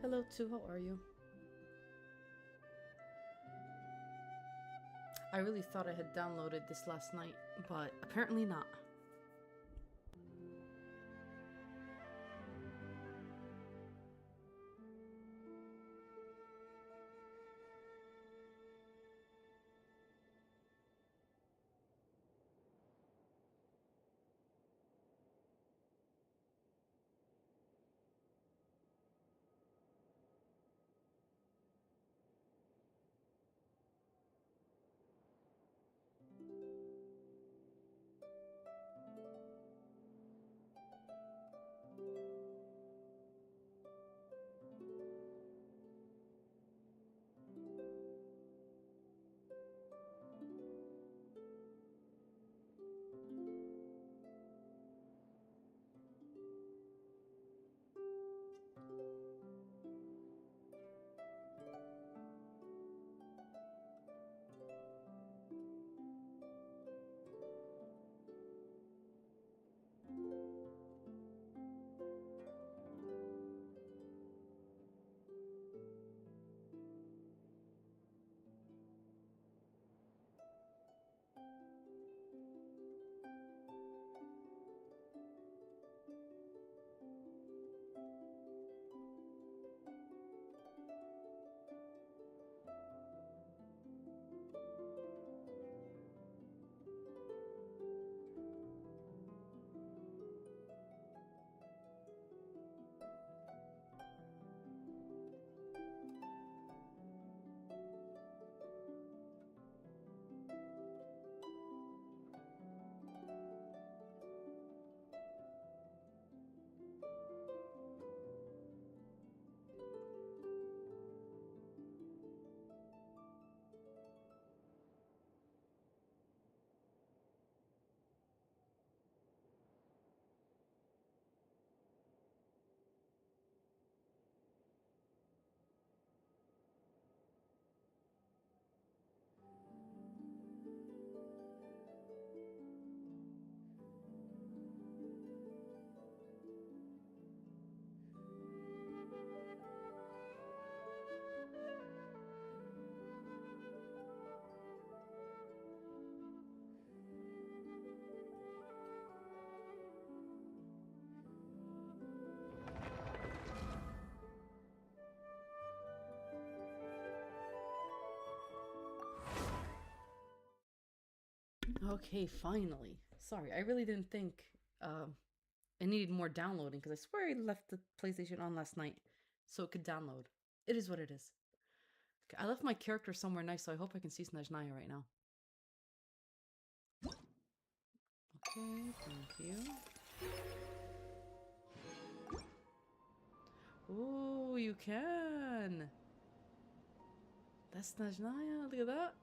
Hello too, how are you? I really thought I had downloaded this last night, but apparently not. Okay, finally. Sorry, I really didn't think it needed more downloading because I swear I left the PlayStation on last night so it could download. It is what it is. Okay, I left my character somewhere nice, so I hope I can see Snezhnaya right now. Okay, thank you. Ooh, you can! That's Snezhnaya, look at that!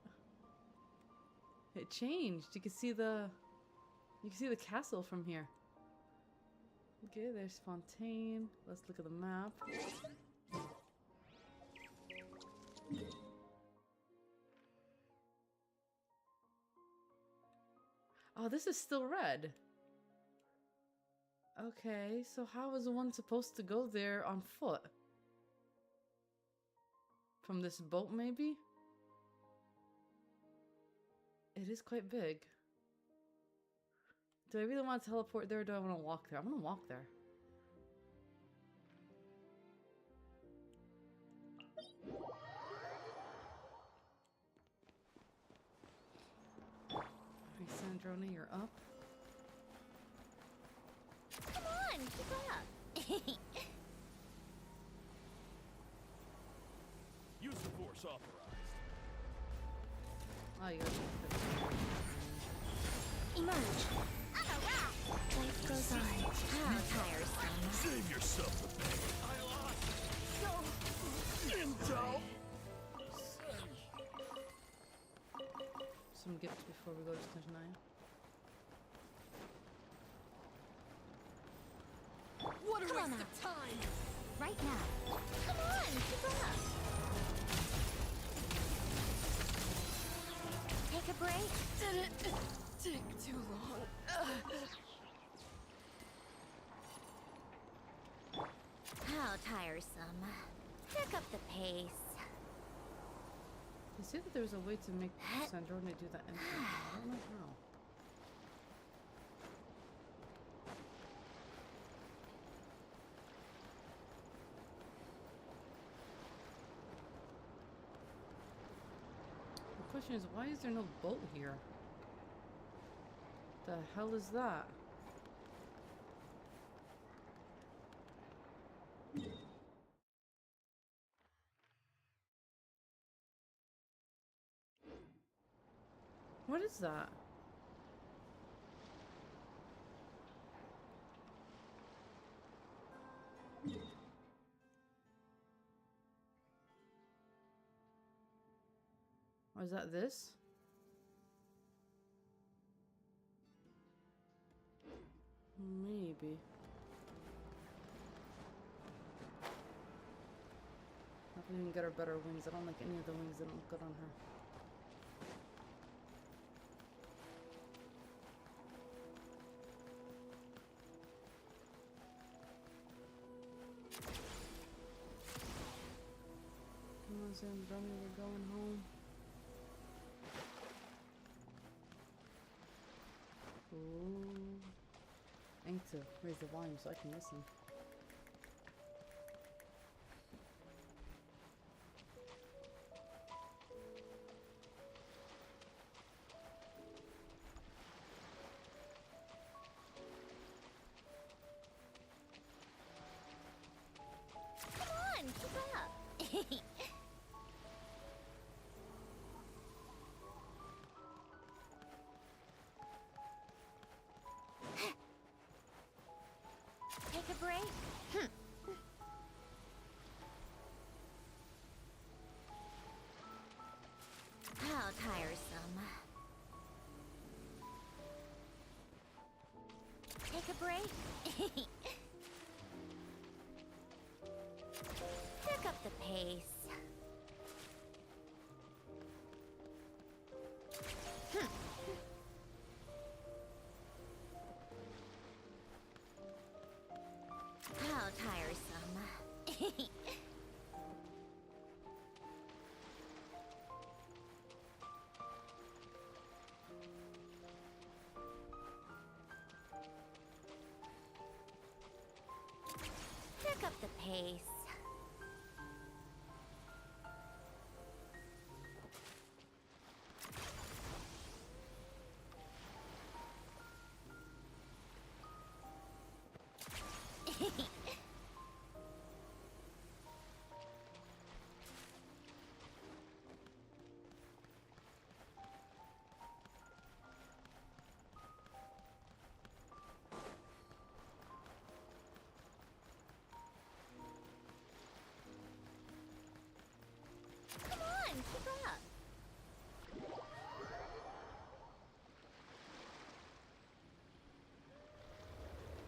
It changed. You can see the castle from here. Okay, there's Fontaine. Let's look at the map. Oh, this is still red. Okay, so how is one supposed to go there on foot? From this boat, maybe? It is quite big. Do I really want to teleport there or do I want to walk there? I'm gonna walk there. Alright, Sandrona, you're up. Come on, keep up. Use the force authorized. Oh, you got Emerge. I'm a rat. Life goes on. How tiresome. Save yourself the pain. I lost. No. Intel. some gifts before we go to Snezhnaya. What a Come on waste now. of time! Right now. Come on, keep up. Take a break. Did it take too long? How tiresome. Pick up the pace. They said that there was a way to make Sandrone do that instantly. I don't know how. The question is, why is there no boat here? The hell is that? What is that? Or is that this? Maybe. I can even get her better wings. I don't like any of the wings that don't look good on her. Come on, Sandrone, we're going home. Ooh. I need to raise the volume so I can listen. Come on, keep up. Take a break. How tiresome. Take a break. Pick up the pace. How tiresome. Pick up the pace. Come on, keep up.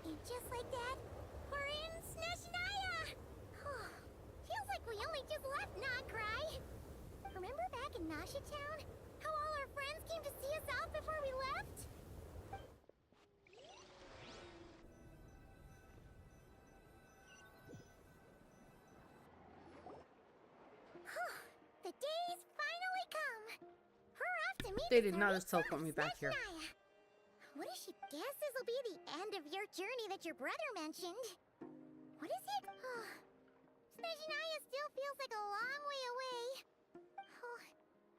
And just like that, we're in Snezhnaya! Feels like we only just left Nocry. Remember back in Nasha Town? How all our friends came to see us off before we left? The day's finally come. We're off to meet They the did not just Tsarita teleport of me back here. Snezhnaya. What does she guess this will be the end of your journey that your brother mentioned? What is it? Snezhnaya still feels like a long way away.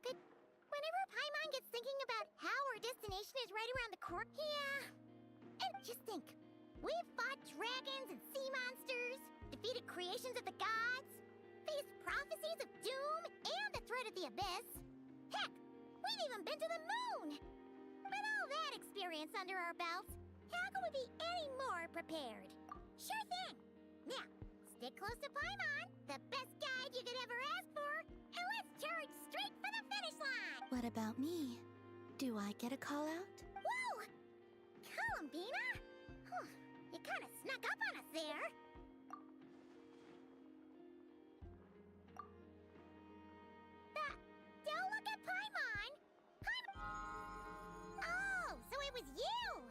But whenever Paimon gets thinking about how our destination is right around the corner... Yeah. And just think. We've fought dragons and sea monsters, defeated creations of the gods, faced prophecies of doom and the threat of the abyss. Heck, we've even been to the moon! With all that experience under our belts, how could we be any more prepared? Sure thing! Now, stick close to Paimon, the best guide you could ever ask for, and let's charge straight for the finish line! What about me? Do I get a call out? Whoa! Columbina? You kinda snuck up on us there. Don't look at Paimon! Oh, so it was you!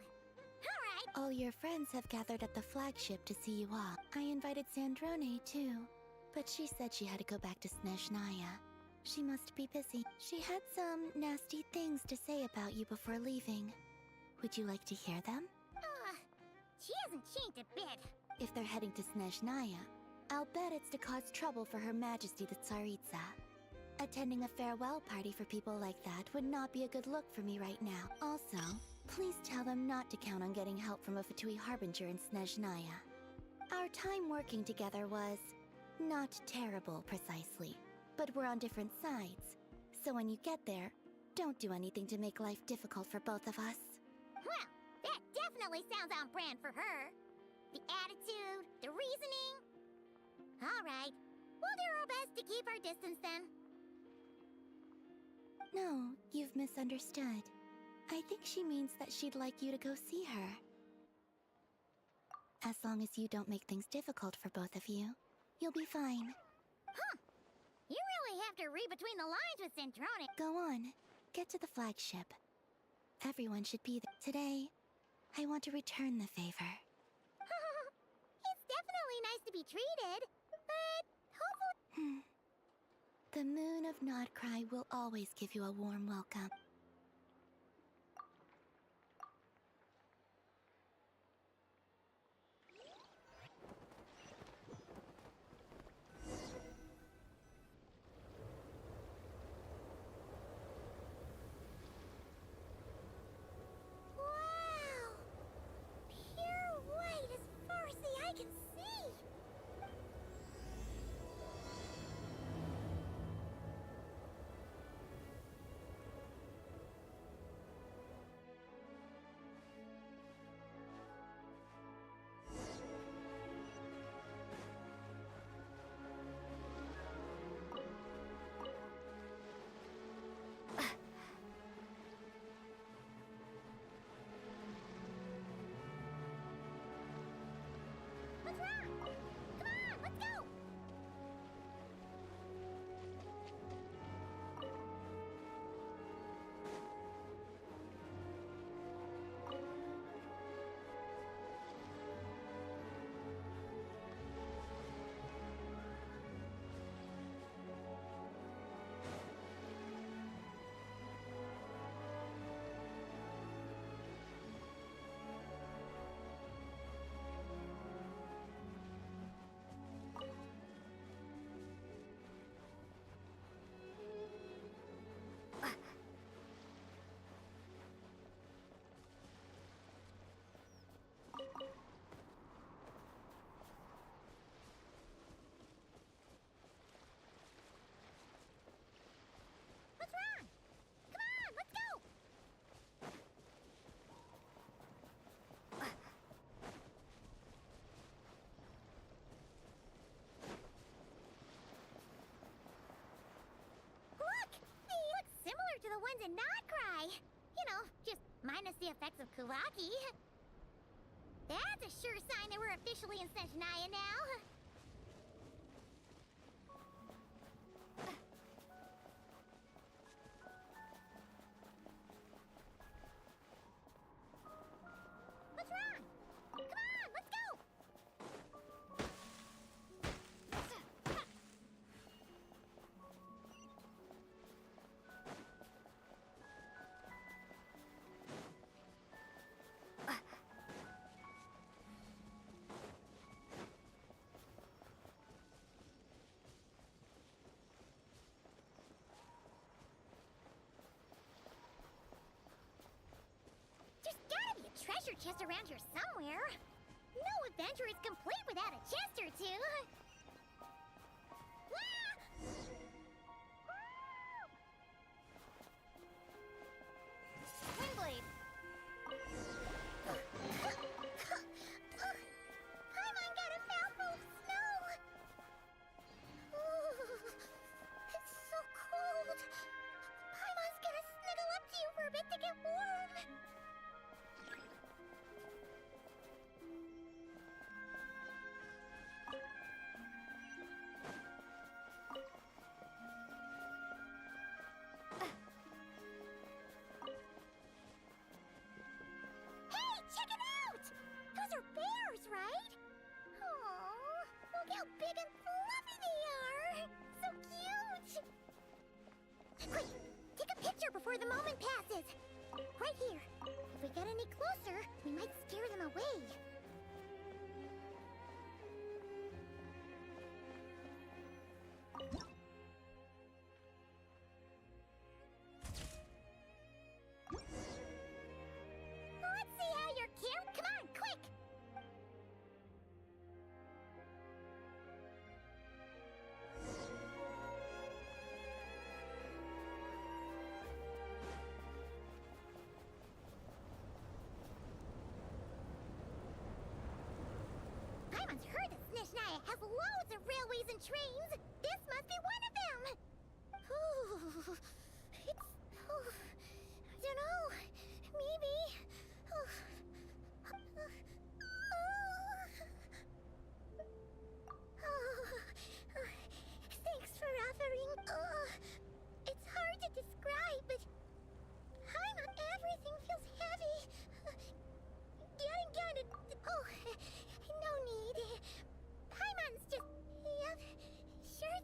Alright. All your friends have gathered at the flagship to see you off. I invited Sandrone, too. but she said she had to go back to Snezhnaya. She must be busy. She had some nasty things to say about you before leaving. Would you like to hear them? She hasn't changed a bit. If they're heading to Snezhnaya, I'll bet it's to cause trouble for Her Majesty the Tsaritsa. Attending a farewell party for people like that would not be a good look for me right now. Also, please tell them not to count on getting help from a Fatui Harbinger in Snezhnaya. Our time working together was not terrible, precisely, but we're on different sides. So when you get there, don't do anything to make life difficult for both of us. Well, that definitely sounds on brand for her. The attitude, the reasoning. All right, we'll do our best to keep our distance then. No, you've misunderstood. I think she means that she'd like you to go see her. As long as you don't make things difficult for both of you, you'll be fine. Huh. You really have to read between the lines with Centronic. Go on, get to the flagship. Everyone should be there. Today, I want to return the favor. It's definitely nice to be treated, but hopefully... The moon of Nodcry will always give you a warm welcome. Wow! Pure white as far as the eye can see! What's wrong? Come on, let's go! What's wrong? Come on, let's go! Look! They look similar to the ones in Nodcry. You know, just minus the effects of Kuvaki. That's a sure sign that we're officially in Snezhnaya now. What's wrong? Come on, let's go! There's gotta be a treasure chest around here somewhere. No adventure is complete without a chest or two. Ah! Windblade. Paimon got a mouthful of snow. Ooh, it's so cold. Paimon's gonna snuggle up to you for a bit to get warm. the moment passes. Right here. If we get any closer, we might scare them away. Let's see how you're cute. Come on, quick! Paimon's heard that Snezhnaya has loads of railways and trains. This must be one of them. Ooh, it's... I don't know. Maybe... Thanks for offering. It's hard to describe, but... Paimon, everything feels heavy. Getting kinda... Oh, no need. Paimon's just... Yep, sure.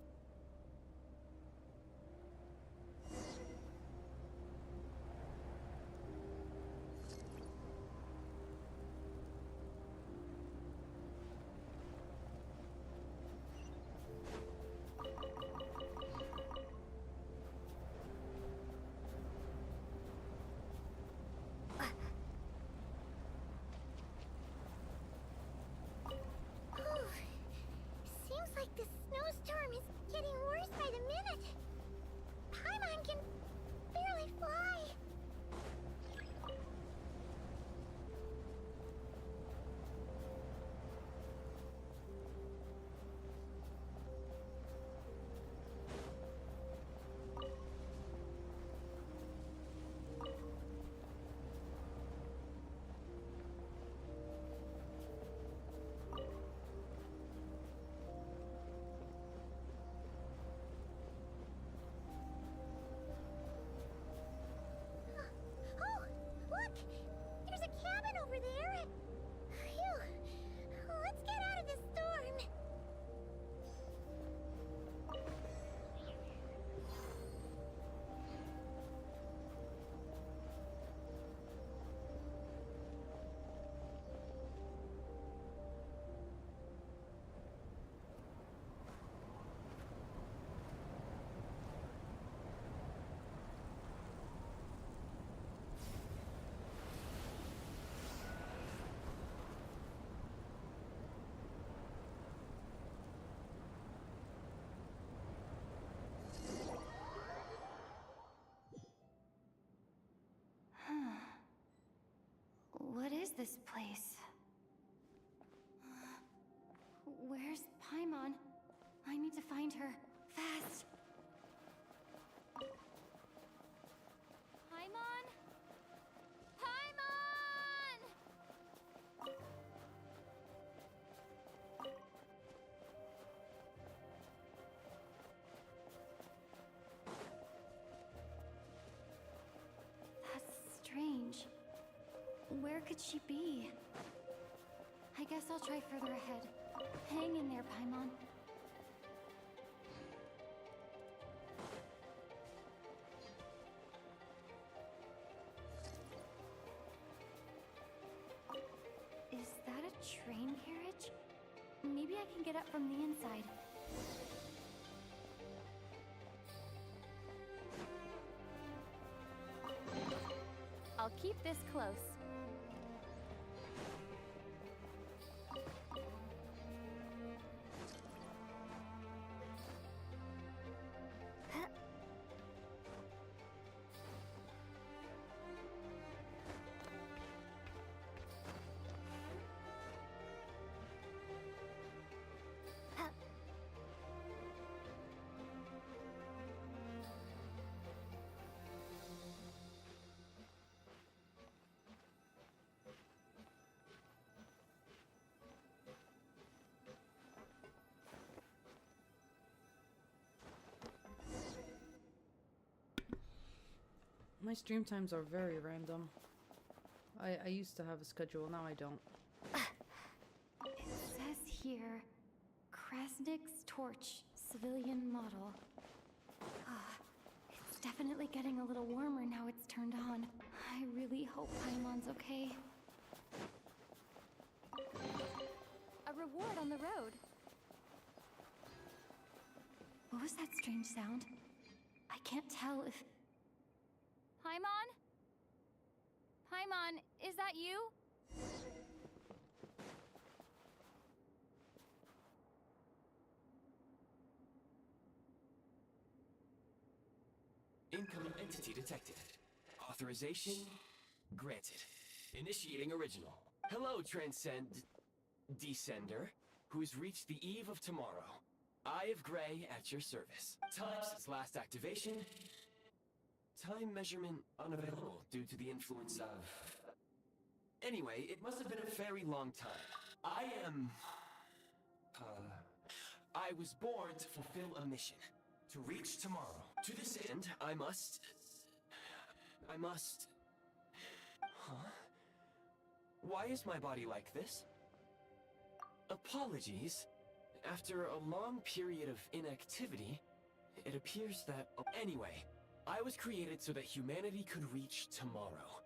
Seems like the snowstorm is getting worse by the minute. Paimon can barely fly. Oh, look! There's a cabin over there. Phew. Let's get out of this storm. What is this place? Where's Paimon? I need to find her. Fast! Paimon? Paimon! That's strange. Where could she be? I guess I'll try further ahead. Hang in there, Paimon. Is that a train carriage? Maybe I can get up from the inside. I'll keep this close. My stream times are very random. I used to have a schedule, now I don't. It says here, Krasnik's torch, civilian model. It's definitely getting a little warmer now it's turned on. I really hope Paimon's okay. A reward on the road. What was that strange sound? I can't tell if... Paimon? Paimon, is that you? Incoming entity detected. Authorization granted. Initiating original. Hello, Descender, who's reached the eve of tomorrow. Eye of Grey at your service. Time since last activation. Time measurement unavailable due to the influence of... Anyway, it must have been a very long time. I was born to fulfill a mission. To reach tomorrow. To this end, I must... Huh? Why is my body like this? Apologies. After a long period of inactivity, it appears that... Anyway, I was created so that humanity could reach tomorrow.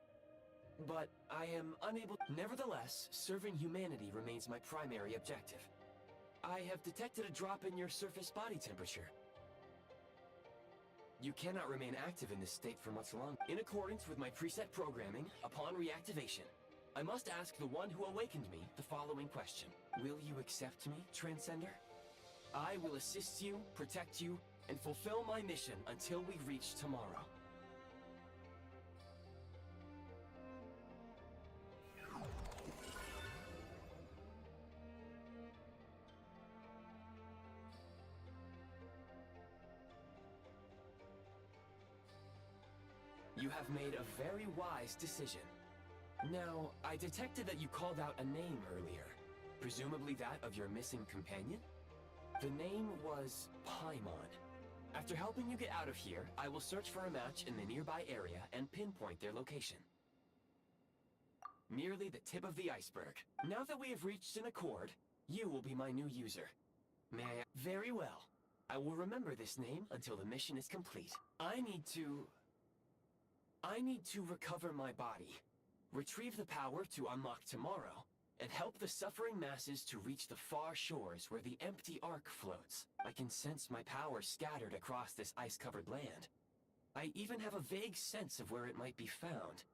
But I am unable... Nevertheless, serving humanity remains my primary objective. I have detected a drop in your surface body temperature. You cannot remain active in this state for much longer. In accordance with my preset programming, upon reactivation, I must ask the one who awakened me the following question. Will you accept me, Transcender? I will assist you, protect you, and fulfill my mission until we reach tomorrow. You have made a very wise decision. Now, I detected that you called out a name earlier. Presumably that of your missing companion? The name was Paimon. After helping you get out of here, I will search for a match in the nearby area and pinpoint their location. Merely the tip of the iceberg. Now that we have reached an accord, you will be my new user. May I... Very well. I will remember this name until the mission is complete. I need to recover my body, retrieve the power to unlock tomorrow, and help the suffering masses to reach the far shores where the empty Ark floats. I can sense my power scattered across this ice-covered land. I even have a vague sense of where it might be found.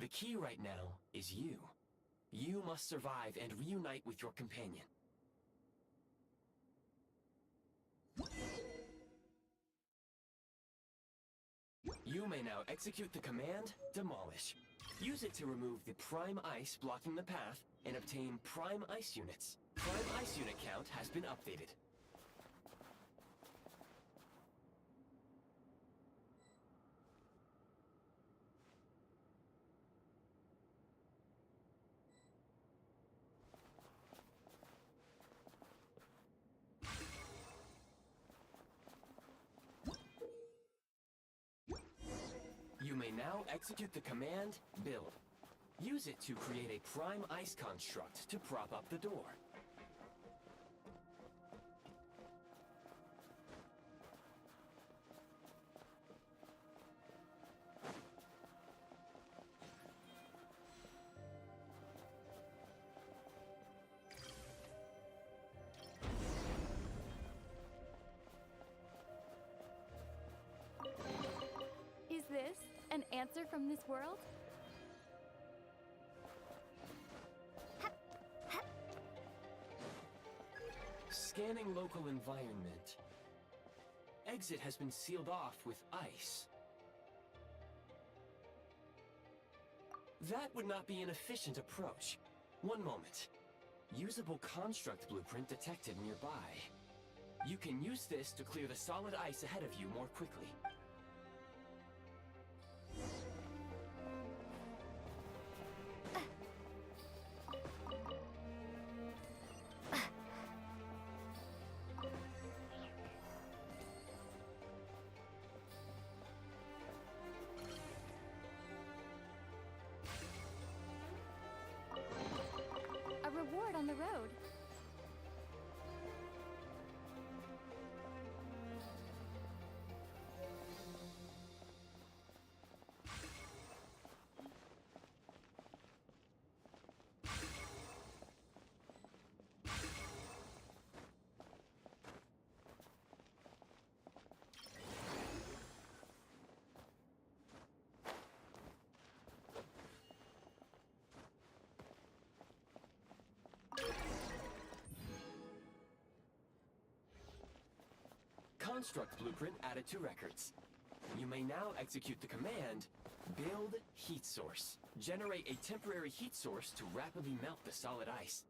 The key right now is you. You must survive and reunite with your companion. You may now execute the command, Demolish. Use it to remove the Prime Ice blocking the path and obtain Prime Ice units. Prime Ice unit count has been updated. You may now execute the command, Build. Use it to create a Prime Ice construct to prop up the door. Is this an answer from this world? Scanning local environment. Exit has been sealed off with ice. That would not be an efficient approach. One moment. Usable construct blueprint detected nearby. You can use this to clear the solid ice ahead of you more quickly. A reward on the road. construct blueprint added to records. You may now execute the command, Build Heat Source. Generate a temporary heat source to rapidly melt the solid ice.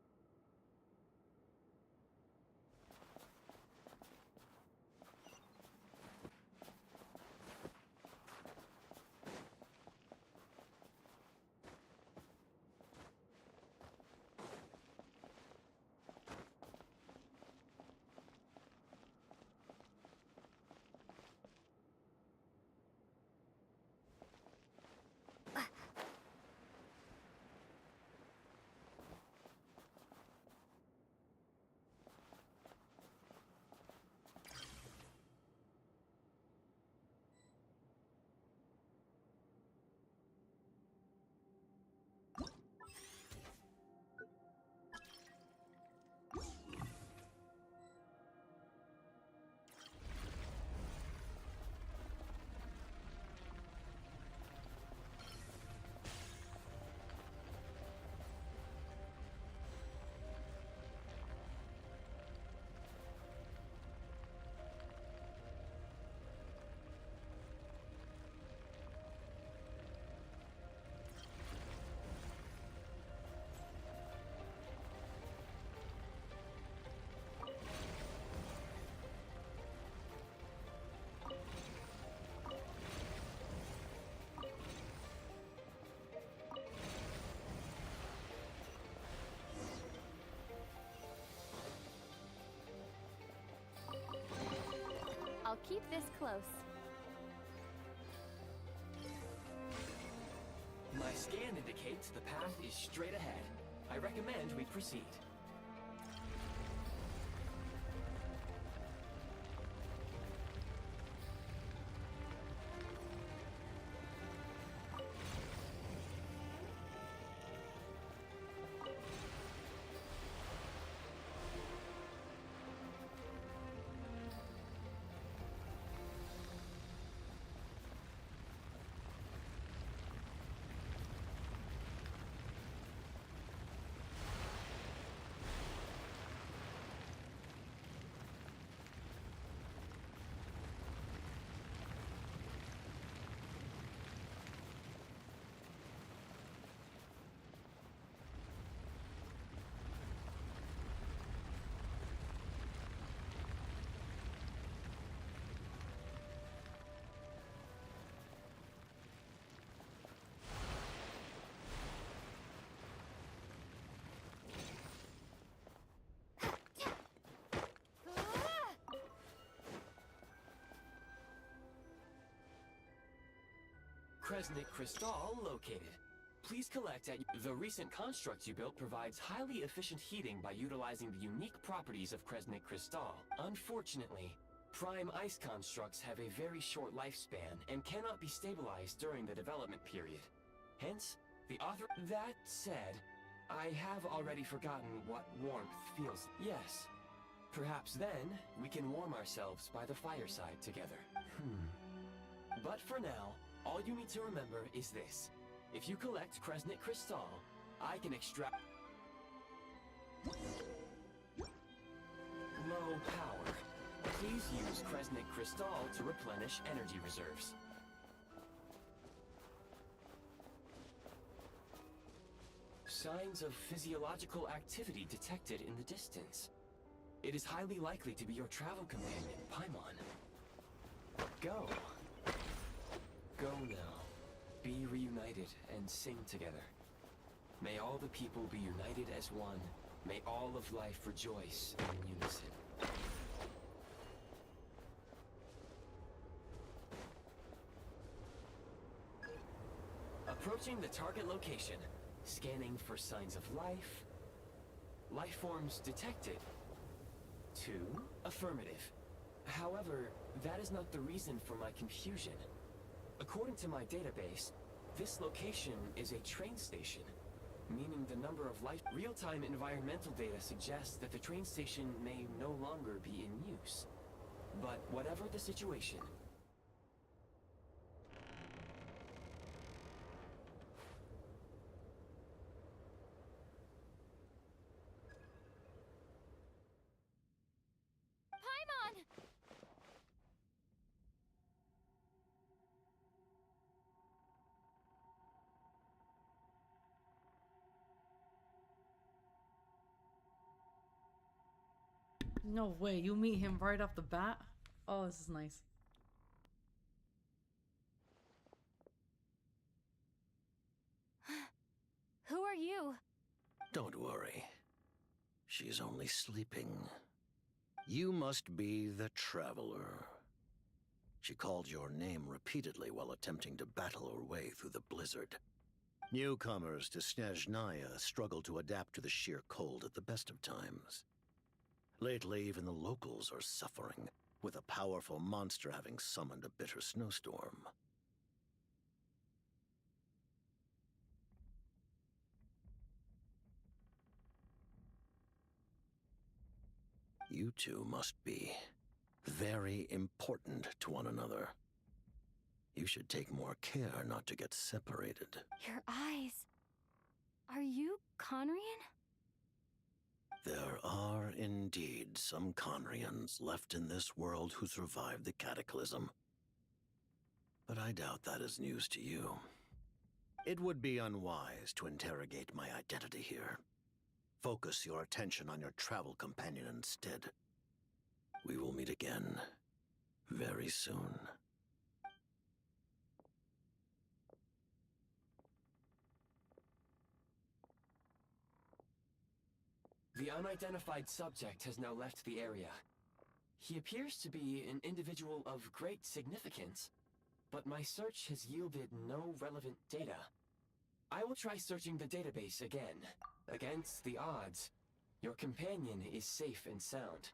I'll keep this close. My scan indicates the path is straight ahead. I recommend we proceed. Kresnik Crystal located. Please collect at the recent construct you built provides highly efficient heating by utilizing the unique properties of Kresnik Crystal. Unfortunately, prime ice constructs have a very short lifespan and cannot be stabilized during the development period. Hence, the author... That said, I have already forgotten what warmth feels. Yes. Perhaps then, we can warm ourselves by the fireside together. But for now, all you need to remember is this. If you collect Kresnik Crystal, I can extract... Low power. Please use Kresnik Crystal to replenish energy reserves. Signs of physiological activity detected in the distance. It is highly likely to be your travel companion, Paimon. Go. Go now. Be reunited and sing together. May all the people be united as one. May all of life rejoice in unison. Approaching the target location. Scanning for signs of life. Life forms detected. 2. Affirmative. However, that is not the reason for my confusion. According to my database, this location is a train station, meaning the number of life... Real-time environmental data suggests that the train station may no longer be in use. But whatever the situation... Paimon! No way, you meet him right off the bat? Oh, this is nice. Who are you? Don't worry. She's only sleeping. You must be the Traveler. She called your name repeatedly while attempting to battle her way through the blizzard. Newcomers to Snezhnaya struggle to adapt to the sheer cold at the best of times. Lately, even the locals are suffering, with a powerful monster having summoned a bitter snowstorm. You two must be very important to one another. You should take more care not to get separated. Your eyes. Are you Conrian? There are indeed some Conrians left in this world who survived the cataclysm. But I doubt that is news to you. It would be unwise to interrogate my identity here. Focus your attention on your travel companion instead. We will meet again very soon. The unidentified subject has now left the area. He appears to be an individual of great significance, but my search has yielded no relevant data. I will try searching the database again. Against the odds, your companion is safe and sound.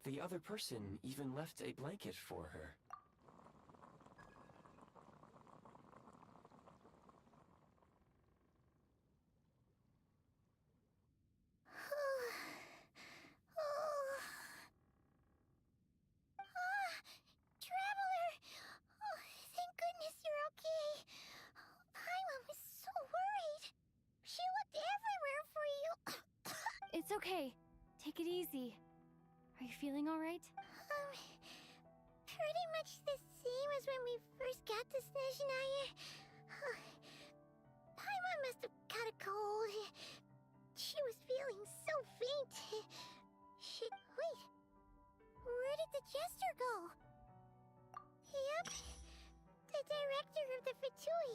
The other person even left a blanket for her. Traveler! Oh, thank goodness you're okay. Paimon was so worried. She looked everywhere for you. It's okay. Take it easy. Are you feeling alright? Pretty much the same as when we first got to Snezhnaya. Paimon must have got a cold. She was feeling so faint. Wait. Where did the jester go? Yep. The director of the Fatui.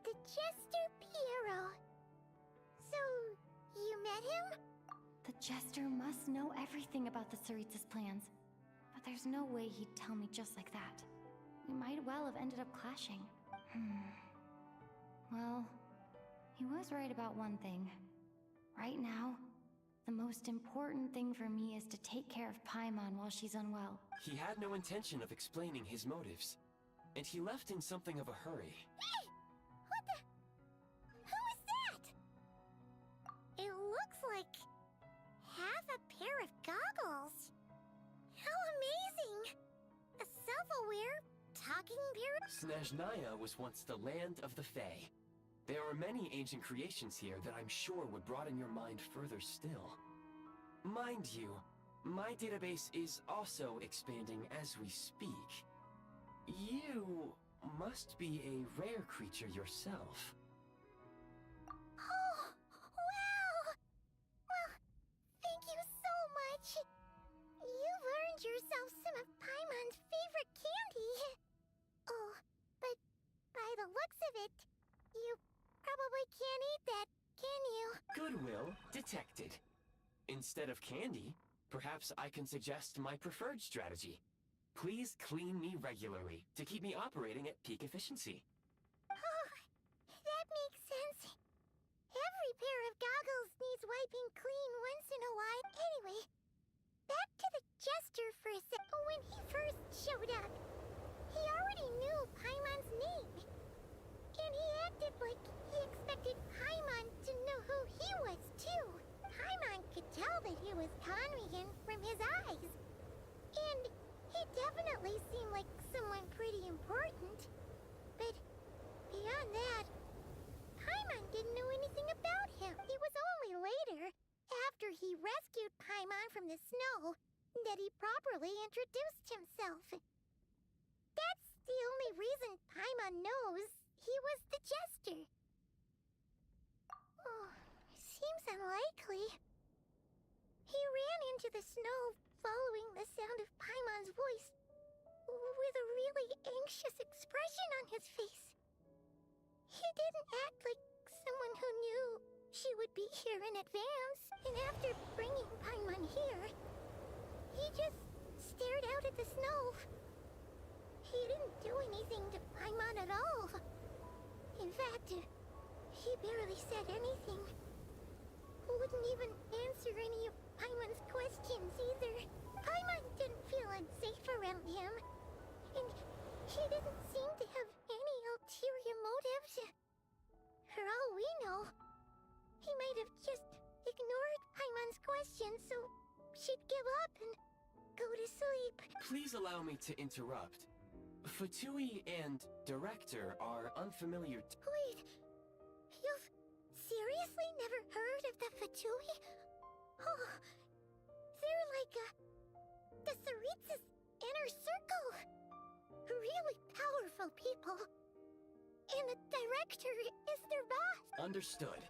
The Jester Piero. So, you met him? The Jester must know everything about the Tsaritsa's plans. But there's no way he'd tell me just like that. We might well have ended up clashing. Well, he was right about one thing. Right now, the most important thing for me is to take care of Paimon while she's unwell. He had no intention of explaining his motives, and he left in something of a hurry. Hey! What the? Who is that? It looks like half a pair of goggles. How amazing! A self-aware, talking pair. Snezhnaya was once the land of the Fae. There are many ancient creations here that I'm sure would broaden your mind further still. Mind you, my database is also expanding as we speak. You must be a rare creature yourself. Oh, wow! Well, thank you so much. You've earned yourself some of Paimon's favorite candy. Oh, but by the looks of it, you probably can't eat that, can you? Goodwill detected. Instead of candy, perhaps I can suggest my preferred strategy. Please clean me regularly to keep me operating at peak efficiency. Oh, that makes sense. Every pair of goggles needs wiping clean once in a while. Anyway, back to the Jester for a sec. When he first showed up, he already knew Paimon's name. And he acted like he expected Paimon to know who he was, too. Paimon could tell that he was Conrian from his eyes. And he definitely seemed like someone pretty important. But beyond that, Paimon didn't know anything about him. It was only later, after he rescued Paimon from the snow, that he properly introduced himself. That's the only reason Paimon knows he was the Jester. Oh, seems unlikely. He ran into the snow, following the sound of Paimon's voice, with a really anxious expression on his face. He didn't act like someone who knew she would be here in advance, and after bringing Paimon here, he just stared out at the snow. He didn't do anything to Paimon at all. In fact, he barely said anything. Wouldn't even answer any of Paimon's questions either. Paimon didn't feel unsafe around him, and he didn't seem to have any ulterior motives. For all we know, he might have just ignored Paimon's questions so she'd give up and go to sleep. Please allow me to interrupt. Fatui and Director are unfamiliar. Wait, you've seriously never heard of the Fatui? Oh, they're like the Tsaritsa's inner circle. Really powerful people. And the Director is their boss. Understood.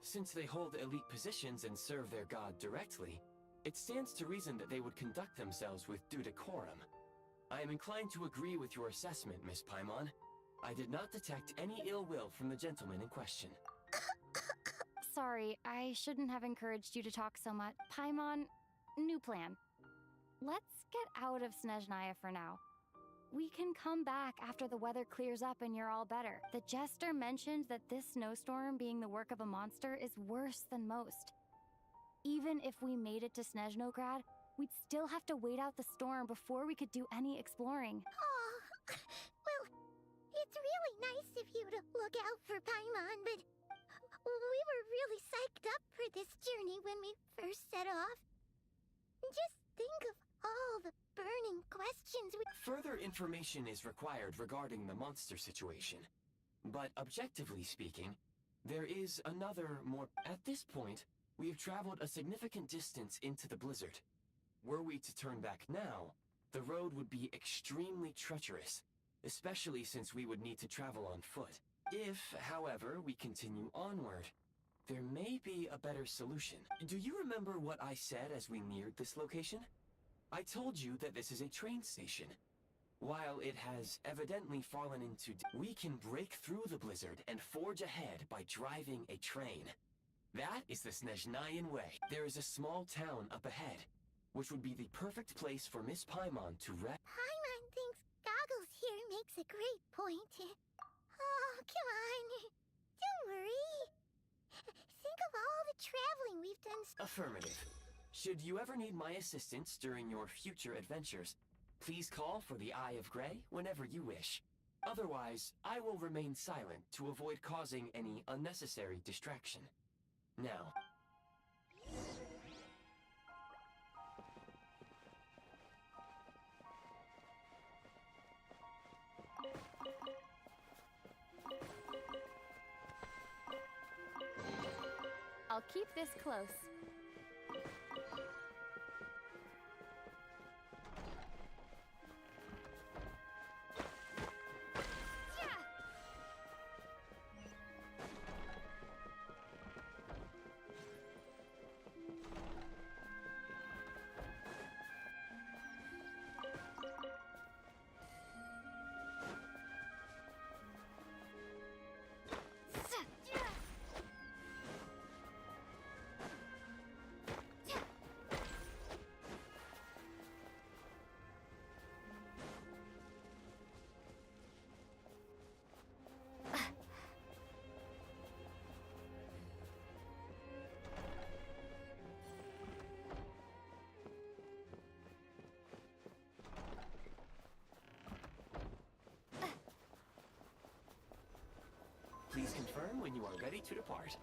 Since they hold elite positions and serve their god directly, it stands to reason that they would conduct themselves with due decorum. I am inclined to agree with your assessment, Miss Paimon. I did not detect any ill will from the gentleman in question. Sorry, I shouldn't have encouraged you to talk so much. Paimon, new plan. Let's get out of Snezhnaya for now. We can come back after the weather clears up and you're all better. The jester mentioned that this snowstorm being the work of a monster is worse than most. Even if we made it to Snezhnograd, we'd still have to wait out the storm before we could do any exploring. Oh, well, it's really nice of you to look out for Paimon, but we were really psyched up for this journey when we first set off. Just think of all the burning questions we... Further information is required regarding the monster situation. But objectively speaking, there is another more... At this point, we have traveled a significant distance into the blizzard. Were we to turn back now, the road would be extremely treacherous, especially since we would need to travel on foot. If, however, we continue onward, there may be a better solution. Do you remember what I said as we neared this location? I told you that this is a train station. While it has evidently fallen into... We can break through the blizzard and forge ahead by driving a train. That is the Snezhnayan way. There is a small town up ahead, which would be the perfect place for Miss Paimon to rest. Paimon thinks Goggles here makes a great point. Oh, come on. Don't worry. Think of all the traveling we've done. Affirmative. Should you ever need my assistance during your future adventures, please call for the Eye of Grey whenever you wish. Otherwise, I will remain silent to avoid causing any unnecessary distraction. Now, I'll keep this close. please confirm when you are ready to depart.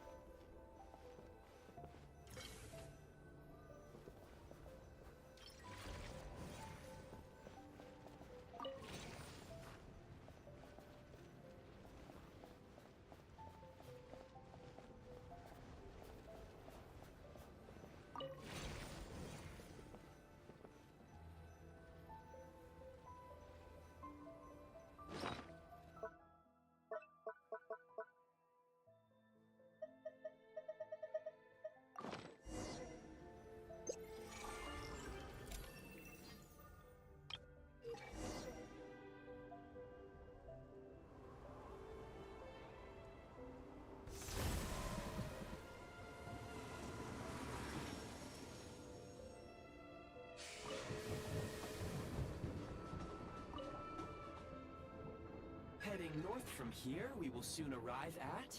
Heading north from here, we will soon arrive at...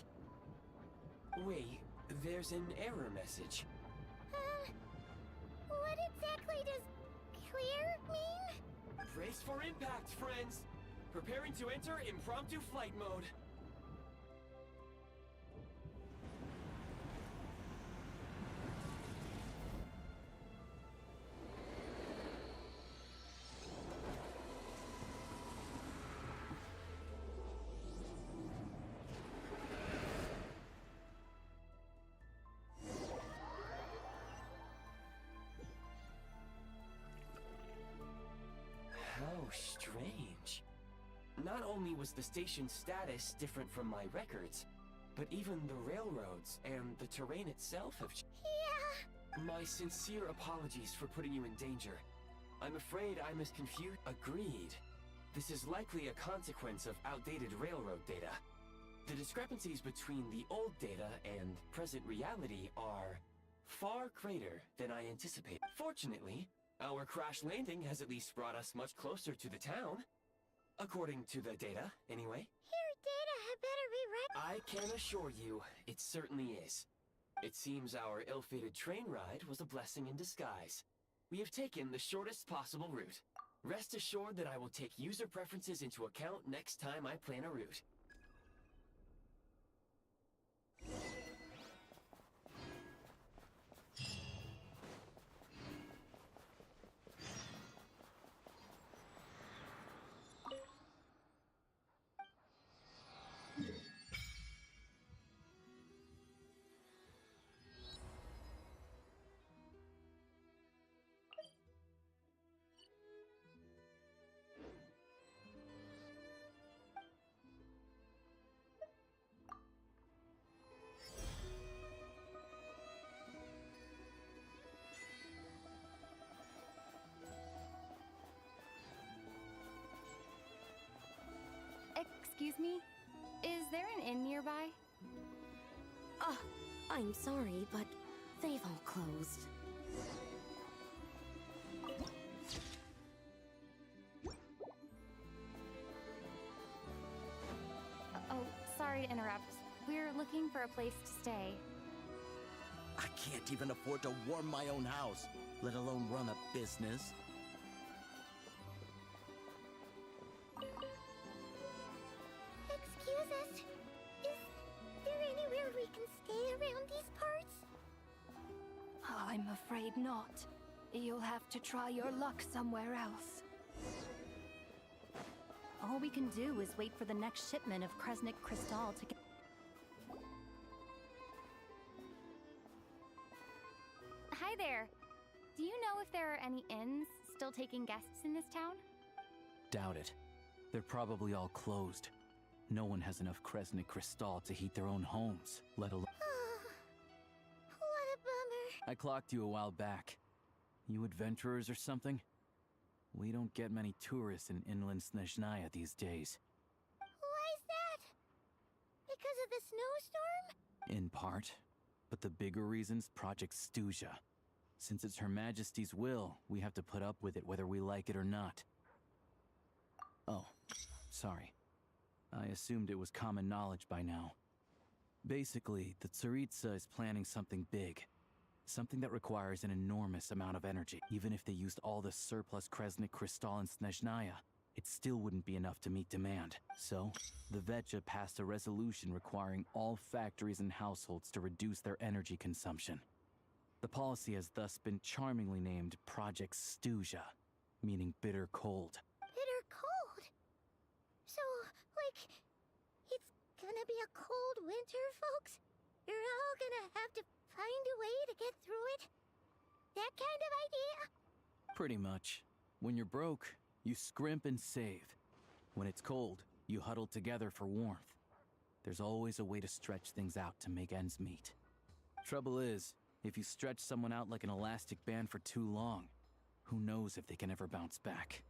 Wait, there's an error message. What exactly does clear mean? Brace for impact, friends! Preparing to enter impromptu flight mode. How strange. Not only was the station's status different from my records, but even the railroads and the terrain itself have changed. Yeah. My sincere apologies for putting you in danger. I'm afraid I'm as confused. Agreed. This is likely a consequence of outdated railroad data. The discrepancies between the old data and present reality are far greater than I anticipated. Fortunately, our crash landing has at least brought us much closer to the town. According to the data, anyway. Your data had better be right. I can assure you, it certainly is. It seems our ill-fated train ride was a blessing in disguise. We have taken the shortest possible route. Rest assured that I will take user preferences into account next time I plan a route. Excuse me? Is there an inn nearby? I'm sorry, but they've all closed. Oh, sorry to interrupt. We're looking for a place to stay. I can't even afford to warm my own house, let alone run a business. Excuse us. Is there anywhere we can stay around these parts? I'm afraid not. You'll have to try your luck somewhere else. All we can do is wait for the next shipment of Kresnik Crystal to get... Hi there. Do you know if there are any inns still taking guests in this town? Doubt it. They're probably all closed. No one has enough Kresnik Crystal to heat their own homes, let alone... What a bummer. I clocked you a while back. You adventurers or something? We don't get many tourists in inland Snezhnaya these days. Why is that? Because of the snowstorm? In part. But the bigger reason's Project Stuja. Since it's Her Majesty's will, we have to put up with it whether we like it or not. Oh, sorry. I assumed it was common knowledge by now. Basically, the Tsaritsa is planning something big. Something that requires an enormous amount of energy. Even if they used all the surplus Kresnik Crystal in Snezhnaya, it still wouldn't be enough to meet demand. So, the Vecha passed a resolution requiring all factories and households to reduce their energy consumption. The policy has thus been charmingly named Project Stuja, meaning bitter cold. Bitter cold? So, like, it's gonna be a cold winter, folks? You're all gonna have to find a way to get through it? That kind of idea? Pretty much. When you're broke, you scrimp and save. When it's cold, you huddle together for warmth. There's always a way to stretch things out to make ends meet. Trouble is, if you stretch someone out like an elastic band for too long, who knows if they can ever bounce back.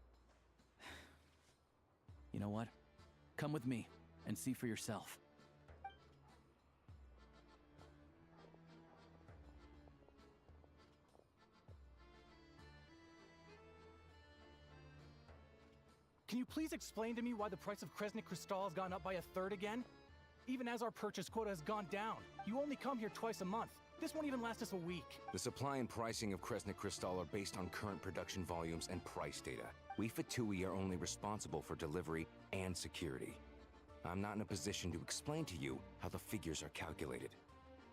You know what? Come with me and see for yourself. Can you please explain to me why the price of Kresnik Crystal has gone up by a third again? Even as our purchase quota has gone down. You only come here twice a month. This won't even last us a week. The supply and pricing of Kresnik Crystal are based on current production volumes and price data. We Fatui are only responsible for delivery and security. I'm not in a position to explain to you how the figures are calculated,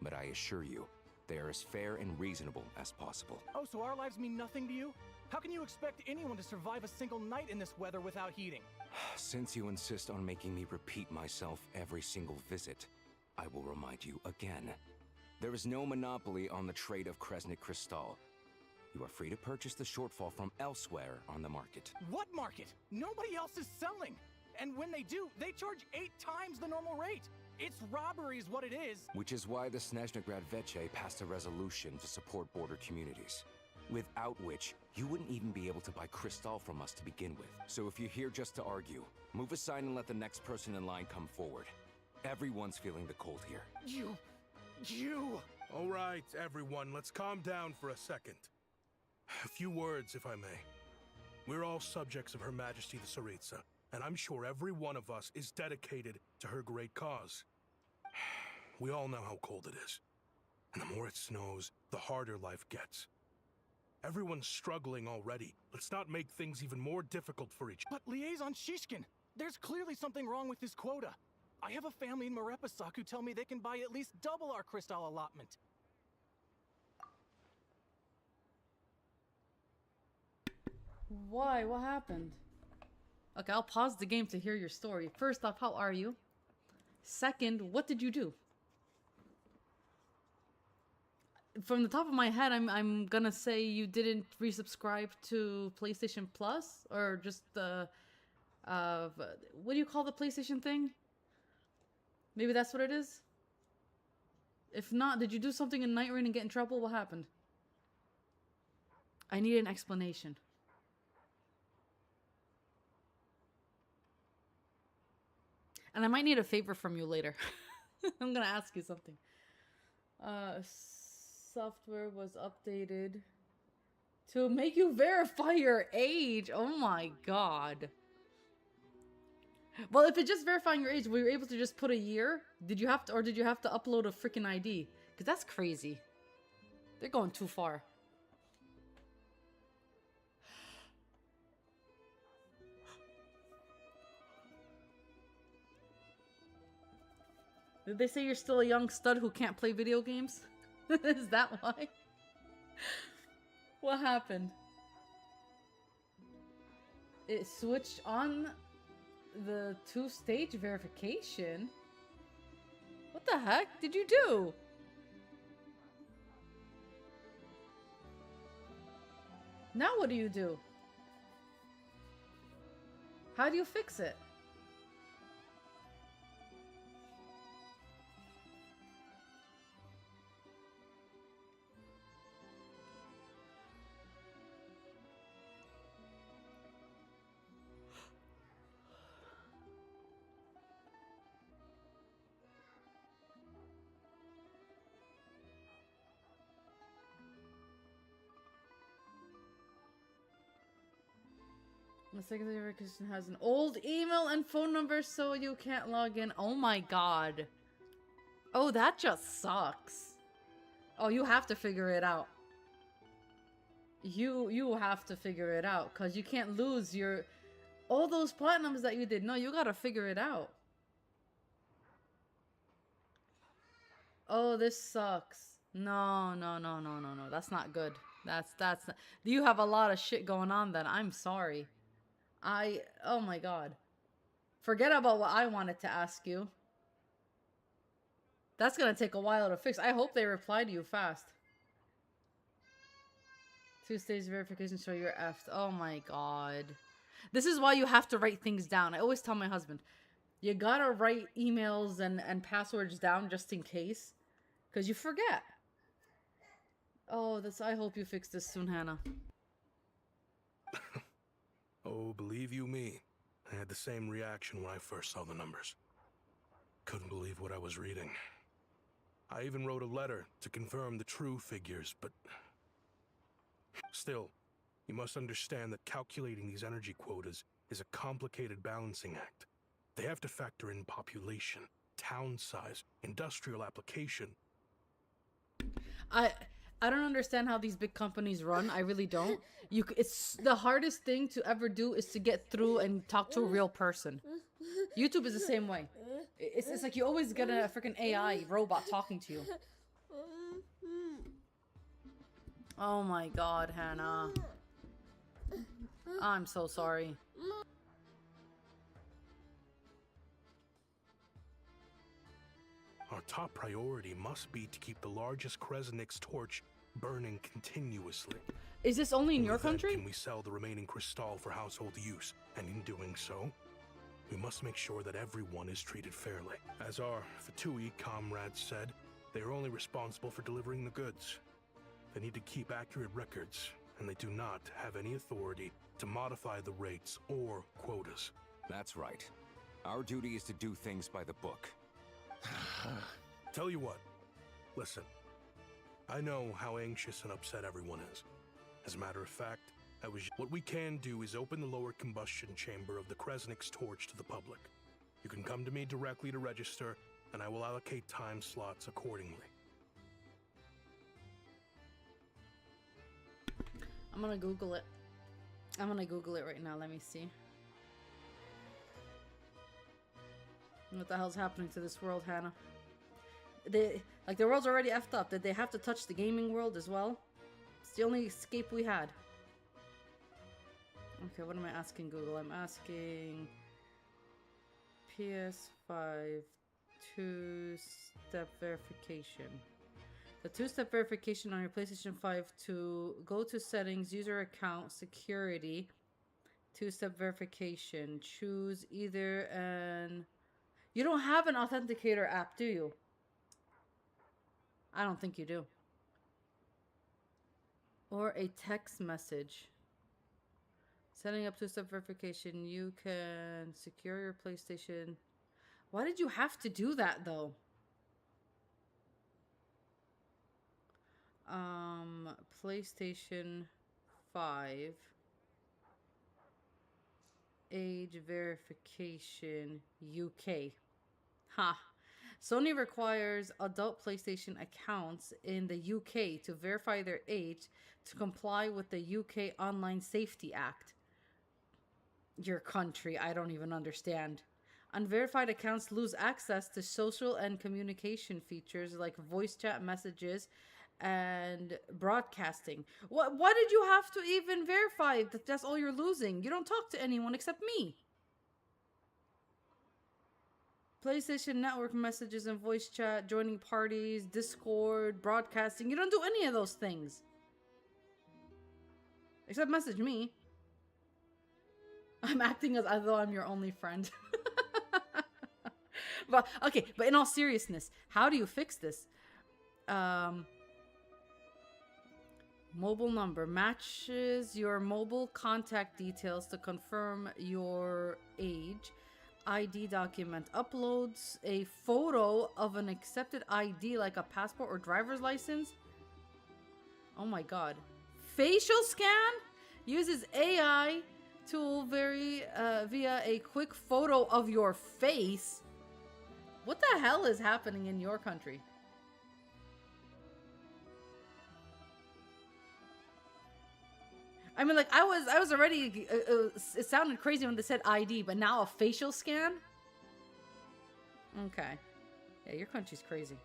but I assure you, they are as fair and reasonable as possible. Oh, so our lives mean nothing to you? How can you expect anyone to survive a single night in this weather without heating? Since you insist on making me repeat myself every single visit, I will remind you again. There is no monopoly on the trade of Kresnik Crystal. You are free to purchase the shortfall from elsewhere on the market. What market? Nobody else is selling. And when they do, they charge 8 times the normal rate. It's robbery is what it is. Which is why the Snezhnegrad Veche passed a resolution to support border communities, without which you wouldn't even be able to buy Crystal from us to begin with. So if you're here just to argue, move aside and let the next person in line come forward. Everyone's feeling the cold here. You... All right, everyone, let's calm down for a second. A few words, if I may. We're all subjects of Her Majesty the Tsaritsa, and I'm sure every one of us is dedicated to her great cause. We all know how cold it is. And the more it snows, the harder life gets. Everyone's struggling already. Let's not make things even more difficult for each other. But Liaison Shishkin, there's clearly something wrong with this quota. I have a family in Marepasak who tell me they can buy at least double our Crystal allotment. Why? What happened? Okay, I'll pause the game to hear your story. First off, how are you? Second, what did you do? From the top of my head, I'm gonna say you didn't resubscribe to PlayStation Plus, or just the what do you call the PlayStation thing? Maybe that's what it is? If not, did you do something in Night Rain and get in trouble? What happened? I need an explanation. And I might need a favor from you later. I'm gonna ask you something. Software was updated to make you verify your age. Oh my god. Well, if it's just verifying your age, were you able to just put a year? Did you have to, or did you have to upload a freaking ID? Because that's crazy. They're going too far. Did they say you're still a young stud who can't play video games? Is that why? What happened? It switched on the 2-stage verification? What the heck did you do? Now what do you do? How do you fix it? The secondary verification has an old email and phone number, so you can't log in. Oh my god. Oh, that just sucks. Oh, you have to figure it out. You have to figure it out, because you can't lose your... all those platinums that you did. No, you gotta figure it out. Oh, this sucks. No. That's not good. That's not... You have a lot of shit going on then. I'm sorry. Oh my god. Forget about what I wanted to ask you. That's gonna take a while to fix. I hope they reply to you fast. 2-stage verification show you're effed. Oh my god. This is why you have to write things down. I always tell my husband, you gotta write emails and passwords down just in case. Because you forget. Oh, I hope you fix this soon, Hannah. Oh, believe you me, I had the same reaction when I first saw the numbers. Couldn't believe what I was reading. I even wrote a letter to confirm the true figures, but... still, You must understand that calculating these energy quotas is a complicated balancing act. They have to factor in population, town size, industrial application. I don't understand how these big companies run. I really don't. It's the hardest thing to ever do is to get through and talk to a real person. YouTube is the same way. It's like you always get a freaking AI robot talking to you. Oh my god, Hannah. I'm so sorry. Our top priority must be to keep the largest Kresnik's torch burning continuously. Is this only in your country? Can we sell the remaining crystal for household use? And in doing so, we must make sure that everyone is treated fairly. As our Fatui comrades said, they are only responsible for delivering the goods. They need to keep accurate records, and they do not have any authority to modify the rates or quotas. That's right. Our duty is to do things by the book. Tell you what, listen. I know how anxious and upset everyone is. As a matter of fact, what we can do is open the lower combustion chamber of the Kresnik's torch to the public. You can come to me directly to register, and I will allocate time slots accordingly. I'm gonna Google it. I'm gonna Google it right now. Let me see. What the hell's happening to this world, Hannah? The world's already effed up. Did they have to touch the gaming world as well? It's the only escape we had. Okay, what am I asking Google? I'm asking PS5 two-step verification. The two-step verification on your PlayStation 5 to go to settings, user account, security, two-step verification. Choose either an... You don't have an authenticator app, do you? I don't think you do. Or a text message. Setting up two-step verification. You can secure your PlayStation. Why did you have to do that, though? PlayStation 5. Age verification UK. Ha. Sony requires adult PlayStation accounts in the UK to verify their age to comply with the UK Online Safety Act. Your country, I don't even understand. Unverified accounts lose access to social and communication features like voice chat messages and broadcasting. Why did you have to even verify that that's all you're losing? You don't talk to anyone except me. PlayStation Network messages and voice chat, joining parties, Discord, broadcasting. You don't do any of those things. Except message me. I'm acting as though I'm your only friend. But okay, but in all seriousness, how do you fix this? Mobile number matches your mobile contact details to confirm your age. ID document uploads a photo of an accepted ID like a passport or driver's license. Oh my god. Facial scan uses AI tool via a quick photo of your face. What the hell is happening in your country? I mean, like, I was already, it sounded crazy when they said ID, but now a facial scan? Okay. Yeah, your country's crazy.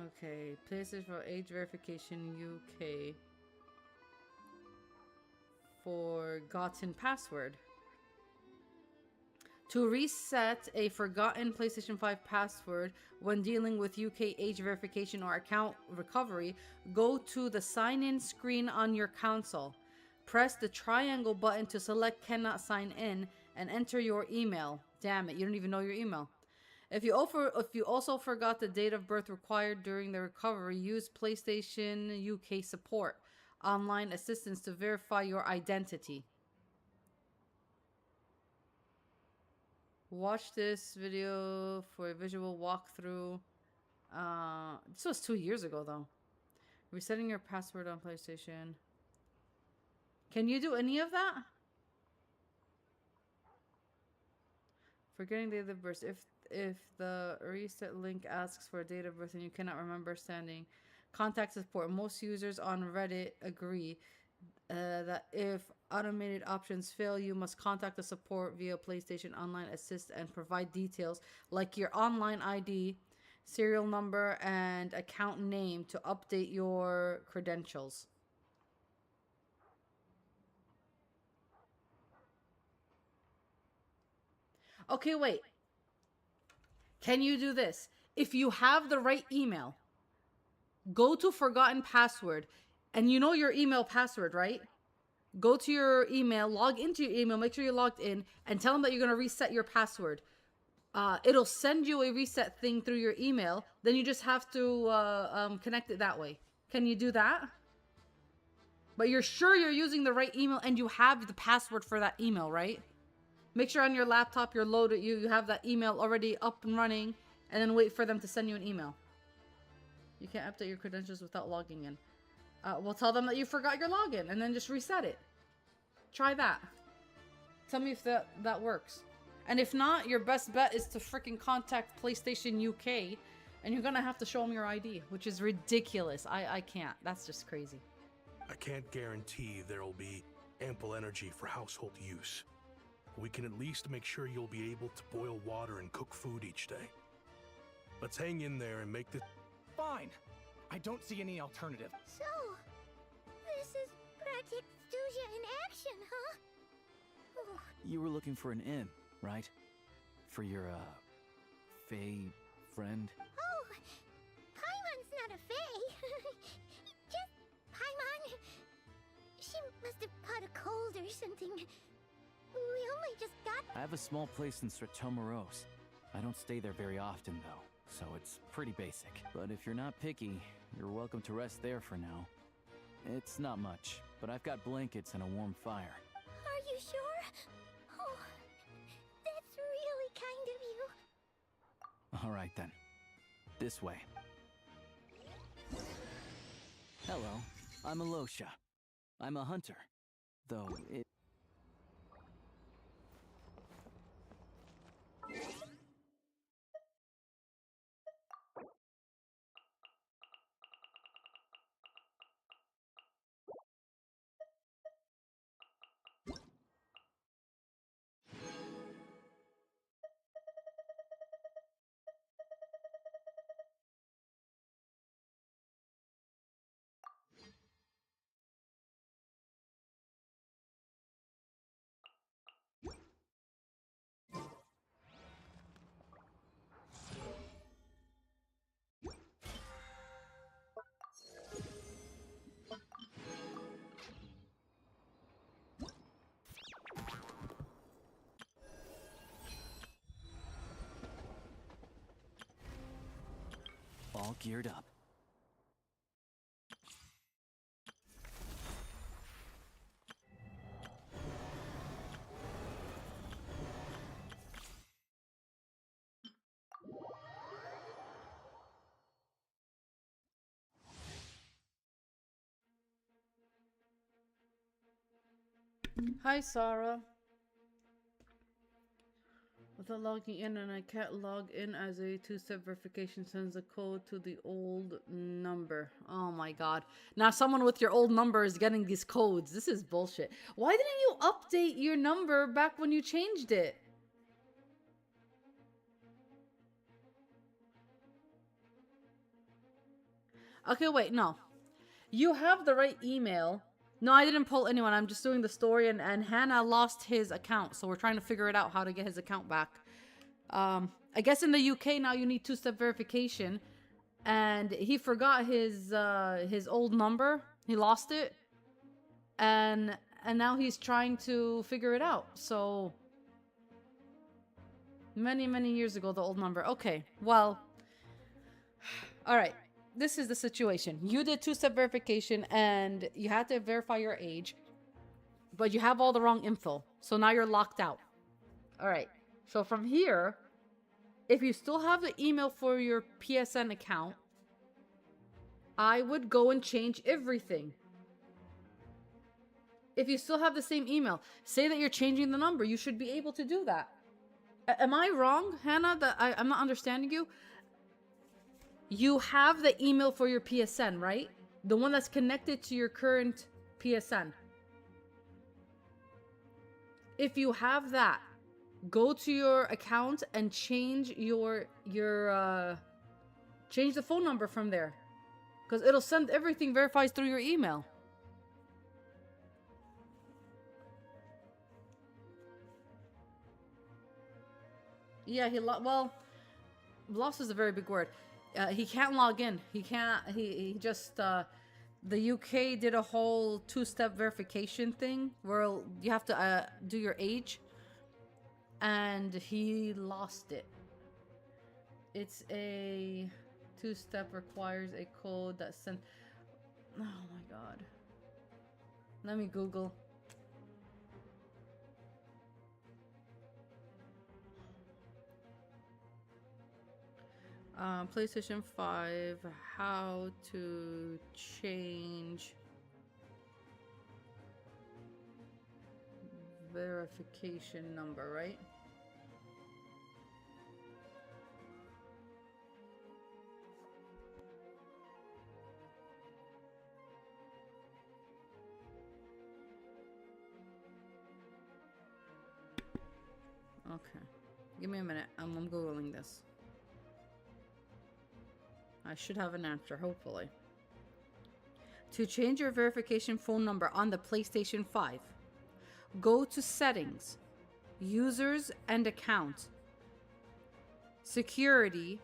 Okay, places for age verification UK. Forgotten password. To reset a forgotten PlayStation 5 password when dealing with UK age verification or account recovery, go to the sign-in screen on your console. Press the triangle button to select cannot sign in and enter your email. Damn it, you don't even know your email. If you also forgot the date of birth required during the recovery, use PlayStation UK support online assistance to verify your identity. Watch this video for a visual walkthrough. This was 2 years ago though. Resetting your password on PlayStation. Can you do any of that? Forgetting date of birth. If the reset link asks for a date of birth and you cannot remember standing, contact support. Most users on Reddit agree that if automated options fail, you must contact the support via PlayStation Online Assist and provide details like your online ID, serial number, and account name to update your credentials. Okay, wait. Can you do this? If you have the right email, go to forgotten password, and you know your email password, right? Go to your email, log into your email, make sure you're logged in, and tell them that you're going to reset your password. It'll send you a reset thing through your email. Then you just have to connect it that way. Can you do that? But you're sure you're using the right email and you have the password for that email, right? Make sure on your laptop you're loaded, you have that email already up and running, and then wait for them to send you an email. You can't update your credentials without logging in. We'll tell them that you forgot your login and then just reset it. Try that. Tell me if that works. And if not, your best bet is to freaking contact PlayStation UK, and you're gonna have to show them your ID, which is ridiculous. I can't. That's just crazy. I can't guarantee there'll be ample energy for household use. We can at least make sure you'll be able to boil water and cook food each day. Let's hang in there and make this... Fine. I don't see any alternative. So, this is Project Stuja in action, huh? Oh. You were looking for an inn, right? For your, Fae friend? Oh, Paimon's not a Fae. Just Paimon. She must have caught a cold or something. We only just got... I have a small place in Stratomaros. I don't stay there very often, though, so it's pretty basic. But if you're not picky, you're welcome to rest there for now. It's not much, but I've got blankets and a warm fire. Are you sure? Oh, that's really kind of you. All right, then. This way. Hello, I'm Alosha. I'm a hunter, though it... All geared up. Hi, Sarah. Without logging in, and I can't log in as a two-step verification sends a code to the old number. Oh my god. Now someone with your old number is getting these codes. This is bullshit. Why didn't you update your number back when you changed it? Okay, wait, no. You have the right email. No, I didn't pull anyone. I'm just doing the story, and Hannah lost his account, so we're trying to figure it out how to get his account back. I guess in the UK now you need two-step verification, and he forgot his old number. He lost it, and now he's trying to figure it out. So many years ago, the old number. Okay, well, all right. This is the situation. You did two-step verification and you had to verify your age, but you have all the wrong info. So now you're locked out. All right. So from here, if you still have the email for your PSN account, I would go and change everything. If you still have the same email, say that you're changing the number. You should be able to do that. Am I wrong, Hannah, that I'm not understanding you? You have the email for your PSN, right? The one that's connected to your current PSN. If you have that, go to your account and change change the phone number from there. Because it'll send everything verifies through your email. Yeah, well, lost is a very big word. He can't log in. He can't, he just, the UK did a whole two-step verification thing where you have to do your age. And he lost it. It's a two-step, requires a code that's sent. Oh my god. Let me Google. PlayStation 5, how to change verification number, right? Okay. Give me a minute. I'm Googling this. I should have an answer, hopefully. To change your verification phone number on the PlayStation 5, go to Settings, Users and Account, Security,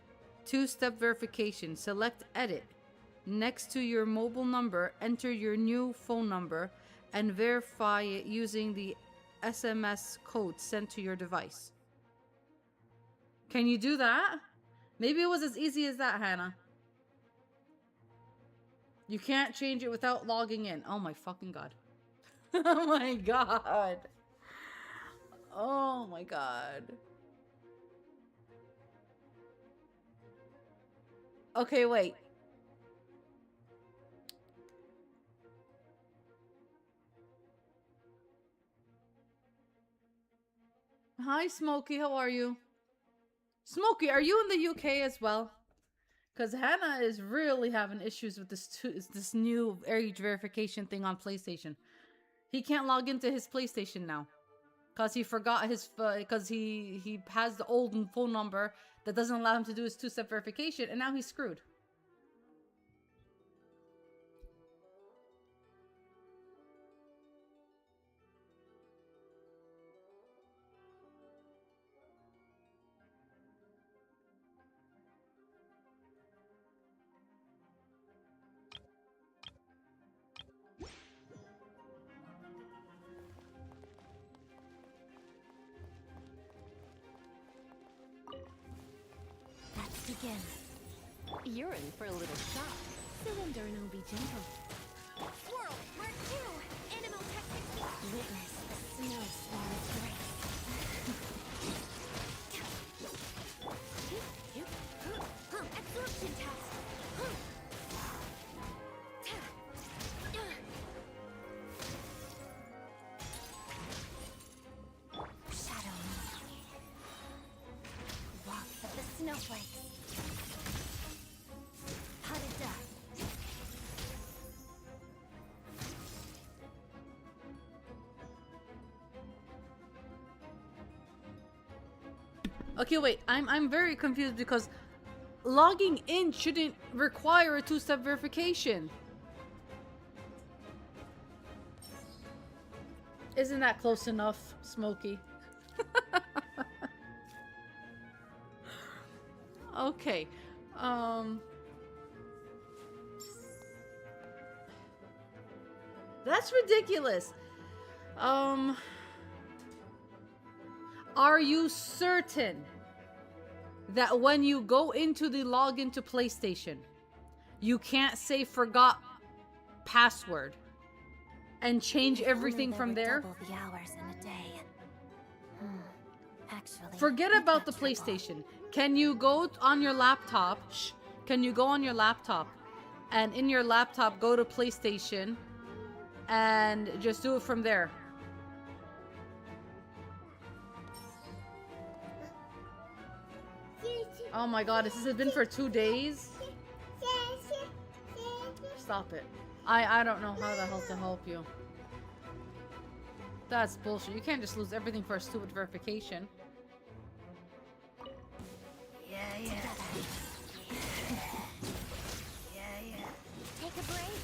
Two-Step Verification, select Edit. Next to your mobile number, enter your new phone number and verify it using the SMS code sent to your device. Can you do that? Maybe it was as easy as that, Hannah. You can't change it without logging in. Oh my fucking god. Oh my god. Oh my god. Okay, wait. Hi, Smokey. How are you? Smokey, are you in the UK as well? Because Hannah is really having issues with this new age verification thing on PlayStation. He can't log into his PlayStation now. Because he forgot his... Because he has the old phone number that doesn't allow him to do his two-step verification. And now he's screwed. Begin. You're in for a little shock. Cylinder and I'll be gentle. Swirl, Mark 2, Animal Technique. Witness the snow swarm's grace. Absorption test. Shadow me. Walks of the snowflakes. Potted dust. Okay, wait. I'm very confused because logging in shouldn't require a two-step verification. Isn't that close enough, Smokey? Okay. That's ridiculous. Are you certain that when you go into the login to PlayStation, you can't say forgot password and change everything from there? Double the hours in a day. Actually, Forget I've about the got trouble. PlayStation. Can you go on your laptop? Can you go on your laptop and in your laptop go to PlayStation and just do it from there? Oh my god, this has been for 2 days? Stop it. I don't know how the hell to help you. That's bullshit. You can't just lose everything for a stupid verification. Take a break.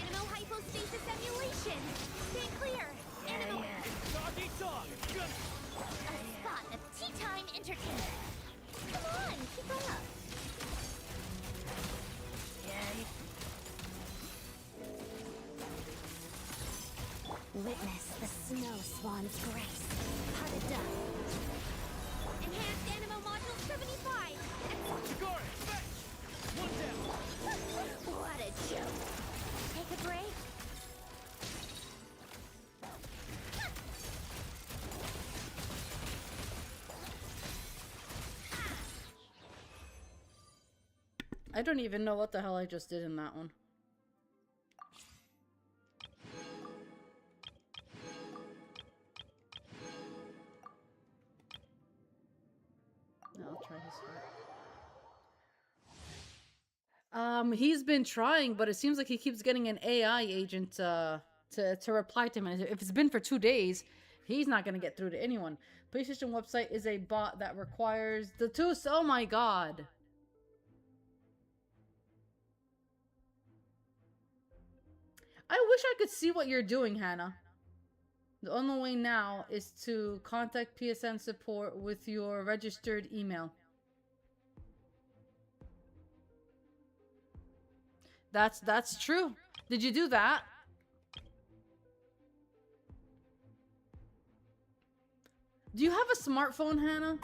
Animo hypostasis emulation. Stay clear. Animo. Doggy dog. Good. A spot of tea time entertainment. Come on, keep up. Witness the snow swan's grace. Hunted up. Enhanced Animo Module 75. Guard, fetch. One down. What a joke. Take a break. I don't even know what the hell I just did in that one. I'll try his heart. He's been trying, but it seems like he keeps getting an AI agent to reply to him. And if it's been for 2 days, he's not gonna get through to anyone. PlayStation website is a bot that requires the two. Oh my god. I wish I could see what you're doing, Hannah. The only way now is to contact PSN support with your registered email. That's true. Did you do that? Do you have a smartphone, Hannah?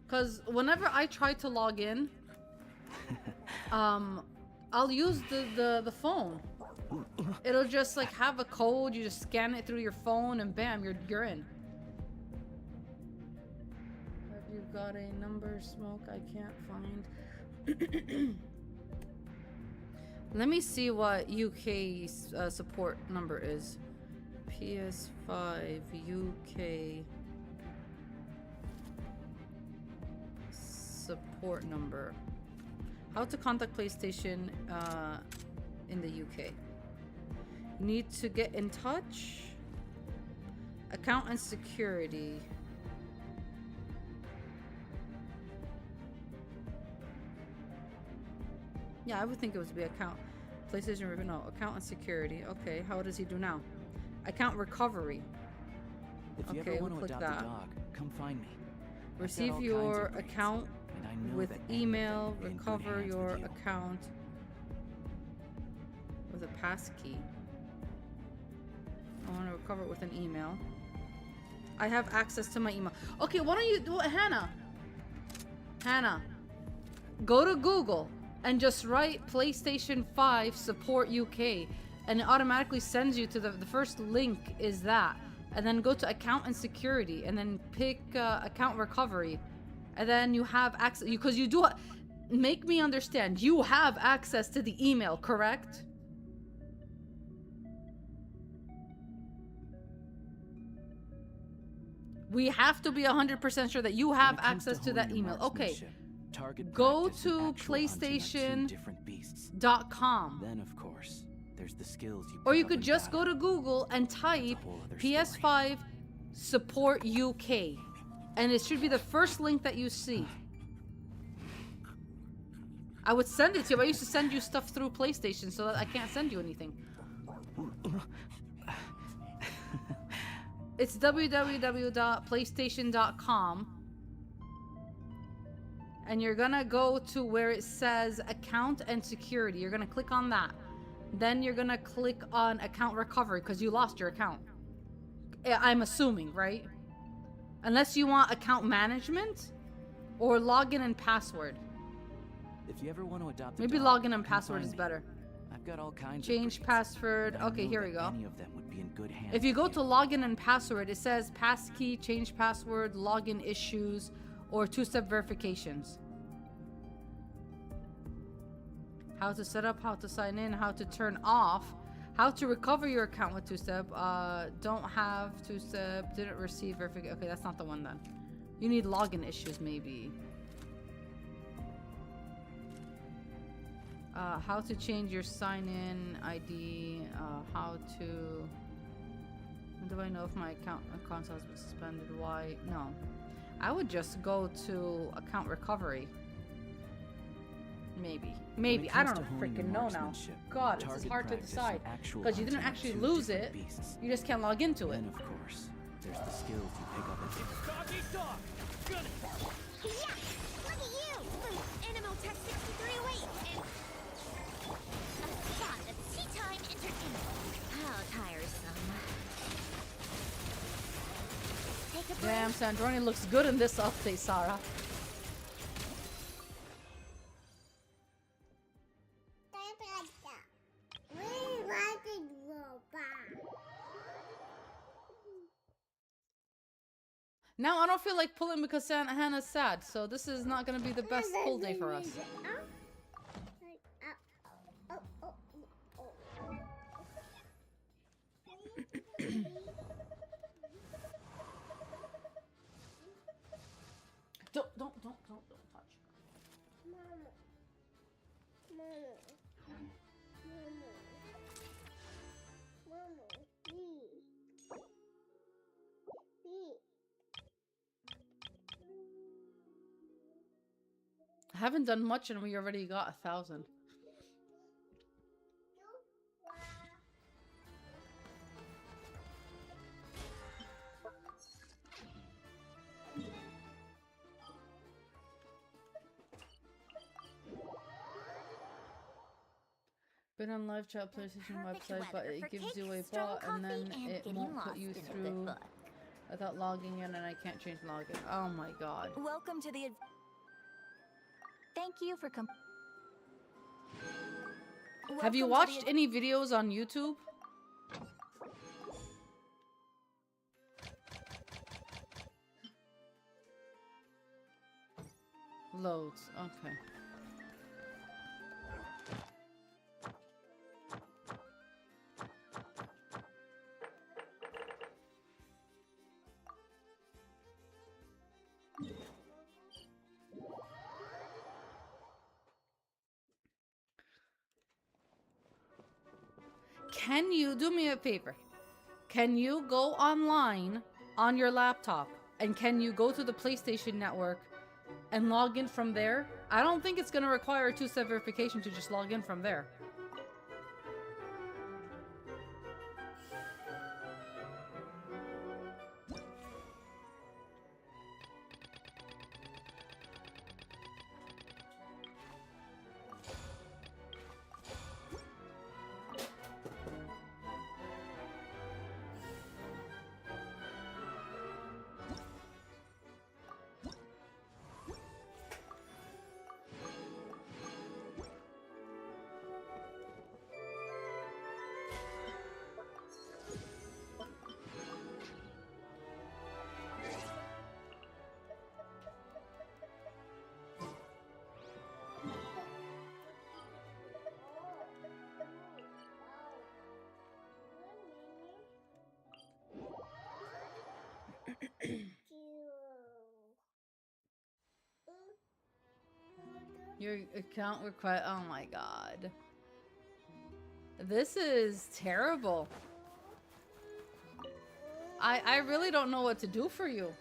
Because whenever I try to log in, I'll use the phone. It'll just like have a code, you just scan it through your phone and bam, you're in. Have you got a number, Smoke? I can't find. Let me see what UK support number is. PS5 UK support number. How to contact PlayStation in the UK. Need to get in touch. Account and security. Yeah, I would think it would be account. PlayStation, no, account and security. Okay, how does he do now? Account recovery. If you Okay, ever we'll want to click adopt that. a dog, come find me. I've got Receive all your kinds of breeds, account and I know with that any of email. them will be in good Recover hands your with you. account with a passkey. I want to recover it with an email. I have access to my email. Okay, why don't you do it, Hannah? Hannah, go to Google and just write PlayStation 5 support UK, and it automatically sends you to the first link is that, and then go to account and security, and then pick account recovery, and then you have access, because you do. Make me understand. You have access to the email, correct? We have to be 100% sure that you When have it comes access to that honing your email. Okay. marksmanship, target Go practice and to actual hunting are two PlayStation different beasts. .com. Then, of course, there's the skills you Or pick you up could in just battle. go to Google and type whole other PS5 support UK. And it should be the first link that you see. I would send it to you, but I used to send you stuff through PlayStation so that I can't send you anything. It's www.playstation.com. And you're gonna go to where it says account and security. You're gonna click on that. Then you're gonna click on account recovery because you lost your account. I'm assuming, right? Unless you want account management or login and password. If you ever want to adopt a Maybe dog, login and come password find is me. better. I've got all kinds Change of breeds, password. but I Okay, know here we that go. Any of them would be in good hands. If you go with to login and password, it says passkey, change password, login issues, or two-step verifications. How to set up, how to sign in, how to turn off, how to recover your account with two-step. Don't have two-step, didn't receive verification. Okay, that's not the one then. You need login issues maybe. How to change your sign-in ID, how to... Do I know if my account has been suspended? Why? No. I would just go to account recovery. Maybe. Maybe. I don't freaking know now. God, this is hard to decide. Because you didn't actually lose it. You just can't log into it. And of course, there's the skills you pick up at Dog eat dog! Good. Yeah! Look at you! Animal Tech 6308 and... a shot of tea time entertainment. How tiresome. Take a break. Damn, Sandroni looks good in this update, Sarah. Now I don't feel like pulling because Hannah's sad, so this is not gonna be the best pull day for us. Don't touch. Mama. Please. I haven't done much and we already got 1,000. Been on live chat PlayStation website, but it gives you a bot and then it won't put you through without logging in, and I can't change login. Oh my god. Welcome to the... Thank you for Have you watched any videos on YouTube? Loads. Okay. Can you do me a favor? Can you go online on your laptop and can you go to the PlayStation Network and log in from there? I don't think it's going to require a two-step verification to just log in from there. Your account request. Oh my god. This is terrible. I really don't know what to do for you.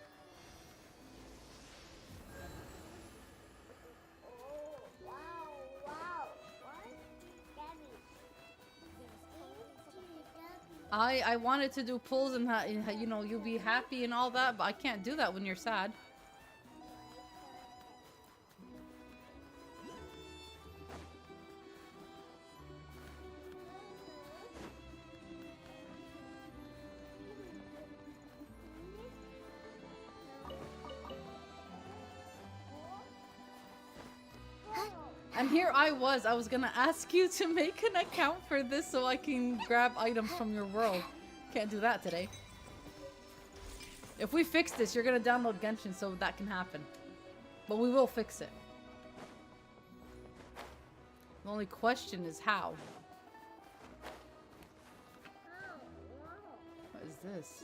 I wanted to do pulls and you know, you'll be happy and all that, but I can't do that when you're sad. And here I was gonna ask you to make an account for this so I can grab items from your world. Can't do that today. If we fix this, you're gonna download Genshin so that can happen. But we will fix it. The only question is how. What is this?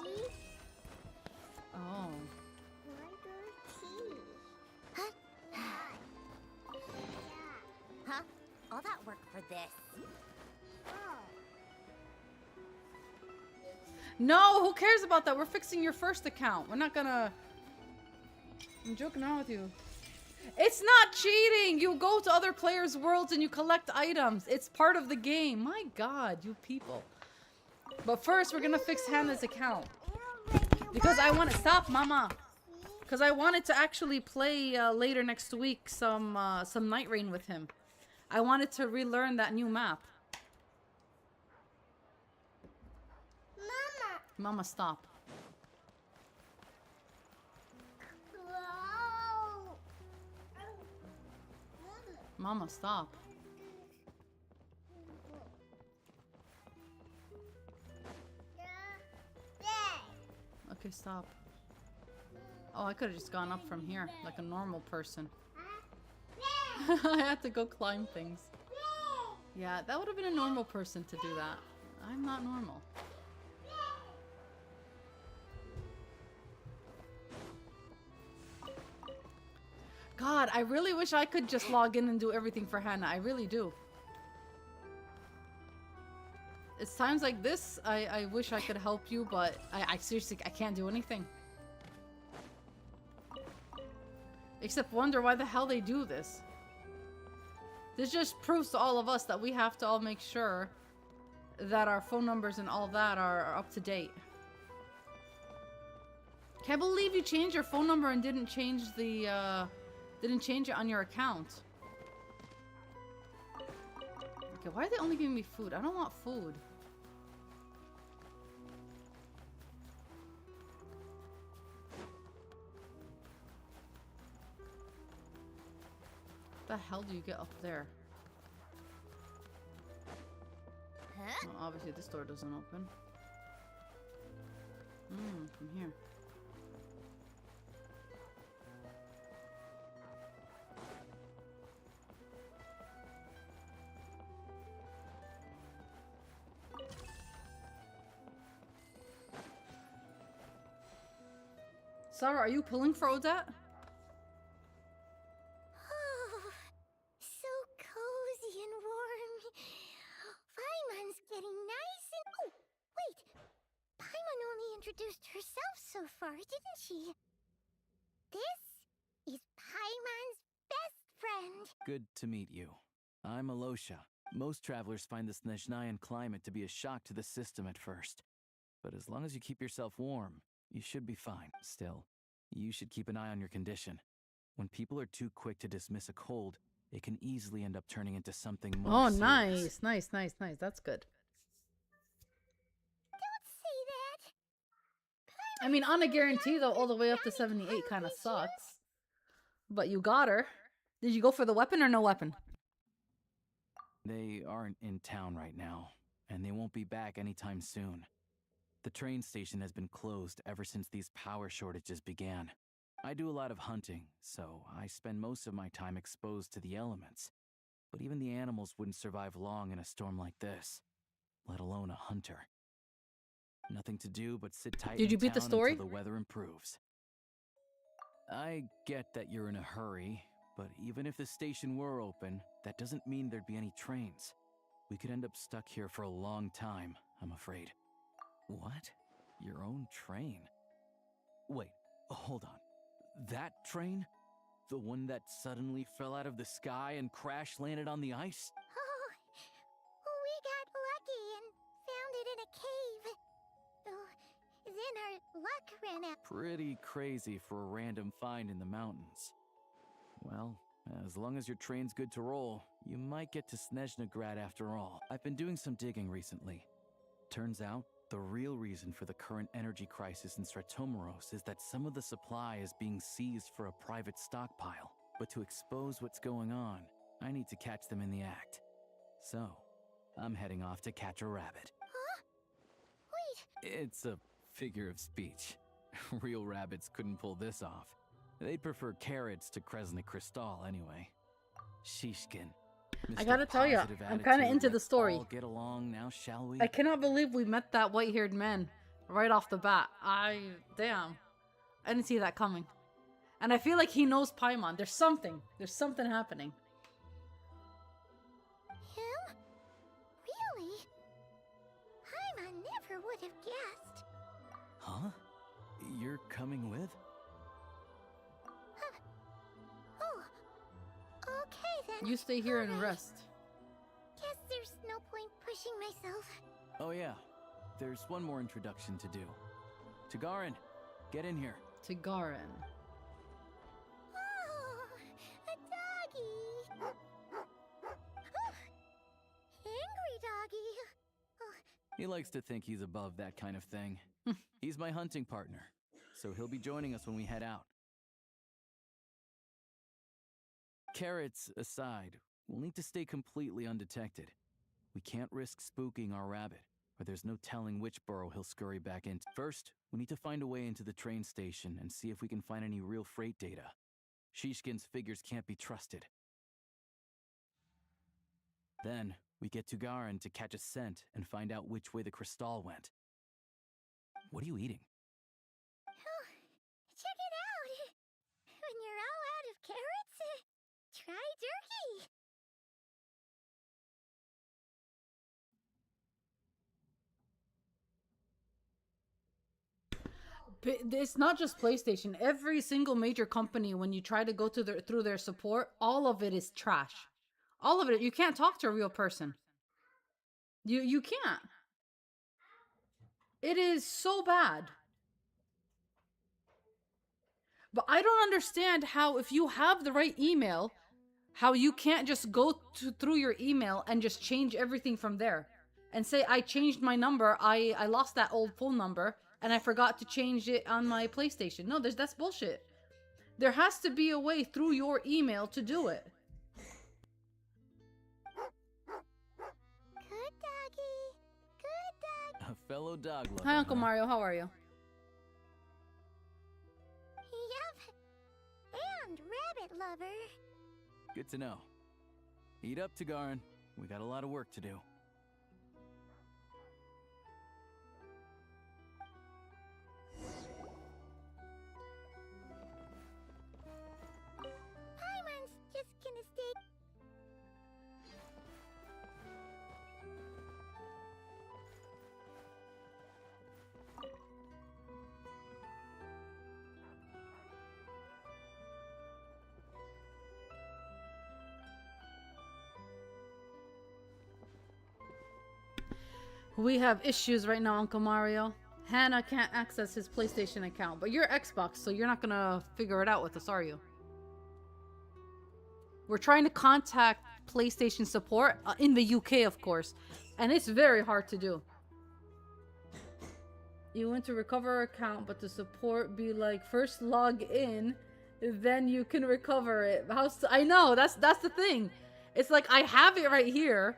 Oh. Huh? All that work for this? No, who cares about that? We're fixing your first account. We're not gonna... I'm joking around with you. It's not cheating! You go to other players' worlds and you collect items. It's part of the game. My god, you people. But first, we're gonna fix Hannah's account. Because I want to... Stop, mama! Because I wanted to actually play later next week some Night Rain with him. I wanted to relearn that new map. Mama, stop. Mama, stop. Okay, stop. Oh, I could have just gone up from here, like a normal person. I had to go climb things. Yeah, that would have been a normal person to do that. I'm not normal. God, I really wish I could just log in and do everything for Hannah. I really do. It's times like this, I wish I could help you, but I seriously, I can't do anything. Except wonder why the hell they do this. This just proves to all of us that we have to all make sure that our phone numbers and all that are up to date. Can't believe you changed your phone number and didn't change the, didn't change it on your account. Okay, why are they only giving me food? I don't want food. What the hell do you get up there? Huh? Well, obviously this door doesn't open. From here. Sarah, are you pulling for Odette? So cozy and warm. Paimon's getting nice and... Oh, wait. Paimon only introduced herself so far, didn't she? This is Paimon's best friend. Good to meet you. I'm Alosha. Most travelers find the Snezhnayan climate to be a shock to the system at first. But as long as you keep yourself warm, you should be fine. Still, you should keep an eye on your condition. When people are too quick to dismiss a cold, it can easily end up turning into something more Oh, serious. nice. That's good. Don't say that. I mean, on a guarantee, though, all the way up to 78 kind of sucks. But you got her. Did you go for the weapon or no weapon? They aren't in town right now, and they won't be back anytime soon. The train station has been closed ever since these power shortages began. I do a lot of hunting, so I spend most of my time exposed to the elements. But even the animals wouldn't survive long in a storm like this, let alone a hunter. Nothing to do but sit tight Did you in beat the town story? until the weather improves. I get that you're in a hurry, but even if the station were open, that doesn't mean there'd be any trains. We could end up stuck here for a long time, I'm afraid. What? Your own train? Wait, hold on. That train? The one that suddenly fell out of the sky and crash landed on the ice? Oh, we got lucky and found it in a cave. Oh, then our luck ran out. Pretty crazy for a random find in the mountains. Well, as long as your train's good to roll, you might get to Snezhnagrad after all. I've been doing some digging recently. Turns out, the real reason for the current energy crisis in Stratomaros is that some of the supply is being seized for a private stockpile. But to expose what's going on, I need to catch them in the act. So, I'm heading off to catch a rabbit. Huh? Wait. It's a figure of speech. Real rabbits couldn't pull this off. They'd prefer carrots to Kresnik Crystal anyway. Shishkin. I gotta tell you, I'm kind of into the story. All get along now, shall we? I cannot believe we met that white-haired man right off the bat. Damn. I didn't see that coming. And I feel like he knows Paimon. There's something happening. Him? Really? Paimon never would have guessed. Huh? You're coming with? Oh. Okay then. You stay here and rest. Guess there's no point pushing myself. Oh yeah. There's one more introduction to do. Tagarin, get in here. Tagarin. Oh, a doggy. Angry doggy. Oh. He likes to think he's above that kind of thing. He's my hunting partner, so he'll be joining us when we head out. Carrots aside, we'll need to stay completely undetected. We can't risk spooking our rabbit, or there's no telling which burrow he'll scurry back into. First, we need to find a way into the train station and see if we can find any real freight data. Shishkin's figures can't be trusted. Then, we get to Garin to catch a scent and find out which way the crystal went. What are you eating? Oh, check it out! When you're all out of carrots, try jerky! It's not just PlayStation. Every single major company, when you try to go through their support, all of it is trash. All of it. You can't talk to a real person. You can't. It is so bad. But I don't understand how, if you have the right email, how you can't just go through your email and just change everything from there. And say, I changed my number, I lost that old phone number, and I forgot to change it on my PlayStation. No, that's bullshit. There has to be a way through your email to do it. Good doggy. Good dog. A fellow dog lover. Hi, Uncle Mario. How are you? Yep. And rabbit lover. Good to know. Eat up, Tagarin. We got a lot of work to do. Paimon's just gonna stay. We have issues right now, Uncle Mario. Hannah can't access his PlayStation account, but you're Xbox, so you're not gonna figure it out with us, are you? We're trying to contact PlayStation support in the UK, of course, and it's very hard to do. You want to recover our account, but the support be like, first log in, then you can recover it. I know, that's the thing. It's like, I have it right here.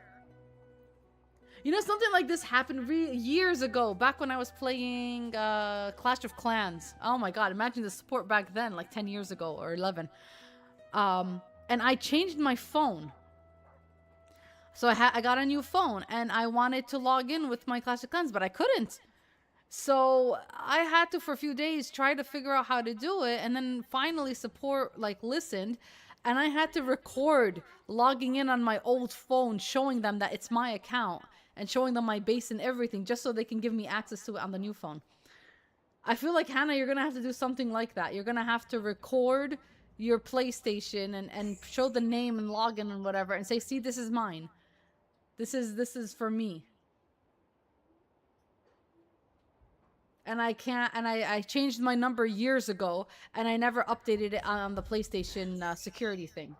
You know, something like this happened years ago, back when I was playing Clash of Clans. Oh my god, imagine the support back then, like 10 years ago or 11. And I changed my phone. So I got a new phone, and I wanted to log in with my Clash of Clans, but I couldn't. So I had to, for a few days, try to figure out how to do it, and then finally support, like, listened, and I had to record logging in on my old phone, showing them that it's my account, and showing them my base and everything, just so they can give me access to it on the new phone. I feel like, Hannah, you're gonna have to do something like that. You're gonna have to record your PlayStation and show the name and login and whatever, and say, see, this is mine. This is for me. And I can't, and I changed my number years ago, and I never updated it on the PlayStation security thing.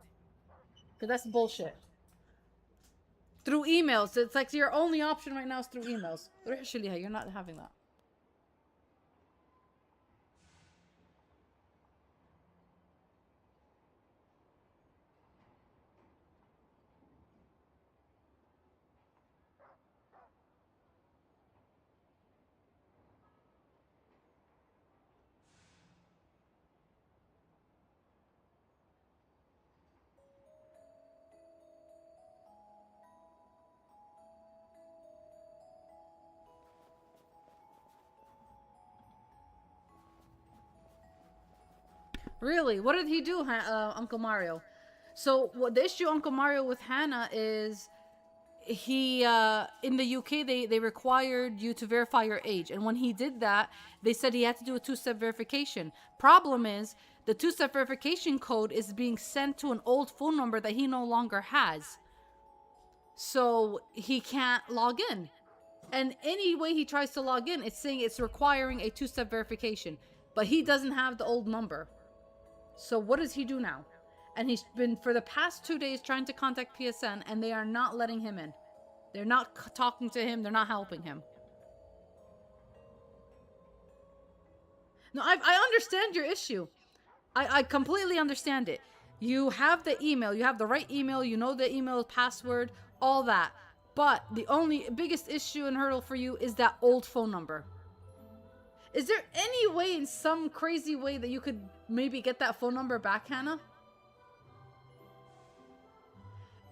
Because that's bullshit. Through emails. It's like your only option right now is through emails. Actually, you're not having that. Really? What did he do, Uncle Mario? So what the issue Uncle Mario with Hannah is he in the UK they required you to verify your age, and when he did that they said he had to do a two-step verification. Problem is the two-step verification code is being sent to an old phone number that he no longer has, so he can't log in. And any way he tries to log in, it's saying it's requiring a two-step verification, but he doesn't have the old number. So what does he do now? And he's been for the past 2 days trying to contact PSN, and they are not letting him in. They're not talking to him. They're not helping him. No, I understand your issue. I completely understand it. You have the email. You have the right email. You know the email password, all that. But the only biggest issue and hurdle for you is that old phone number. Is there any way, in some crazy way, that you could maybe get that phone number back, Hannah?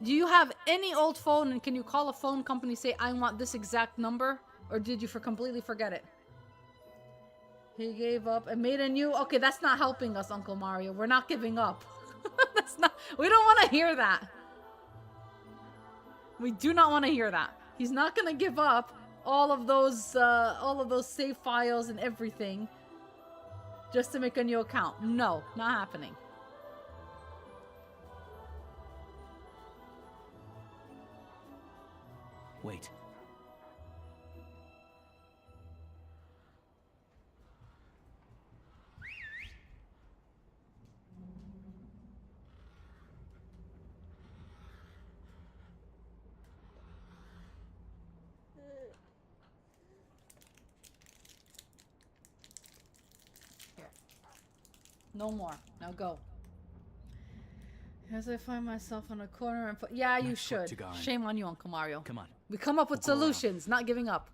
Do you have any old phone, and can you call a phone company, say, I want this exact number? Or did you completely forget it? He gave up and made a new... Okay, that's not helping us, Uncle Mario. We're not giving up. That's not... We don't want to hear that. We do not want to hear that. He's not going to give up all of those save files and everything just to make a new account. No, not happening. Wait. Here. No more. Now go. As I find myself on a corner and... Yeah, you should. Shame on you, Uncle Mario. Come on. We come up with solutions, not giving up.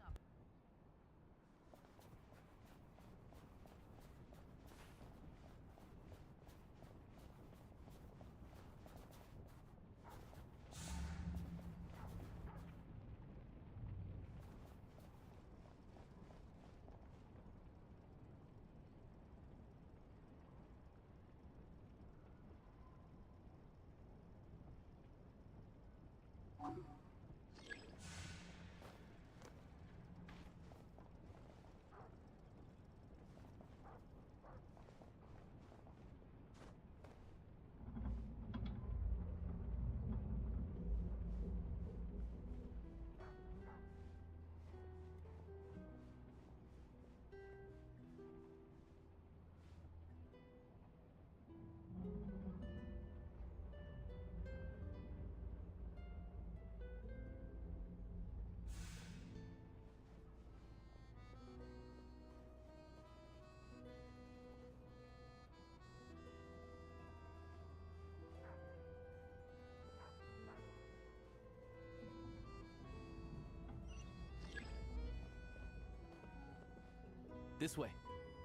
This way.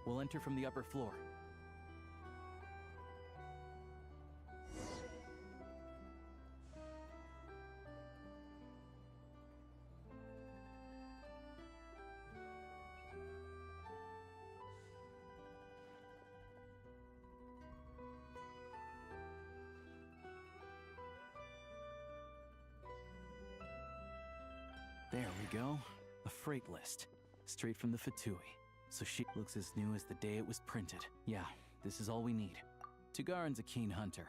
We'll enter from the upper floor. There we go. A freight list. Straight from the Fatui. So she looks as new as the day it was printed. Yeah, this is all we need. Tugarin's a keen hunter.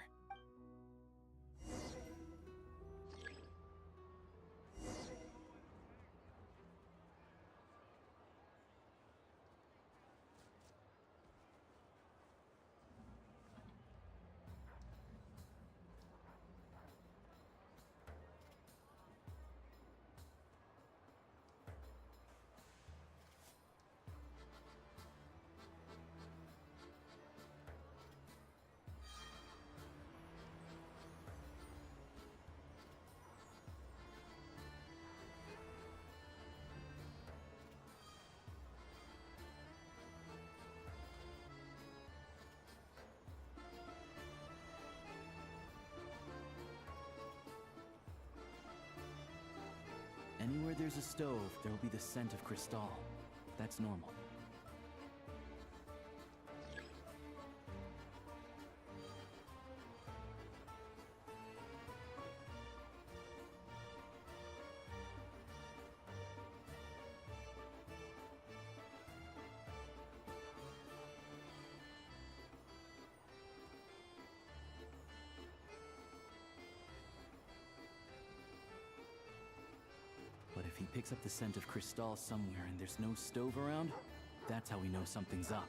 Anywhere there's a stove, there will be the scent of Cristal. That's normal. picks up the scent of Cristal somewhere and there's no stove around, that's how we know something's up.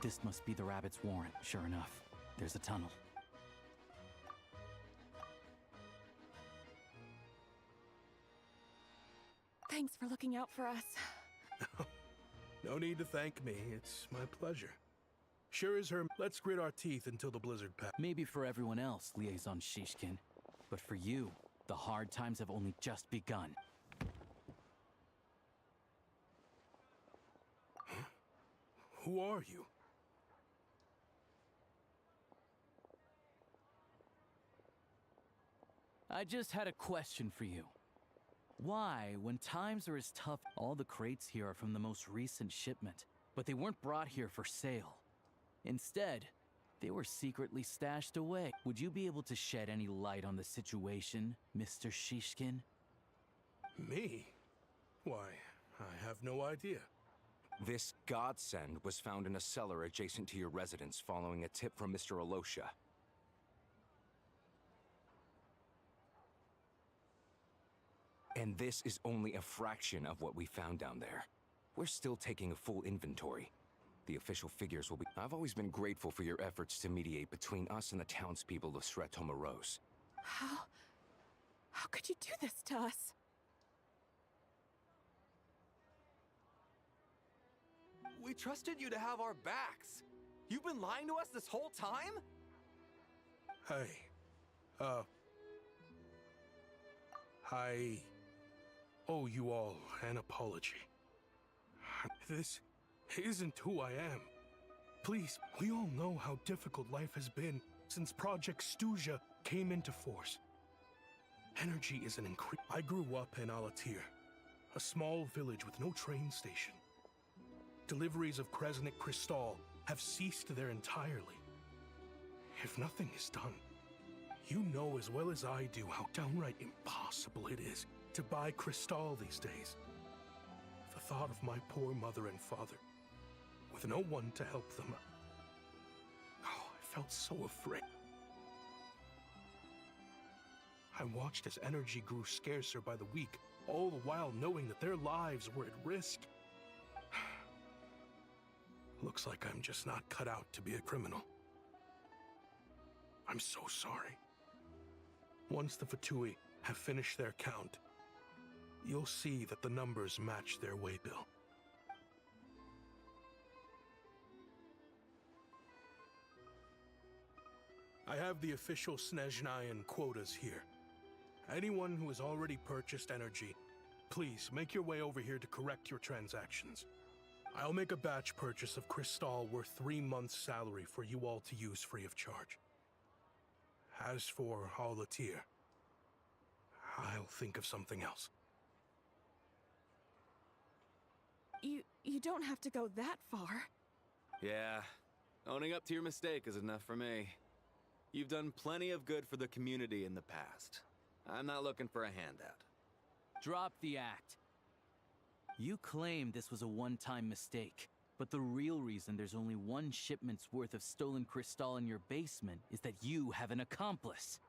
This must be the rabbit's warren. Sure enough, there's a tunnel. Thanks for looking out for us. No need to thank me. It's my pleasure. Sure as her. Let's grit our teeth until the blizzard passes. Maybe for everyone else, Liaison Shishkin. But for you, the hard times have only just begun. Huh? Who are you? I just had a question for you. Why, when times are as tough, all the crates here are from the most recent shipment, but they weren't brought here for sale. Instead, they were secretly stashed away. Would you be able to shed any light on the situation, Mr. Shishkin? Me? Why, I have no idea. This godsend was found in a cellar adjacent to your residence following a tip from Mr. Alosha. And this is only a fraction of what we found down there. We're still taking a full inventory. The official figures will be... I've always been grateful for your efforts to mediate between us and the townspeople of Sretomaros. How could you do this to us? We trusted you to have our backs. You've been lying to us this whole time? Hey, I owe you all an apology. This isn't who I am. Please, we all know how difficult life has been since Project Stuja came into force. Energy is an increase. I grew up in Alatir, a small village with no train station. Deliveries of Kresnik Cristal have ceased there entirely. If nothing is done, you know as well as I do how downright impossible it is to buy Cristal these days. The thought of my poor mother and father, with no one to help them. Oh, I felt so afraid. I watched as energy grew scarcer by the week, all the while knowing that their lives were at risk. Looks like I'm just not cut out to be a criminal. I'm so sorry. Once the Fatui have finished their count, you'll see that the numbers match their waybill. I have the official Snezhnayan quotas here. Anyone who has already purchased energy, please make your way over here to correct your transactions. I'll make a batch purchase of Cristal worth 3 months' salary for you all to use free of charge. As for Alatir, I'll think of something else. You don't have to go that far. Yeah, owning up to your mistake is enough for me. You've done plenty of good for the community in the past. I'm not looking for a handout. Drop the act. You claim this was a one-time mistake, but the real reason there's only 1 shipment's worth of stolen Cristal in your basement is that you have an accomplice.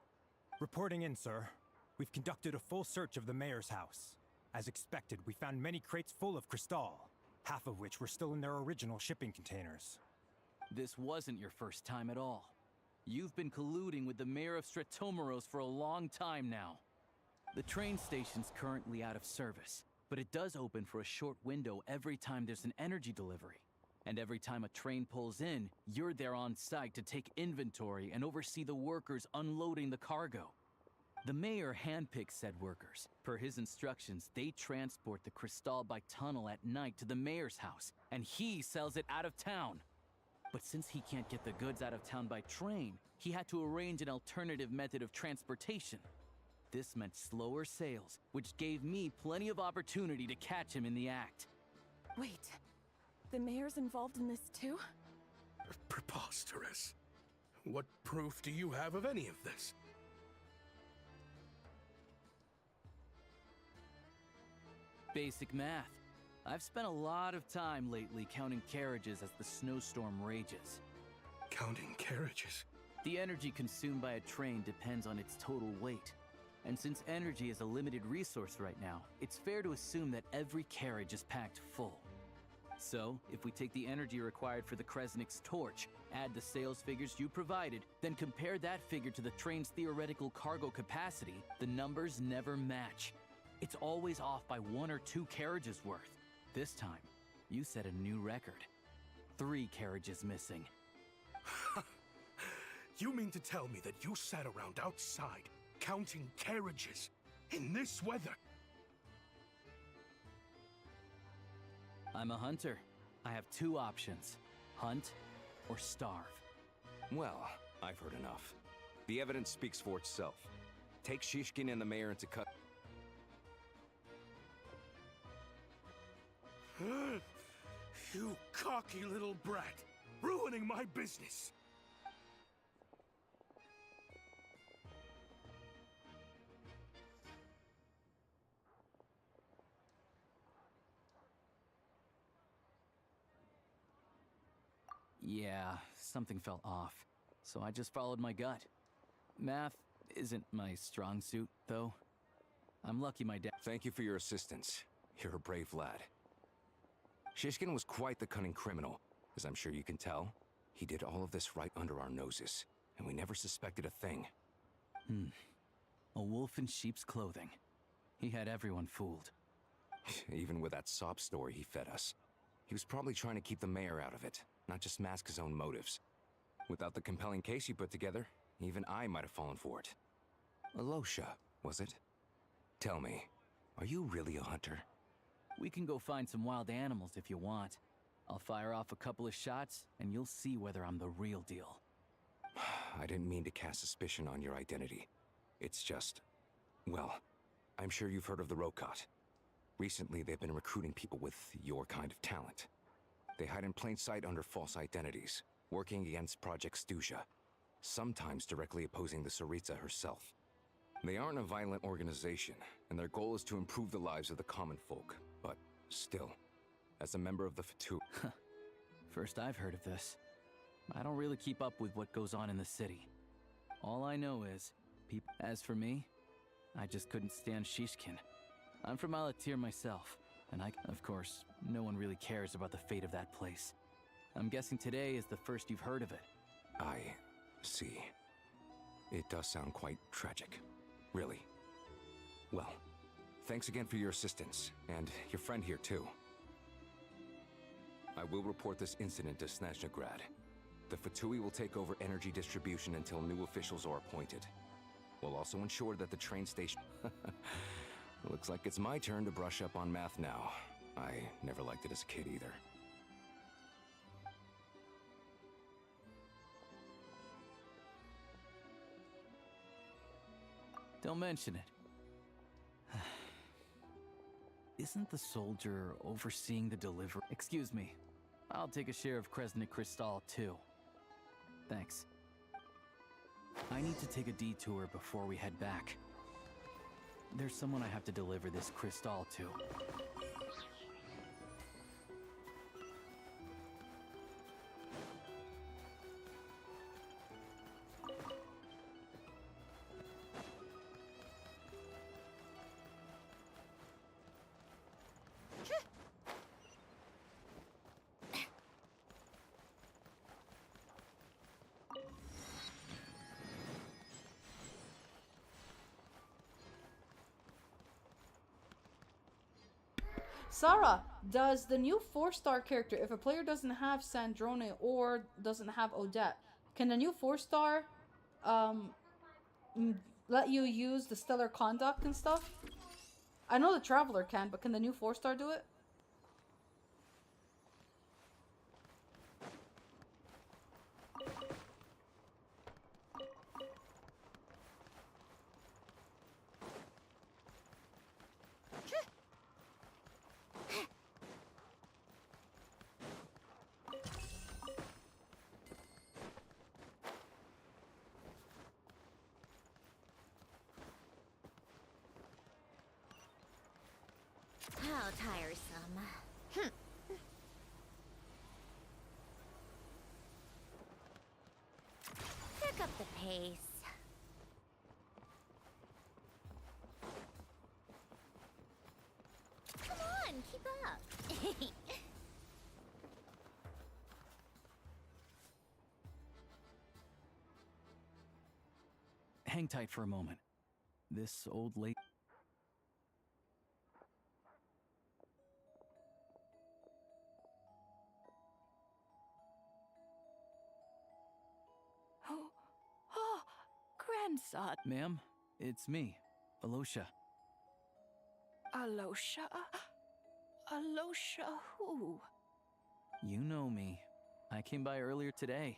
Reporting in, sir. We've conducted a full search of the mayor's house. As expected, we found many crates full of Cristal, half of which were still in their original shipping containers. This wasn't your first time at all. You've been colluding with the mayor of Sretomaros for a long time now. The train station's currently out of service, but it does open for a short window every time there's an energy delivery. And every time a train pulls in, you're there on site to take inventory and oversee the workers unloading the cargo. The mayor handpicks said workers. Per his instructions, they transport the Cristal by tunnel at night to the mayor's house, and he sells it out of town. But since he can't get the goods out of town by train, he had to arrange an alternative method of transportation. This meant slower sales, which gave me plenty of opportunity to catch him in the act. Wait, the mayor's involved in this too? Preposterous. What proof do you have of any of this? Basic math. I've spent a lot of time lately counting carriages as the snowstorm rages. Counting carriages? The energy consumed by a train depends on its total weight. And since energy is a limited resource right now, it's fair to assume that every carriage is packed full. So, if we take the energy required for the Kresnik's torch, add the sales figures you provided, then compare that figure to the train's theoretical cargo capacity, the numbers never match. It's always off by 1 or 2 carriages worth. This time, you set a new record. 3 carriages missing. You mean to tell me that you sat around outside, counting carriages, in this weather? I'm a hunter. I have 2 options. Hunt or starve. Well, I've heard enough. The evidence speaks for itself. Take Shishkin and the mayor into cut. You cocky little brat, ruining my business. Yeah, something felt off, so I just followed my gut. Math isn't my strong suit, though. I'm lucky my dad— Thank you for your assistance. You're a brave lad. Shishkin was quite the cunning criminal, as I'm sure you can tell. He did all of this right under our noses, and we never suspected a thing. A wolf in sheep's clothing. He had everyone fooled. Even with that sob story he fed us. He was probably trying to keep the mayor out of it, not just mask his own motives. Without the compelling case you put together, even I might have fallen for it. Alosha, was it? Tell me, are you really a hunter? We can go find some wild animals if you want. I'll fire off a couple of shots, and you'll see whether I'm the real deal. I didn't mean to cast suspicion on your identity. It's just— well, I'm sure you've heard of the Rokot. Recently, they've been recruiting people with your kind of talent. They hide in plain sight under false identities, working against Project Stuja, sometimes directly opposing the Tsaritsa herself. They aren't a violent organization, and their goal is to improve the lives of the common folk. But still, as a member of the Fatu— First I've heard of this. I don't really keep up with what goes on in the city. All I know is, as for me, I just couldn't stand Shishkin. I'm from Alatir myself, and of course, no one really cares about the fate of that place. I'm guessing today is the first you've heard of it. I see. It does sound quite tragic. Really. Well, thanks again for your assistance, and your friend here too. I will report this incident to Snezhnograd. The Fatui will take over energy distribution until new officials are appointed. We'll also ensure that the train station— Looks like it's my turn to brush up on math now. I never liked it as a kid either. Don't mention it. Isn't the soldier overseeing the delivery? Excuse me. I'll take a share of Kresnik Crystal too. Thanks. I need to take a detour before we head back. There's someone I have to deliver this crystal to. Sarah, does the new 4-star character, if a player doesn't have Sandrone or doesn't have Odette, can the new 4-star let you use the stellar conduct and stuff? I know the Traveler can, but can the new 4-star do it? How tiresome. Pick up the pace. Come on, keep up. Hang tight for a moment. This old lady... Oh, grandson. Ma'am, it's me, Alosha. Alosha? Alosha who? You know me. I came by earlier today.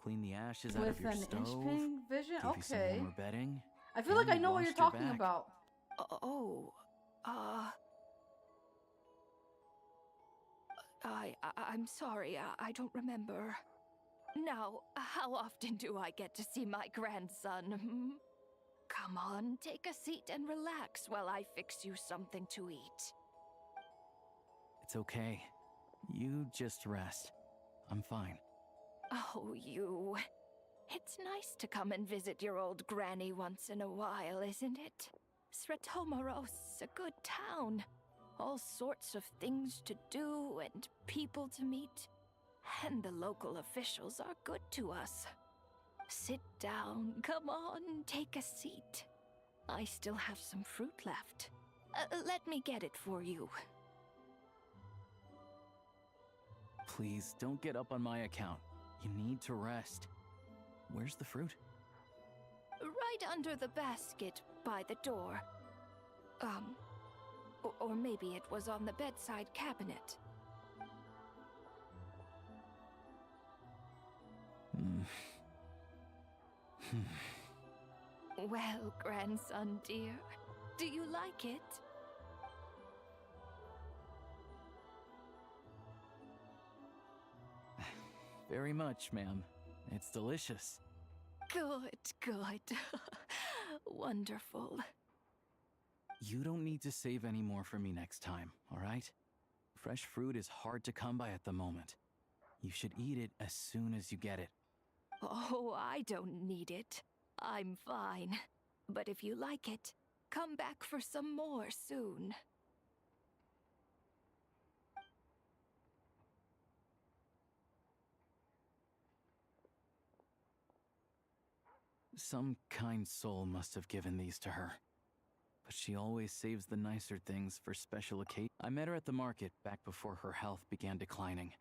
Clean the ashes out With of your an stove. inch-ping vision? Give you some Okay. warmer bedding. I feel like and I know what you're washed your talking back. about. I'm sorry, I don't remember. Now, how often do I get to see my grandson? Hmm? Come on, take a seat and relax while I fix you something to eat. It's okay. You just rest. I'm fine. Oh, you. It's nice to come and visit your old granny once in a while, isn't it? Sretomoros, a good town. All sorts of things to do and people to meet. And the local officials are good to us. Sit down, come on, take a seat. I still have some fruit left. Let me get it for you. Please, don't get up on my account. You need to rest. Where's the fruit? Right under the basket by the door. Or maybe it was on the bedside cabinet. Well, grandson dear, do you like it? Very much, ma'am. It's delicious. Good, good. Wonderful. You don't need to save any more for me next time, all right? Fresh fruit is hard to come by at the moment. You should eat it as soon as you get it. Oh, I don't need it. I'm fine. But if you like it, come back for some more soon. Some kind soul must have given these to her. But she always saves the nicer things for special occasions. I met her at the market back before her health began declining.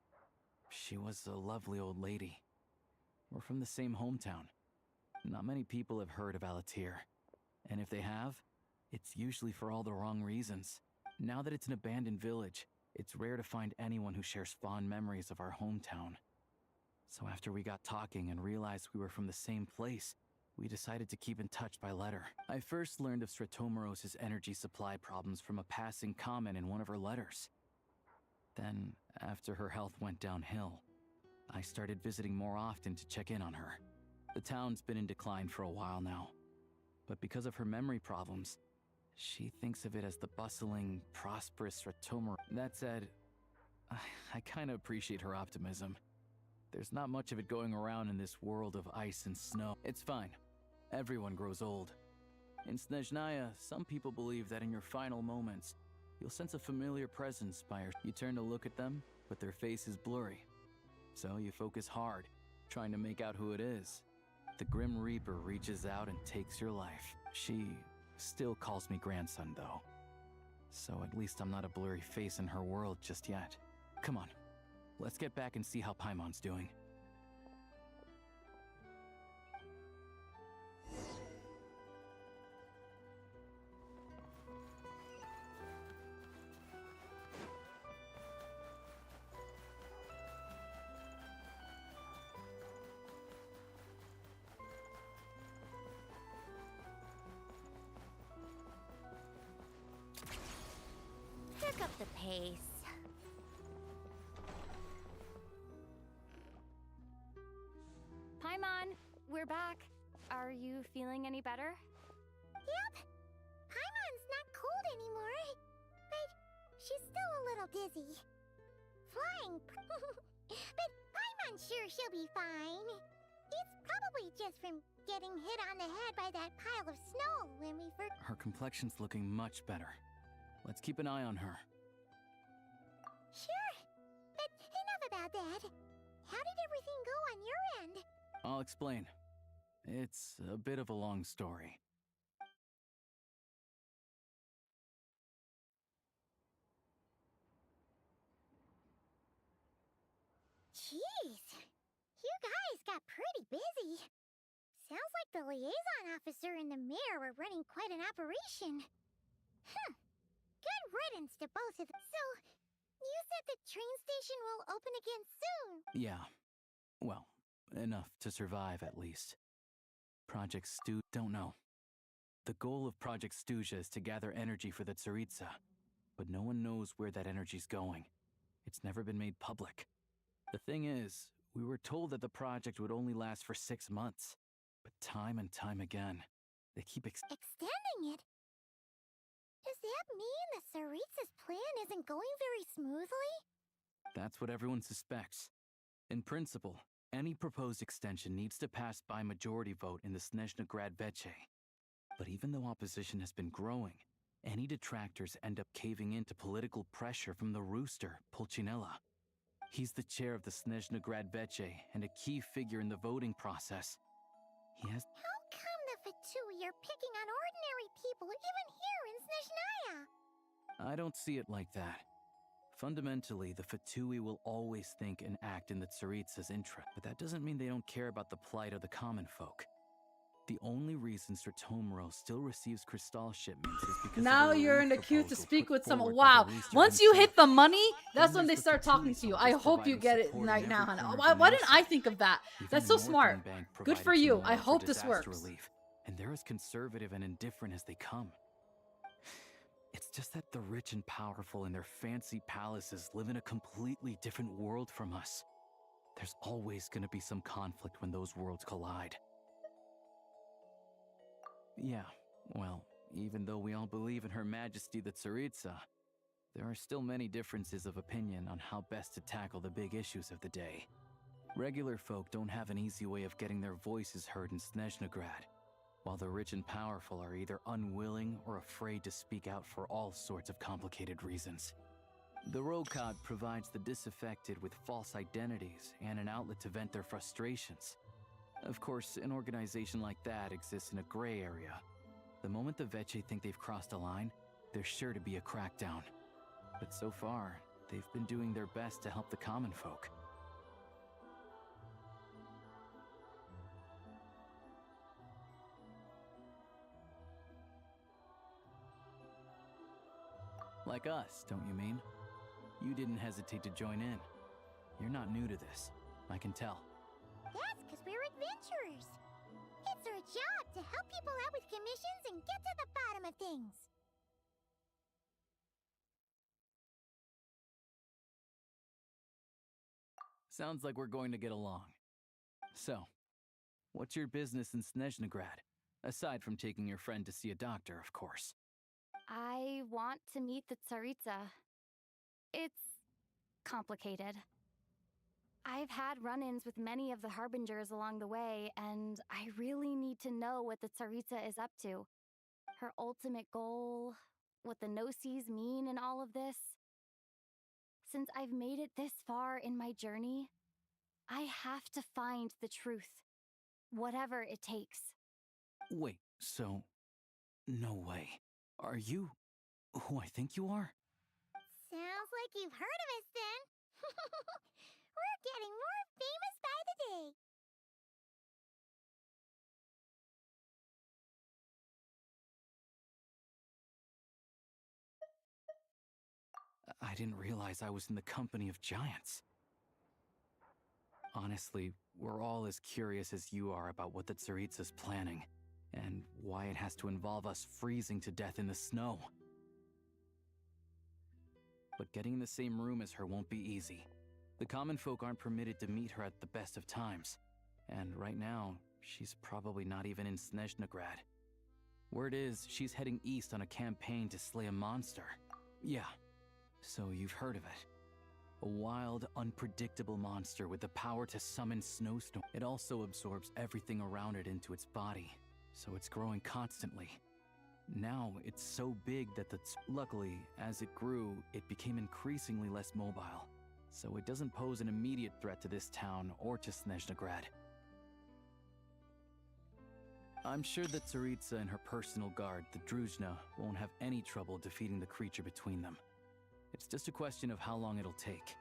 She was a lovely old lady. We're from the same hometown. Not many people have heard of Alatir. And if they have, it's usually for all the wrong reasons. Now that it's an abandoned village, it's rare to find anyone who shares fond memories of our hometown. So after we got talking and realized we were from the same place, we decided to keep in touch by letter. I first learned of Sretomoros' energy supply problems from a passing comment in one of her letters. Then, after her health went downhill, I started visiting more often to check in on her. The town's been in decline for a while now, but because of her memory problems, she thinks of it as the bustling, prosperous Sretomoros. That said, I kinda appreciate her optimism. There's not much of it going around in this world of ice and snow. It's fine. Everyone grows old. In Snezhnaya, some people believe that in your final moments, you'll sense a familiar presence by your... You turn to look at them, but their face is blurry. So you focus hard, trying to make out who it is. The Grim Reaper reaches out and takes your life. She still calls me grandson, though. So at least I'm not a blurry face in her world just yet. Come on, let's get back and see how Paimon's doing. Pick up the pace. Paimon, we're back. Are you feeling any better? Yep. Paimon's not cold anymore. But she's still a little dizzy. Flying. But I'm unsure she'll be fine. It's probably just from getting hit on the head by that pile of snow when we first. Her complexion's looking much better. Let's keep an eye on her. Sure. But enough about that. How did everything go on your end? I'll explain. It's a bit of a long story. Jeez. You guys got pretty busy. Sounds like the liaison officer and the mayor were running quite an operation. Good riddance to both of them. So, you said the train station will open again soon. Yeah. Well, enough to survive at least. Project Stu... don't know. The goal of Project Stuja is to gather energy for the Tsaritsa, but no one knows where that energy's going. It's never been made public. The thing is, we were told that the project would only last for 6 months, but time and time again, they keep extending it? Does that mean the Tsaritsa's plan isn't going very smoothly? That's what everyone suspects. In principle, any proposed extension needs to pass by majority vote in the Snezhnegrad Veche. But even though opposition has been growing, any detractors end up caving in to political pressure from the rooster, Pulcinella. He's the chair of the Snezhnegrad Veche and a key figure in the voting process. He has... How come the Fatui are picking on ordinary people even here in Snezhnaya? I don't see it like that. Fundamentally, the Fatui will always think and act in the Tsaritsa's interest, but that doesn't mean they don't care about the plight of the common folk. The only reason Sratomro still receives crystal shipments is because now of the you're in the relief queue to proposal speak put with someone. forward by Wow. the Rooster Once you himself. hit the money, that's Then when they there's the start talking Fatui to you. soldiers I hope you providing get it support in right every now. corner of Why the didn't I think of that? Even That's so Northern smart. Bank Good for provided you. some I more hope for this disaster works. relief, and they're as conservative and indifferent as they come. It's just that the rich and powerful in their fancy palaces live in a completely different world from us. There's always going to be some conflict when those worlds collide. Yeah, well, even though we all believe in Her Majesty the Tsaritsa, there are still many differences of opinion on how best to tackle the big issues of the day. Regular folk don't have an easy way of getting their voices heard in Snezhnegrad, while the rich and powerful are either unwilling or afraid to speak out for all sorts of complicated reasons. The Rokad provides the disaffected with false identities and an outlet to vent their frustrations. Of course, an organization like that exists in a gray area. The moment the Veche think they've crossed a line, there's sure to be a crackdown. But so far, they've been doing their best to help the common folk. Like us, don't you mean? You didn't hesitate to join in. You're not new to this, I can tell. That's because we're adventurers. It's our job to help people out with commissions and get to the bottom of things. Sounds like we're going to get along. So, what's your business in Snezhnegrad? Aside from taking your friend to see a doctor, of course. I want to meet the Tsaritsa. It's complicated. I've had run-ins with many of the Harbingers along the way, and I really need to know what the Tsaritsa is up to. Her ultimate goal, what the Gnosis mean in all of this. Since I've made it this far in my journey, I have to find the truth, whatever it takes. Wait, so... no way. Are you who I think you are? Sounds like you've heard of us then. We're getting more famous by the day. I didn't realize I was in the company of giants. Honestly, we're all as curious as you are about what the Tsaritsa's planning, and why it has to involve us freezing to death in the snow. But getting in the same room as her won't be easy. The common folk aren't permitted to meet her at the best of times, and right now, she's probably not even in Snezhnegrad. Word is, she's heading east on a campaign to slay a monster. Yeah, So you've heard of it. A wild, unpredictable monster with the power to summon snowstorms. It also absorbs everything around it into its body, so it's growing constantly. Now, it's so big that luckily, as it grew, it became increasingly less mobile. So it doesn't pose an immediate threat to this town or to Snezhnegrad. I'm sure that Tsaritsa and her personal guard, the Druzhna, won't have any trouble defeating the creature between them. It's just a question of how long it'll take.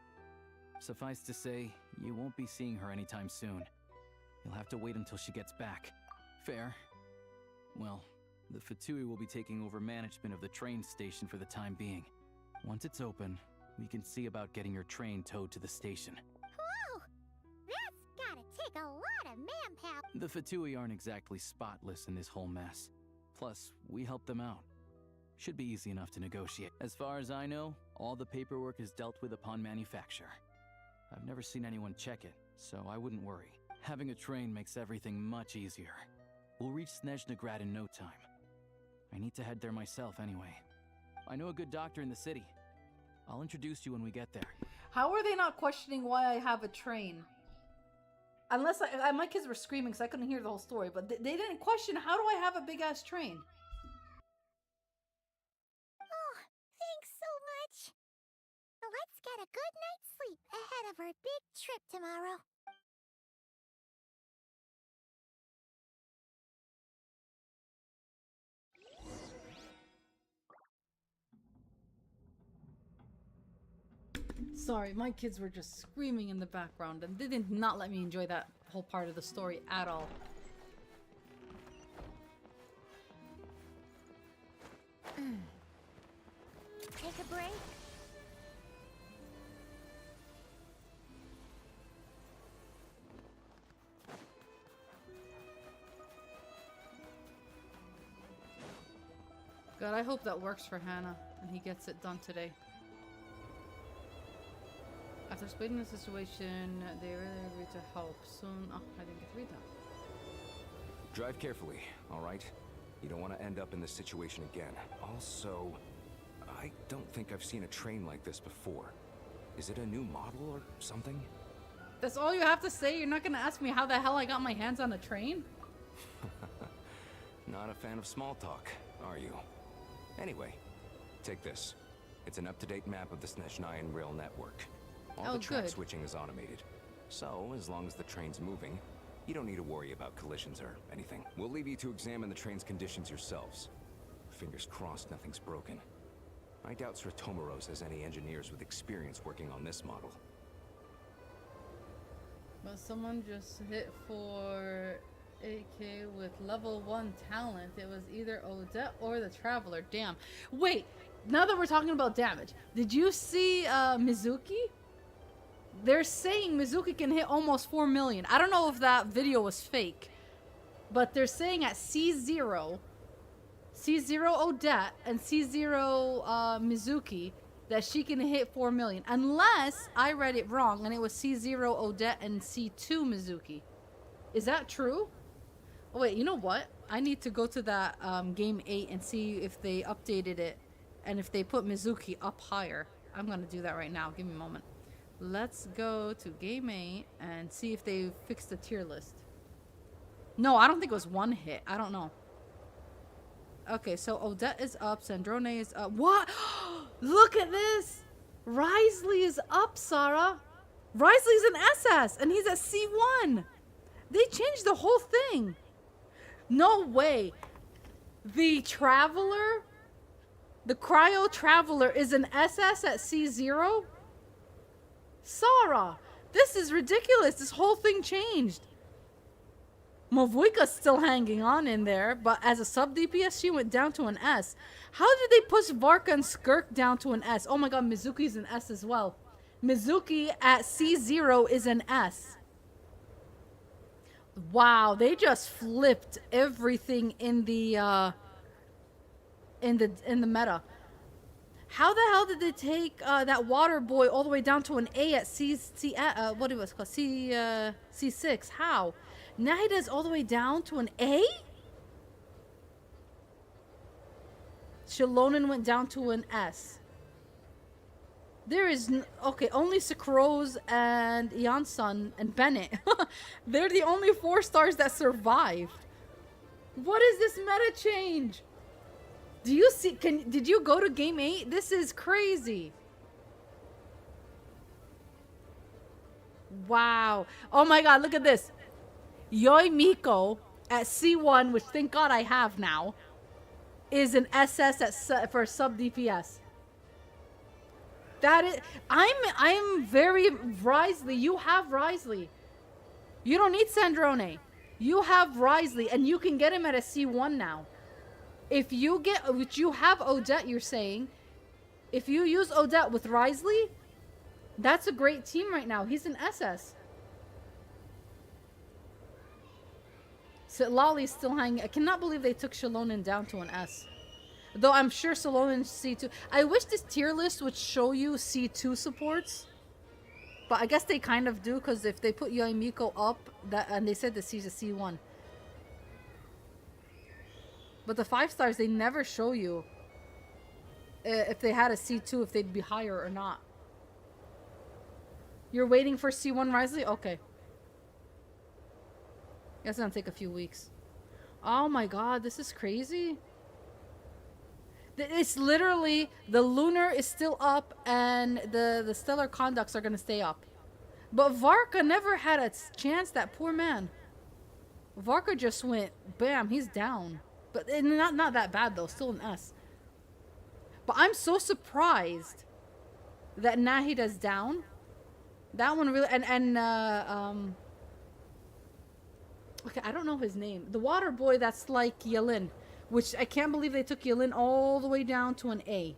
Suffice to say, you won't be seeing her anytime soon. You'll have to wait until she gets back. Fair? Well, the Fatui will be taking over management of the train station for the time being. Once it's open, we can see about getting your train towed to the station. Whoa! That's gotta take a lot of manpower. The Fatui aren't exactly spotless in this whole mess. Plus, we help them out. Should be easy enough to negotiate. As far as I know, all the paperwork is dealt with upon manufacture. I've never seen anyone check it, so I wouldn't worry. Having a train makes everything much easier. We'll reach Snezhnegrad in no time. I need to head there myself anyway. I know a good doctor in the city. I'll introduce you when we get there. How are they not questioning why I have a train? Unless my kids were screaming because I couldn't hear the whole story, but they didn't question, how do I have a big ass train? Oh, thanks so much. Let's get a good night's sleep ahead of our big trip tomorrow. Sorry, my kids were just screaming in the background and they did not let me enjoy that whole part of the story at all. Take a break. God, I hope that works for Hannah and he gets it done today. After explaining the situation, they really agreed to help. Soon, oh, I didn't get to read that. Drive carefully, all right? You don't want to end up in this situation again. Also, I don't think I've seen a train like this before. Is it a new model or something? That's all you have to say? You're not gonna ask me how the hell I got my hands on a train? Not a fan of small talk, are you? Anyway, take this. It's an up-to-date map of the Snezhnayan rail network. All the track switching is automated. So, as long as the train's moving, you don't need to worry about collisions or anything. We'll leave you to examine the train's conditions yourselves. Fingers crossed nothing's broken. I doubt Sratomaros has any engineers with experience working on this model. But someone just hit for 8K with level 1 talent. It was either Odette or the Traveler. Damn. Wait, now that we're talking about damage, did you see Mizuki? They're saying Mizuki can hit almost 4 million. I don't know if that video was fake, but they're saying at C0 Odette and C0 Mizuki that she can hit 4 million. Unless I read it wrong and it was C0 Odette and C2 Mizuki. Is that true? Oh wait, you know what? I need to go to that game 8 and see if they updated it and if they put Mizuki up higher. I'm gonna do that right now. Give me a moment. Let's go to game 8 and see if they fixed the tier list. No, I don't think it was one hit. I don't know. Okay, so Odette is up. Sandrone is up. What? Look at this. Risley is up, Sarah. Risley's an SS and he's at C1. They changed the whole thing. No way. The Traveler, the Cryo Traveler is an SS at C0? Sarah, this is ridiculous. This whole thing changed. Movuika's still hanging on in there, but as a sub DPS, she went down to an S. How did they push Varka and Skirk down to an S? Oh my god, Mizuki's an S as well. Mizuki at C0 is an S. Wow, they just flipped everything in the meta. How the hell did they take that water boy all the way down to an A at what it was called C6? How? Nahida's all the way down to an A? Shilonen went down to an S. There is okay, only Sucrose and Eonsun and Bennett. They're the only 4 stars that survived. What is this meta change? Do you see? Did you go to game 8? This is crazy. Wow. Oh my god, look at this. Yoi Miko at C1, which thank god I have now, is an SS for sub DPS. That is, I'm very Risley. You have Risley. You don't need Sandrone. You have Risley, and you can get him at a C1 now. If you get, which you have Odette, you're saying, if you use Odette with Risley, that's a great team right now. He's an SS. So Lolly's still hanging. I cannot believe they took Shalonen down to an S. Though I'm sure Salonen's C2. I wish this tier list would show you C2 supports. But I guess they kind of do, because if they put Yoimiko up, and they said that she's a C1. But the 5 stars, they never show you if they had a C2, if they'd be higher or not. You're waiting for C1 Risley? Okay. Guess it's gonna take a few weeks. Oh my god, this is crazy. It's literally, the lunar is still up and the stellar conducts are gonna stay up. But Varka never had a chance, that poor man. Varka just went, bam, he's down. But not that bad though, still an S. But I'm so surprised that Nahida's down. That one really, okay, I don't know his name. The water boy that's like Yelin. Which I can't believe they took Yelin all the way down to an A.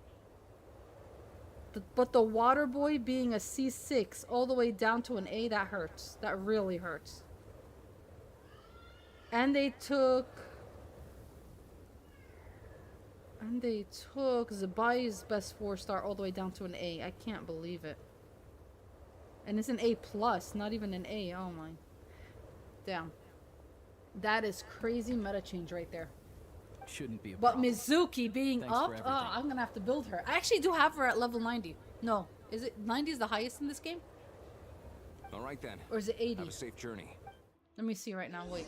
But the water boy being a C6 all the way down to an A, that hurts. That really hurts. And they took Zabai's best 4 star all the way down to an A. I can't believe it. And it's an A plus, not even an A. Oh my. Damn. That is crazy meta change right there. Shouldn't be a But problem. Mizuki being Thanks up, for everything. I'm gonna have to build her. I actually do have her at level 90. No, is it 90 is the highest in this game? All right then. Or is it 80? Have a safe journey. Let me see right now, wait.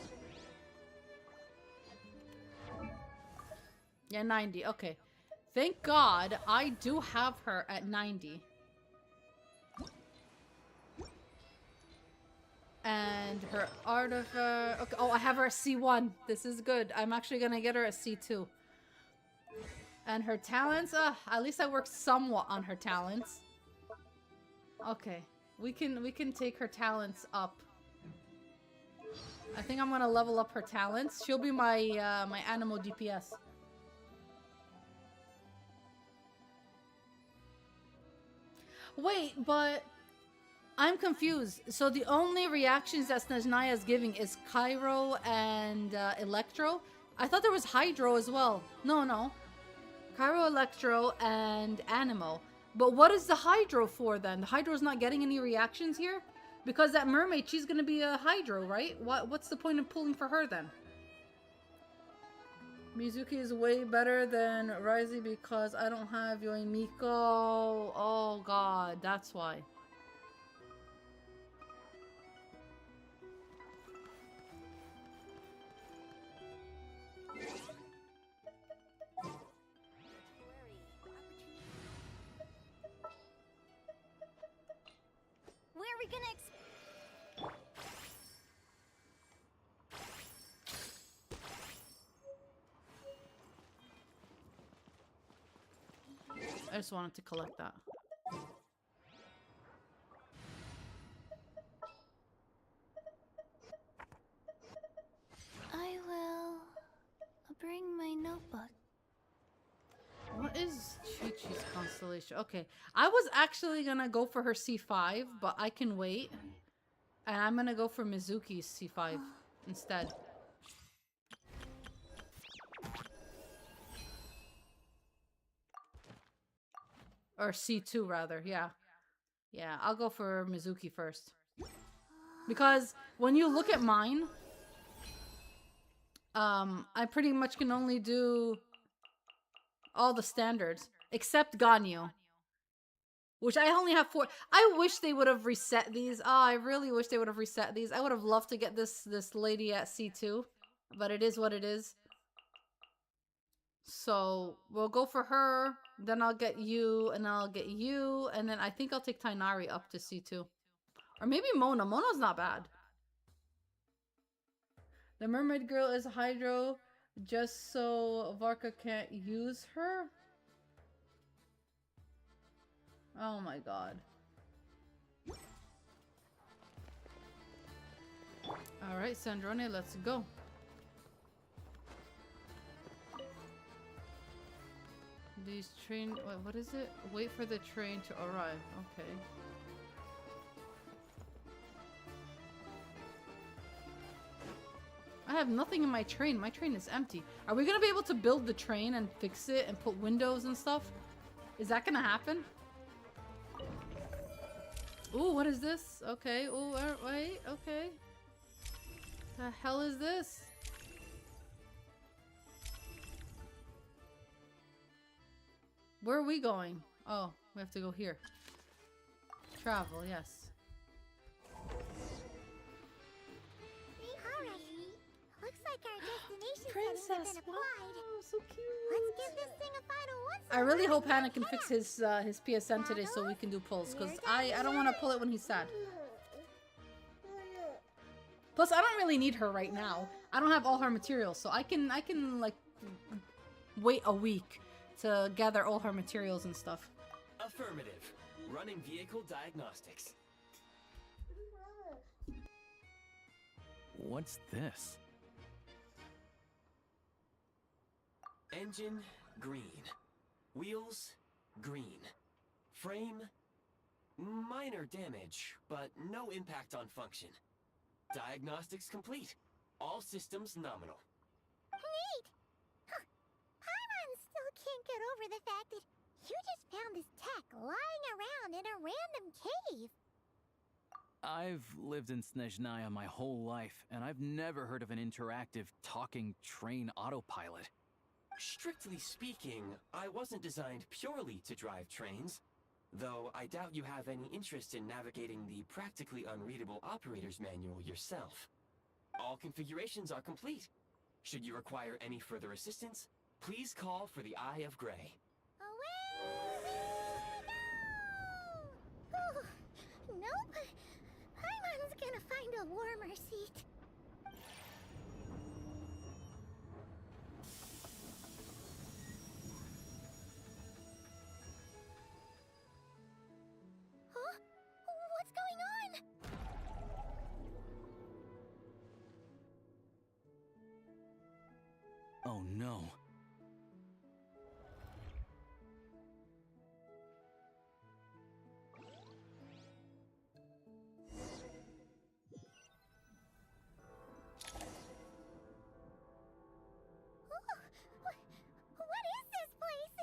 Yeah, 90, okay. Thank God I do have her at 90. And her artifact, okay, oh, I have her at C1. This is good. I'm actually gonna get her at C2. And her talents, at least I worked somewhat on her talents. Okay, we can take her talents up. I think I'm gonna level up her talents. She'll be my my animal DPS. Wait, but I'm confused. So the only reactions that Snezhnaya is giving is Cairo and Electro. I thought there was Hydro as well. No. Cairo, Electro, and Animo. But what is the Hydro for then? The Hydro's not getting any reactions here? Because that mermaid, she's gonna be a Hydro, right? What's the point of pulling for her then? Mizuki is way better than Risley because I don't have Yoimiko. Oh god, that's why. Where are we gonna I just wanted to collect that. I will bring my notebook. What is Chi-Chi's constellation? Okay, I was actually gonna go for her C5, but I can wait. And I'm gonna go for Mizuki's C5 instead. Or C2 rather, yeah. Yeah, I'll go for Mizuki first. Because when you look at mine, I pretty much can only do all the standards except Ganyu. Which I only have 4. I wish they would have reset these. I really wish they would have reset these. I would have loved to get this lady at C2. But it is what it is. So we'll go for her. Then I'll get you. And then I'll get you. And then I think I'll take Tainari up to C2. Or maybe Mona. Mona's not bad. The mermaid girl is Hydro. Just so Varka can't use her? Oh my god. Alright, Sandrone, let's go. These train... what is it? Wait for the train to arrive. Okay. I have nothing in my train. My train is empty. Are we gonna be able to build the train and fix it and put windows and stuff? Is that gonna happen? Ooh, what is this? Okay. Ooh, wait. Okay. The hell is this? Where are we going? Oh, we have to go here. Travel, yes. Alright. Looks like our destination Princess, settings have been applied. wow, so cute. Let's give this thing a final once. I really hope Hannah can fix his PSN today so we can do pulls, because I don't want to pull it when he's sad. Plus, I don't really need her right now. I don't have all her materials, so I can like wait a week to gather all her materials and stuff. Affirmative. Running vehicle diagnostics. What's this? Engine, green. Wheels, green. Frame, minor damage, but no impact on function. Diagnostics complete. All systems nominal. Neat! Huh. Paimon still can't get over the fact that you just found this tech lying around in a random cave. I've lived in Snezhnaya my whole life, and I've never heard of an interactive talking train autopilot. Strictly speaking, I wasn't designed purely to drive trains, though I doubt you have any interest in navigating the practically unreadable operator's manual yourself. All configurations are complete. Should you require any further assistance, please call for the Eye of Grey. Away we go! Nope. Paimon's gonna find a warmer seat. Huh? What's going on? Oh no. What is this place?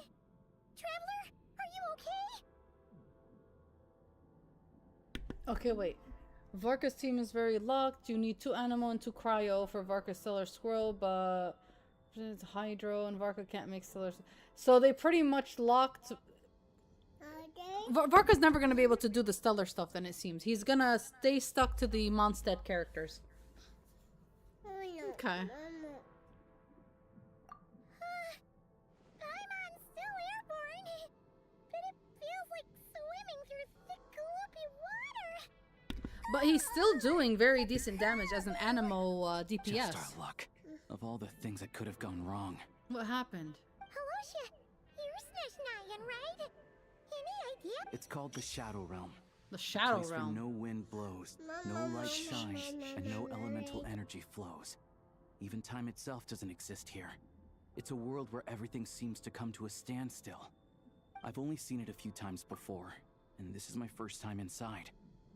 Traveler, are you okay? Okay, wait. Varka's team is very locked. You need 2 Animo and 2 Cryo for Varka's Stellar Squirrel, but it's Hydro and Varka can't make Stellar. So they pretty much locked. Varka's never gonna be able to do the Stellar stuff. Then it seems he's gonna stay stuck to the Mondstadt characters. Okay. Paimon's still airborne, but it feels like swimming through thick, gloopy water. But he's still doing very decent damage as an Animo DPS. Just our luck. Of all the things that could have gone wrong. What happened? Halosha, you're Snezhnayan, right? Any idea? It's called the Shadow Realm. The Shadow Place Realm. Where no wind blows, no light shines, and no elemental energy flows. Even time itself doesn't exist here. It's a world where everything seems to come to a standstill. I've only seen it a few times before, and this is my first time inside.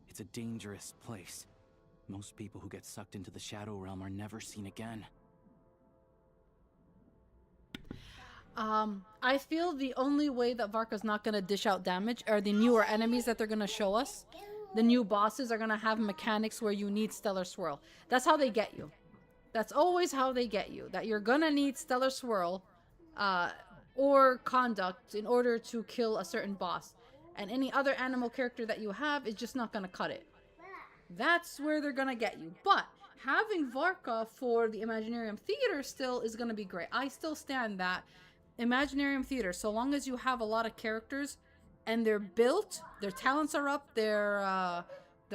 It's a dangerous place. Most people who get sucked into the Shadow Realm are never seen again. I feel the only way that Varka's not gonna dish out damage are the newer enemies that they're gonna show us. The new bosses are gonna have mechanics where you need Stellar Swirl. That's how they get you. That's always how they get you. That you're gonna need Stellar Swirl, or Conduct in order to kill a certain boss. and any other animal character that you have is just not gonna cut it. That's where they're gonna get you. But having Varka for the Imaginarium Theater still is gonna be great. I still stand that Imaginarium Theater, so long as you have a lot of characters and they're built, their talents are up, their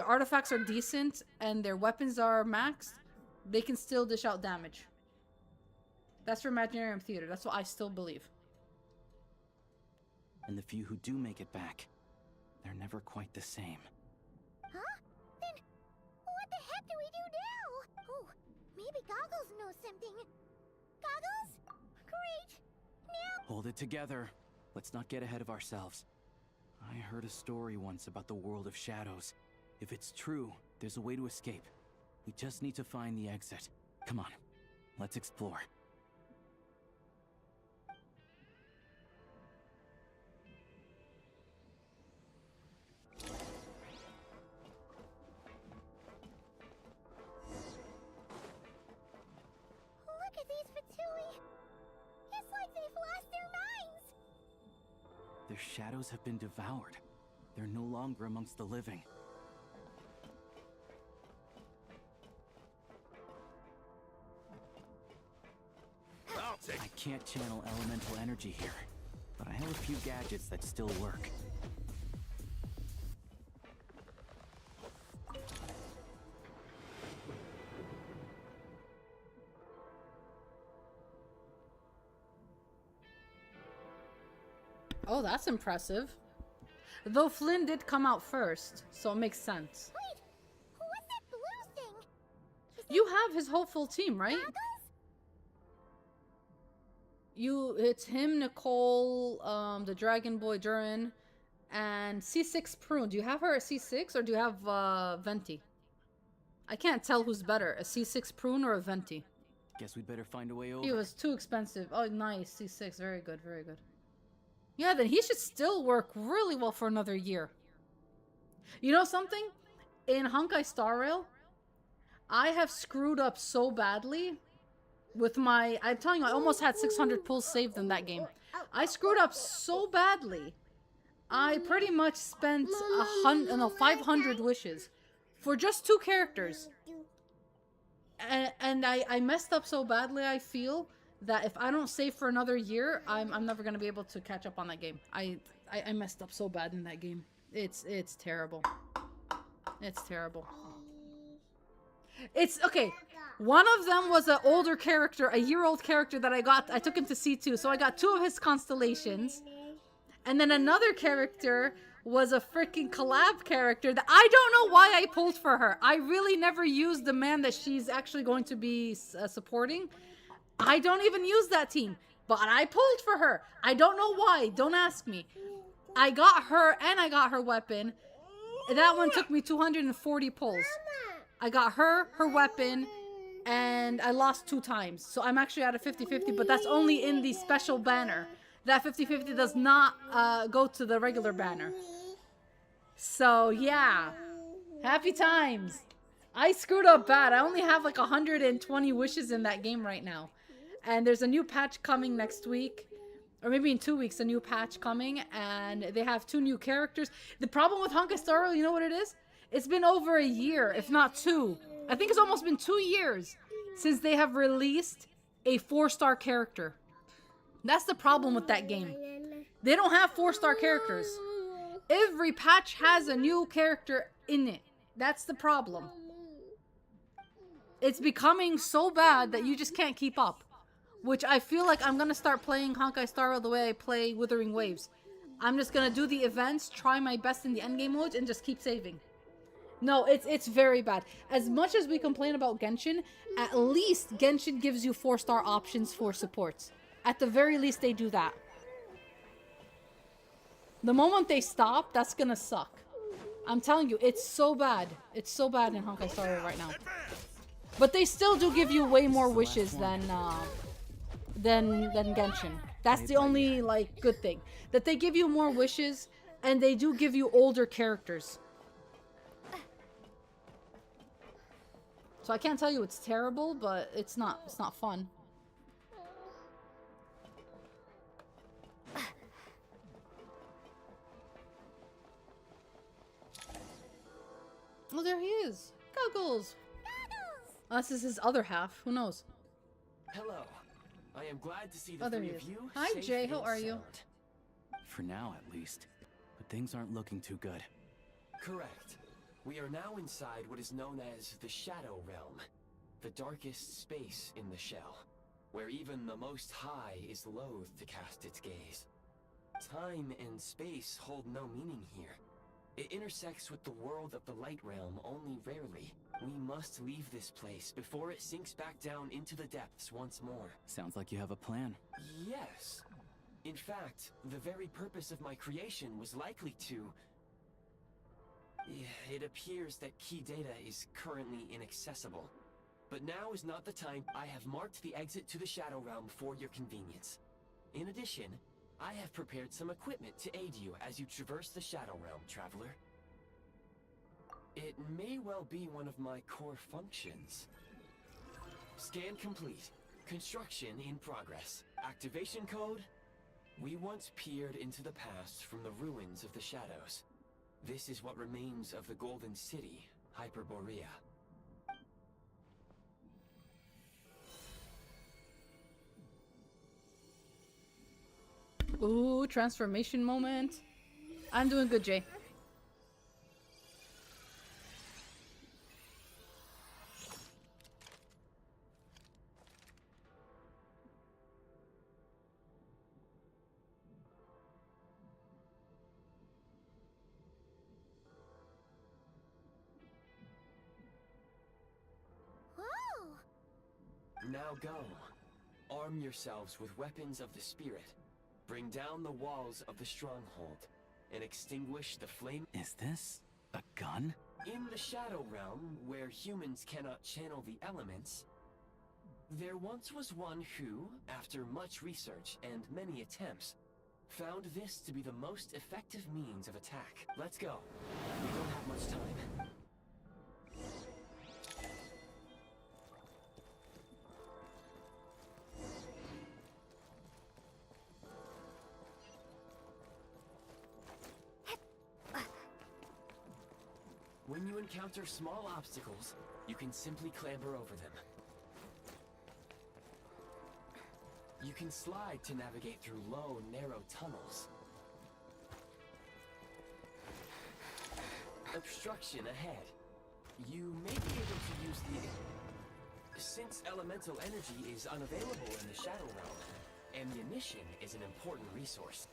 artifacts are decent, and their weapons are maxed, they can still dish out damage. That's for Imaginarium Theater. That's what I still believe. And the few who do make it back, they're never quite the same. Huh? Then what the heck do we do now? Oh, maybe Goggles knows something. Goggles? Great! Now... Hold it together. Let's not get ahead of ourselves. I heard a story once about the world of shadows. If it's true, there's a way to escape. We just need to find the exit. Come on, let's explore. Look at these Fatui! It's like they've lost their minds! Their shadows have been devoured. They're no longer amongst the living. I can't channel elemental energy here, but I have a few gadgets that still work. Oh, that's impressive. Though Flynn did come out first, so it makes sense. Wait! What's that blue thing? You have his hopeful team, right? Goggles? It's him, Nicole, the Dragon Boy Durin, and C6 Prune. Do you have her at C6 or do you have Venti? I can't tell who's better, a C6 Prune or a Venti. Guess we'd better find a way over. He was too expensive. Oh, nice. C6. Very good. Very good. Yeah, then he should still work really well for another year. You know something? In Honkai Star Rail, I have screwed up so badly with my... I'm telling you, I almost had 600 pulls saved in that game. I screwed up so badly. I pretty much spent 500 wishes for just 2 characters. And I messed up so badly, I feel, that if I don't save for another year, I'm never going to be able to catch up on that game. I messed up so bad in that game. It's terrible. It's terrible. It's okay. One of them was an older character, a year-old character that I took him to C2, so I got 2 of his constellations. And then another character was a freaking collab character that I don't know why I pulled for her. I really never used the man that she's actually going to be supporting. I don't even use that team, but I pulled for her. I don't know why. Don't ask me. I got her and I got her weapon. That one took me 240 pulls. I got her weapon, and I lost 2 times. So I'm actually at a 50-50, but that's only in the special banner. That 50-50 does not go to the regular banner. So yeah, happy times. I screwed up bad. I only have like 120 wishes in that game right now. And there's a new patch coming next week. Or maybe in 2 weeks, a new patch coming. And they have 2 new characters. The problem with Honkai Star Rail, you know what it is? It's been over a year, if not 2. I think it's almost been 2 years since they have released a 4-star character. That's the problem with that game. They don't have 4-star characters. Every patch has a new character in it. That's the problem. It's becoming so bad that you just can't keep up. Which I feel like I'm going to start playing Honkai Star Rail the way I play Wuthering Waves. I'm just going to do the events, try my best in the endgame modes, and just keep saving. No, it's very bad. As much as we complain about Genshin, at least Genshin gives you 4-star options for supports. At the very least, they do that. The moment they stop, that's going to suck. I'm telling you, it's so bad. It's so bad in Honkai Star Rail right now. But they still do give you way more wishes than Genshin. That's the only, like, good thing. That they give you more wishes, and they do give you older characters. So I can't tell you it's terrible, but it's not fun. Oh, there he is. Goggles. Goggles! This is his other half. Who knows? Hello. I am glad to see the Oh, there three he of is. you Hi, safe Jay. How and are you? sound. For now, at least. But things aren't looking too good. Correct. We are now inside what is known as the Shadow Realm, the darkest space in the shell, where even the Most High is loath to cast its gaze. Time and space hold no meaning here. It intersects with the world of the Light Realm only rarely. We must leave this place before it sinks back down into the depths once more. Sounds like you have a plan. Yes. In fact, the very purpose of my creation was likely to... It appears that key data is currently inaccessible. But now is not the time. I have marked the exit to the Shadow Realm for your convenience. In addition, I have prepared some equipment to aid you as you traverse the Shadow Realm, traveler. It may well be one of my core functions. Scan complete. Construction in progress. Activation code? We once peered into the past from the ruins of the Shadows. This is what remains of the Golden City, Hyperborea. Ooh, transformation moment. I'm doing good, Jay. Whoa! Now go. Arm yourselves with weapons of the spirit. Bring down the walls of the stronghold and extinguish the flame. Is this a gun? In the Shadow Realm, where humans cannot channel the elements, there once was one who, after much research and many attempts, found this to be the most effective means of attack. Let's go. We don't have much time. When you encounter small obstacles, you can simply clamber over them. You can slide to navigate through low, narrow tunnels. Obstruction ahead. You may be able to use the... Since elemental energy is unavailable in the Shadow Realm, ammunition is an important resource.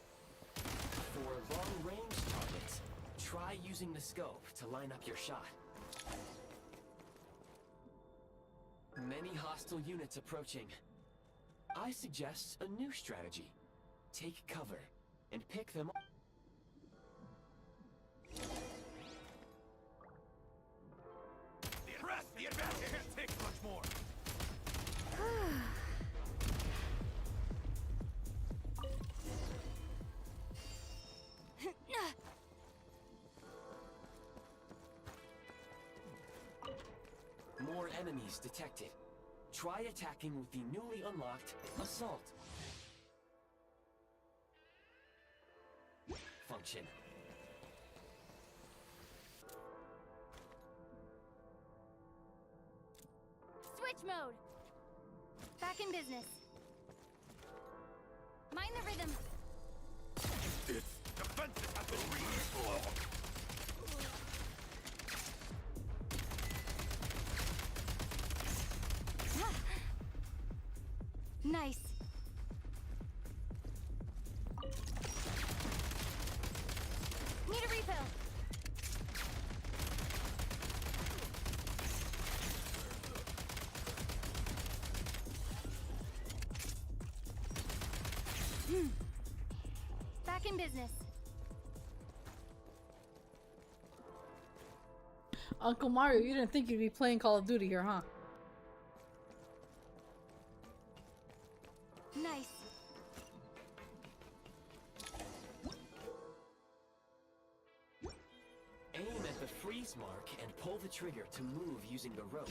For long-range targets, try using the scope to line up your shot. Many hostile units approaching. I suggest a new strategy. Take cover and pick them up. Press the advantage! Can't take much more! More enemies detected. Try attacking with the newly unlocked Assault function. Switch mode. Back in business. Mind the rhythm. Its defenses have been reached! Nice. Need a refill. Back in business. Uncle Mario, you didn't think you'd be playing Call of Duty here, huh? Nice. Aim at the freeze mark and pull the trigger to move using the rope.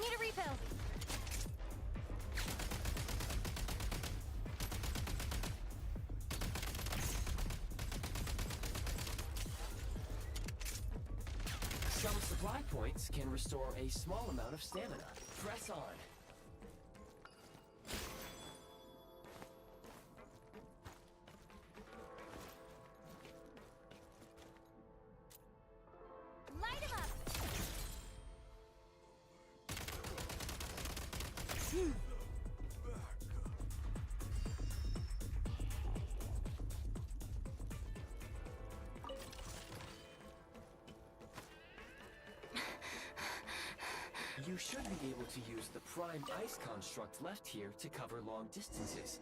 Need a refill. Some supply points can restore a small amount of stamina. Press on. Light him up! You should be able to use the prime ice construct left here to cover long distances.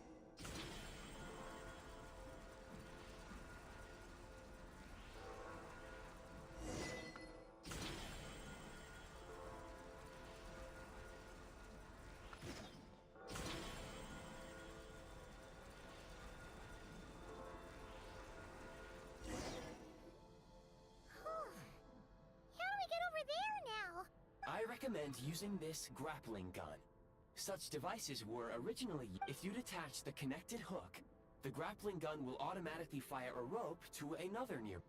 How do we get over there now? I recommend using this grappling gun. Such devices were originally... If you detach the connected hook, the grappling gun will automatically fire a rope to another near...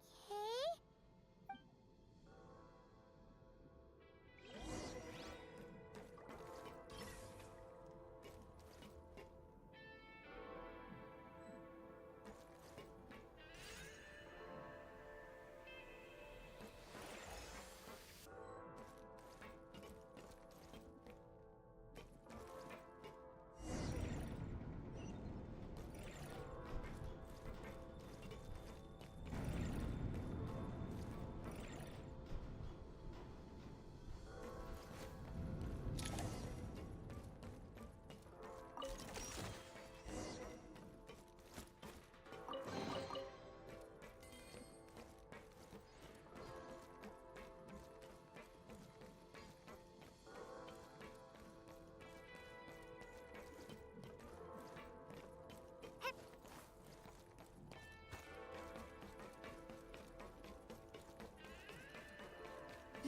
Okay.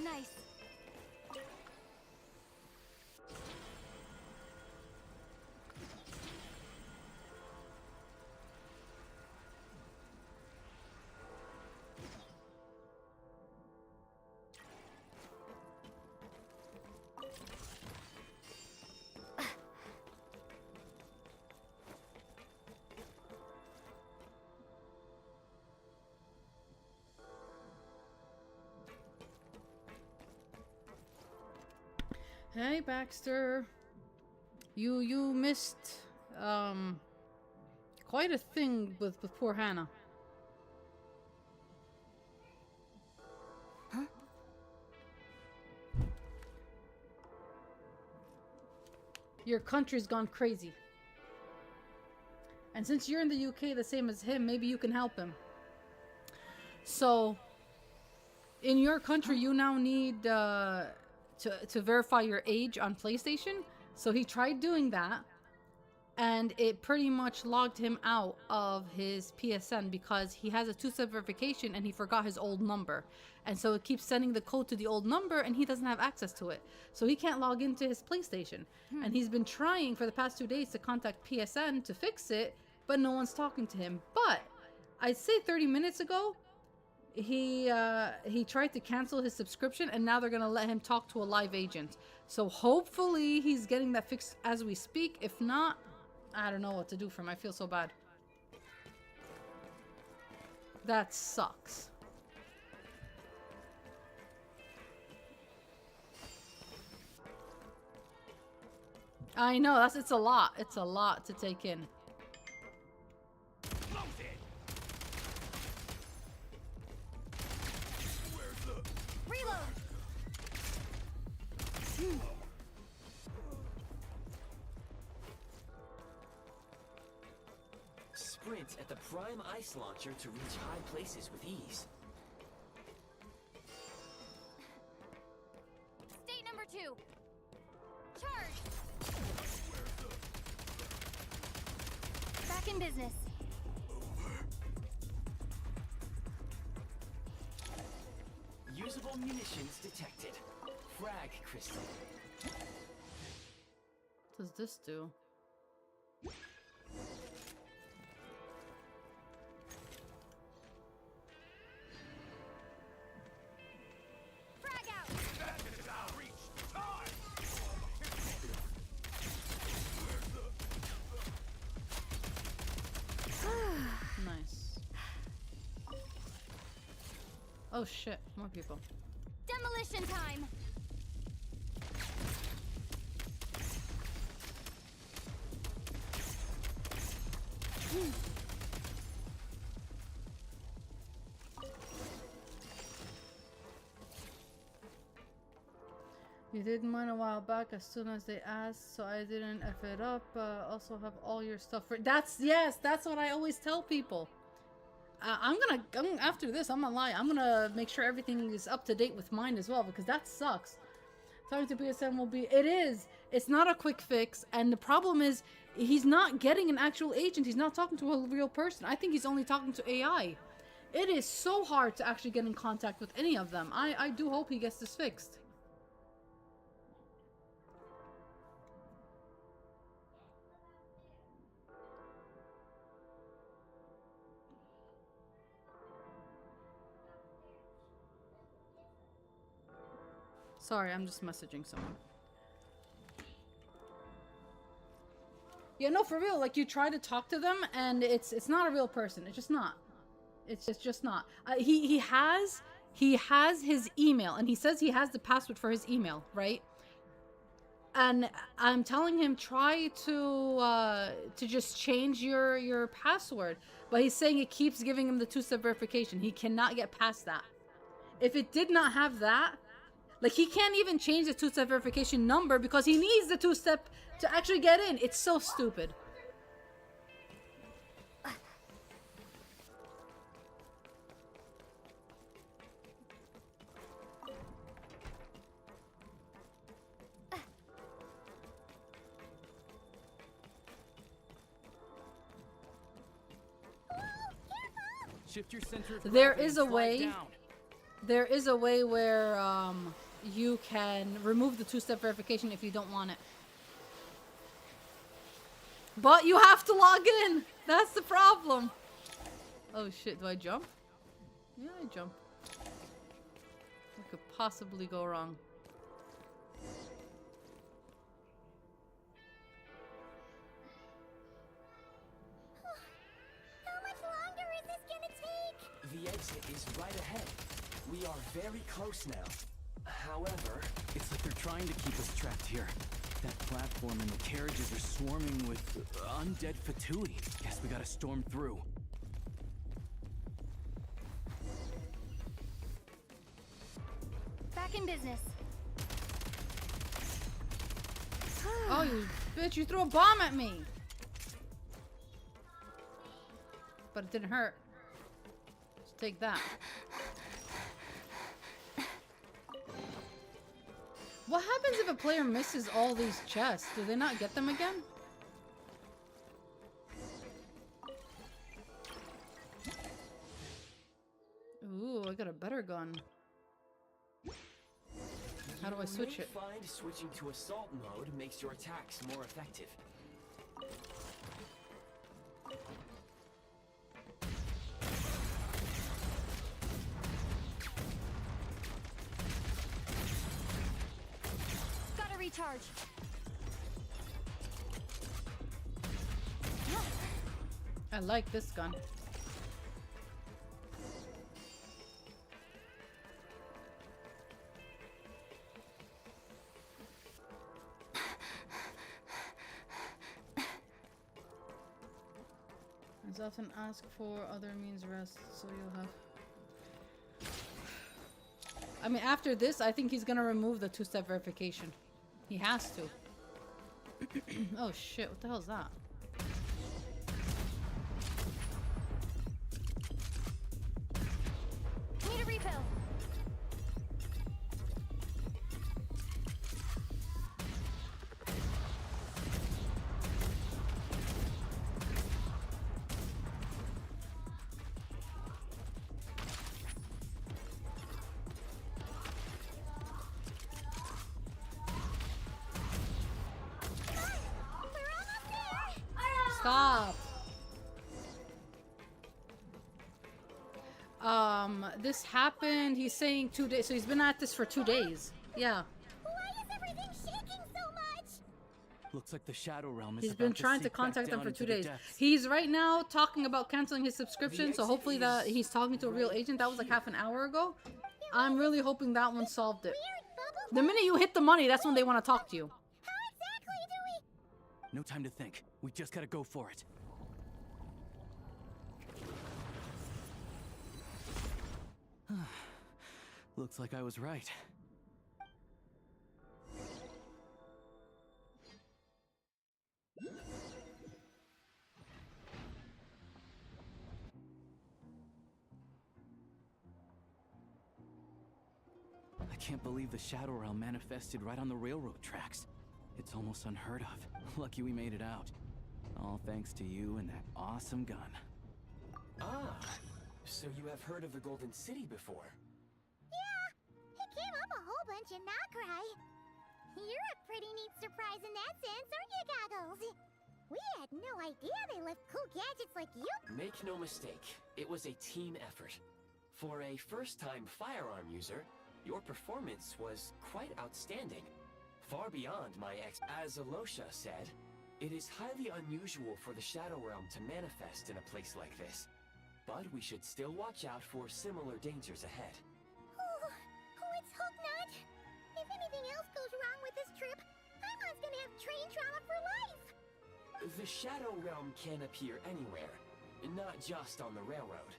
Nice. Hey, Baxter. You missed quite a thing with poor Hannah. Huh? Your country's gone crazy. And since you're in the UK the same as him, maybe you can help him. So, in your country, you now need to verify your age on PlayStation. So he tried doing that, and it pretty much logged him out of his PSN because he has a two-step verification and he forgot his old number. And so it keeps sending the code to the old number and he doesn't have access to it. So he can't log into his PlayStation. And he's been trying for the past 2 days to contact PSN to fix it, but no one's talking to him. But I'd say 30 minutes ago, he tried to cancel his subscription and now they're gonna let him talk to a live agent. So hopefully he's getting that fixed as we speak. If not, I don't know what to do for him. I feel so bad. That sucks. I know, it's a lot. It's a lot to take in. Sprint at the prime ice launcher to reach high places with ease. State number 2. Charge. Back in business. Usable munitions detected. Frag crystal. does this do? Nice. Oh shit, more people. Demolition time! You did mine a while back as soon as they asked, so I didn't F it up. Also have all your stuff for— yes, that's what I always tell people. After this, I'm not lying, I'm gonna make sure everything is up to date with mine as well, because that sucks. Talking to PSM will be— it's not a quick fix, and the problem is he's not getting an actual agent. He's not talking to a real person. I think he's only talking to AI. It is so hard to actually get in contact with any of them. I do hope he gets this fixed. Sorry, I'm just messaging someone. Yeah, no, for real. Like, you try to talk to them, and it's not a real person. It's just not. It's just not. He has his email, and he says he has the password for his email, right? And I'm telling him, try to just change your password, but he's saying it keeps giving him the two-step verification. He cannot get past that. If it did not have that, like, he can't even change the two-step verification number because he needs the two-step to actually get in. It's so stupid. Shift your center of There gravity is and a slide way. down. There is a way where you can remove the two-step verification if you don't want it. But you have to log in. That's the problem. Oh shit, do I jump? Yeah, I jump. What could possibly go wrong? How much longer is this gonna take? The exit is right ahead. We are very close now. However, It's like they're trying to keep us trapped here. That platform and the carriages are swarming with undead Fatui. Guess we gotta storm through. Back in business. Oh, you bitch, you threw a bomb at me. But it didn't hurt. Just take that. What happens if a player misses all these chests? Do they not get them again? Ooh, I got a better gun. How do I switch it? You may find switching to assault mode makes your attacks more effective. Gotta recharge. I like this gun. As often ask for other means rest, so you'll have. I mean, after this, I think he's gonna remove the two-step verification. He has to. Oh shit! What the hell is that? Need a refill. stop. This happened, he's saying 2 days, so he's been at this for 2 days. Yeah. Why is everything shaking so much? Looks like the Shadow Realm is He's about been to trying to seep back contact them down for into 2 the days. depths. He's right now talking about canceling his subscription, so hopefully that he's talking to a real agent. That was like half an hour ago. I'm really hoping that one solved it. The minute you hit the money, that's when they want to talk to you. How exactly do we... No time to think. We just gotta go for it. Looks like I was right. I can't believe the Shadow Realm manifested right on the railroad tracks. It's almost unheard of. Lucky we made it out. All thanks to you and that awesome gun. Ah, so you have heard of the Golden City before? Yeah, it came up a whole bunch in Nokrai. You're a pretty neat surprise in that sense, aren't you, Goggles? We had no idea they left cool gadgets like you. Make no mistake, it was a team effort. For a first-time firearm user, your performance was quite outstanding. Far beyond my As Alosha said, it is highly unusual for the Shadow Realm to manifest in a place like this. But we should still watch out for similar dangers ahead. Oh, let's hope not. If anything else goes wrong with this trip, Paimon's gonna have train trauma for life. The Shadow Realm can appear anywhere, not just on the railroad.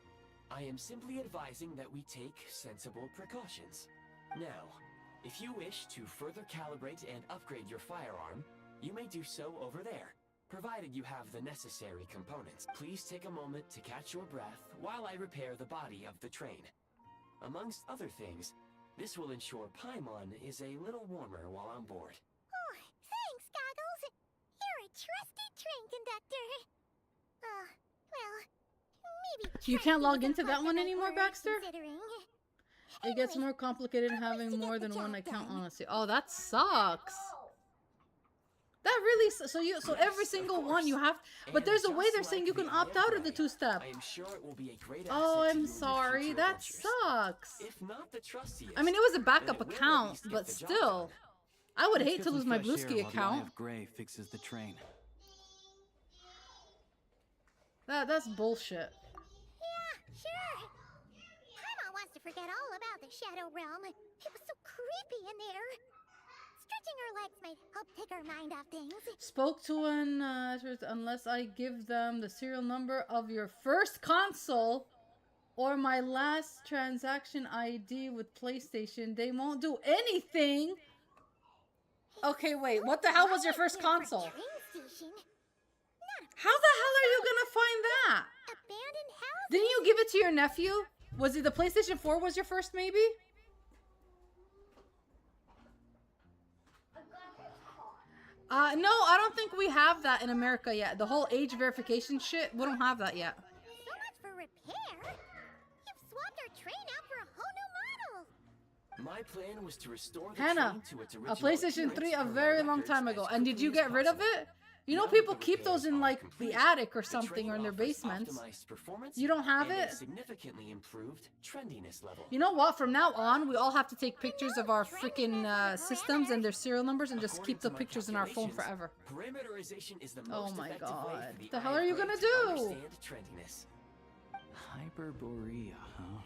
I am simply advising that we take sensible precautions. Now, if you wish to further calibrate and upgrade your firearm, you may do so over there, provided you have the necessary components. Please take a moment to catch your breath while I repair the body of the train. Amongst other things, this will ensure Paimon is a little warmer while on board. Oh, thanks, Goggles. You're a trusty train conductor. Well, maybe You can't log trusty into isn't that quite one the right anymore, word, Baxter? considering. It gets more complicated having more than one account, honestly. Oh, that sucks. That really so every single one you have, but there's a way they're saying you can opt out of the two-step. I am sure it will be a great Oh, asset to I'm you in your sorry. future That adventures. sucks. If not the trustiest, I mean, it was a then backup it will at account, least get but the job still, done. I would Let's hate get to some lose my fresh air Bluesky while the Eye account. of Gray fixes the train. That's bullshit. Yeah, sure. Paimon wants to forget all about the Shadow Realm. It was so creepy in there. Stretching her legs might help take her mind off things. Spoke to an unless I give them the serial number of your first console or my last transaction ID with PlayStation, they won't do anything. Okay, wait. What the hell was your first console? Train station. How the hell are you gonna find that? Abandoned house. Didn't you give it to your nephew? Was it the PlayStation 4 was your first, maybe? No, I don't think we have that in America yet. The whole age verification shit, we don't have that yet. So much for repair. You've swapped our train out for a whole new model. My plan was to restore the Hannah, train to its a original PlayStation appearance 3 a per my very long records time as ago. And did quickly you as get rid of possible. it? You know Now people that the keep those repairs in are like the complete, attic or the something train or in their offers basements. optimized performance You don't have and it? a significantly improved trendiness level. You know what? From now on, we all have to take pictures of our freaking systems and their serial numbers and just keep the pictures in our phone forever. Perimeterization is the Oh most my effective way god. for the The hell eye are of you Gray gonna to do? understand trendiness. Hyperborea, huh?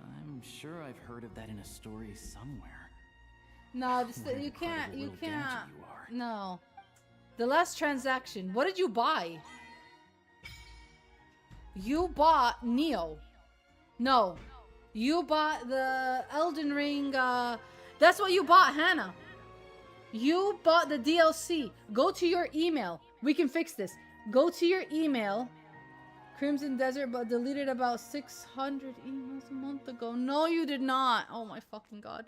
I'm sure I've heard of that in a story somewhere. No, this, What an you can't. incredible You little can't. gadget you are. No. The last transaction. What did you buy? You bought Neo. No. You bought the Elden Ring. That's what you bought, Hannah. You bought the DLC. Go to your email. We can fix this. Go to your email. Crimson Desert, but deleted about 600 emails a month ago. No, you did not. Oh my fucking god.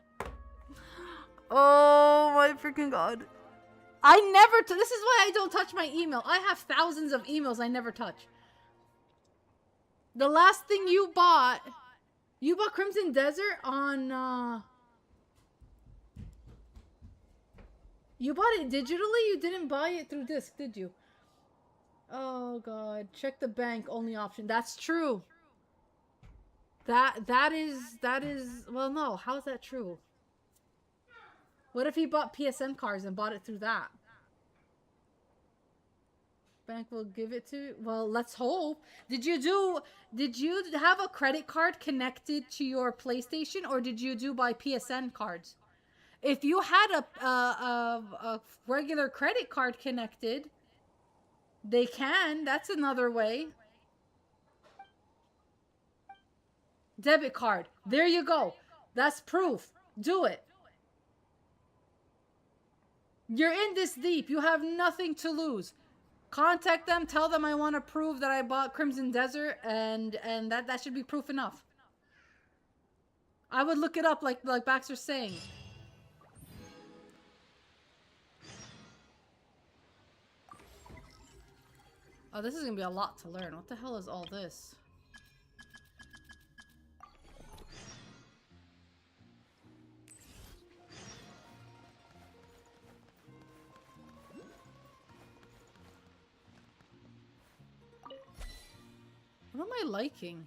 Oh my freaking god. I never. This is why I don't touch my email. I have thousands of emails I never touch. The last thing you bought Crimson Desert on. You bought it digitally. You didn't buy it through disc, did you? Oh god, check the bank only option. That's true. That is well no, how is that true? What if he bought PSN cards and bought it through that? Bank will give it to well, let's hope. Did you have a credit card connected to your PlayStation or did you do by PSN cards? If you had a regular credit card connected, they can. That's another way. Debit card. There you go. That's proof. Do it. You're in this deep. You have nothing to lose. Contact them. Tell them I want to prove that I bought Crimson Desert, and that should be proof enough. I would look it up like Baxter's saying. Oh, this is gonna be a lot to learn. What the hell is all this? What am I liking?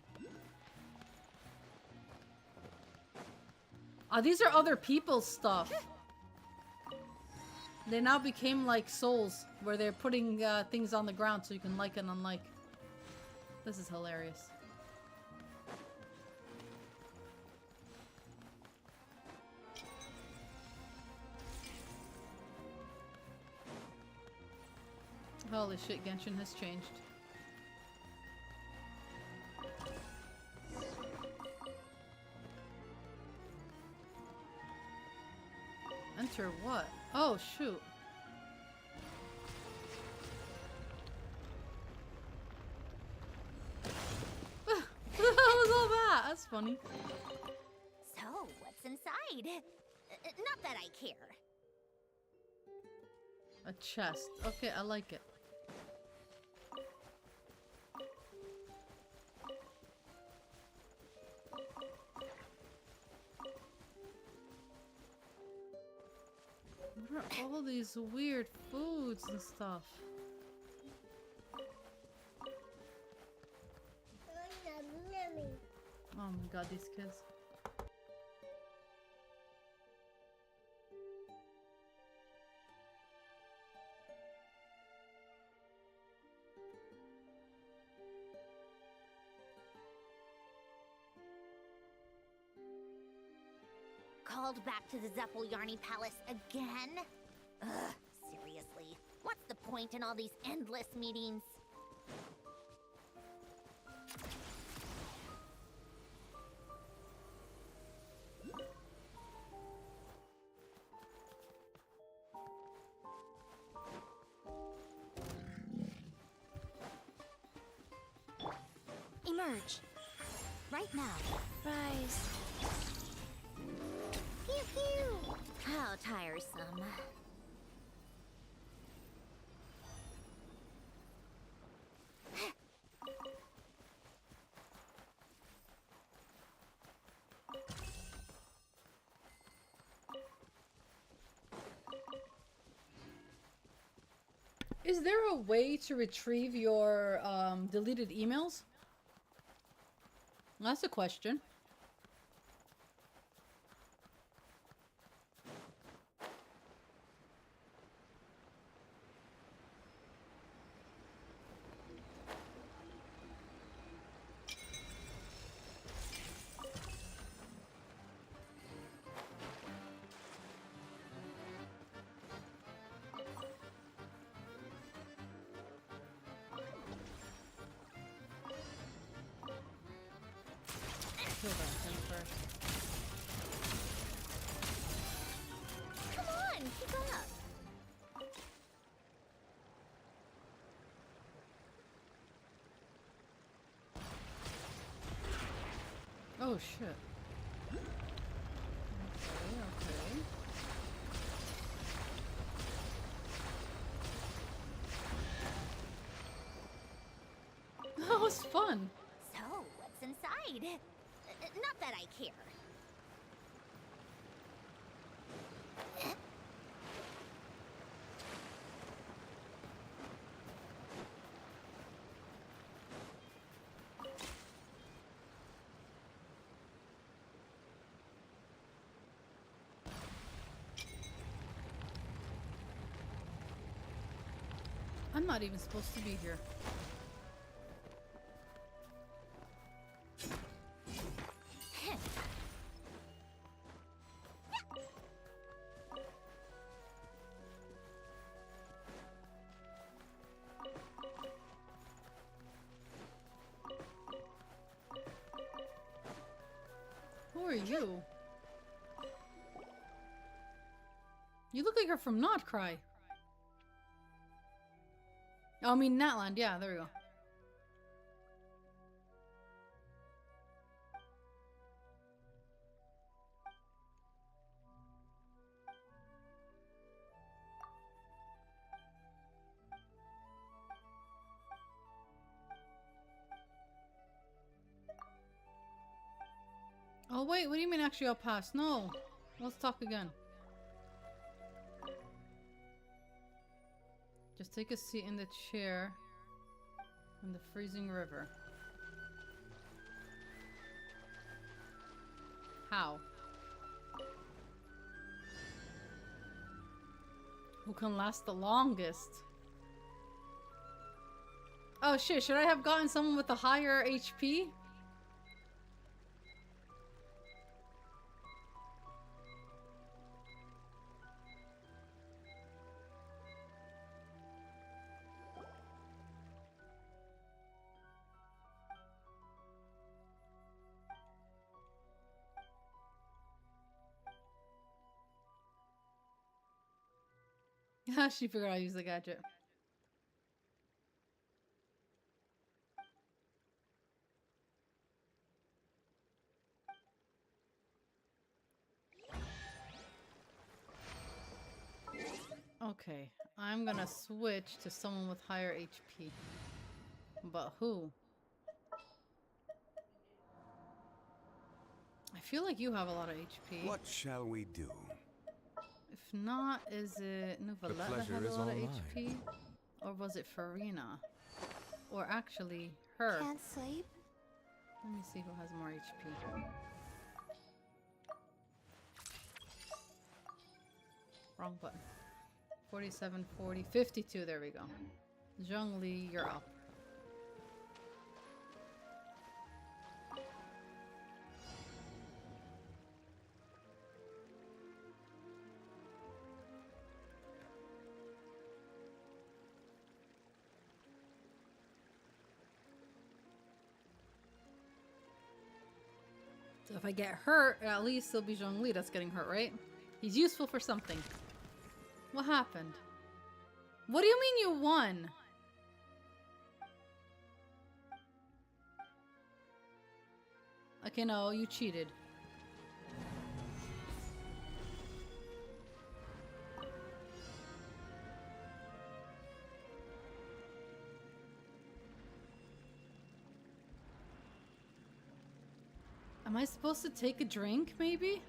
Oh, these are other people's stuff. They now became like souls, where they're putting things on the ground so you can like and unlike. This is hilarious. Holy shit, Genshin has changed. Enter what? Oh, shoot. What the hell was all that? That's funny. So, what's inside? Not that I care. A chest. Okay, I like it. What are all these weird foods and stuff? Oh my god, these kids. Called back to the Zephylyarny Palace again? Ugh, seriously. What's the point in all these endless meetings? Emerge. Right now. Rise. Pew pew! How tiresome. Is there a way to retrieve your deleted emails? That's a question. Kill that thing first. Come on, keep up. Oh shit. Okay. That was fun. So, what's inside? Not that I care. I'm not even supposed to be here. Who are you? You look like you're from Notcry. Oh, I mean Natland. Yeah, there we go. Oh wait, what do you mean actually I'll pass? No. Let's talk again. Just take a seat in the chair in the freezing river. How? Who can last the longest? Oh shit, should I have gotten someone with a higher HP? She figured out how to use the gadget. Okay, I'm gonna switch to someone with higher HP. But who? I feel like you have a lot of HP. What shall we do? If not, is it Nuvalette that has pleasure a is lot of all HP? Or was it Farina? Or actually, her? Can't sleep? Let me see who has more HP. Wrong button. 47, 40, 52, there we go. Zhongli, you're up. So if I get hurt, at least it'll be Zhongli that's getting hurt, right? He's useful for something. What happened? What do you mean you won? Okay, no, you cheated. Am I supposed to take a drink, maybe?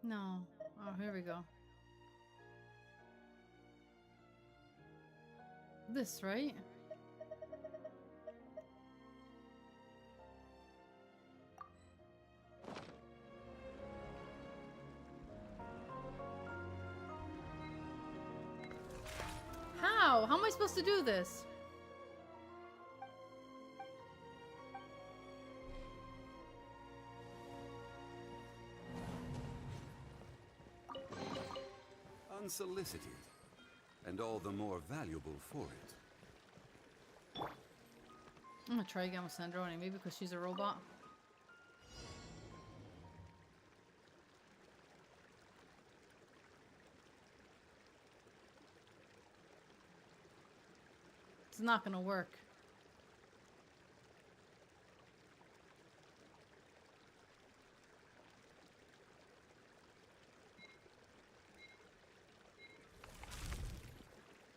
No. Oh, here we go. This, right? How? How am I supposed to do this? Unsolicited, and all the more valuable for it. I'm gonna try again with Sandrone, maybe because she's a robot. It's not gonna work.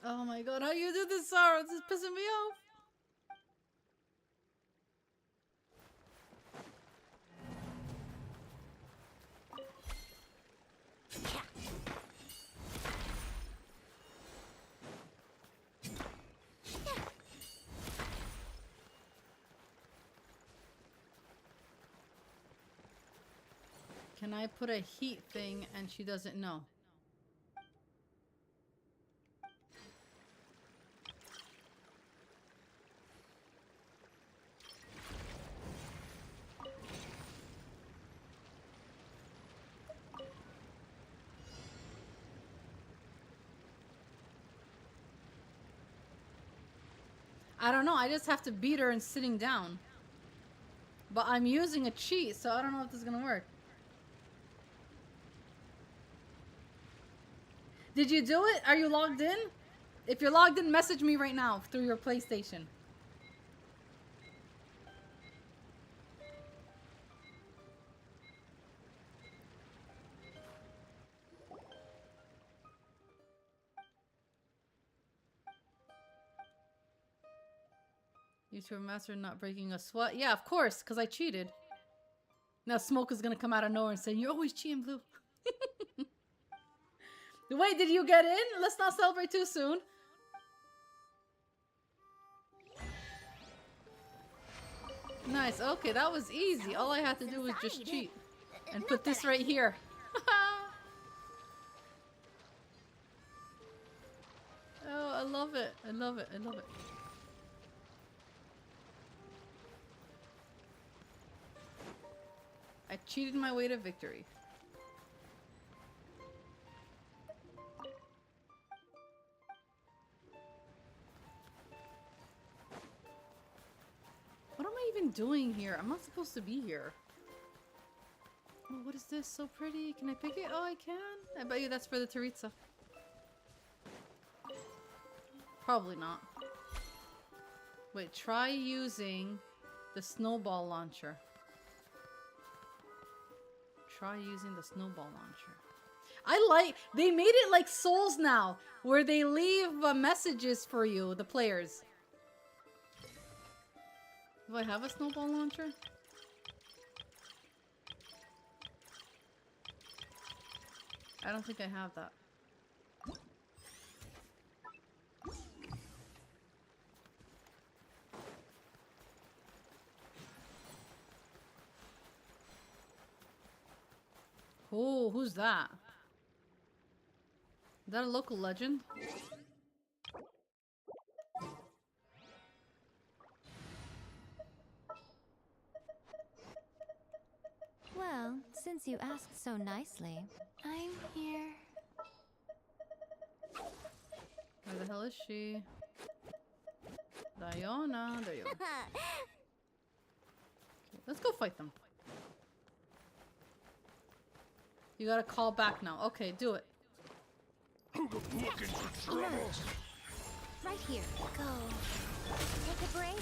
Oh my god, how you do this, Sarah? This is pissing me off. Can I put a heat thing and she doesn't know? I don't know. I just have to beat her and sitting down. But I'm using a cheat, so I don't know if this is gonna work. Did you do it? Are you logged in? If you're logged in, message me right now through your PlayStation. YouTuber master not breaking a sweat. Yeah, of course, because I cheated. Now Smoke is gonna come out of nowhere and say, "You're always cheating, Blue." Wait, did you get in? Let's not celebrate too soon. Nice. Okay, that was easy. All I had to do was just cheat and put this right here. Oh, I love it. I love it. I love it. I cheated my way to victory. What am I even doing here? I'm not supposed to be here. Oh, what is this? So pretty. Can I pick it? Oh, I can. I bet you that's for the Tsaritsa. Probably not. Wait, try using the snowball launcher. Try using the snowball launcher. They made it like Souls now, where they leave messages for you, the players. Do I have a snowball launcher? I don't think I have that. Oh, who's that? Is that a local legend? Well, since you asked so nicely, I'm here. Where the hell is she? Diona, there you are. Okay, let's go fight them. You gotta call back now. Okay, do it. Looking for trouble. Right here. Go. Take a break.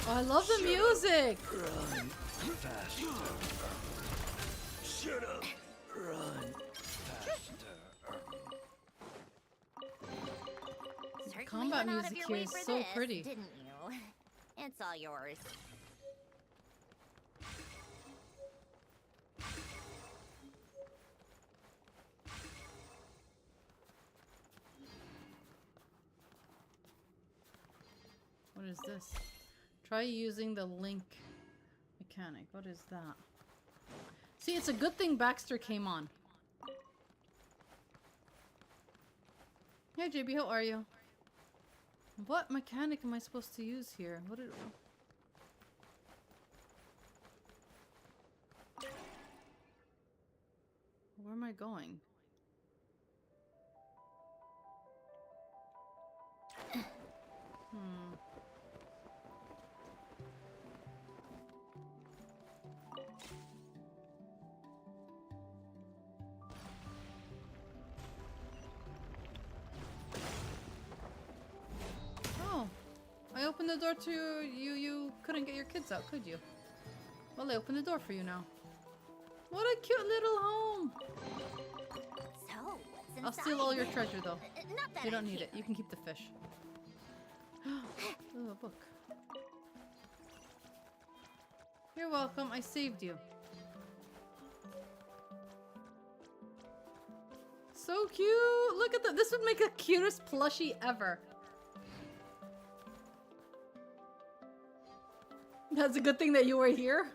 Oh, I love the music. Run faster. Shut up. Run faster. Certainly Combat went out music of your here way is for so this, pretty. didn't you? It's all yours. What is this? Try using the link mechanic. What is that? See, it's a good thing Baxter came on. Hey JB, how are you? What mechanic am I supposed to use here? What did... Where am I going? Hmm. Oh, I opened the door to you. You couldn't get your kids out, could you? Well, I opened the door for you now. What a cute little home! So, what's I'll steal all your treasure, though. Not that You don't I need it. care. You can keep the fish. Ooh, a book. You're welcome. I saved you. So cute! Look at that. This would make the cutest plushie ever. That's a good thing that you were here.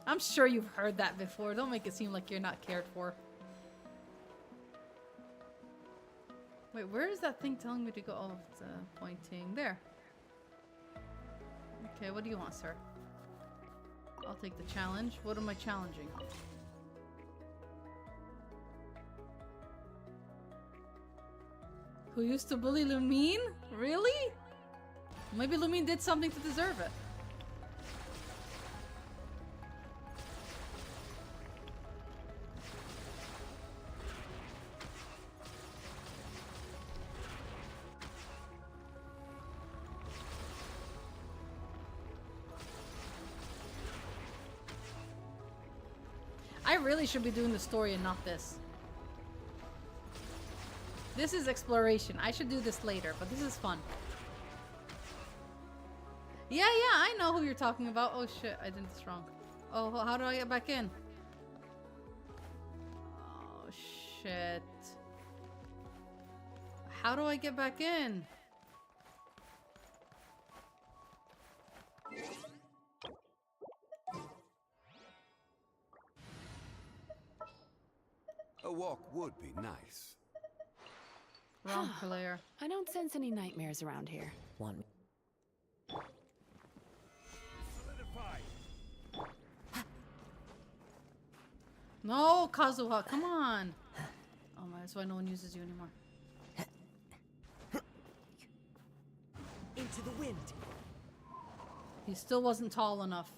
I'm sure you've heard that before. Don't make it seem like you're not cared for. Wait, where is that thing telling me to go? Oh, it's pointing there. Okay, what do you want, sir? I'll take the challenge. What am I challenging? Who used to bully Lumine? Really? Maybe Lumine did something to deserve it. I really should be doing the story and not this. This is exploration. I should do this later, but this is fun. Yeah, I know who you're talking about. Oh shit, I did this wrong. Oh, how do I get back in? Oh shit. How do I get back in? A walk would be nice. Wrong player. I don't sense any nightmares around here. One. No, Kazuha, come on. Oh my, that's why no one uses you anymore. Into the wind. He still wasn't tall enough.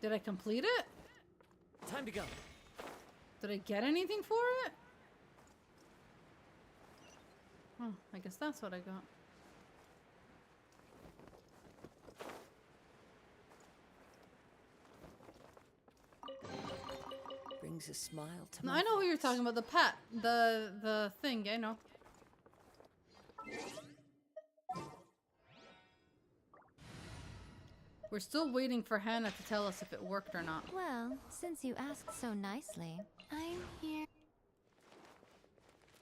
Did I complete it? Time to go. Did I get anything for it? Oh, I guess that's what I got. Brings a smile to No, my I know who you're talking about. The pet. The thing, I know. We're still waiting for Hannah to tell us if it worked or not. Well, since you asked so nicely, I'm here.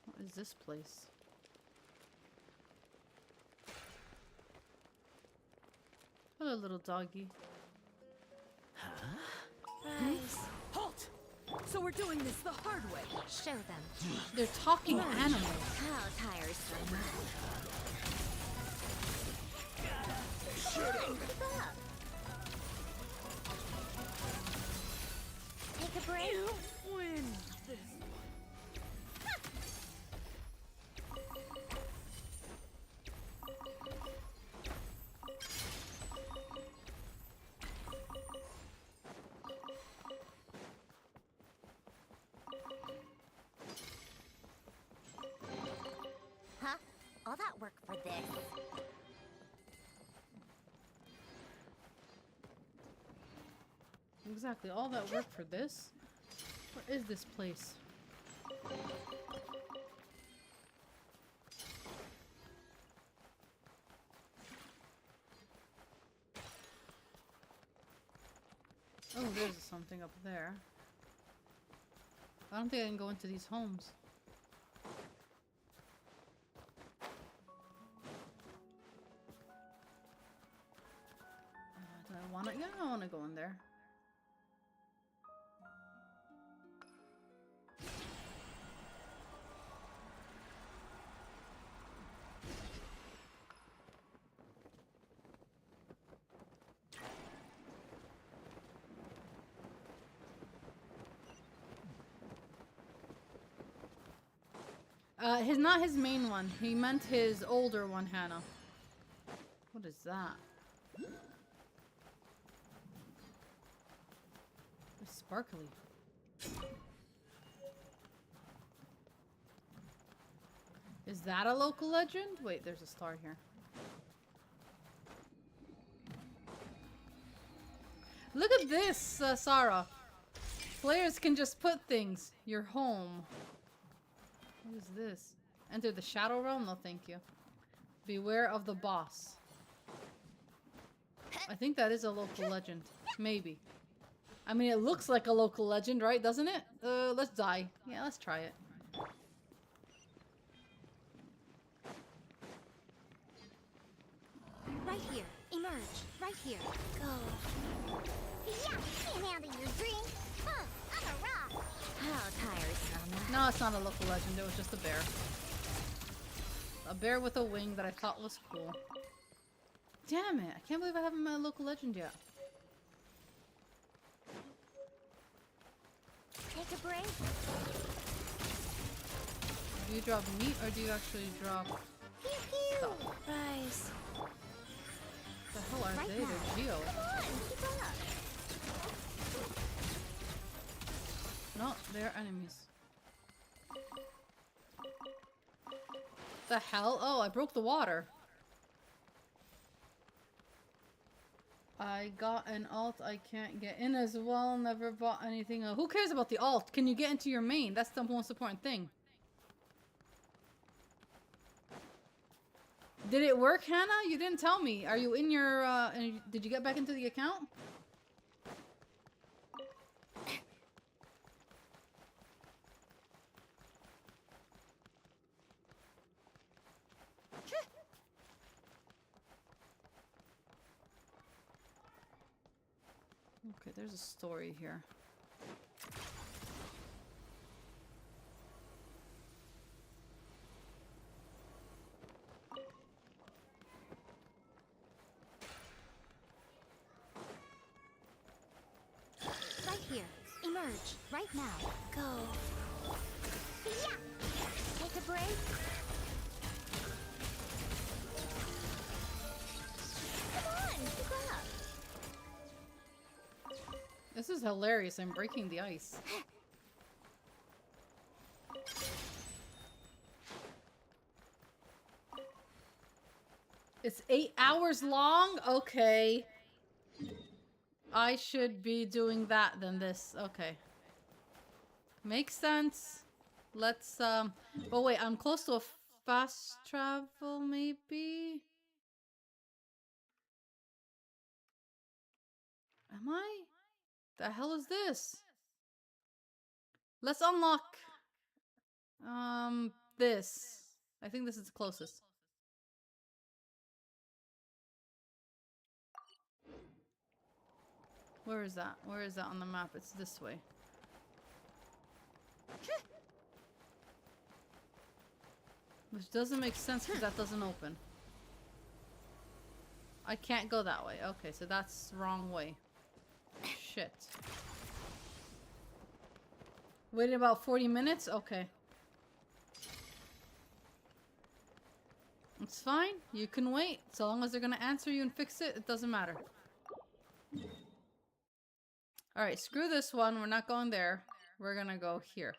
What is this place? Hello, little doggy. Rise. Halt! So we're doing this the hard way. Show them. They're talking animals. How tiresome. Take a break. You win this. Huh? All that work for this. Exactly, all that work for this? Where is this place? Oh, there's something up there. I don't think I can go into these homes. Do I want to? Yeah, I want to go in there. Not his main one. He meant his older one, Hannah. What is that? It's sparkly. Is that a local legend? Wait, there's a star here. Look at this, Sarah. Players can just put things. Your home. What is this? Enter the Shadow Realm? No, thank you. Beware of the boss. I think that is a local legend. Maybe. I mean, it looks like a local legend, right? Doesn't it? Let's die. Yeah, let's try it. Right here. Emerge. Right here. Go. Yeah! Can't handle your drink. Huh, I'm a rock. How tiresome. No, it's not a local legend. It was just a bear. A bear with a wing that I thought was cool. Damn it. I can't believe I haven't met a local legend yet. Take a break. Do you drop meat or do you actually drop Pew pew. stuff? Rise. The hell are Right they? now. They're Geo. Come on, keep up. No, they're enemies. The hell? Oh, I broke the water. I got an alt. I can't get in as well. Never bought anything. Who cares about the alt? Can you get into your main? That's the most important thing. Did it work, Hannah? You didn't tell me. Are you in your, did you get back into the account? Okay, there's a story here. Right here. Emerge. Right now. Go. Yeah! Take a break. Come on, keep up. This is hilarious. I'm breaking the ice. It's 8 hours long? Okay. I should be doing that than this. Okay. Makes sense. Let's, but wait, I'm close to a fast travel, maybe? Am I? The hell is this? Let's unlock, this. I think this is the closest. Where is that? Where is that on the map? It's this way. Which doesn't make sense because that doesn't open. I can't go that way. Okay, so that's the wrong way. Shit. Waited about 40 minutes? Okay. It's fine. You can wait. So long as they're gonna answer you and fix it, it doesn't matter. Alright, screw this one. We're not going there. We're gonna go here.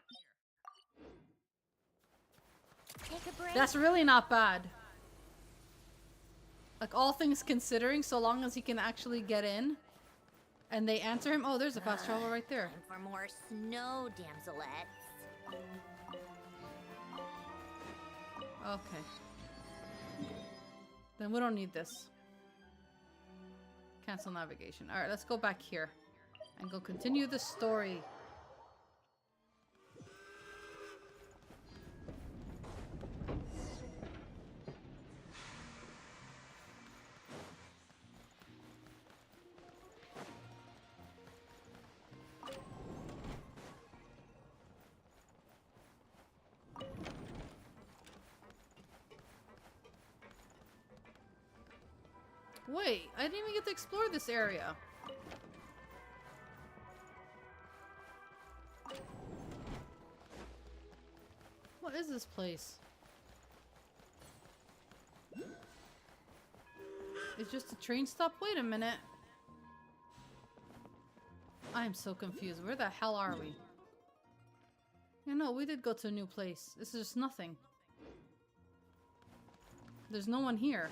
Take a break. That's really not bad. Like, all things considering, so long as he can actually get in and they answer him. Oh, there's a fast travel right there. Time for more snow, damselettes. Okay. Then we don't need this. Cancel navigation. Alright, let's go back here and go continue the story. Wait, I didn't even get to explore this area. What is this place? It's just a train stop? Wait a minute. I am so confused. Where the hell are we? Yeah, no, we did go to a new place. This is just nothing. There's no one here.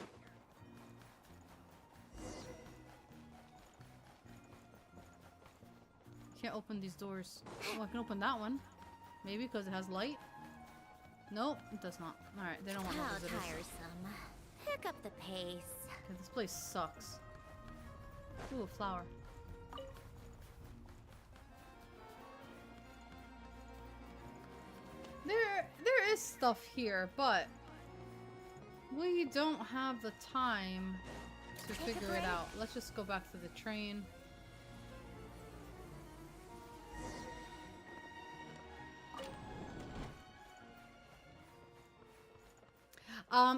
Can't open these doors. Oh, I can open that one. Maybe because it has light? Nope, it does not. Alright, they don't want no How visitors. tiresome. Pick up the pace. Okay, this place sucks. Ooh, a flower. There is stuff here, but we don't have the time to figure it out. Let's just go back to the train.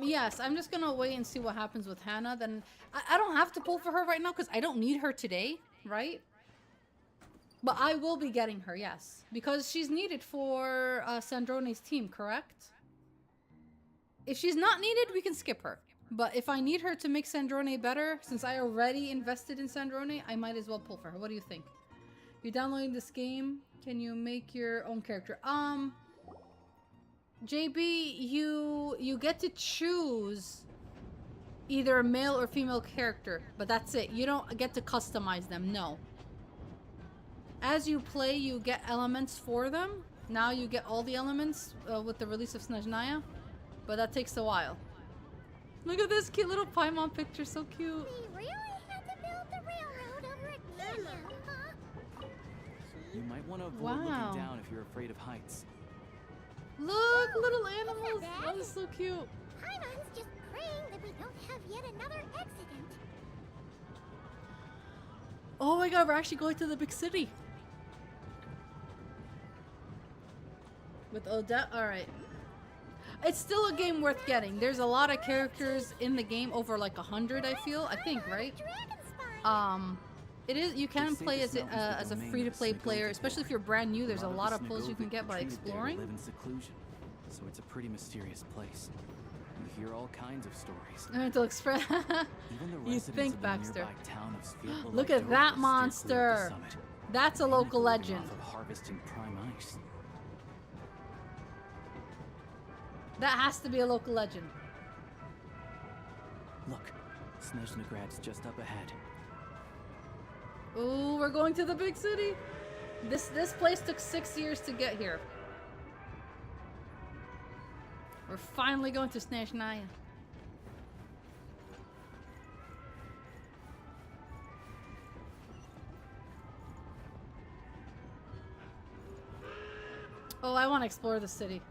Yes, I'm just gonna wait and see what happens with Hannah. Then I don't have to pull for her right now because I don't need her today, right? But I will be getting her, yes. Because she's needed for Sandrone's team, correct? If she's not needed, we can skip her. But if I need her to make Sandrone better, since I already invested in Sandrone, I might as well pull for her. What do you think? You're downloading this game. Can you make your own character? JB, you get to choose either a male or female character, but that's it. You don't get to customize them, no. As you play, you get elements for them. Now you get all the elements with the release of Snezhnaya, but that takes a while. Look at this cute little Paimon picture, so cute. They really had to build the railroad over a canyon, huh? You might want to avoid looking down if you're afraid of heights. Look, little animals. That is so cute. Paimon's just praying that we don't have yet another accident. Oh my god, we're actually going to the big city. With Odette? Alright. It's still a game worth getting. There's a lot of characters in the game, over like 100 I feel. I think, right? It is. You can play as a free-to-play player, especially if you're brand new. There's a lot of pulls you can get by exploring. Live in seclusion, so it's a pretty mysterious place. You hear all kinds of stories. To express. You think, Baxter? Look at that monster. That's a local legend. Harvesting prime ice. That has to be a local legend. Look, Snezhnagrad's just up ahead. Ooh, we're going to the big city. This place took 6 years to get here. We're finally going to Snezhnaya. Oh, I want to explore the city.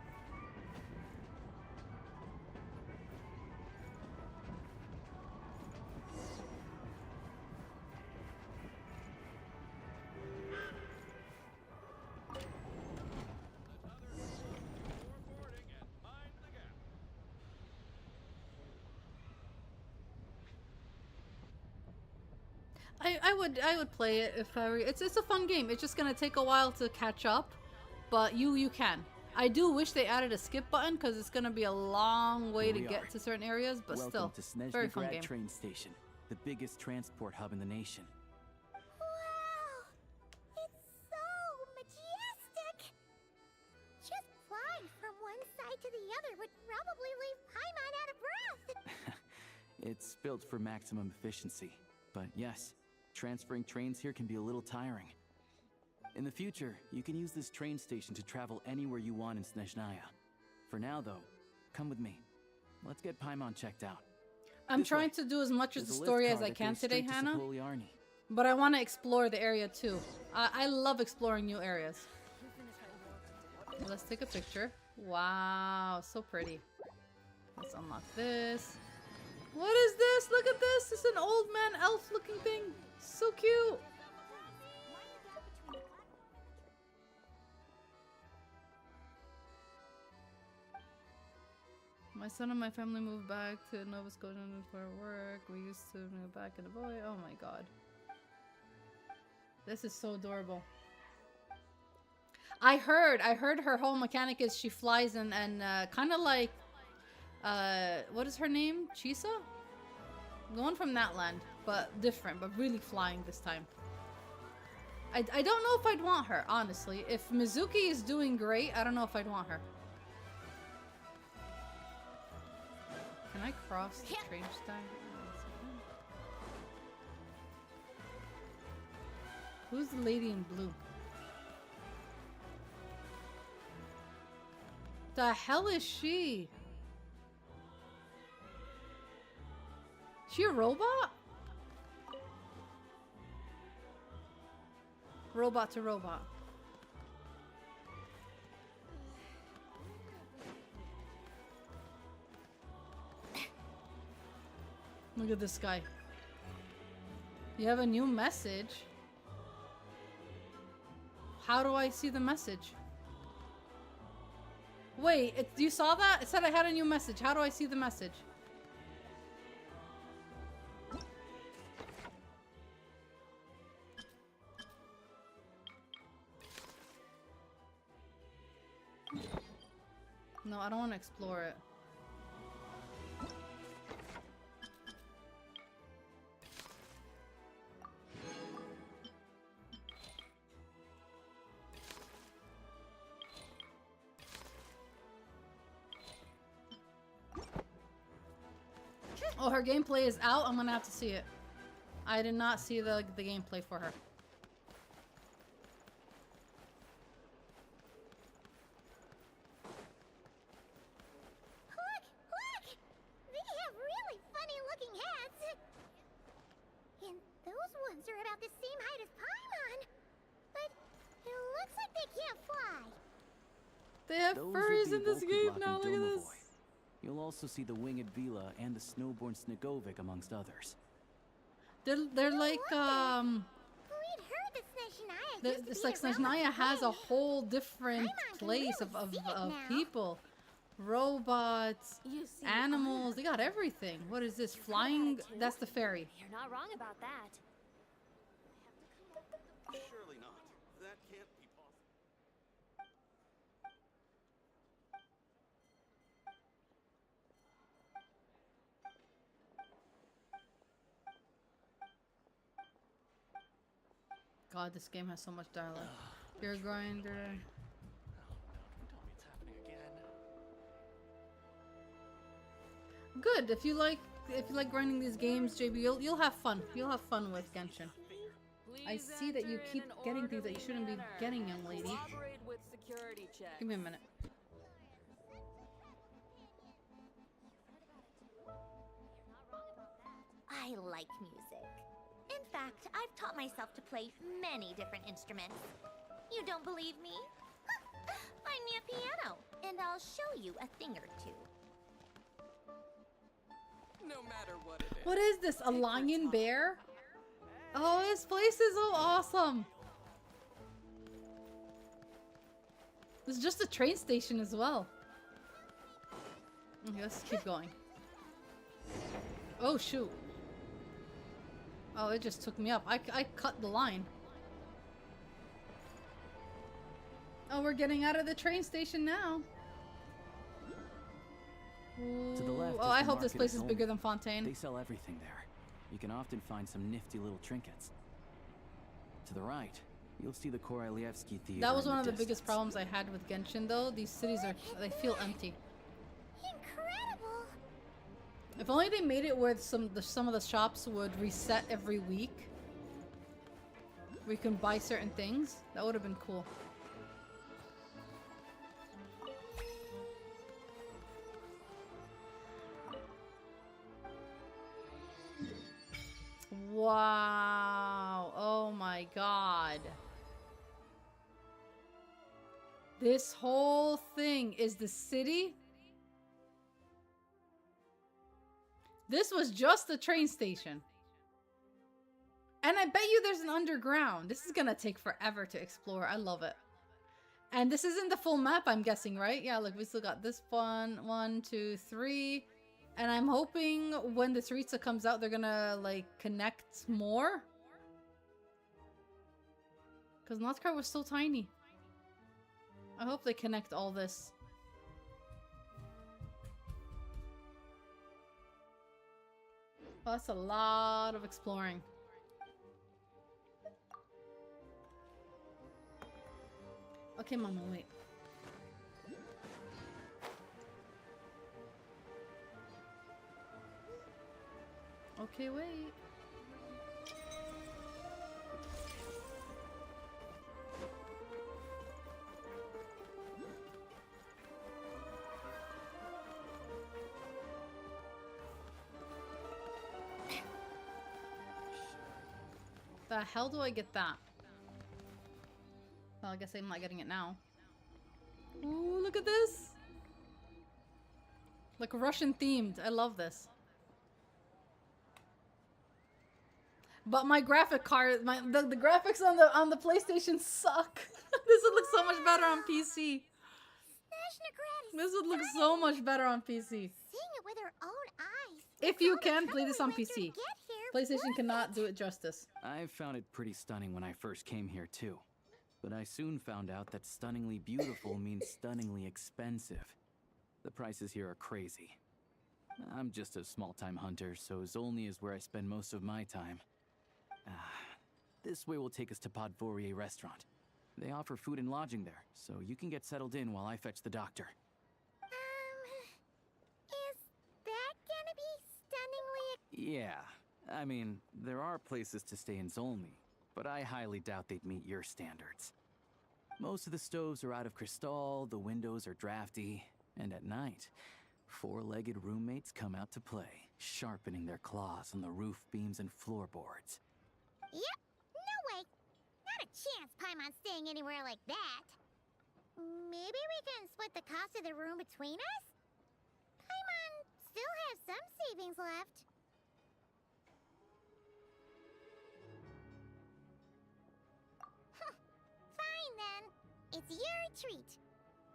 I would play it if I were. It's a fun game. It's just gonna take a while to catch up, but you can. I do wish they added a skip button because it's gonna be a long way to get to certain areas, but Welcome still, to very fun Snezhnagrad game. train station, the biggest transport hub in the nation. Wow! It's so majestic! Just flying from one side to the other would probably leave Paimon out of breath! It's built for maximum efficiency, but yes, transferring trains here can be a little tiring. In the future, you can use this train station to travel anywhere you want in Snezhnaya. For now, though, come with me. Let's get Paimon checked out. I'm trying to do as much of the story as I can today, Hannah. To But I want to explore the area too. I love exploring new areas. Let's take a picture. Wow, so pretty. Let's unlock this. What is this? Look at this! It's an old man elf looking thing. So cute. My son and my family moved back to Nova Scotia for work. We used to move back in a boy. Oh my god. This is so adorable. I heard her whole mechanic is she flies and kind of like what is her name? Chisa? Going from that land, but different, but really flying this time. I don't know if I'd want her, honestly. If Mizuki is doing great, I don't know if I'd want her. Can I cross the train stack? Who's the lady in blue? The hell is she? She a robot? Robot to robot. Look at this guy. You have a new message? How do I see the message? Wait, you saw that? It said I had a new message. How do I see the message? No, I don't want to explore it. Oh, her gameplay is out? I'm gonna have to see it. I did not see the gameplay for her. Look! Look! They have really funny-looking hats! And those ones are about the same height as Paimon! But it looks like they can't fly! They have Those furries would in be this game Volkoblock now, and look at this! Domovoy. You'll also see the winged Vila and the snowborn Snegovic amongst others. They're like We'd heard that Snezhnaya it's like Snezhnaya has a whole different place of people. Robots, animals, they got everything. What is this? Flying? That's the fairy. You're not wrong about that. Surely not. That can't be possible. God, this game has so much dialogue. You're a grinder. Good. If you like grinding these games, JB, you'll have fun. You'll have fun with Genshin. I see that you keep getting things that you shouldn't be getting, young lady. Give me a minute. I like music. In fact, I've taught myself to play many different instruments. You don't believe me? Find me a piano, and I'll show you a thing or two. No matter what it is. What is this? A lion bear? Oh, this place is so awesome. It's just a train station as well. Okay, let's keep going. Oh, shoot. Oh, it just took me up. I cut the line. Oh, we're getting out of the train station now. To the left. Oh, is I the hope this market place at is bigger Nome. than Fontaine. They sell everything there. You can often find some nifty little trinkets. To the right, you'll see the Korolievsky Theater. That was in one of the distance. biggest problems I had with Genshin, though. These cities they feel empty. Incredible! If only they made it where some of the shops would reset every week. Where you can buy certain things. That would have been cool. Wow. Oh my god. This whole thing is the city? This was just a train station. And I bet you there's an underground. This is gonna take forever to explore. I love it. And this isn't the full map, I'm guessing, right? Yeah, look, we still got this one, 2, 3. And I'm hoping when the Tsaritsa comes out, they're gonna, like, connect more. Because Nothcry was so tiny. I hope they connect all this. Oh, that's a lot of exploring. Okay, Mama, wait. Okay, wait. The hell do I get that? Well, I guess I'm not getting it now. Ooh, look at this! Like Russian themed. I love this. But my graphic card, the graphics on the PlayStation suck. This would look so much better on PC. This would look so much better on PC. Seeing it with her own eyes. If you can play this on PC. PlayStation cannot do it justice. I found it pretty stunning when I first came here too. But I soon found out that stunningly beautiful means stunningly expensive. The prices here are crazy. I'm just a small-time hunter, so Zolny is where I spend most of my time. This way will take us to Podvorier restaurant. They offer food and lodging there, so you can get settled in while I fetch the doctor. Is that gonna be stunningly... Yeah, I mean, there are places to stay in Zolny, but I highly doubt they'd meet your standards. Most of the stoves are out of crystal, the windows are drafty, and at night, four-legged roommates come out to play, sharpening their claws on the roof beams and floorboards. Yep, no way. Not a chance Paimon's staying anywhere like that. Maybe we can split the cost of the room between us? Paimon still has some savings left. Fine then. It's your treat.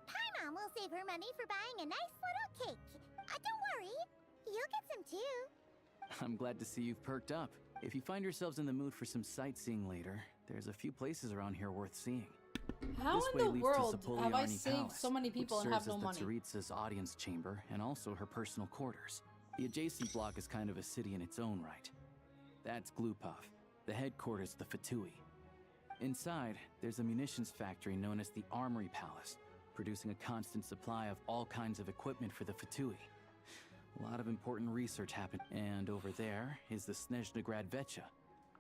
Paimon will save her money for buying a nice little cake. Don't worry, you'll get some too. I'm glad to see you've perked up. If you find yourselves in the mood for some sightseeing later, there's a few places around here worth seeing. How This in way the leads world to have I Zapoliarny saved Palace, so many people which and have serves no as money? the Tsaritsa's audience chamber and also her personal quarters. The adjacent block is kind of a city in its own right. That's Glupov, the headquarters of the Fatui. Inside, there's a munitions factory known as the Armory Palace, producing a constant supply of all kinds of equipment for the Fatui. A lot of important research happened. And over there is the Snezhnegrad Vecha,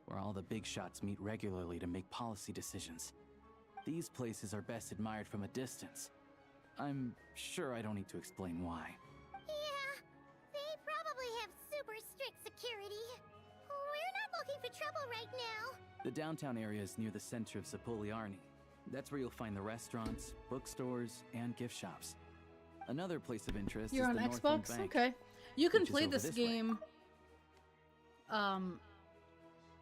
where all the big shots meet regularly to make policy decisions. These places are best admired from a distance. I'm sure I don't need to explain why. Yeah, they probably have super strict security. We're not looking for trouble right now. The downtown area is near the center of Zapoliarny. That's where you'll find the restaurants, bookstores, and gift shops. Another place of interest You're is on the Northland Xbox? Bank, Okay. You can which is play over this way. game.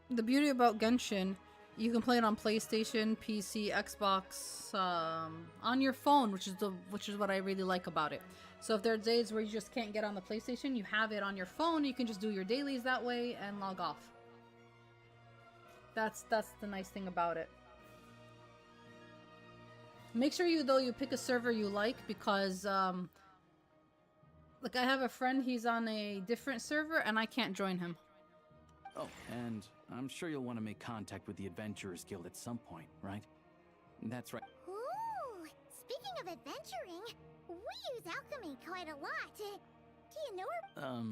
The beauty about Genshin, you can play it on PlayStation, PC, Xbox, on your phone, which is what I really like about it. So if there are days where you just can't get on the PlayStation, you have it on your phone. You can just do your dailies that way and log off. That's the nice thing about it. Make sure you pick a server you like, because like I have a friend, he's on a different server and I can't join him. Oh, and I'm sure you'll want to make contact with the Adventurers Guild at some point, right? That's right. Ooh, speaking of adventuring, we use alchemy quite a lot. Do you know her?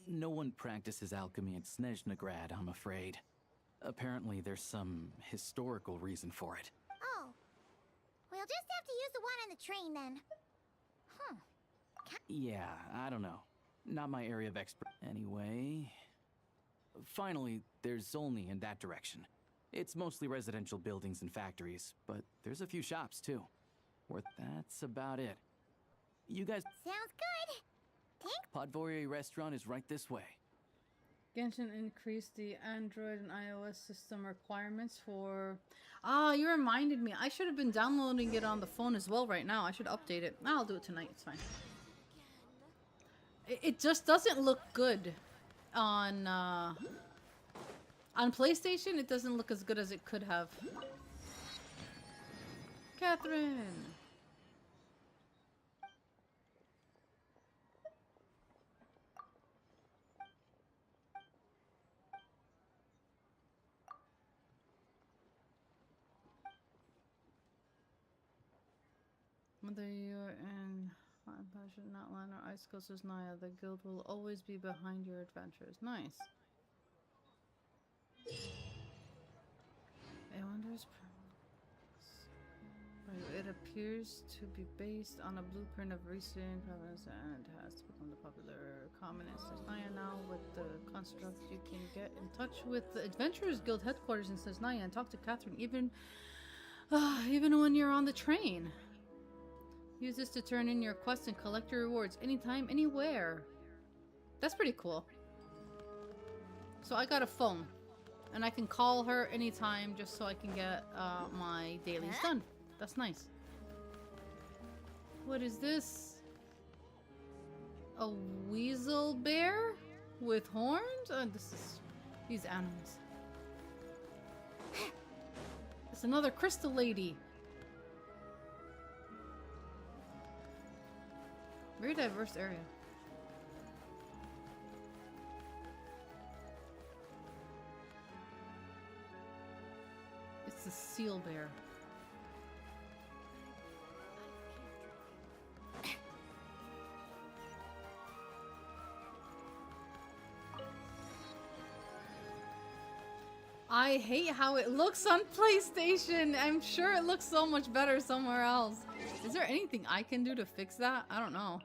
No one practices alchemy at Snezhnegrad, I'm afraid. Apparently there's some historical reason for it. Oh. We'll just have to use the one on the train then. Yeah, I don't know. Not my area of expertise. Anyway... Finally, there's Zolny in that direction. It's mostly residential buildings and factories, but there's a few shops too. That's about it. You guys... Sounds good. Podvorier restaurant is right this way. Genshin increased the Android and iOS system requirements for... you reminded me. I should have been downloading it on the phone as well right now. I should update it. I'll do it tonight. It's fine. It just doesn't look good on PlayStation. It doesn't look as good as it could have. Catherine! Whether you're in Passion, Outline, or Ice Coast Naya, the guild will always be behind your adventures. Nice. I wonder it appears to be based on a blueprint of recent province and has become the popular common in Snezhnaya now. With the construct, you can get in touch with the Adventurers Guild headquarters in Snezhnaya and talk to Catherine even when you're on the train. Use this to turn in your quests and collect your rewards anytime, anywhere. That's pretty cool. So I got a phone. And I can call her anytime just so I can get my dailies done. That's nice. What is this? A weasel bear with horns? This is these animals. It's another crystal lady. Very diverse area. It's a seal bear. I hate how it looks on PlayStation. I'm sure it looks so much better somewhere else. Is there anything I can do to fix that? I don't know.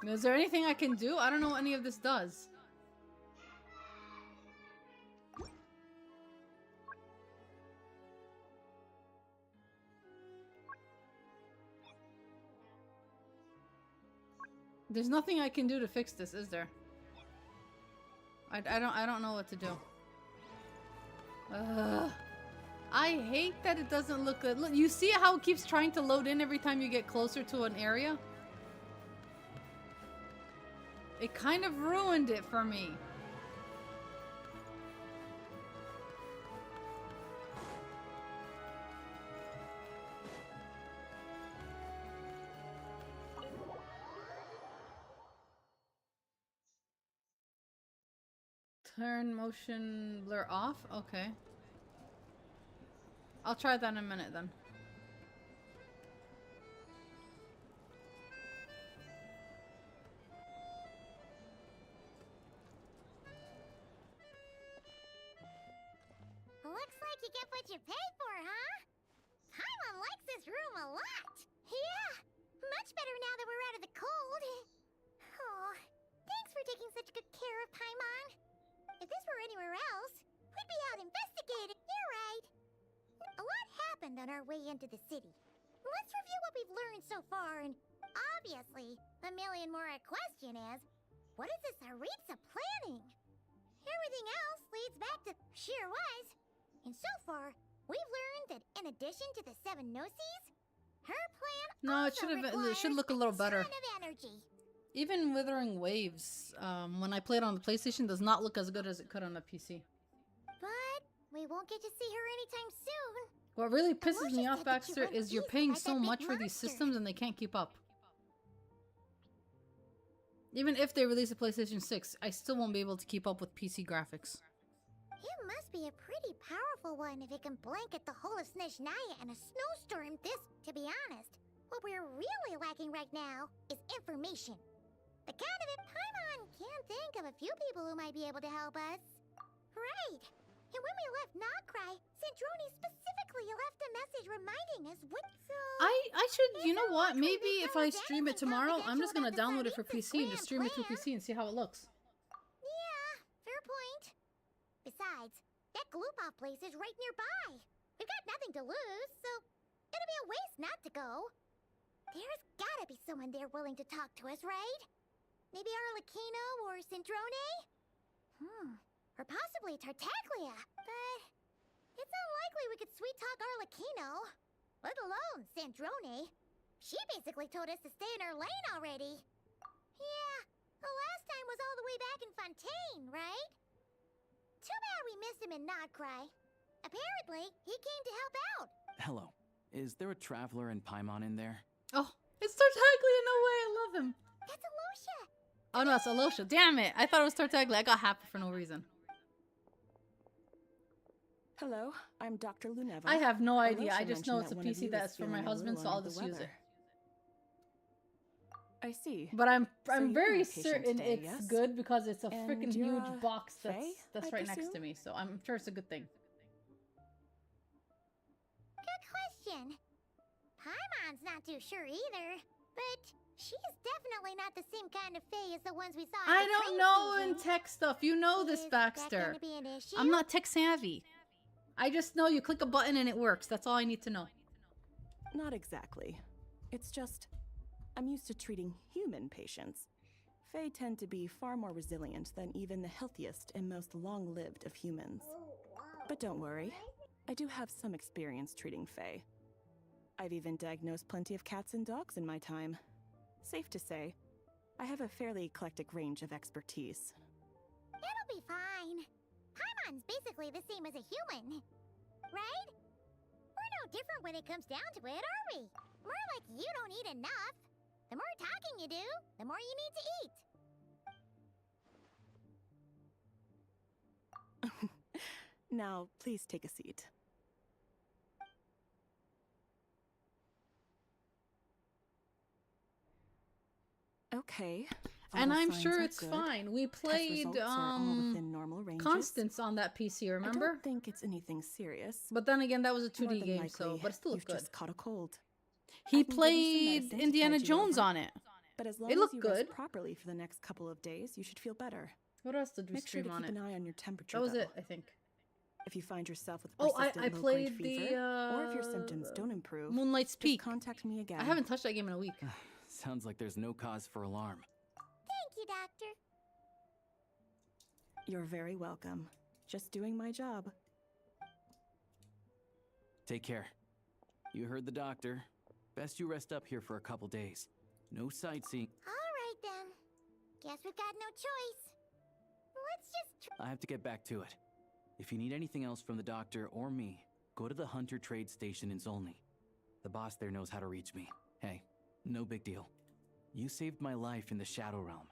Is there anything I can do? I don't know what any of this does. There's nothing I can do to fix this, is there? I don't know what to do. I hate that it doesn't look good. Look, you see how it keeps trying to load in every time you get closer to an area? It kind of ruined it for me. Turn motion blur off? Okay. I'll try that in a minute then. Looks like you get what you pay for, huh? Paimon likes this room a lot. Yeah, much better now that we're out of the cold. Oh, thanks for taking such good care of Paimon. If this were anywhere else, we'd be out investigating. You're right. A lot happened on our way into the city. Let's review what we've learned so far, and obviously, the million more question is, what is this Tsaritsa planning? Everything else leads back to sheer wise. And so far, we've learned that in addition to the 7 Gnosis, her plan No, it should look a little better. ton of energy. Even Withering Waves, when I played on the PlayStation, does not look as good as it could on the PC. But we won't get to see her anytime soon. What really pisses Aloysius me off, said that you Baxter, went is you're easy paying like so that big much for these monster. systems and they can't keep up. Even if they release a PlayStation 6, I still won't be able to keep up with PC graphics. It must be a pretty powerful one if it can blanket the whole of Snezhnaya in a snowstorm. To be honest, what we're really lacking right now is information. The kind of it Paimon can't think of a few people who might be able to help us. Right. And when we left Noctri, Sandrone specifically left a message reminding us what so... I should, you know what, maybe if I stream it tomorrow, I'm just gonna download it for PC and just stream it through PC and see how it looks. Yeah, fair point. Besides, that Gloopov place is right nearby. We've got nothing to lose, so it'll be a waste not to go. There's gotta be someone there willing to talk to us, right? Maybe Arlecchino or Sandrone? Or possibly Tartaglia. But it's unlikely we could sweet-talk Arlecchino, let alone Sandrone. She basically told us to stay in her lane already. Yeah, the last time was all the way back in Fontaine, right? Too bad we missed him in Noctri. Apparently, he came to help out. Hello. Is there a traveler in Paimon in there? Oh, it's Tartaglia, no way, I love him. That's Alosha. Oh no, it's Alosha, damn it. I thought it was Tartaglia, I got happy for no reason. Hello, I'm Dr. Luneva. I have no idea, Alosha I just know it's a mentioned that one of PC you that's is for my feeling a husband, little so I'll under just the use it. weather. I see. But I'm So you're very my patient certain today, it's yes? good because it's a And freaking you're, huge box Faye, that's I right next to presume? me, so I'm sure it's a good thing. Good question. Paimon's not too sure either, but she's definitely not the same kind of Fae as the ones we saw at I the don't train know station. in tech stuff, you know this, Is that Baxter. gonna be an issue? I'm not tech savvy. I just know you click a button and it works, that's all I need to know. Not exactly. It's just I'm used to treating human patients. Fae tend to be far more resilient than even the healthiest and most long-lived of humans. But don't worry, I do have some experience treating Fae. I've even diagnosed plenty of cats and dogs in my time. Safe to say, I have a fairly eclectic range of expertise. It'll be fine. Paimon's basically the same as a human. Right? We're no different when it comes down to it, are we? More like you don't eat enough. The more talking you do, the more you need to eat. Now, please take a seat. Okay. And vital I'm signs sure are it's good. fine. We Test played results are all within normal ranges. Constance on that PC, I remember? don't think it's anything serious. But then again, that was a More 2D than game, likely, so but it still you've looked good. just caught a cold. He I can give you some played medicine to Indiana tide you Jones over. on it. But as long It as looked you good. rest properly for the next couple of days, you should feel better. What else did we Make sure stream to on keep it? an eye on your temperature. That was though. it, I think. If you find yourself with Oh, persistent I low-grade played fever, the or if your symptoms don't improve, Moonlight's Peak. just contact me again. I haven't touched that game in a week. Sounds like there's no cause for alarm. Thank you, Doctor. You're very welcome. Just doing my job. Take care. You heard the doctor. Best you rest up here for a couple days. No sightseeing. All right, then. Guess we've got no choice. Let's just I have to get back to it. If you need anything else from the doctor or me, go to the Hunter Trade Station in Zolny. The boss there knows how to reach me. Hey, no big deal. You saved my life in the Shadow Realm.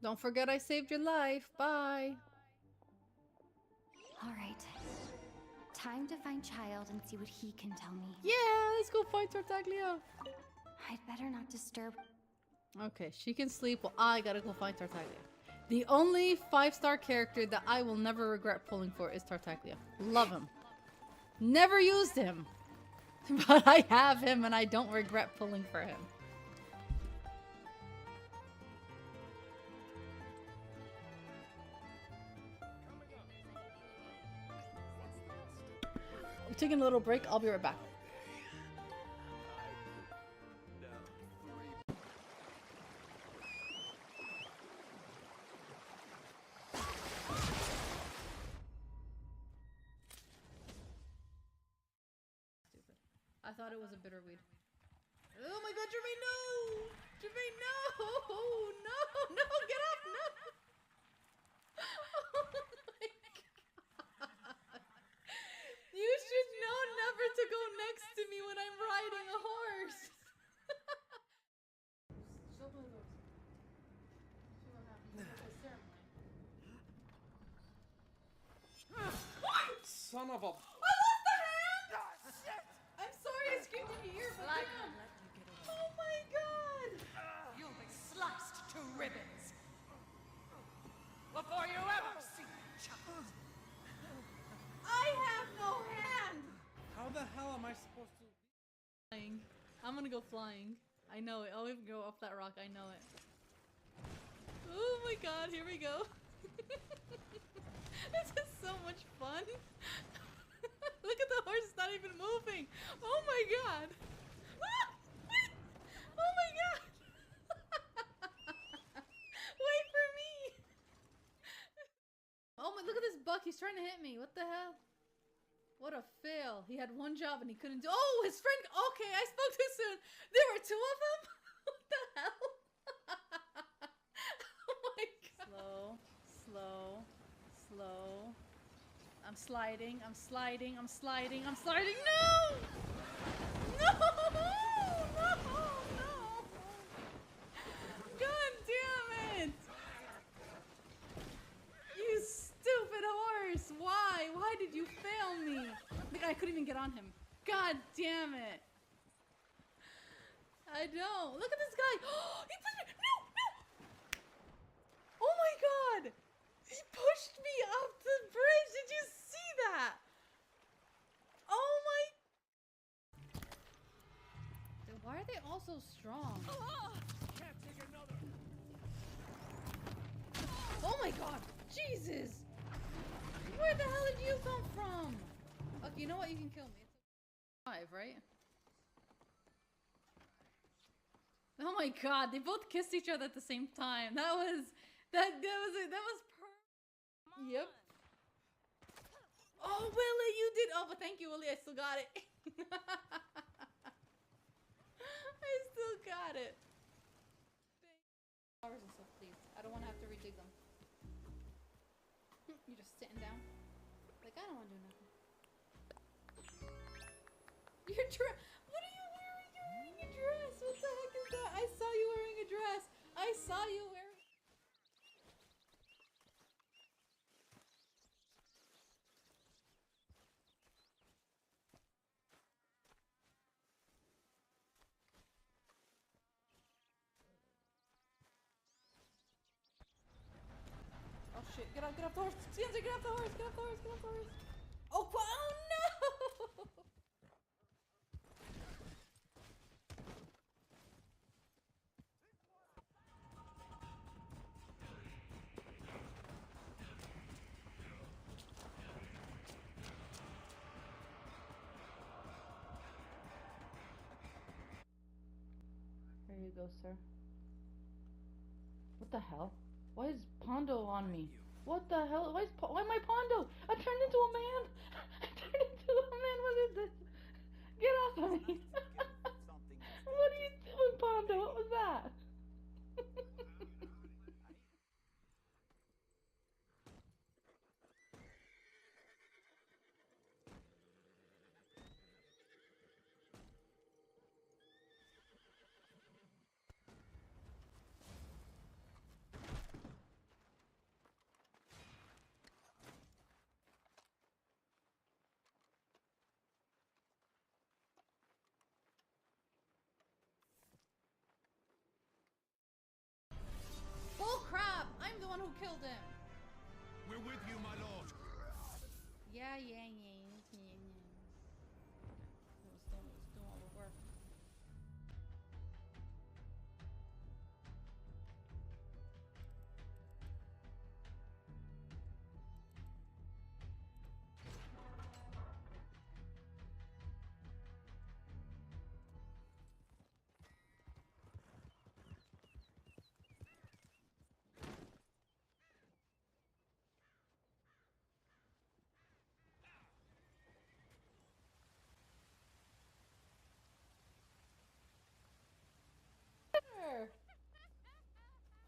Don't forget I saved your life. Bye. All right. Time to find Child and see what he can tell me. Yeah, let's go find Tartaglia. I'd better not disturb. Okay, she can sleep while I gotta go find Tartaglia. The only 5-star character that I will never regret pulling for is Tartaglia. Love him. Never used him. But I have him and I don't regret pulling for him. We're taking a little break. I'll be right back. I thought it was a bitter weed. Oh my god, Jermaine, no! Jermaine, no! No! No! Get off! No! Oh my god. You should know never to go next to me when I'm riding a horse. Son of a... I lost the hand! I'm sorry I screamed in your ear, but damn. Oh my god! You'll be sliced to ribbons before you ever see Child. I have no hand! How the hell am I supposed to... Flying. I'm gonna go flying. I know it. I'll even go off that rock. I know it. Oh my god, here we go. This is so much fun. Look at the horse, it's not even moving. Oh my god. Oh my god. Wait for me. Oh my, look at this buck. He's trying to hit me. What the hell? What a fail. He had one job and he couldn't do. Oh, his friend. Okay, I spoke too soon. There were two of them? What the hell? Oh my god. Slow. Slow. I'm sliding. I'm sliding. I'm sliding. I'm sliding. No! No! No! No! God damn it! You stupid horse! Why? Why did you fail me? Like, I couldn't even get on him. God damn it! I don't. Look at this guy. He pushed me. No! No! Oh my god! He pushed me off the bridge. Did you see that? Oh my. Then why are they all so strong? Can't take another. Oh my god! Jesus! Where the hell did you come from? Okay, you know what? You can kill me. It's 5, right? my god, they both kissed each other at the same time. That was Yep. Oh, Willie, you did. Oh, but thank you, Willie. I still got it. I still got it. Flowers and stuff, please. I don't want to have to redig them. You're just sitting down. Like, I don't want to do nothing. Your dress. What are you wearing? You're wearing a dress. What the heck is that? I saw you wearing a dress. I saw you wearing. Oh shit, get off the horse! Sensei, get off the horse! Get off the horse! Get off the horse! Oh, oh no! There you go, sir. What the hell? Why is Pondo on me? What the hell? Why am I Pondo? I turned into a man! I turned into a man! What is this? Get off of me! What are you doing, Pondo? What was that? Bull crap! I'm the one who killed him! We're with you, my lord. Yeah. It was doing all the work.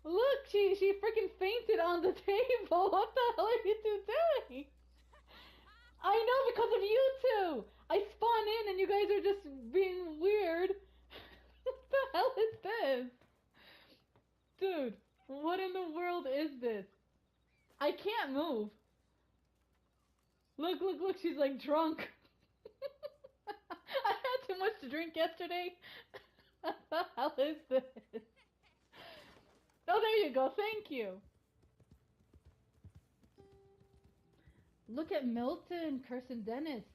Look, she freaking fainted on the table. What the hell are you two doing? I know, because of you two. I spawn in and you guys are just being weird. What the hell is this? Dude, what in the world is this? I can't move. Look, she's like drunk. I had too much to drink yesterday. What the hell is this? Oh, there you go. Thank you. Look at Milton, Kirsten Dennis.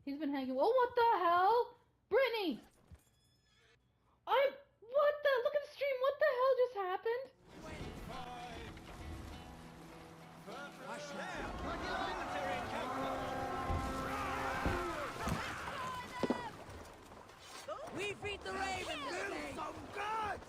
He's been hanging. Oh, what the hell? Brittany! What the? Look at the stream. What the hell just happened? We feed the ravens today. Some guts!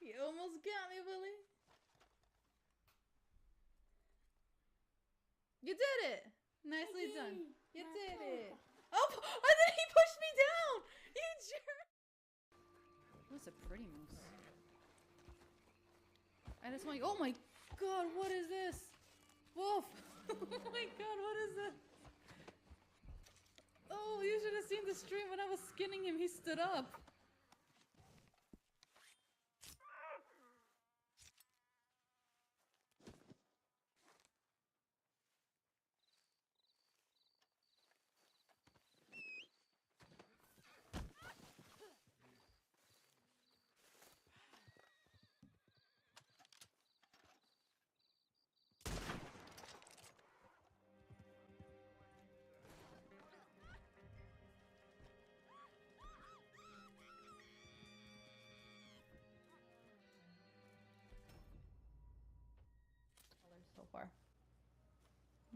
You almost got me, Willie. You did it. Nicely done. You did it. Oh, and then he pushed me down. You jerk. That's a pretty moose. I just want. Oh my god, what is this? Wolf. Oh my god, what is this? Oh, you should have seen the stream when I was skinning him. He stood up.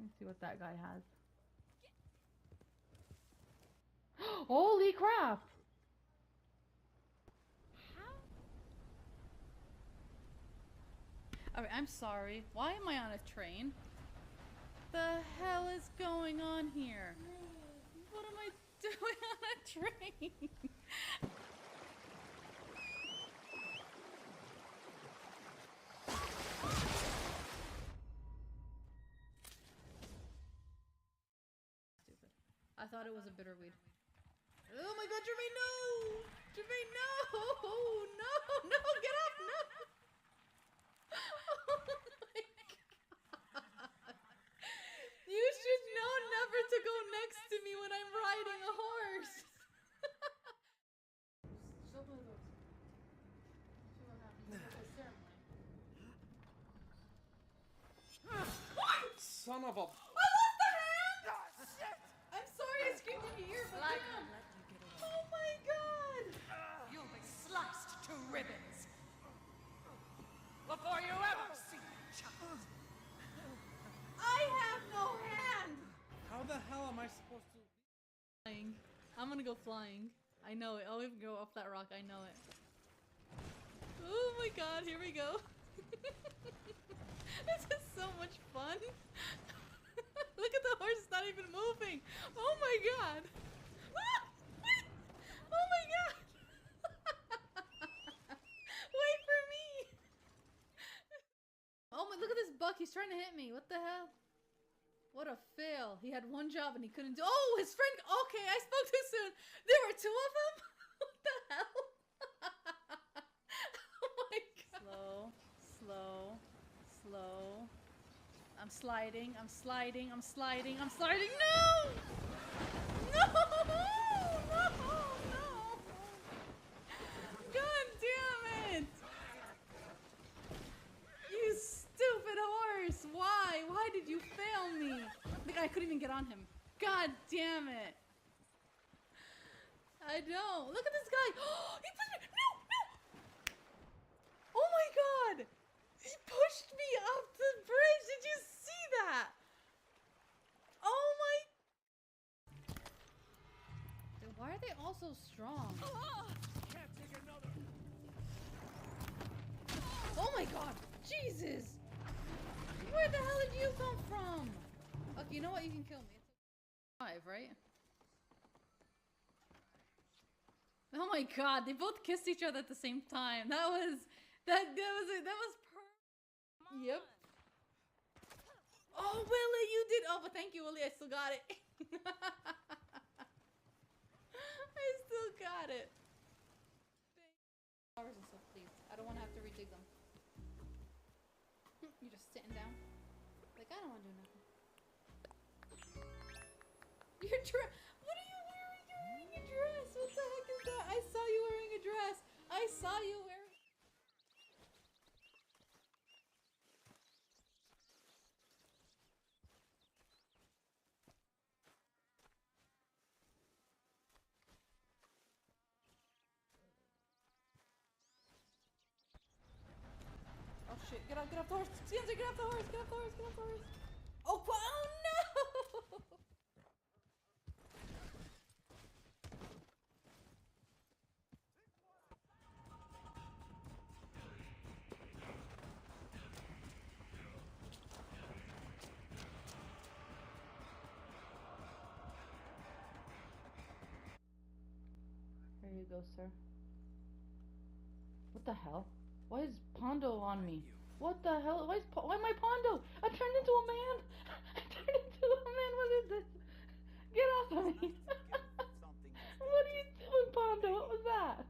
Let's see what that guy has. Holy crap! Alright, I'm sorry. Why am I on a train? The hell is going on here? What am I doing on a train? Stupid. I thought it was a bitter weed. Oh my god, Jermaine, no! Jermaine, no! No! No! Get off! No! Oh my god. You should know never to go next to me when I'm riding a horse. Son of a... I lost the hand! I'm sorry I screamed in your ear, but damn. Oh my god! You'll be sliced to ribbons before you ever see a child. I have no hand! How the hell am I supposed to... Flying. I'm gonna go flying. I know it. I'll even go off that rock. I know it. Oh my god, here we go. This is so much fun. Look at the horse, it's not even moving. Oh my god. Oh my god. Wait for me. Oh my, look at this buck. He's trying to hit me. What the hell? What a fail. He had one job and he couldn't do. Oh, his friend. Okay, I spoke too soon. There were two of them? What the hell? Oh my god. Slow, slow, slow. I'm sliding, I'm sliding, I'm sliding, I'm sliding. No! No! No! No! God damn it! You stupid horse! Why? Why did you fail me? The guy couldn't even get on him. God damn it! I don't. Look at this guy. He pushed me. No! No! Oh my god! He pushed me off the bridge. Did you see that? Oh my... Dude, why are they all so strong? Can't take another. Oh my god! Jesus! Where the hell did you come from? Okay, you know what? You can kill me. It's 5, right? Oh my god! They both kissed each other at the same time. That was Yep. Oh, Willie, you did. Oh, but thank you, Willie. I still got it. I still got it. Flowers and stuff, please. I don't want to have to redig them. You're just sitting down. Like, I don't want to do nothing. Your dress. What are you wearing? You're wearing a dress. What the heck is that? I saw you wearing a dress. I saw you wearing. Oh shit, get off the horse! Spencer, get off the horse! Get off the horse! Get off the horse! Oh, oh no! There you go, sir. What the hell? Why is Pondo on me? What the hell? Why am I Pondo? I turned into a man! I turned into a man! What is this? Get off of me! What are you doing, Pondo? What was that?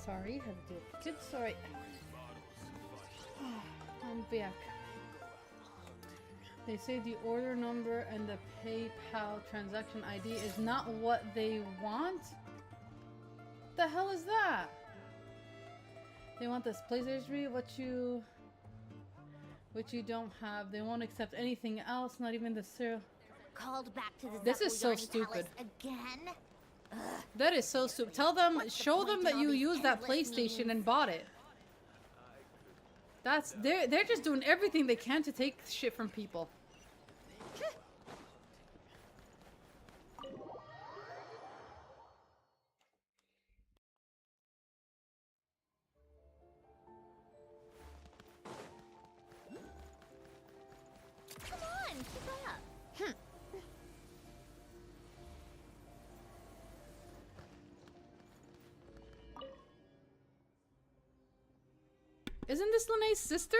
Sorry, had to do it. Good, sorry. I'm back. They say the order number and the PayPal transaction ID is not what they want? The hell is that? They want this PlayStation, which you don't have. They won't accept anything else, not even the serial called back to the This is so Zephyr stupid. Palace again? That is so stupid. Tell them, show them that you used that PlayStation and bought it. That's they're just doing everything they can to take shit from people. Come on, keep up. Isn't this Lene's sister?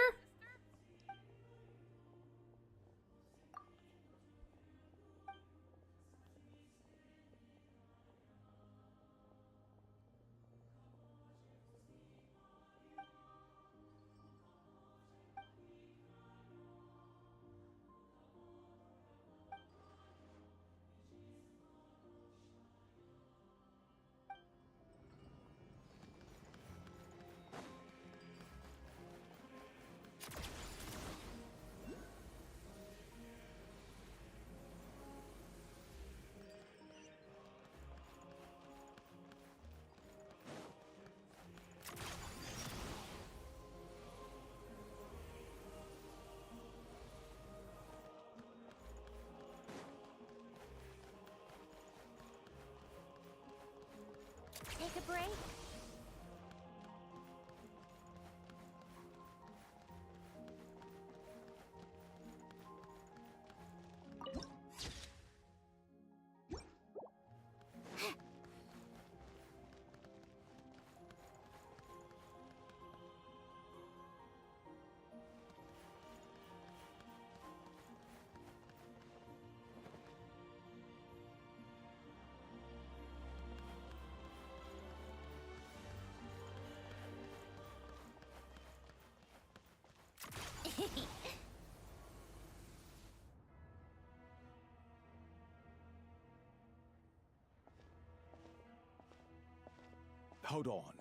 Take a break. Hold on.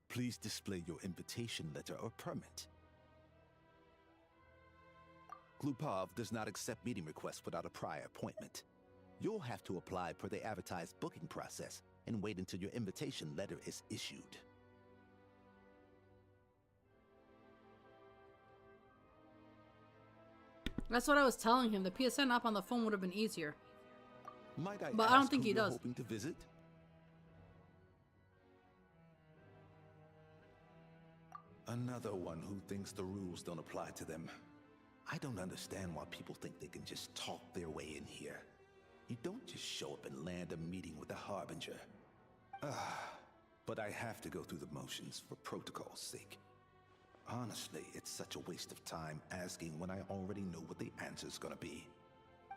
Please display your invitation letter or permit. Glupov does not accept meeting requests without a prior appointment. You'll have to apply per the advertised booking process and wait until your invitation letter is issued. That's what I was telling him. The PSN app on the phone would have been easier. Might I But I don't ask think who he you're does. hoping to visit? Another one who thinks the rules don't apply to them. I don't understand why people think they can just talk their way in here. You don't just show up and land a meeting with the Harbinger. But I have to go through the motions for protocol's sake. Honestly, it's such a waste of time asking when I already know what the answer's gonna be.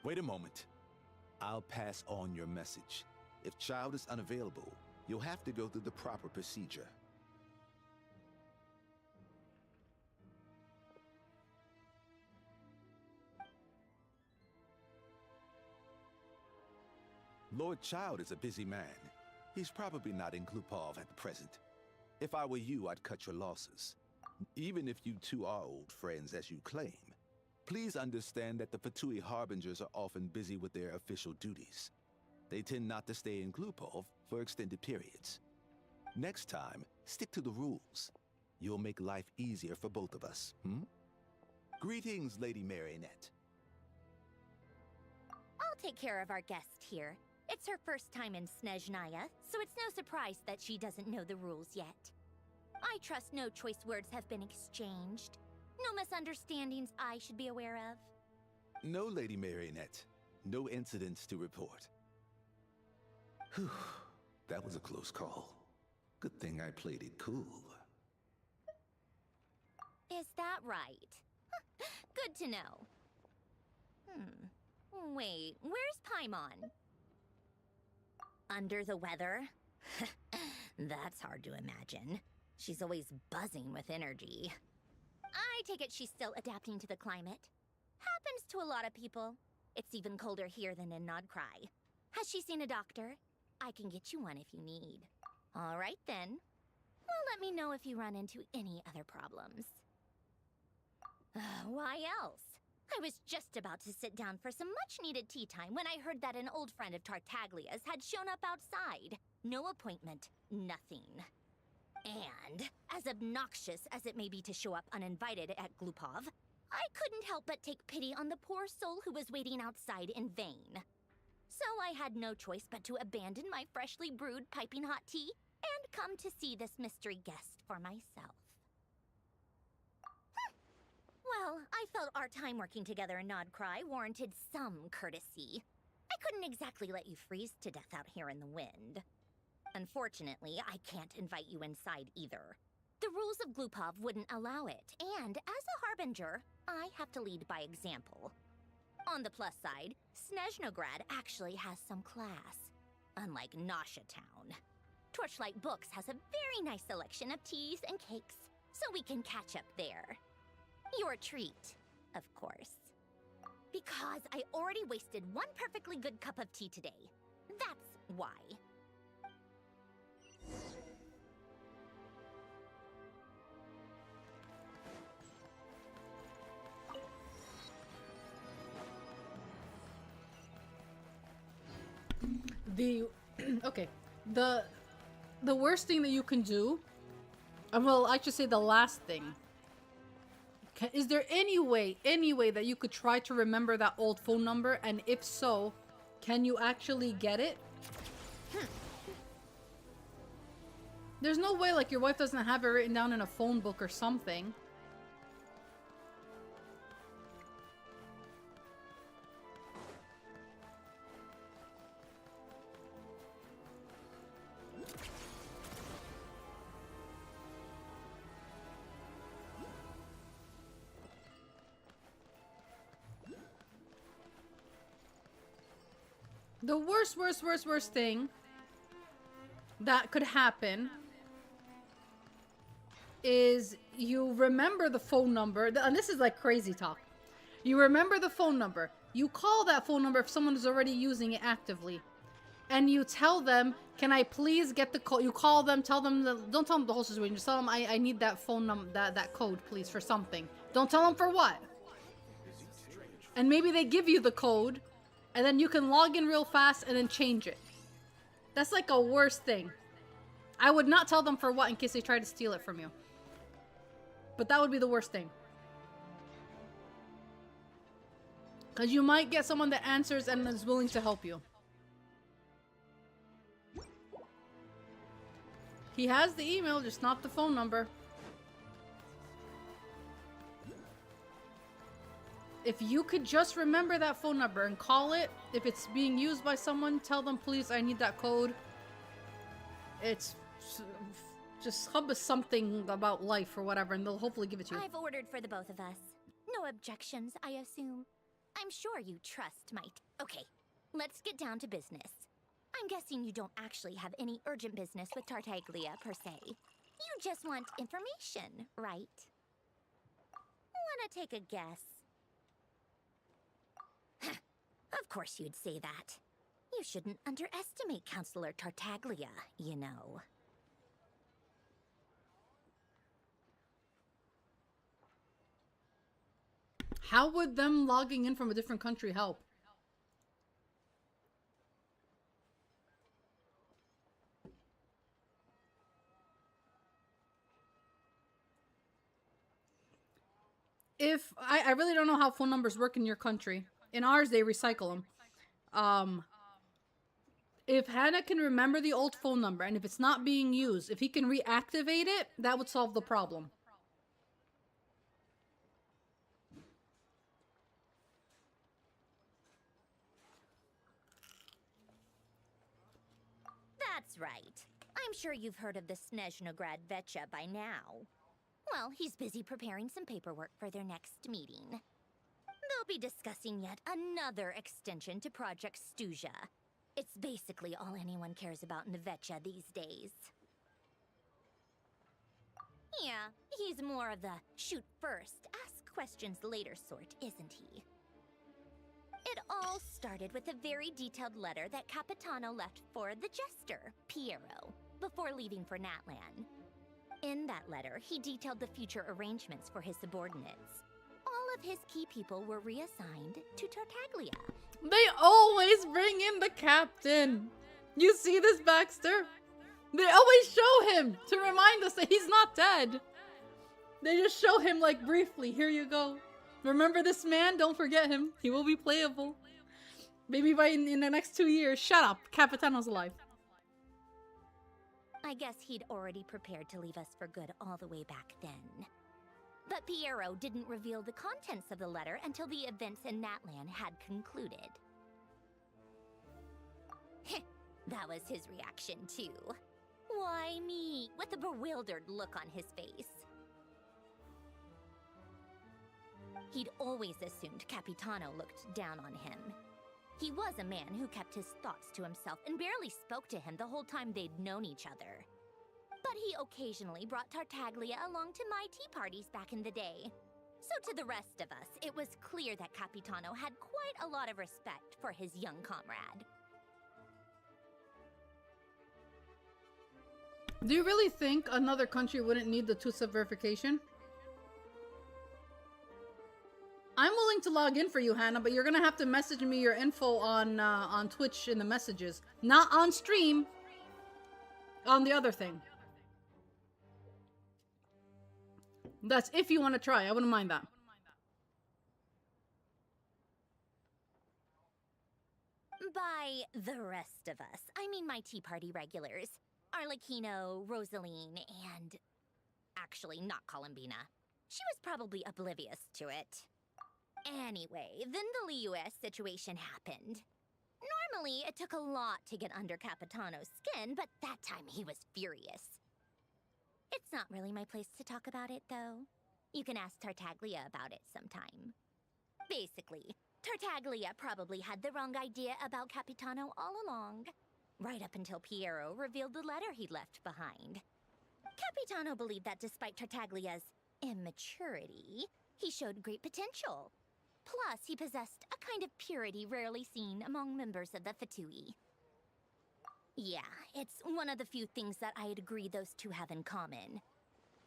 Wait a moment. I'll pass on your message. If Child is unavailable, you'll have to go through the proper procedure. Lord Child is a busy man. He's probably not in Glupov at the present. If I were you, I'd cut your losses. Even if you two are old friends as you claim, please understand that the Fatui Harbingers are often busy with their official duties. They tend not to stay in Glupov for extended periods. Next time, stick to the rules. You'll make life easier for both of us, Greetings, Lady Marionette. I'll take care of our guest here. It's her first time in Snezhnaya, so it's no surprise that she doesn't know the rules yet. I trust no choice words have been exchanged. No misunderstandings I should be aware of. No, Lady Marionette. No incidents to report. Whew. That was a close call. Good thing I played it cool. Is that right? Good to know. Wait, where's Paimon? Under the weather? That's hard to imagine. She's always buzzing with energy. I take it she's still adapting to the climate. Happens to a lot of people. It's even colder here than in Nodcry. Has she seen a doctor? I can get you one if you need. All right then. Well, let me know if you run into any other problems. Why else? I was just about to sit down for some much-needed tea time when I heard that an old friend of Tartaglia's had shown up outside. No appointment, nothing. And, as obnoxious as it may be to show up uninvited at Glupov, I couldn't help but take pity on the poor soul who was waiting outside in vain. So I had no choice but to abandon my freshly brewed piping hot tea and come to see this mystery guest for myself. Well, I felt our time working together in Nodcry warranted some courtesy. I couldn't exactly let you freeze to death out here in the wind. Unfortunately, I can't invite you inside either. The rules of Glupov wouldn't allow it, and as a harbinger, I have to lead by example. On the plus side, Snezhnograd actually has some class, unlike Nasha Town. Torchlight Books has a very nice selection of teas and cakes, so we can catch up there. Your treat, of course. Because I already wasted one perfectly good cup of tea today. That's why. Okay, the worst thing that you can do, well, I should say the last thing. Is there any way that you could try to remember that old phone number? And if so, can you actually get it? There's no way, like, your wife doesn't have it written down in a phone book or something. The worst thing that could happen is you remember the phone number, and this is like crazy talk. You remember the phone number. You call that phone number if someone is already using it actively. And you tell them, can I please get the code? You call them, tell them, don't tell them the whole situation. Just tell them, I need that phone number, that code, please, for something. Don't tell them for what. And maybe they give you the code, and then you can log in real fast and then change it. That's like a worst thing. I would not tell them for what in case they try to steal it from you. But that would be the worst thing. Because you might get someone that answers and is willing to help you. He has the email, just not the phone number. If you could just remember that phone number and call it, if it's being used by someone, tell them, please, I need that code. It's just hub us something about life or whatever, and they'll hopefully give it to you. I've ordered for the both of us. No objections, I assume. I'm sure you trust my... Okay, let's get down to business. I'm guessing you don't actually have any urgent business with Tartaglia, per se. You just want information, right? Wanna take a guess? Of course you'd say that. You shouldn't underestimate Counselor Tartaglia, you know. How would them logging in from a different country help? If I really don't know how phone numbers work in your country. In ours, they recycle them. If Hannah can remember the old phone number, and if it's not being used, if he can reactivate it, that would solve the problem. That's right. I'm sure you've heard of the Snezhnograd Vetcha by now. Well, he's busy preparing some paperwork for their next meeting. They'll be discussing yet another extension to Project Stuzha. It's basically all anyone cares about in the Vetcha these days. Yeah, he's more of the shoot first, ask questions later sort, isn't he? It all started with a very detailed letter that Capitano left for the jester, Piero, before leaving for Natlan. In that letter, he detailed the future arrangements for his subordinates. All of his key people were reassigned to Tartaglia. They always bring in the captain. You see this, Baxter? They always show him to remind us that he's not dead. They just show him like briefly. Here you go. Remember this man? Don't forget him. He will be playable. Maybe in the next 2 years. Shut up. Capitano's alive. I guess he'd already prepared to leave us for good all the way back then. But Piero didn't reveal the contents of the letter until the events in Natlan had concluded. That was his reaction too. Why me? With a bewildered look on his face. He'd always assumed Capitano looked down on him. He was a man who kept his thoughts to himself and barely spoke to him the whole time they'd known each other. But he occasionally brought Tartaglia along to my tea parties back in the day. So to the rest of us, it was clear that Capitano had quite a lot of respect for his young comrade. Do you really think another country wouldn't need the two-step verification? I'm willing to log in for you, Hannah, but you're gonna have to message me your info on Twitch in the messages. Not on stream. On the other thing. That's if you want to try. I wouldn't mind that. By the rest of us, I mean my tea party regulars. Arlecchino, Rosaline, and... actually, not Columbina. She was probably oblivious to it. Anyway, then the Liu-S situation happened. Normally, it took a lot to get under Capitano's skin, but that time he was furious. It's not really my place to talk about it, though. You can ask Tartaglia about it sometime. Basically, Tartaglia probably had the wrong idea about Capitano all along. Right up until Piero revealed the letter he'd left behind. Capitano believed that despite Tartaglia's immaturity, he showed great potential. Plus, he possessed a kind of purity rarely seen among members of the Fatui. Yeah, it's one of the few things that I'd agree those two have in common.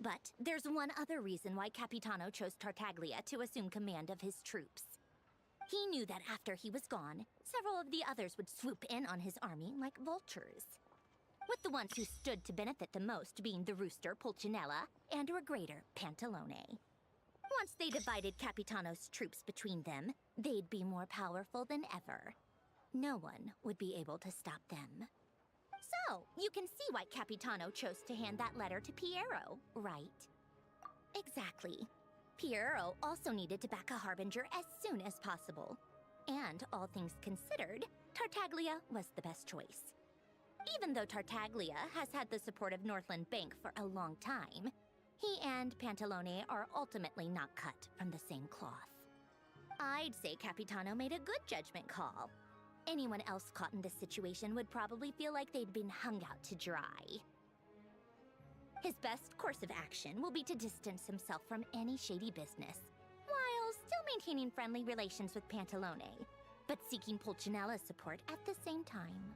But there's one other reason why Capitano chose Tartaglia to assume command of his troops. He knew that after he was gone, several of the others would swoop in on his army like vultures. With the ones who stood to benefit the most being the rooster Pulcinella and Regrator Pantalone. Once they divided Capitano's troops between them, they'd be more powerful than ever. No one would be able to stop them. So, you can see why Capitano chose to hand that letter to Piero, right? Exactly. Piero also needed to back a harbinger as soon as possible. And, all things considered, Tartaglia was the best choice. Even though Tartaglia has had the support of Northland Bank for a long time, he and Pantalone are ultimately not cut from the same cloth. I'd say Capitano made a good judgment call. Anyone else caught in this situation would probably feel like they'd been hung out to dry. His best course of action will be to distance himself from any shady business, while still maintaining friendly relations with Pantalone, but seeking Pulcinella's support at the same time.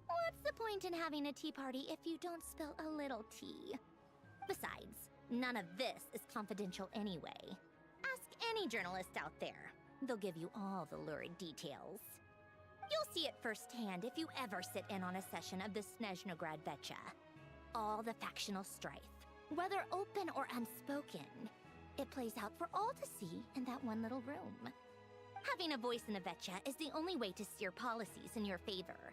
What's the point in having a tea party if you don't spill a little tea? Besides, none of this is confidential anyway. Ask any journalist out there. They'll give you all the lurid details. You'll see it firsthand if you ever sit in on a session of the Snezhnograd Vecha. All the factional strife, whether open or unspoken, it plays out for all to see in that one little room. Having a voice in the Vecha is the only way to steer policies in your favor.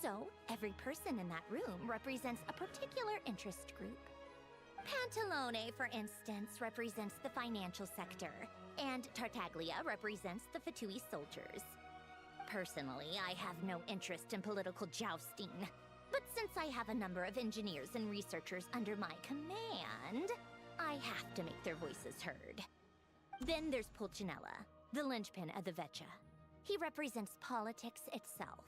So, every person in that room represents a particular interest group. Pantalone, for instance, represents the financial sector, and Tartaglia represents the Fatui soldiers. Personally, I have no interest in political jousting, but since I have a number of engineers and researchers under my command, I have to make their voices heard. Then there's Pulcinella, the linchpin of the Vecha. He represents politics itself.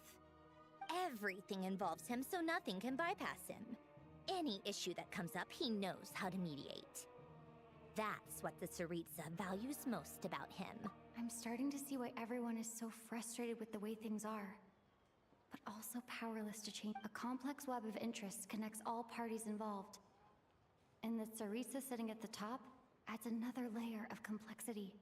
Everything involves him, so nothing can bypass him. Any issue that comes up, he knows how to mediate. That's what the Tsaritsa values most about him. I'm starting to see why everyone is so frustrated with the way things are, but also powerless to change. A complex web of interests connects all parties involved. And the Tsaritsa sitting at the top adds another layer of complexity.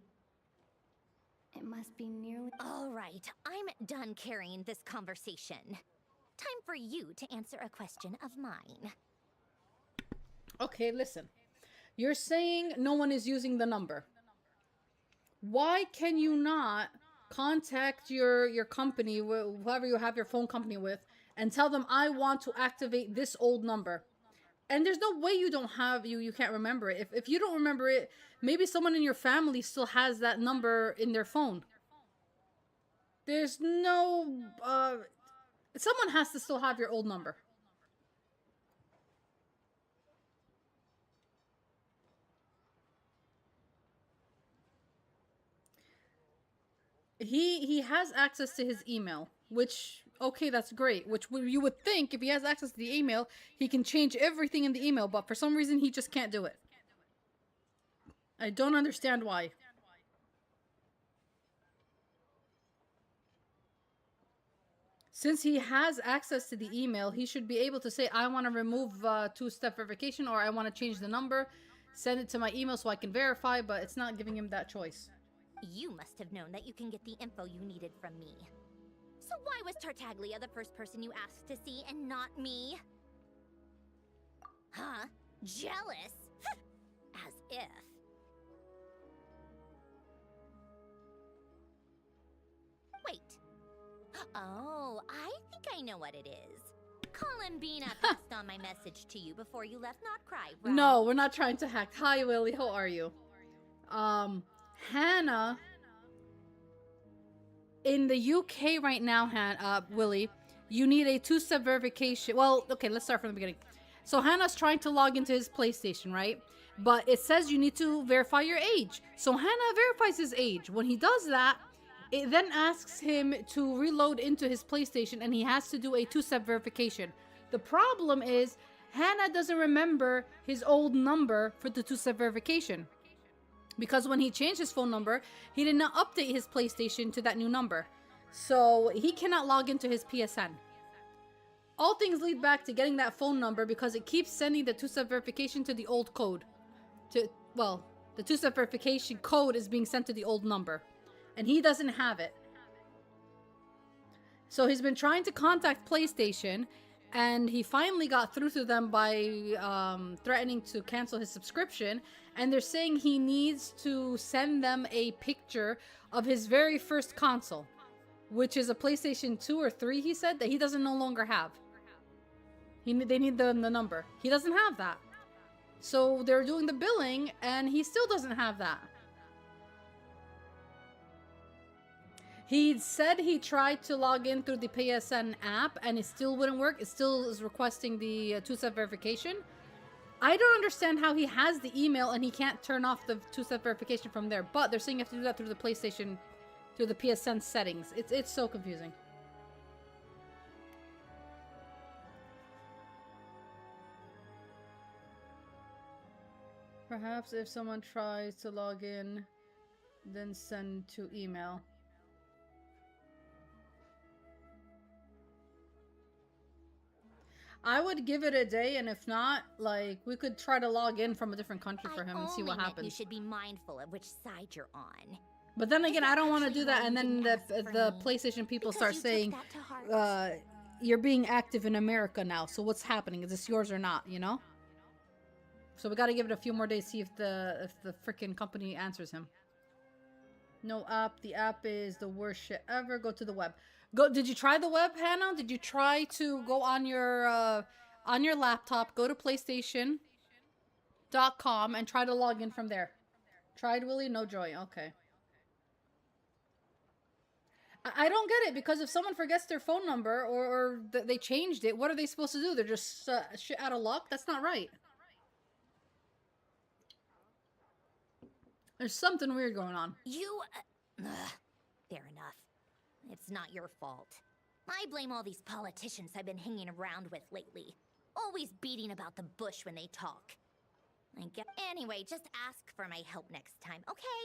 It must be nearly... All right, I'm done carrying this conversation. Time for you to answer a question of mine. Okay, listen. You're saying no one is using the number. Why can you not contact your company, whoever you have your phone company with, and tell them I want to activate this old number? And there's no way you don't have you can't remember it. If you don't remember it, maybe someone in your family still has that number in their phone. There's no someone has to still have your old number. He has access to his email, which, okay, that's great. Which you would think if he has access to the email, he can change everything in the email, but for some reason he just can't do it. I don't understand why. Since he has access to the email, he should be able to say, I want to remove two-step verification, or I want to change the number, send it to my email so I can verify, but it's not giving him that choice. You must have known that you can get the info you needed from me. So why was Tartaglia the first person you asked to see and not me? Huh? Jealous? As if. Wait. Oh, I think I know what it is. Colin Beana passed on my message to you before you left Not Cry, right? No, we're not trying to hack. Hi, Willie. How are you? Hannah, in the UK right now, Willie, you need a two-step verification. Well, okay, let's start from the beginning. So Hannah's trying to log into his PlayStation, right? But it says you need to verify your age. So Hannah verifies his age. When he does that, it then asks him to reload into his PlayStation, and he has to do a two-step verification. The problem is Hannah doesn't remember his old number for the two-step verification. Because when he changed his phone number, he did not update his PlayStation to that new number. So he cannot log into his PSN. All things lead back to getting that phone number because it keeps sending the two-step verification to the old code. Well, the two-step verification code is being sent to the old number. And he doesn't have it. So he's been trying to contact PlayStation, and he finally got through to them by threatening to cancel his subscription. And they're saying he needs to send them a picture of his very first console, which is a PlayStation 2 or 3, he said, that he doesn't no longer have. They need the number. He doesn't have that. So they're doing the billing, and he still doesn't have that. He said he tried to log in through the PSN app, and it still wouldn't work. It still is requesting the two-step verification. I don't understand how he has the email and he can't turn off the two-step verification from there. But they're saying you have to do that through the PlayStation, through the PSN settings. It's so confusing. Perhaps if someone tries to log in, then send to email. I would give it a day, and if not, like, we could try to log in from a different country for him and see what happens. You should be mindful of which side you're on. But then again, I don't want to do that, and then the PlayStation people start saying, you're being active in America now, so what's happening? Is this yours or not, you know? So we gotta give it a few more days, see if the freaking company answers him. No app. The app is the worst shit ever. Go to the web. Did you try the web, Hannah? Did you try to go on your laptop, go to PlayStation.com and try to log in from there? Tried, Willie? No joy. Okay. I don't get it, because if someone forgets their phone number or they changed it, what are they supposed to do? They're just shit out of luck? That's not right. There's something weird going on. Fair enough. It's not your fault. I blame all these politicians I've been hanging around with lately. Always beating about the bush when they talk. Anyway, just ask for my help next time, okay?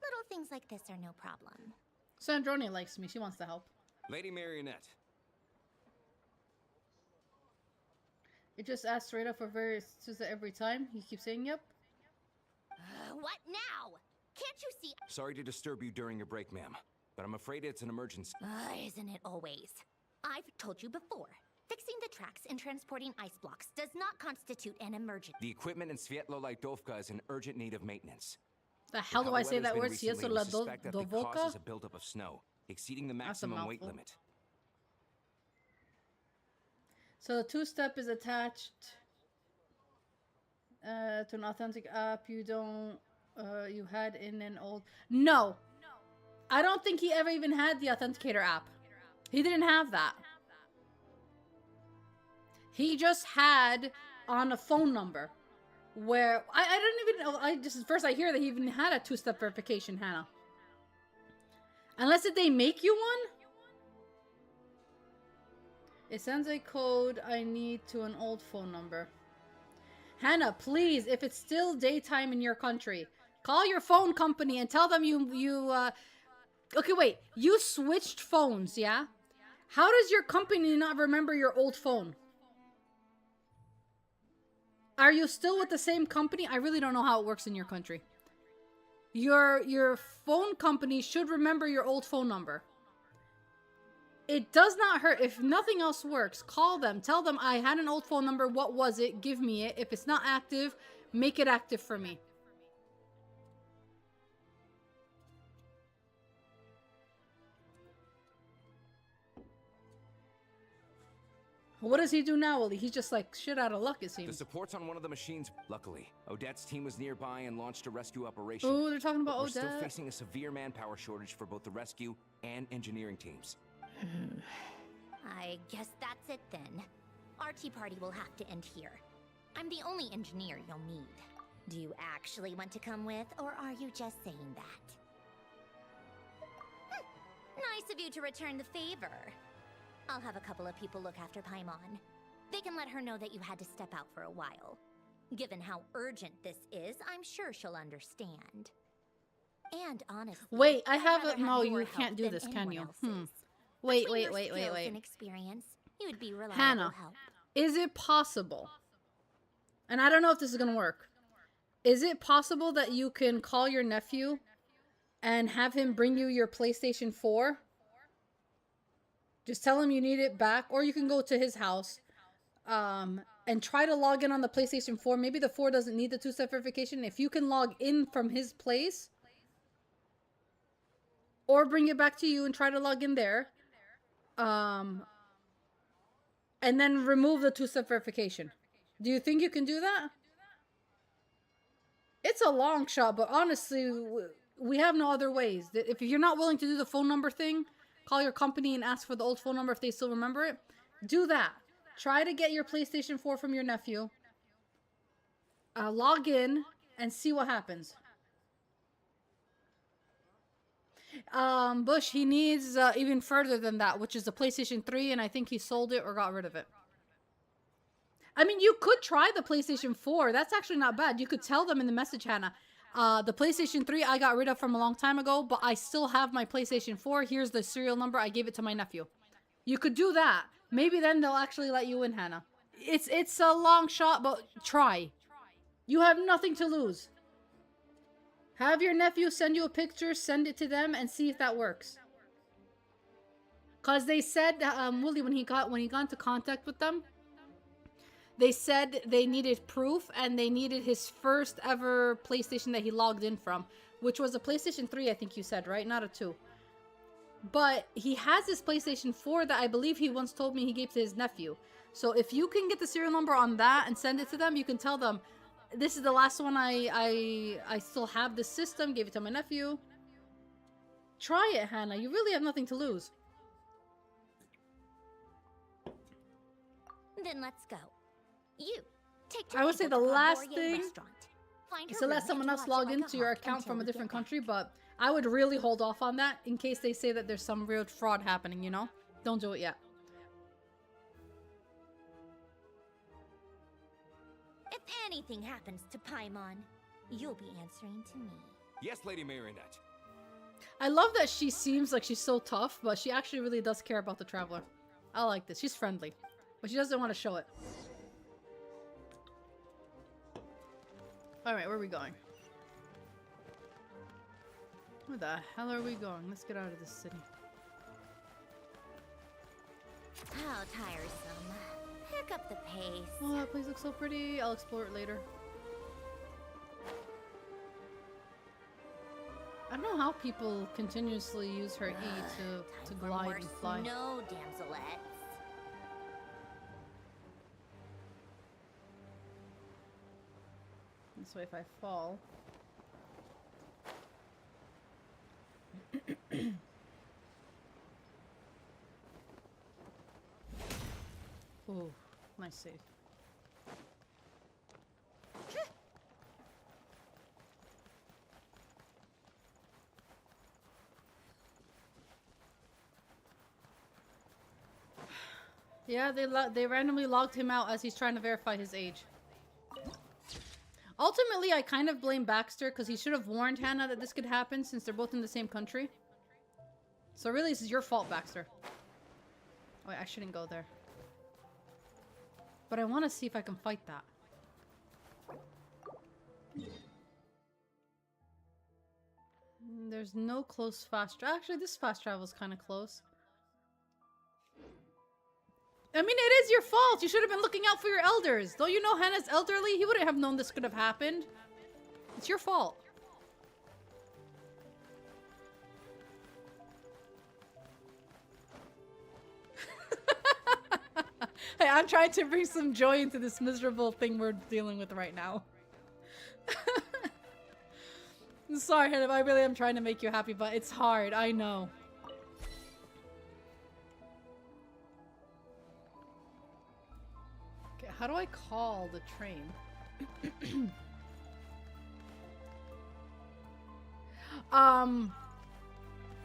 Little things like this are no problem. Sandrone likes me. She wants to help. Lady Marionette. It just asks straight up for various Susa every time. You keep saying yep. What now? Can't you see? Sorry to disturb you during your break, ma'am, but I'm afraid it's an emergency. Isn't it always? I've told you before. Fixing the tracks and transporting ice blocks does not constitute an emergency. The equipment in Svietlo-Lidovka is in urgent need of maintenance. The hell do I say that word? Recently, we suspect that the cause Svietlo-Lidovka? is a buildup of snow, exceeding the maximum weight limit. So the two-step is attached to an authentic app you had in an old... No! I don't think he ever even had the Authenticator app. He didn't have that. He just had on a phone number where... I don't even know... First I hear that he even had a two-step verification, Hannah. Unless did they make you one? It sends a code I need to an old phone number. Hannah, please, if it's still daytime in your country, call your phone company and tell them Okay, wait. You switched phones, yeah? How does your company not remember your old phone? Are you still with the same company? I really don't know how it works in your country. Your phone company should remember your old phone number. It does not hurt. If nothing else works, call them. Tell them I had an old phone number. What was it? Give me it. If it's not active, make it active for me. What does he do now, Willie? He's just like shit out of luck, it seems. The support's on one of the machines. Luckily, Odette's team was nearby and launched a rescue operation. Oh, they're talking about We're Odette. still facing a severe manpower shortage for both the rescue and engineering teams. I guess that's it then. Our tea party will have to end here. I'm the only engineer you'll need. Do you actually want to come with, or are you just saying that? Nice of you to return the favor. I'll have a couple of people look after Paimon. They can let her know that you had to step out for a while. Given how urgent this is, I'm sure she'll understand. And honestly, wait, I I'd have rather it. No, your you can't help do than this, can anyone you? else's. Wait, Between wait, your wait, wait, skills wait. and experience, you would be reliable Hannah, help. is it possible? And I don't know if this is gonna work. Is it possible that you can call your nephew and have him bring you your PlayStation 4? Just tell him you need it back, or you can go to his house and try to log in on the PlayStation 4. Maybe the 4 doesn't need the two-step verification. If you can log in from his place, or bring it back to you and try to log in there, and then remove the two-step verification. Do you think you can do that? It's a long shot, but honestly, we have no other ways. If you're not willing to do the phone number thing, call your company and ask for the old phone number if they still remember it. Do that. Try to get your PlayStation 4 from your nephew. Log in and see what happens. Bush, he needs even further than that, which is the PlayStation 3, and I think he sold it or got rid of it. I mean, you could try the PlayStation 4. That's actually not bad. You could tell them in the message, Hannah. The PlayStation 3 I got rid of from a long time ago, but I still have my PlayStation 4. Here's the serial number. I gave it to my nephew. You could do that. Maybe then they'll actually let you in, Hannah. It's a long shot, but try. You have nothing to lose. Have your nephew send you a picture, send it to them, and see if that works. Cause they said, Willie, when he got into contact with them, they said they needed proof, and they needed his first ever PlayStation that he logged in from, which was a PlayStation 3, I think you said, right? Not a 2. But he has his PlayStation 4 that I believe he once told me he gave to his nephew. So if you can get the serial number on that and send it to them, you can tell them, this is the last one I still have this system, gave it to my nephew. Try it, Hannah. You really have nothing to lose. Then let's go. You take I would say the last thing Find is her to let room someone and else watch log it like into a your hawk account from until a we get different back. country, but I would really hold off on that in case they say that there's some real fraud happening, you know? Don't do it yet. If anything happens to Paimon, you'll be answering to me. Yes, Lady Marionette. I love that she seems like she's so tough, but she actually really does care about the traveler. I like this. She's friendly, but she doesn't want to show it. Alright, where are we going? Where the hell are we going? Let's get out of this city. How tiresome. Pick up the pace. Oh, that place looks so pretty. I'll explore it later. I don't know how people continuously use her E to glide and fly. No, damselettes. This way if I fall. Ooh, nice save. Yeah, they randomly logged him out as he's trying to verify his age. Ultimately, I kind of blame Baxter because he should have warned Hannah that this could happen since they're both in the same country. So really, this is your fault, Baxter. Oh, wait, I shouldn't go there. But I want to see if I can fight that. There's no close fast travel. Actually, this fast travel is kind of close. I mean, it is your fault. You should have been looking out for your elders. Don't you know Hannah's elderly? He wouldn't have known this could have happened. It's your fault. Hey, I'm trying to bring some joy into this miserable thing we're dealing with right now. Sorry, Hannah, I really am trying to make you happy, but it's hard. I know. How do I call the train?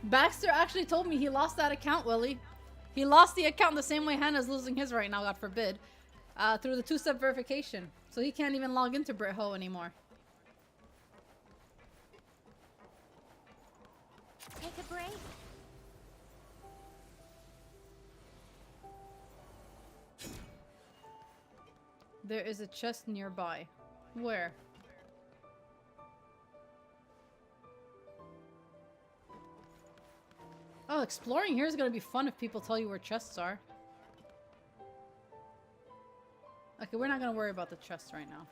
Baxter actually told me he lost that account, Willie. He lost the account the same way Hannah's losing his right now, God forbid. Through the two-step verification. So he can't even log into BritHo anymore. Take a break. There is a chest nearby. Where? Oh, exploring here is gonna be fun if people tell you where chests are. Okay, we're not gonna worry about the chests right now.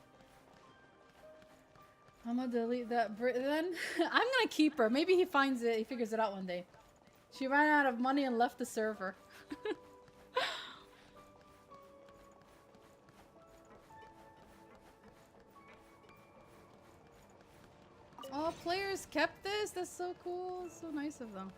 I'm gonna delete that then. I'm gonna keep her. Maybe he finds it, he figures it out one day. She ran out of money and left the server. Oh, players kept this? That's so cool. So nice of them.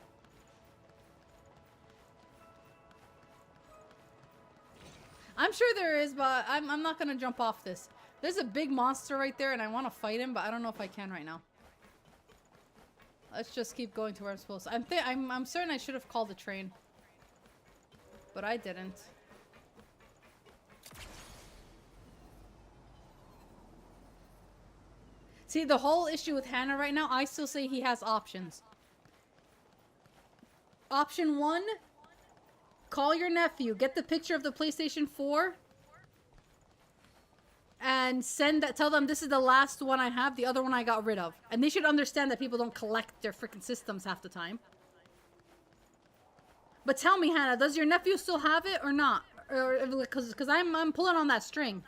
I'm sure there is, but I'm not gonna jump off this. There's a big monster right there and I want to fight him, but I don't know if I can right now. Let's just keep going to where I'm supposed to. I'm certain I should have called the train. But I didn't. See, the whole issue with Hannah right now, I still say he has options. Option 1, call your nephew, get the picture of the PlayStation 4, and send that, tell them this is the last one I have, the other one I got rid of. And they should understand that people don't collect their freaking systems half the time. But tell me, Hannah, does your nephew still have it or not? Or because I'm pulling on that string.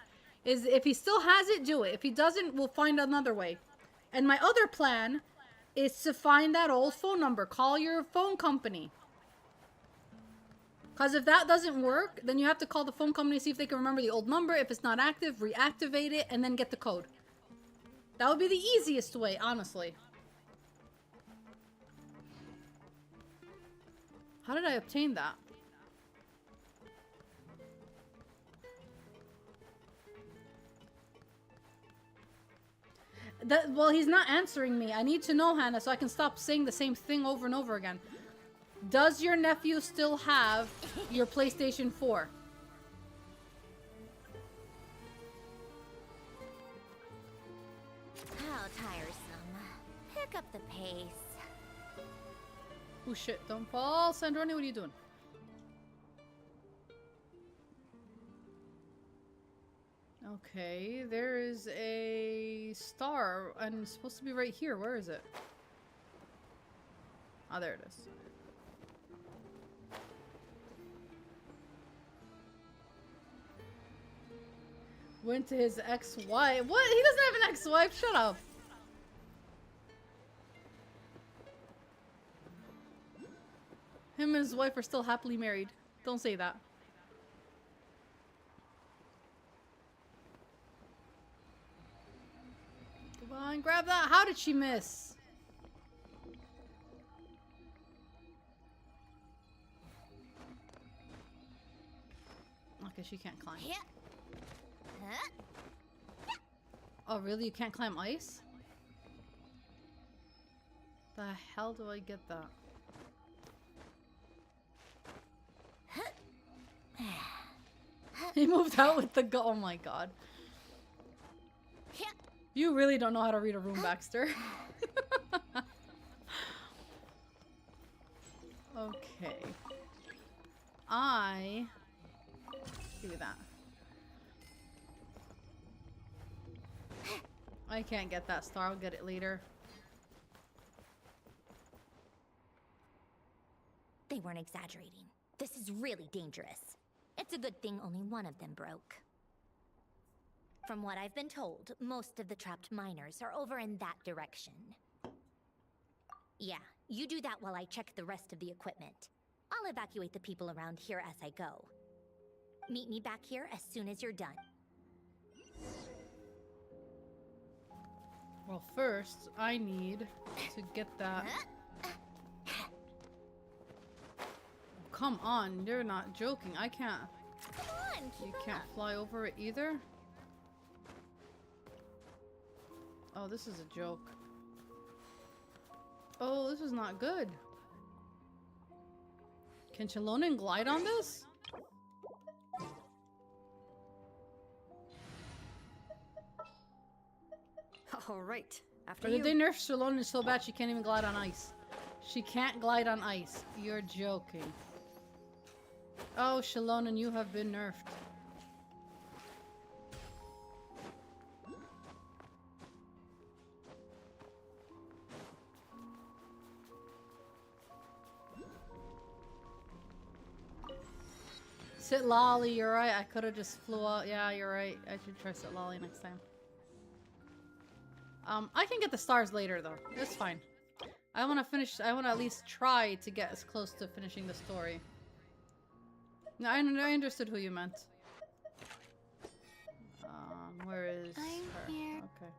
Is if he still has it, do it. If he doesn't, we'll find another way. And my other plan is to find that old phone number. Call your phone company. Because if that doesn't work, then you have to call the phone company, see if they can remember the old number. If it's not active, reactivate it, and then get the code. That would be the easiest way, honestly. How did I obtain that? Well, he's not answering me. I need to know, Hannah, so I can stop saying the same thing over and over again. Does your nephew still have your PlayStation 4? How tiresome. Pick up the pace. Oh shit, don't fall. Sandrone, what are you doing? Okay, there is a star, and it's supposed to be right here. Where is it? Oh, there it is. Went to his ex-wife. What? He doesn't have an ex-wife? Shut up. Him and his wife are still happily married. Don't say that. Come on, grab that. How did she miss? Okay, she can't climb. Oh, really? You can't climb ice? The hell do I get that? He moved out with the go. Oh my god. You really don't know how to read a room, Baxter. Okay. I do that. I can't get that star. I'll get it later. They weren't exaggerating. This is really dangerous. It's a good thing only one of them broke. From what I've been told, most of the trapped miners are over in that direction. Yeah, you do that while I check the rest of the equipment. I'll evacuate the people around here as I go. Meet me back here as soon as you're done. Well, first, I need to get that. Come on, you're not joking. I can't. Come on, you can't fly over it either? Oh, this is a joke. Oh, this is not good. Can Chalonin glide on this? Alright, after Or did they nerf Chalonin so bad she can't even glide on ice? She can't glide on ice. You're joking. Oh, Chalonin, you have been nerfed. Sit lolly, you're right. I could have just flew out. Yeah, you're right. I should try sit lolly next time. I can get the stars later though. It's fine. I want to finish. I want to at least try to get as close to finishing the story. No, I understood who you meant. Where is her? Here. Okay.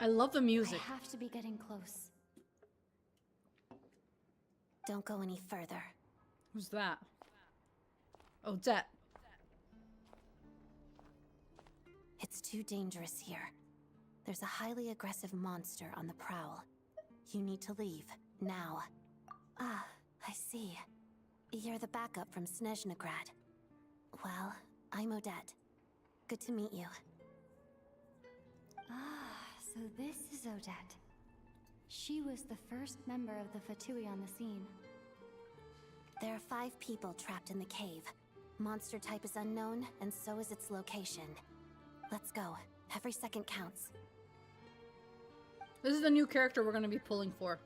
I love the music. I have to be getting close. Don't go any further. Who's that? Odette. It's too dangerous here. There's a highly aggressive monster on the prowl. You need to leave, now. Ah, I see. You're the backup from Snezhnegrad. Well, I'm Odette. Good to meet you. Ah, so this is Odette. She was the first member of the Fatui on the scene. There are 5 people trapped in the cave. Monster type is unknown, and so is its location. Let's go. Every second counts. This is the new character we're going to be pulling for.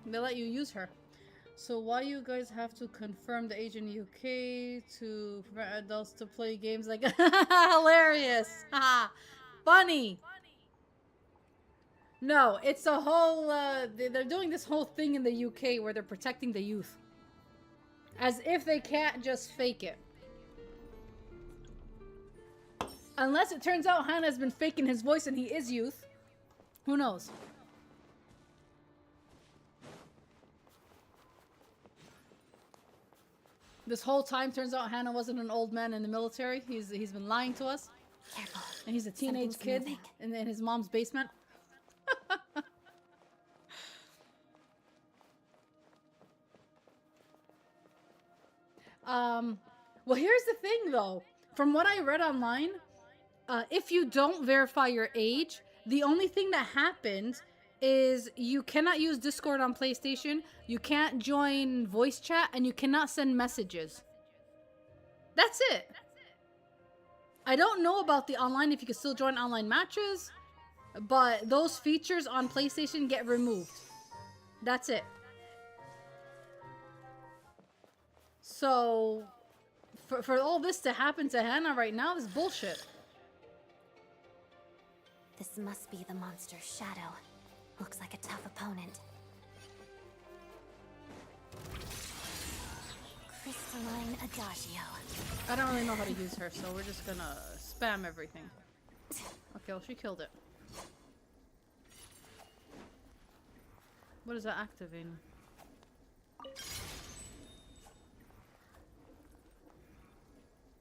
They let you use her. So why you guys have to confirm the age in the UK to prevent adults to play games like hilarious? Funny. No, it's a whole they're doing this whole thing in the UK where they're protecting the youth. As if they can't just fake it. Unless it turns out Hannah's been faking his voice and he is youth. Who knows? This whole time turns out Hannah wasn't an old man in the military. He's been lying to us. Careful. And he's a teenage kid in his mom's basement. Well, here's the thing, though. From what I read online, if you don't verify your age, the only thing that happens is you cannot use Discord on PlayStation, you can't join voice chat, and you cannot send messages. That's it. I don't know about the online, if you can still join online matches, but those features on PlayStation get removed. That's it. So, for all this to happen to Hannah right now, this is bullshit. This must be the monster's shadow. Looks like a tough opponent. Crystalline Adagio. I don't really know how to use her, so we're just gonna spam everything. Okay, well, she killed it. What is that activating?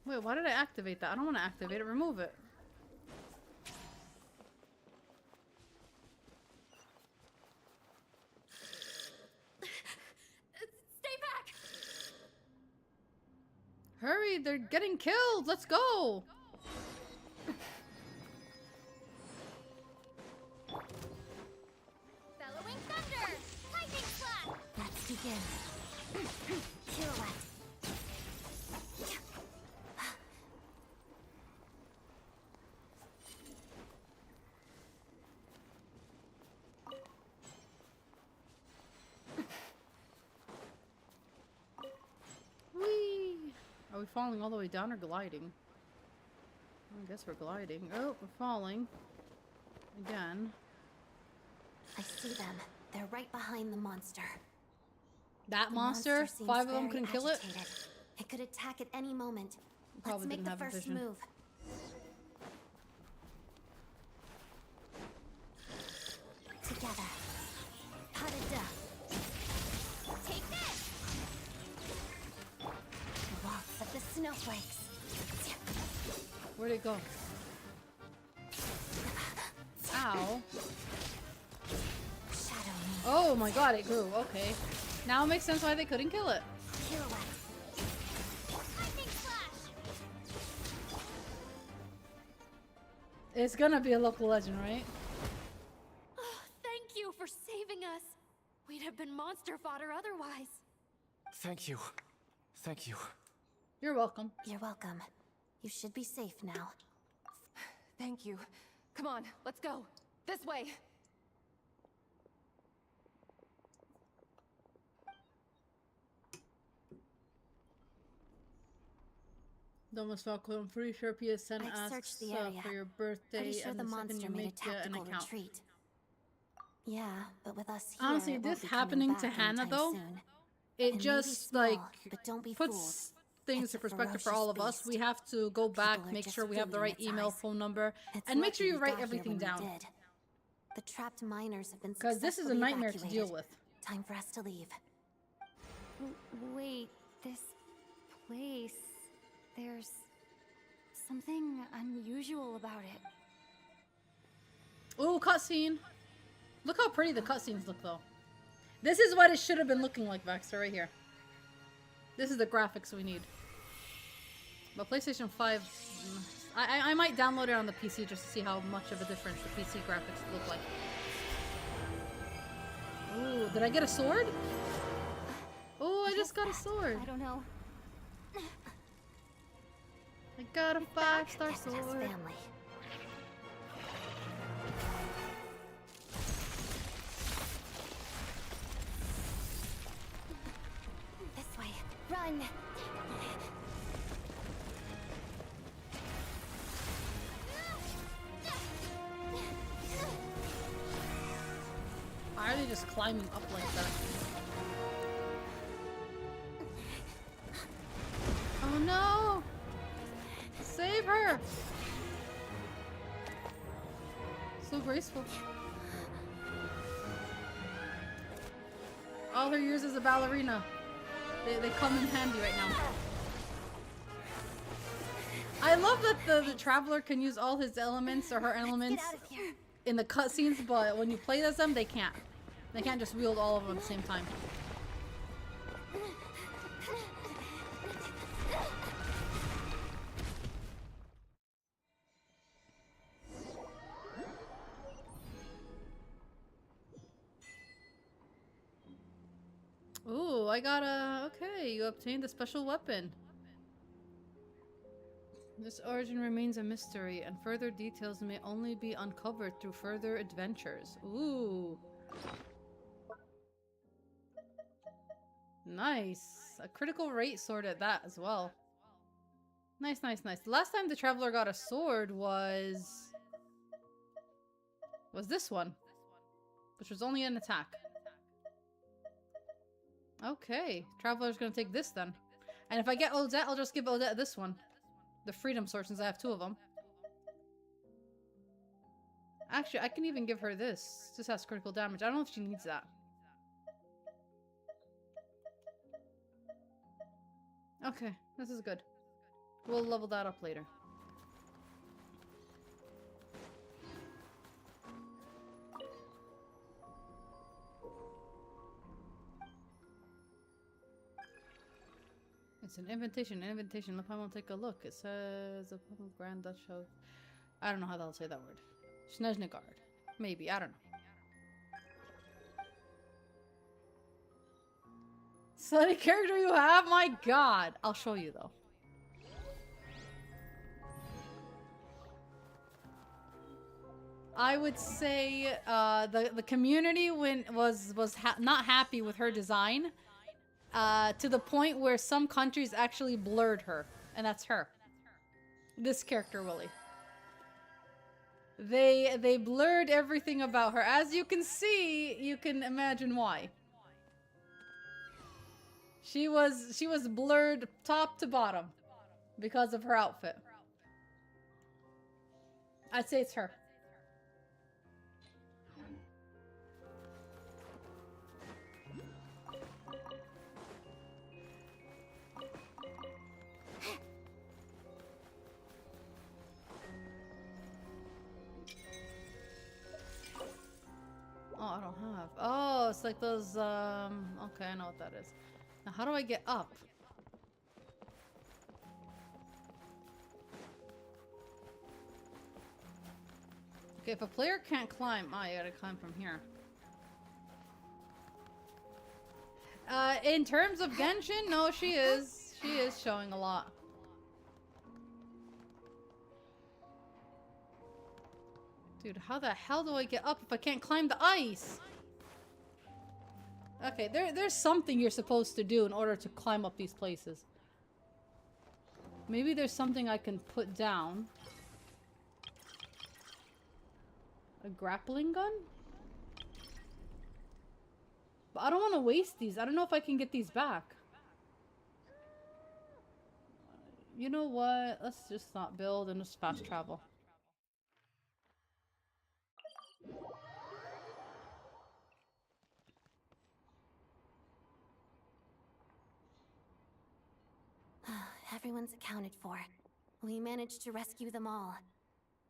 Wait, why did I activate that? I don't want to activate it. Remove it. Stay back! Hurry, they're getting killed. Let's go. Bellowing thunder! Lightning slash! Let's begin. Pirouette. Whee! Are we falling all the way down or gliding? I guess we're gliding. Oh, we're falling. Again. I see them. They're right behind the monster. That The monster? seems 5 of them very couldn't kill it? agitated. It could attack at any moment. Probably Let's make didn't the have a first vision. move. Together. Harada. Take this! Waltz of the snowflakes. Where'd it go? Ow. Shadow me. Oh my god, it grew. Okay. Now it makes sense why they couldn't kill it. Pirouette. Lightning slash! It's gonna be a local legend, right? Oh, thank you for saving us. We'd have been monster fodder otherwise. Thank you. Thank you. You're welcome. You're welcome. You should be safe now. Thank you. Come on, let's go. This way. Domus Falco, I'm pretty sure PSN I've asks searched the area. for your birthday Pretty sure and the the second monster you made make a an tactical account. retreat. Yeah, but with us here, Honestly, it won't this be coming happening back to Hannah anytime though, soon. it It may be just small, like but don't be puts fooled. things It's in a perspective for ferocious all of us. beast. We have to go back, People are make just sure we have the food in right its email, eyes. phone number, It's and make sure lucky you we write got here everything when we down. did. The trapped miners have been Because this is a successfully nightmare to evacuated. deal with. Time for us to leave. Wait, this place... There's something unusual about it. Ooh, cutscene. Look how pretty the cutscenes look, though. This is what it should have been looking like, Baxter, right here. This is the graphics we need. But PlayStation 5... I might download it on the PC just to see how much of a difference the PC graphics look like. Ooh, did I get a sword? Oh, I just got a sword. I don't know. I got a 5-star Just sword. family. This way. Run! Why are they just climbing up like that? Oh no! Save her! So graceful. All her years as a ballerina. They come in handy right now. I love that the traveler can use all his elements or her elements in the cutscenes, but when you play as them, they can't. They can't just wield all of them at the same time. I gotta... Okay, you obtained a special weapon. This origin remains a mystery, and further details may only be uncovered through further adventures. Ooh. Nice. A critical rate sword at that as well. Nice, nice, nice. The last time the Traveler got a sword was this one, which was only an attack. Okay, Traveler's gonna take this then. And if I get Odette, I'll just give Odette this one. The Freedom Sword, since I have 2 of them. Actually, I can even give her this. This has critical damage. I don't know if she needs that. Okay, this is good. We'll level that up later. It's an invitation, Let Paimon take a look. It says a Grand Dutch of... I don't know how they'll say that word. Snezhnegard. Maybe, I don't know. Slutty character you have? My god! I'll show you though. I would say the community was not happy with her design. To the point where some countries actually blurred her. And that's her. This character, Willy. They blurred everything about her. As you can see, you can imagine why. She was blurred top to bottom because of her outfit. I'd say it's her. Oh, I don't have. Oh, it's like those, okay, I know what that is. Now, how do I get up? Okay, if a player can't climb, oh, you gotta climb from here. In terms of Genshin, no, she is. She is showing a lot. Dude, how the hell do I get up if I can't climb the ice? Okay, there's something you're supposed to do in order to climb up these places. Maybe there's something I can put down. A grappling gun? But I don't want to waste these. I don't know if I can get these back. You know what? Let's just not build and just fast travel. Everyone's accounted for. We managed to rescue them all.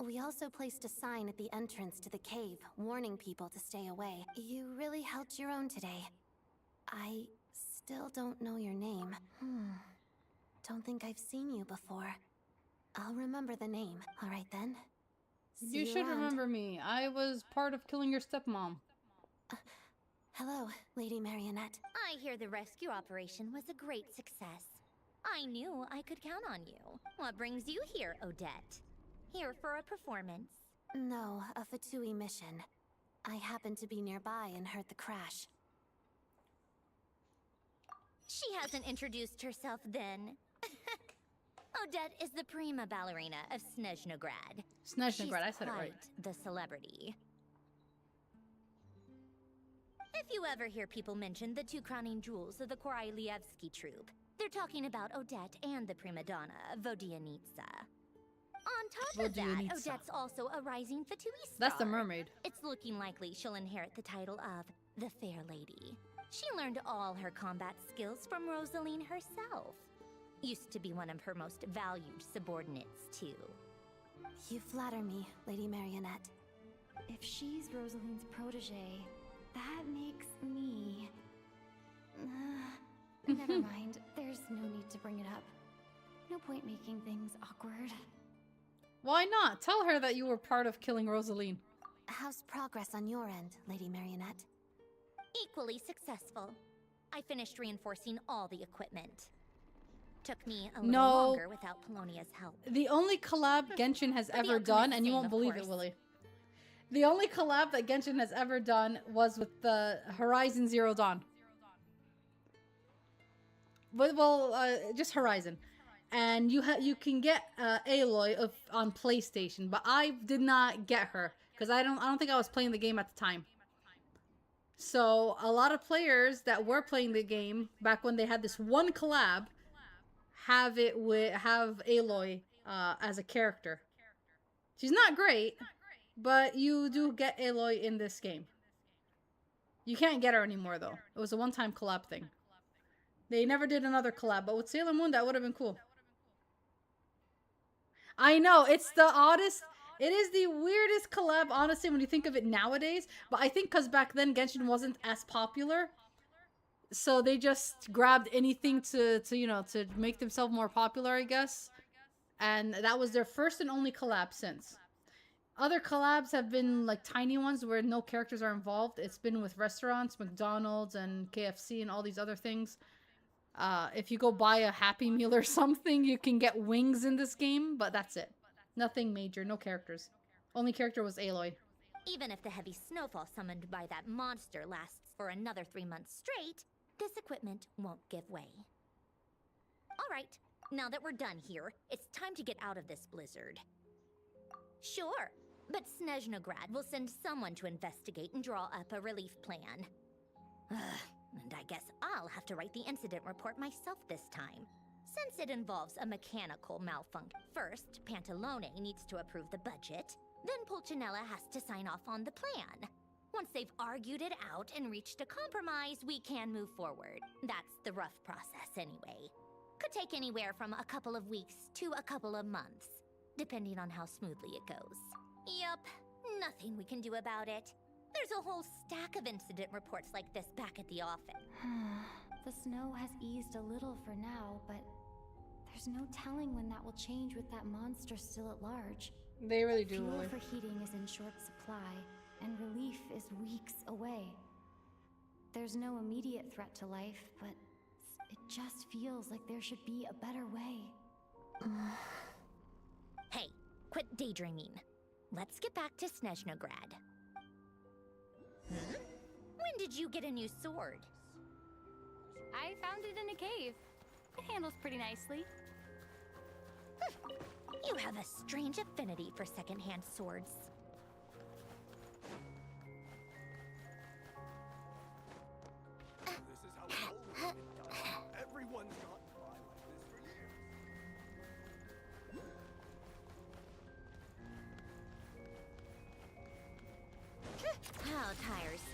We also placed a sign at the entrance to the cave, warning people to stay away. You really held your own today. I still don't know your name. Don't think I've seen you before. I'll remember the name. All right then. You should remember me. I was part of killing your stepmom. Hello, Lady Marionette. I hear the rescue operation was a great success. I knew I could count on you. What brings you here, Odette? Here for a performance? No, a Fatui mission. I happened to be nearby and heard the crash. She hasn't introduced herself then. Odette is the prima ballerina of Snezhnograd. Snezhnograd, I said it right. The celebrity. If you ever hear people mention the 2 crowning jewels of the Korailievsky troupe, they're talking about Odette and the prima donna, Vodianitsa. On top of that, Odette's also a rising Fatui star. That's the mermaid. It's looking likely she'll inherit the title of the Fair Lady. She learned all her combat skills from Rosaline herself. Used to be one of her most valued subordinates, too. You flatter me, Lady Marionette. If she's Rosaline's protege, that makes me... Never mind. There's no need to bring it up. No point making things awkward. Why not? Tell her that you were part of killing Rosaline. How's progress on your end, Lady Marionette? Equally successful. I finished reinforcing all the equipment. Took me a little No. longer without Polonia's help. The only collab Genshin has But the ever ultimate done, and you same, won't of believe it, course. Willie. The only collab that Genshin has ever done was with the Horizon Zero Dawn. But, well, just Horizon. And you can get Aloy on PlayStation, but I did not get her because I don't think I was playing the game at the time. So a lot of players that were playing the game back when they had this one collab have Aloy as a character. She's not great, but you do get Aloy in this game. You can't get her anymore though. It was a one-time collab thing. They never did another collab, but with Sailor Moon that would have been cool. I know, it's the oddest. It is the weirdest collab, honestly, when you think of it nowadays. But I think because back then Genshin wasn't as popular, so they just grabbed anything to make themselves more popular, I guess. And that was their first and only collab since. Other collabs have been like tiny ones where no characters are involved. It's been with restaurants, McDonald's and KFC and all these other things. If you go buy a Happy Meal or something, you can get wings in this game, but that's it. Nothing major, no characters. Only character was Aloy. Even if the heavy snowfall summoned by that monster lasts for another 3 months straight, this equipment won't give way. Alright, now that we're done here, it's time to get out of this blizzard. Sure, but Snezhnograd will send someone to investigate and draw up a relief plan. And I guess I'll have to write the incident report myself this time, since it involves a mechanical malfunction. First, Pantalone needs to approve the budget, then Pulcinella has to sign off on the plan. Once they've argued it out and reached a compromise, we can move forward. That's the rough process anyway. Could take anywhere from a couple of weeks to a couple of months, depending on how smoothly it goes. Yup, nothing we can do about it. There's a whole stack of incident reports like this back at the office. The snow has eased a little for now, but there's no telling when that will change with that monster still at large. They really do. Fuel for heating is in short supply, and relief is weeks away. There's no immediate threat to life, but it just feels like there should be a better way. Hey, quit daydreaming. Let's get back to Snezhnograd. When did you get a new sword? I found it in a cave. It handles pretty nicely. You have a strange affinity for secondhand swords. This is how it's always been done. Everyone's gotten by like this for years. How tiresome.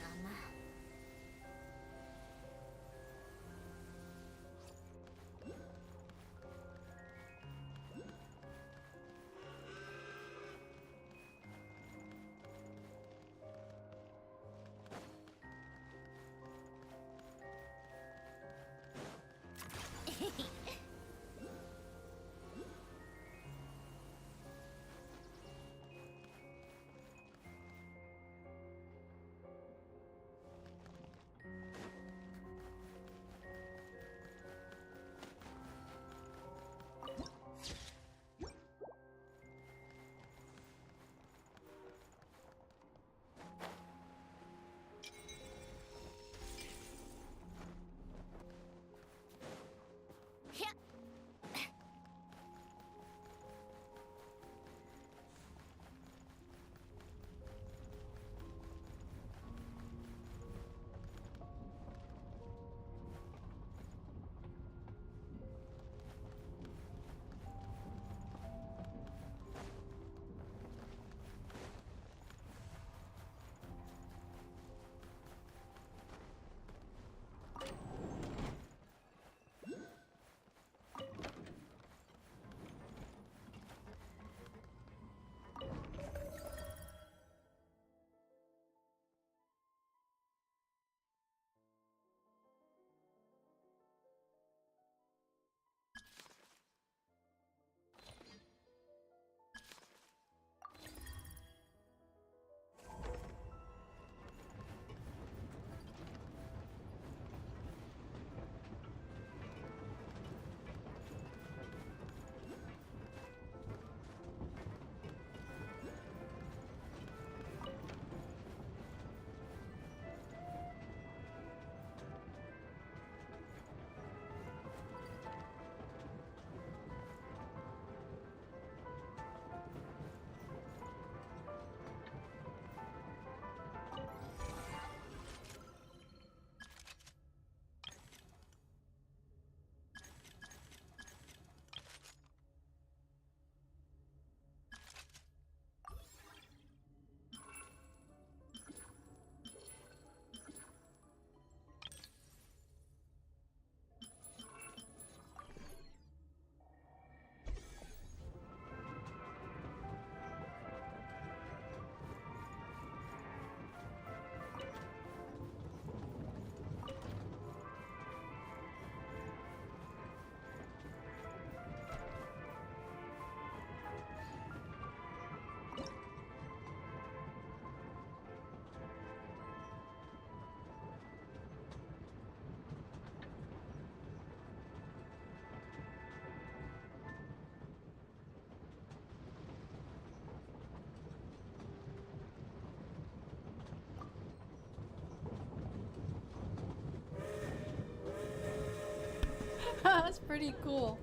That's pretty cool.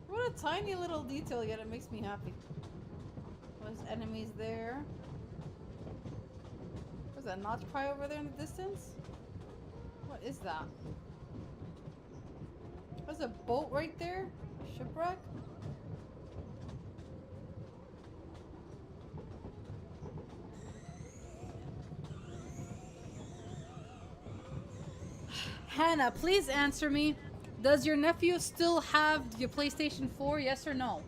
What a tiny little detail, yet it makes me happy. There's enemies there. Was that notch pie over there in the distance? What is that? There's a boat right there? Shipwreck? Hannah, please answer me. Does your nephew still have your PlayStation 4? Yes or no?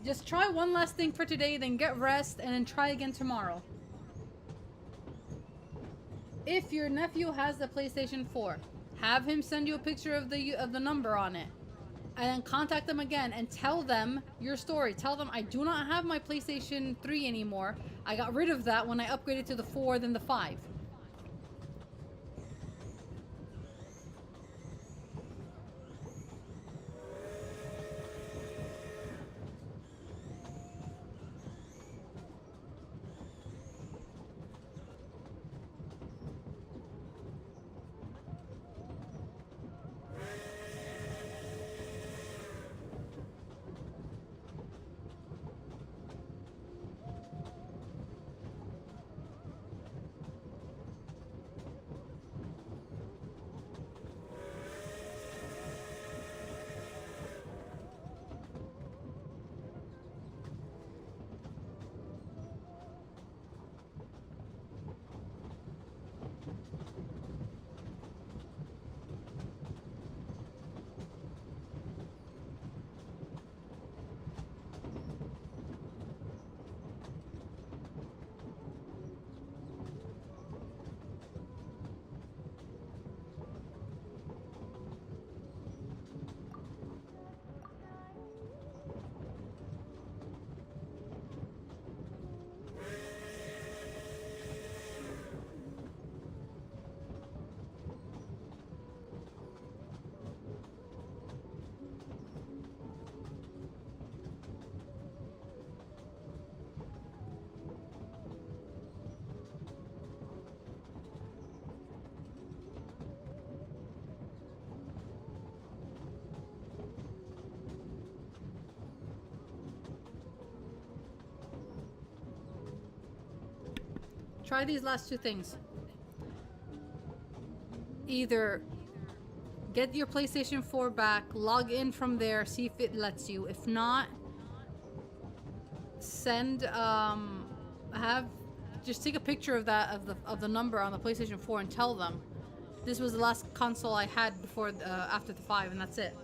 Just try one last thing for today, then get rest, and then try again tomorrow. If your nephew has the PlayStation 4, have him send you a picture of the number on it. And then contact them again and tell them your story. Tell them, I do not have my PlayStation 3 anymore. I got rid of that when I upgraded to the 4, then the 5. Try these last two things. Either get your PlayStation 4 back, log in from there, see if it lets you. If not, send just take a picture of that of the number on the PlayStation 4 and tell them this was the last console I had before after the 5, and that's it.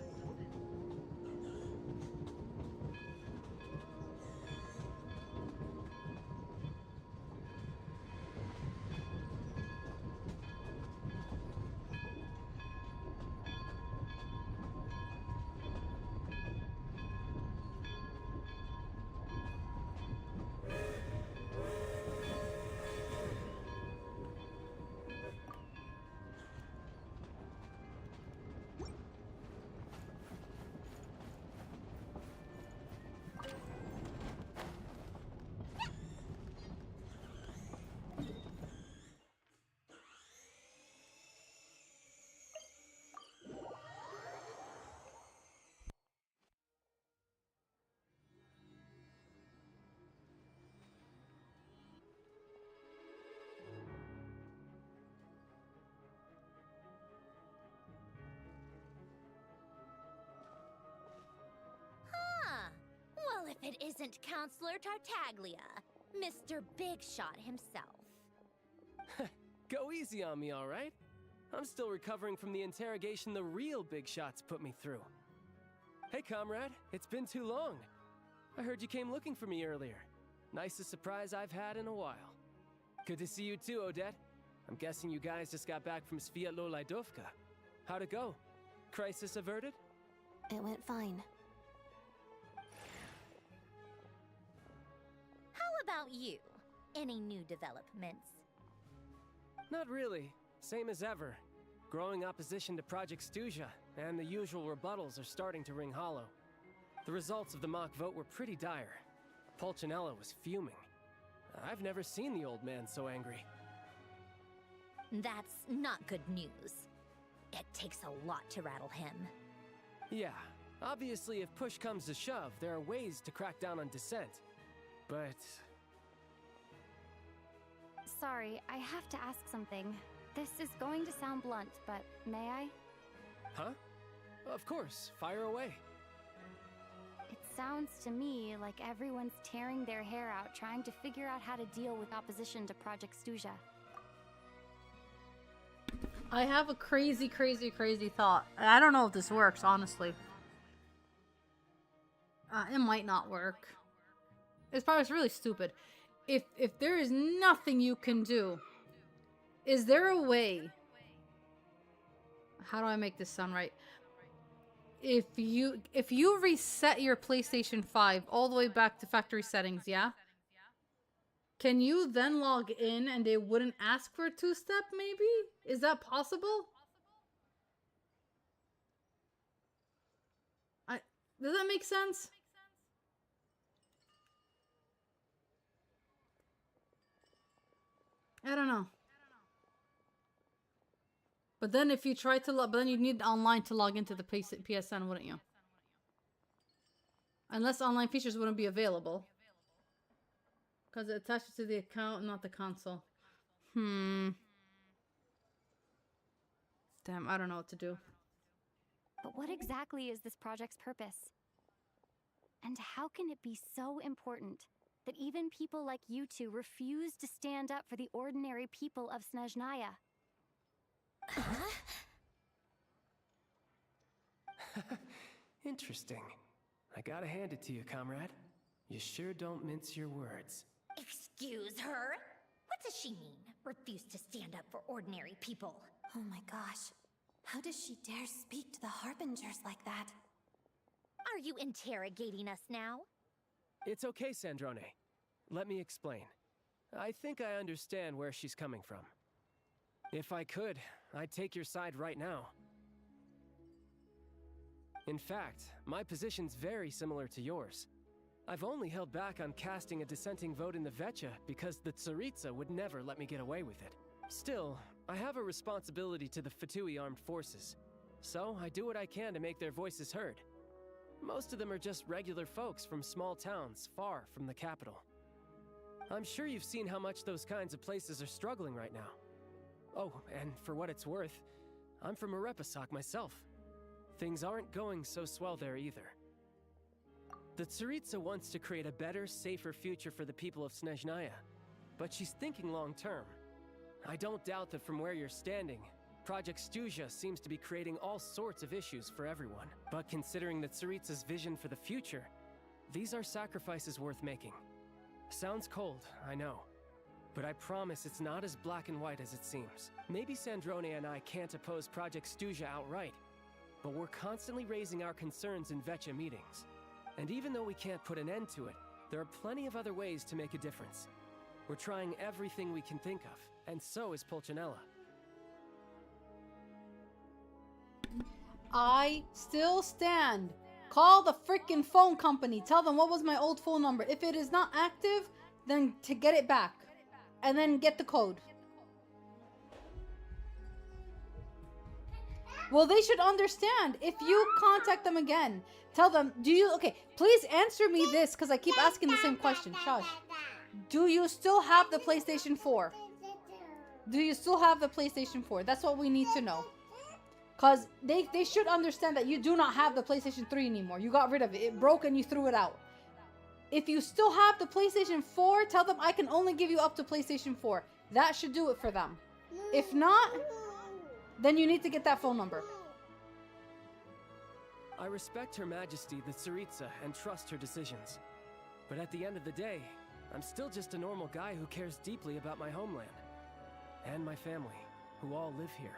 Well, if it isn't Counselor Tartaglia, Mr. Big Shot himself. Go easy on me, all right? I'm still recovering from the interrogation the real Big Shots put me through. Hey, comrade, it's been too long. I heard you came looking for me earlier. Nicest surprise I've had in a while. Good to see you too, Odette. I'm guessing you guys just got back from Sviatlo Lajdovka. How'd it go? Crisis averted? It went fine. How about you? Any new developments? Not really. Same as ever. Growing opposition to Project Stuja, and the usual rebuttals are starting to ring hollow. The results of the mock vote were pretty dire. Pulcinella was fuming. I've never seen the old man so angry. That's not good news. It takes a lot to rattle him. Yeah, obviously if push comes to shove, there are ways to crack down on dissent. But... Sorry, I have to ask something. This is going to sound blunt, but may I? Huh? Of course, fire away. It sounds to me like everyone's tearing their hair out trying to figure out how to deal with opposition to Project Stuja. I have a crazy thought. I don't know if this works, honestly. It might not work. It's probably really stupid. If there is nothing you can do, is there a way? How do I make this sound right? If you reset your PlayStation 5 all the way back to factory settings, yeah? Can you then log in and they wouldn't ask for a two-step, maybe? Is that possible? Does that make sense? I don't know. But then if you try to log, but then you need online to log into the PSN, wouldn't you? Unless online features wouldn't be available. Because it attaches to the account, not the console. Damn, I don't know what to do. But what exactly is this project's purpose? And how can it be so important that even people like you two refuse to stand up for the ordinary people of Snezhnaya? Interesting. I gotta hand it to you, comrade. You sure don't mince your words. Excuse her? What does she mean? Refuse to stand up for ordinary people? Oh my gosh. How does she dare speak to the Harbingers like that? Are you interrogating us now? It's okay, Sandrone. Let me explain. I think I understand where she's coming from. If I could, I'd take your side right now. In fact, my position's very similar to yours. I've only held back on casting a dissenting vote in the Vecha because the Tsaritsa would never let me get away with it. Still, I have a responsibility to the Fatui armed forces, so I do what I can to make their voices heard. Most of them are just regular folks from small towns far from the capital. I'm sure you've seen how much those kinds of places are struggling right now. Oh, and for what it's worth, I'm from Arepasak myself. Things aren't going so swell there either. The Tsaritsa wants to create a better, safer future for the people of Snezhnaya, but she's thinking long-term. I don't doubt that from where you're standing, Project Stuja seems to be creating all sorts of issues for everyone. But considering the Tsaritsa's vision for the future, these are sacrifices worth making. Sounds cold, I know. But I promise it's not as black and white as it seems. Maybe Sandrone and I can't oppose Project Stuja outright, but we're constantly raising our concerns in Vecha meetings. And even though we can't put an end to it, there are plenty of other ways to make a difference. We're trying everything we can think of, and so is Pulcinella. I still stand. Call the freaking phone company. Tell them what was my old phone number. If it is not active, then to get it back. And then get the code. Well, they should understand. If you contact them again, tell them, okay, please answer me this, because I keep asking the same question. Shush. Do you still have the PlayStation 4? Do you still have the PlayStation 4? That's what we need to know. Because they should understand that you do not have the PlayStation 3 anymore. You got rid of it. It broke and you threw it out. If you still have the PlayStation 4, tell them I can only give you up to PlayStation 4. That should do it for them. If not, then you need to get that phone number. I respect Her Majesty, the Tsaritsa, and trust her decisions. But at the end of the day, I'm still just a normal guy who cares deeply about my homeland. And my family, who all live here.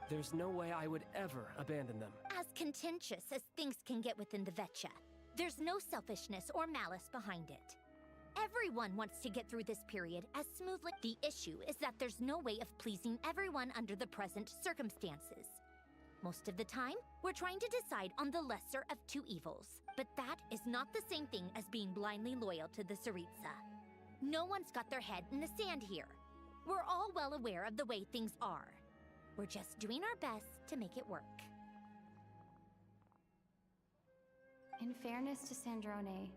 There's no way I would ever abandon them. As contentious as things can get within the Vecha, there's no selfishness or malice behind it. Everyone wants to get through this period as smoothly. The issue is that there's no way of pleasing everyone under the present circumstances. Most of the time, we're trying to decide on the lesser of two evils. But that is not the same thing as being blindly loyal to the Tsaritsa. No one's got their head in the sand here. We're all well aware of the way things are. We're just doing our best to make it work. In fairness to Sandrone,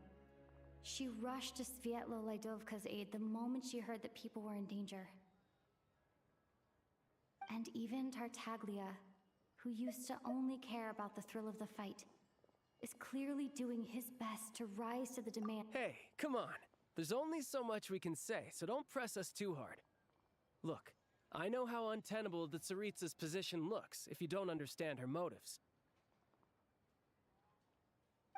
she rushed to Svietlo Laidovka's aid the moment she heard that people were in danger. And even Tartaglia, who used to only care about the thrill of the fight, is clearly doing his best to rise to the demand. Hey, come on. There's only so much we can say, so don't press us too hard. Look, I know how untenable the Tsaritsa's position looks if you don't understand her motives.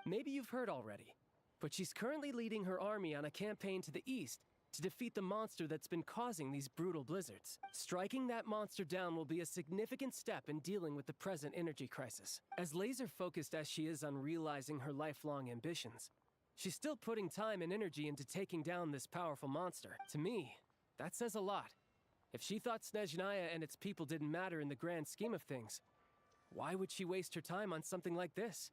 Maybe you've heard already, but she's currently leading her army on a campaign to the east to defeat the monster that's been causing these brutal blizzards. Striking that monster down will be a significant step in dealing with the present energy crisis. As laser-focused as she is on realizing her lifelong ambitions, she's still putting time and energy into taking down this powerful monster. To me, that says a lot. If she thought Snezhnaya and its people didn't matter in the grand scheme of things, why would she waste her time on something like this?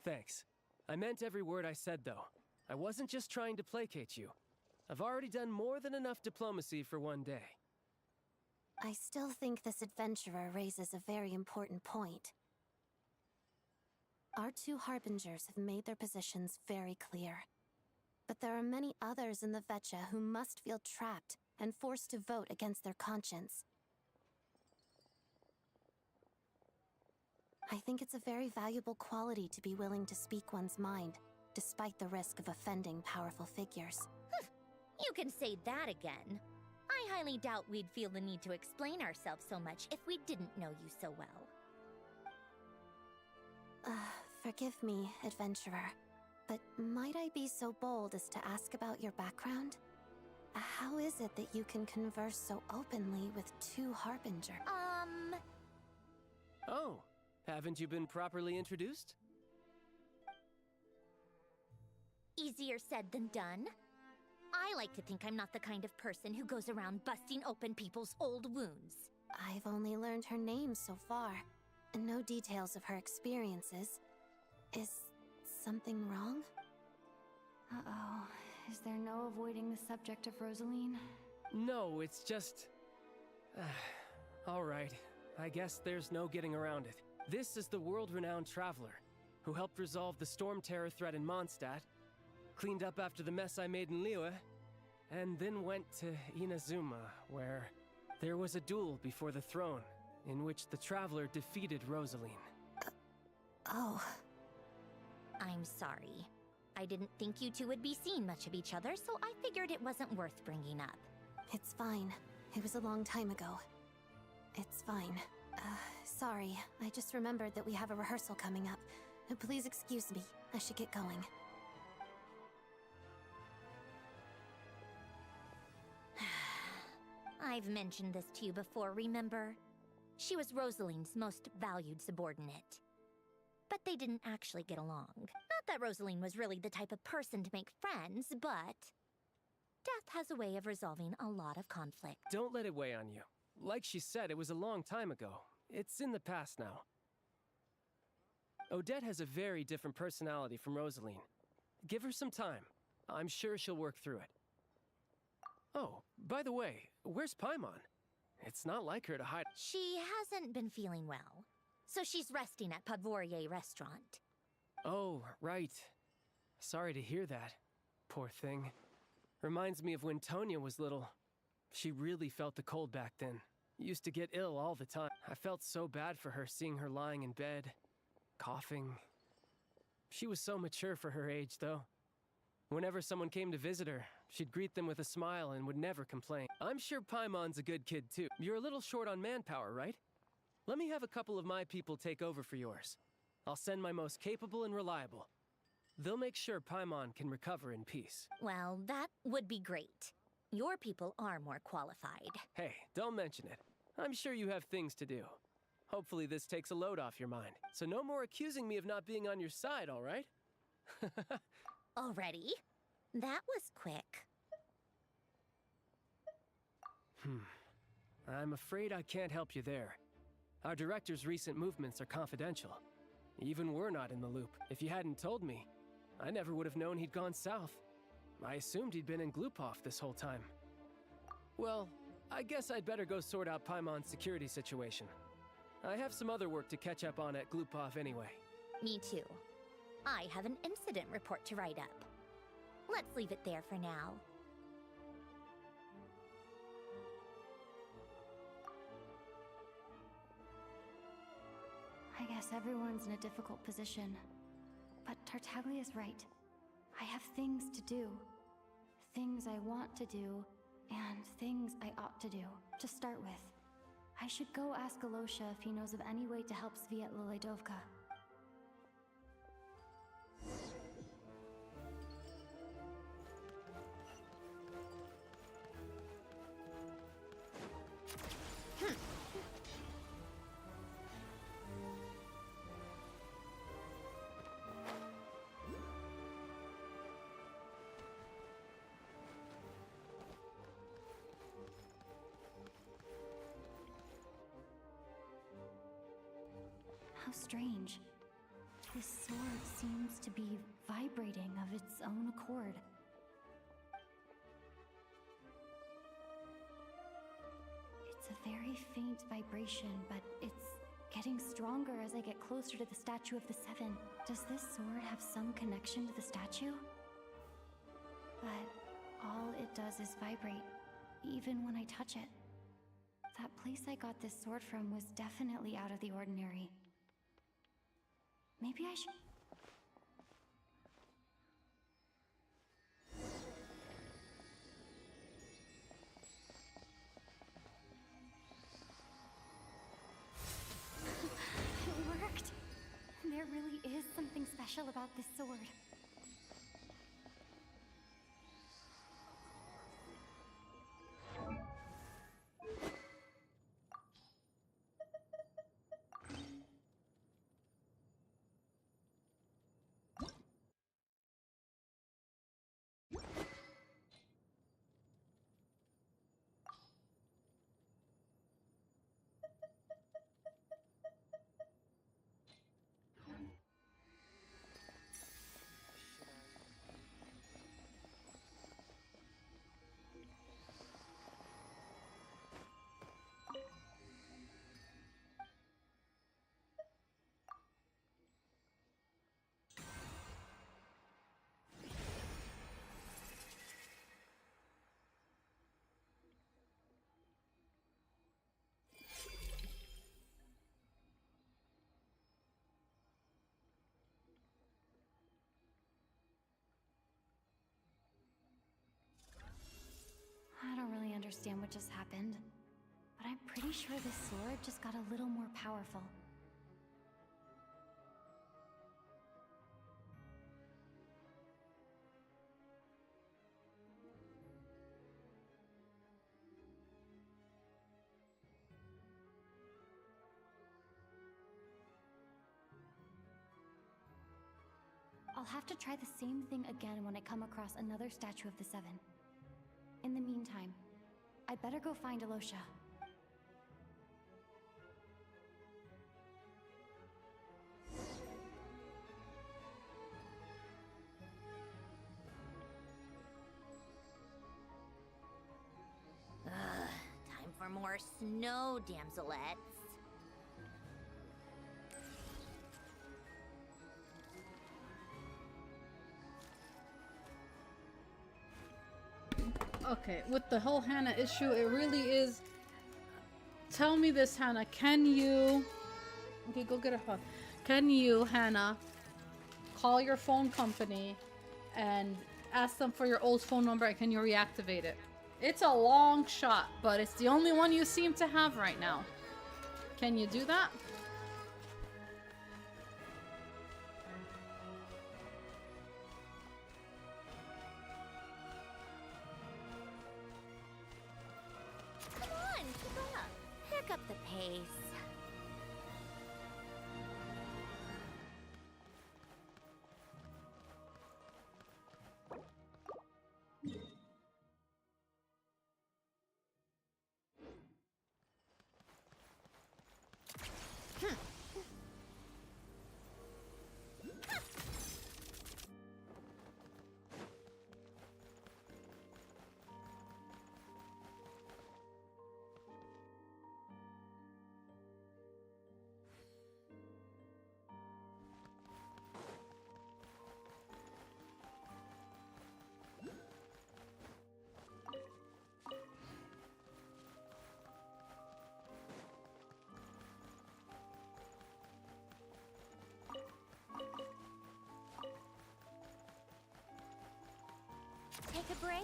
Thanks. I meant every word I said, though. I wasn't just trying to placate you. I've already done more than enough diplomacy for one day. I still think this adventurer raises a very important point. Our two harbingers have made their positions very clear. But there are many others in the Vecha who must feel trapped and forced to vote against their conscience. I think it's a very valuable quality to be willing to speak one's mind, despite the risk of offending powerful figures. You can say that again. I highly doubt we'd feel the need to explain ourselves so much if we didn't know you so well. Forgive me, adventurer, but might I be so bold as to ask about your background? How is it that you can converse so openly with two Harbinger? Oh, haven't you been properly introduced? Easier said than done. I like to think I'm not the kind of person who goes around busting open people's old wounds. I've only learned her name so far, and no details of her experiences. Is something wrong? Uh-oh. Is there no avoiding the subject of Rosaline? No, it's just... all right. I guess there's no getting around it. This is the world-renowned traveler, who helped resolve the storm terror threat in Mondstadt, cleaned up after the mess I made in Liyue, and then went to Inazuma, where there was a duel before the throne, in which the traveler defeated Rosaline. Oh. I'm sorry. I didn't think you two would be seeing much of each other, so I figured it wasn't worth bringing up. It's fine. It was a long time ago. It's fine. Sorry. I just remembered that we have a rehearsal coming up. Please excuse me. I should get going. I've mentioned this to you before, remember? She was Rosaline's most valued subordinate. But they didn't actually get along. Not that Rosaline was really the type of person to make friends, but... death has a way of resolving a lot of conflict. Don't let it weigh on you. Like she said, it was a long time ago. It's in the past now. Odette has a very different personality from Rosaline. Give her some time. I'm sure she'll work through it. Oh, by the way, where's Paimon? It's not like her to hide. She hasn't been feeling well, so she's resting at Podvorier restaurant. Oh, right. Sorry to hear that. Poor thing. Reminds me of when Tonya was little. She really felt the cold back then. Used to get ill all the time. I felt so bad for her seeing her lying in bed, coughing. She was so mature for her age, though. Whenever someone came to visit her, she'd greet them with a smile and would never complain. I'm sure Paimon's a good kid, too. You're a little short on manpower, right? Let me have a couple of my people take over for yours. I'll send my most capable and reliable. They'll make sure Paimon can recover in peace. Well, that would be great. Your people are more qualified. Hey, don't mention it. I'm sure you have things to do. Hopefully this takes a load off your mind. So no more accusing me of not being on your side, all right? Already? That was quick. I'm afraid I can't help you there. Our director's recent movements are confidential. Even we're not in the loop. If you hadn't told me, I never would have known he'd gone south. I assumed he'd been in Glupov this whole time. Well, I guess I'd better go sort out Paimon's security situation. I have some other work to catch up on at Glupov anyway. Me too. I have an incident report to write up. Let's leave it there for now. I guess everyone's in a difficult position. But Tartaglia's right. I have things to do. Things I want to do, and things I ought to do. To start with, I should go ask Alosha if he knows of any way to help Sviatloledovka. How strange. This sword seems to be vibrating of its own accord. It's a very faint vibration, but it's getting stronger as I get closer to the statue of the Seven. Does this sword have some connection to the statue? But all it does is vibrate, even when I touch it. That place I got this sword from was definitely out of the ordinary. Maybe I should... It worked! There really is something special about this sword. I don't really understand what just happened, but I'm pretty sure this sword just got a little more powerful. I'll have to try the same thing again when I come across another statue of the Seven. In the meantime, I'd better go find Alosha. Time for more snow, damselettes. Okay, with the whole Hannah issue, it really is... Tell me this, Hannah. Can you... Okay, go get a hug. Can you, Hannah, call your phone company and ask them for your old phone number and can you reactivate it? It's a long shot, but it's the only one you seem to have right now. Can you do that? Come on, keep up. Pick up the pace. a break.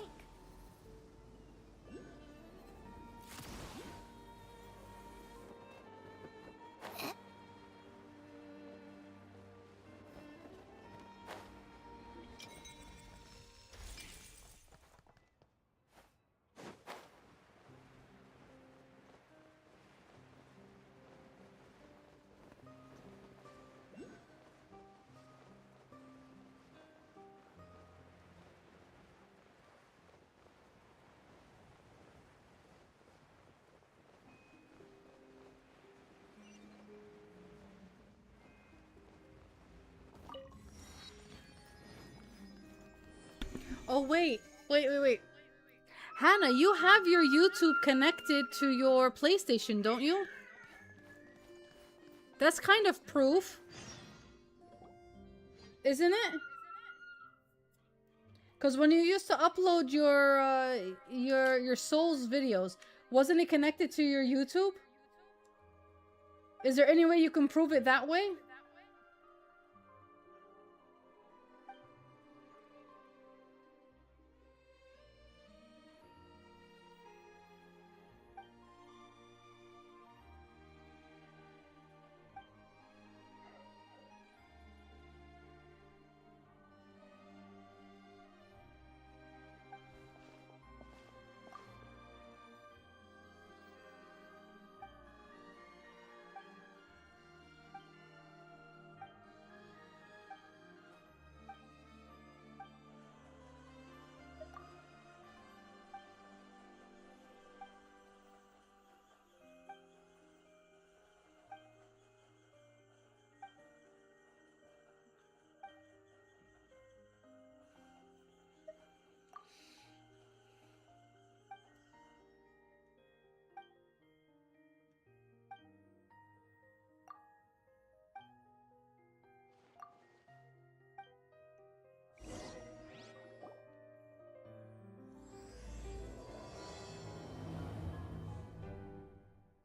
Oh, wait. Wait. Hannah, you have your YouTube connected to your PlayStation, don't you? That's kind of proof. Isn't it? Because when you used to upload your Souls videos, wasn't it connected to your YouTube? Is there any way you can prove it that way?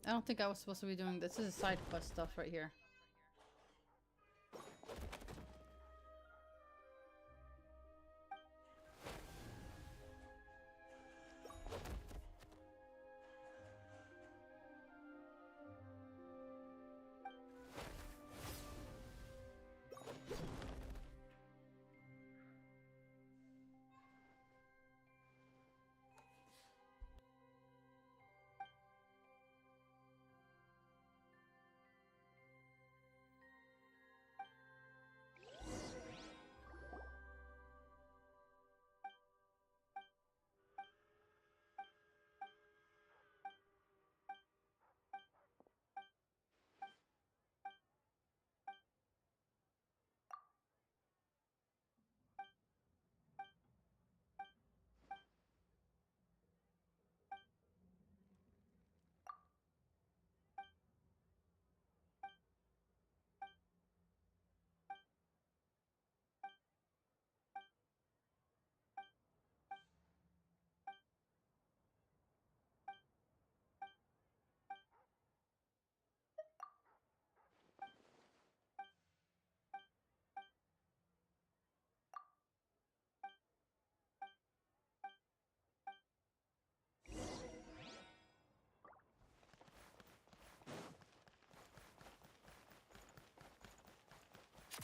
I don't think I was supposed to be doing this. This is side quest stuff right here.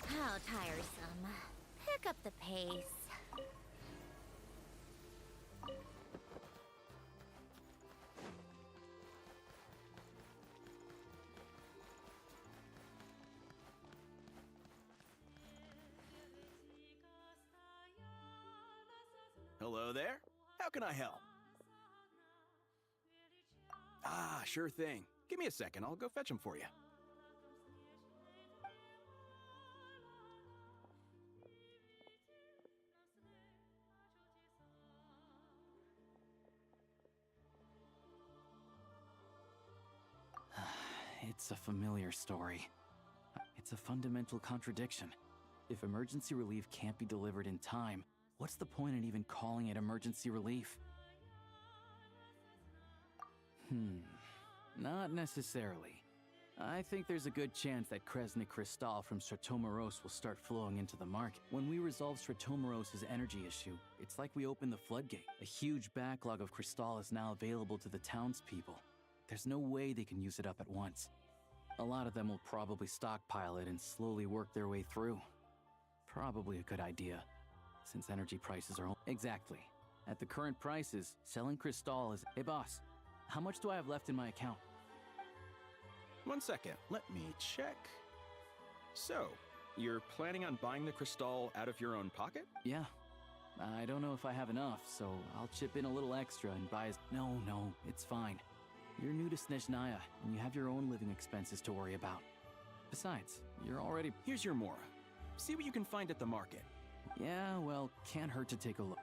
How tiresome. Pick up the pace. Hello there. How can I help? Ah, sure thing. Give me a second. I'll go fetch them for you. It's a familiar story. It's a fundamental contradiction. If emergency relief can't be delivered in time, what's the point in even calling it emergency relief? Not necessarily. I think there's a good chance that Kresnik Crystal from Stratomeros will start flowing into the market. When we resolve Stratomeros' energy issue, it's like we open the floodgate. A huge backlog of Crystal is now available to the townspeople. There's no way they can use it up at once. A lot of them will probably stockpile it and slowly work their way through. Probably a good idea, since energy prices are... Exactly. At the current prices, selling Crystal is... Hey boss, how much do I have left in my account? 1 second, let me check. So, you're planning on buying the Crystal out of your own pocket? Yeah. I don't know if I have enough, so I'll chip in a little extra and buy as... No, it's fine. You're new to Snezhnaya, and you have your own living expenses to worry about. Besides, you're already... Here's your Mora. See what you can find at the market. Yeah, well, can't hurt to take a look.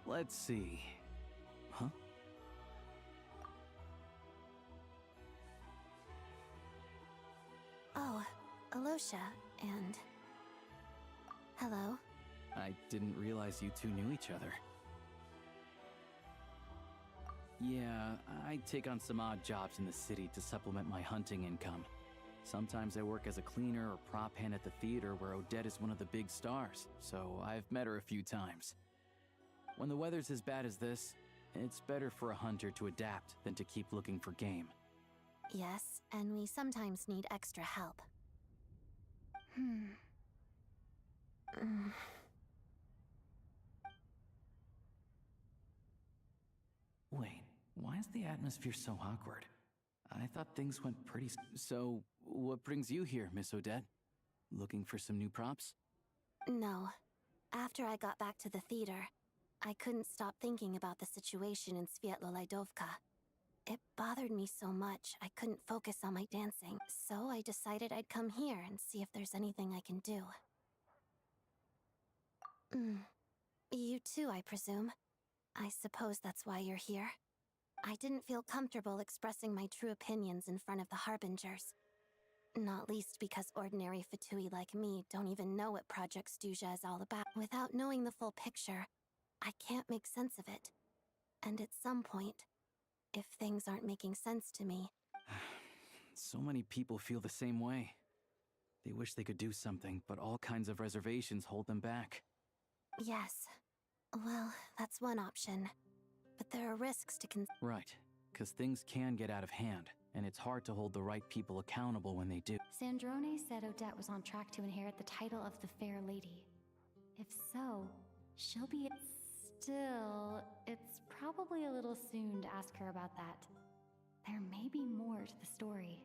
Let's see. Huh? Oh, Alosha, and... Hello? I didn't realize you two knew each other. Yeah, I take on some odd jobs in the city to supplement my hunting income. Sometimes I work as a cleaner or prop hand at the theater where Odette is one of the big stars, so I've met her a few times. When the weather's as bad as this, it's better for a hunter to adapt than to keep looking for game. Yes, and we sometimes need extra help. Wait, why is the atmosphere so awkward? I thought things went pretty... So, what brings you here, Miss Odette? Looking for some new props? No. After I got back to the theater, I couldn't stop thinking about the situation in Sviatlo-Lidovka. It bothered me so much, I couldn't focus on my dancing, so I decided I'd come here and see if there's anything I can do. You too, I presume. I suppose that's why you're here. I didn't feel comfortable expressing my true opinions in front of the Harbingers. Not least because ordinary Fatui like me don't even know what Project Stuja is all about. Without knowing the full picture, I can't make sense of it. And at some point, if things aren't making sense to me... So many people feel the same way. They wish they could do something, but all kinds of reservations hold them back. Yes. Well, that's one option. But there are risks to Right, because things can get out of hand, and it's hard to hold the right people accountable when they do. Sandrone said Odette was on track to inherit the title of the Fair Lady. If so, she'll be... Still, it's probably a little soon to ask her about that. There may be more to the story.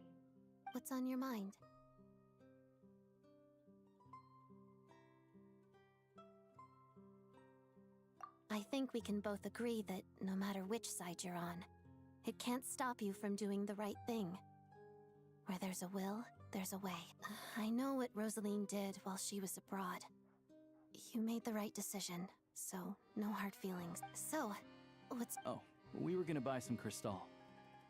What's on your mind? I think we can both agree that no matter which side you're on, it can't stop you from doing the right thing. Where there's a will, there's a way. I know what Rosaline did while she was abroad. You made the right decision, so no hard feelings. So, what's... Oh, we were gonna buy some Crystal.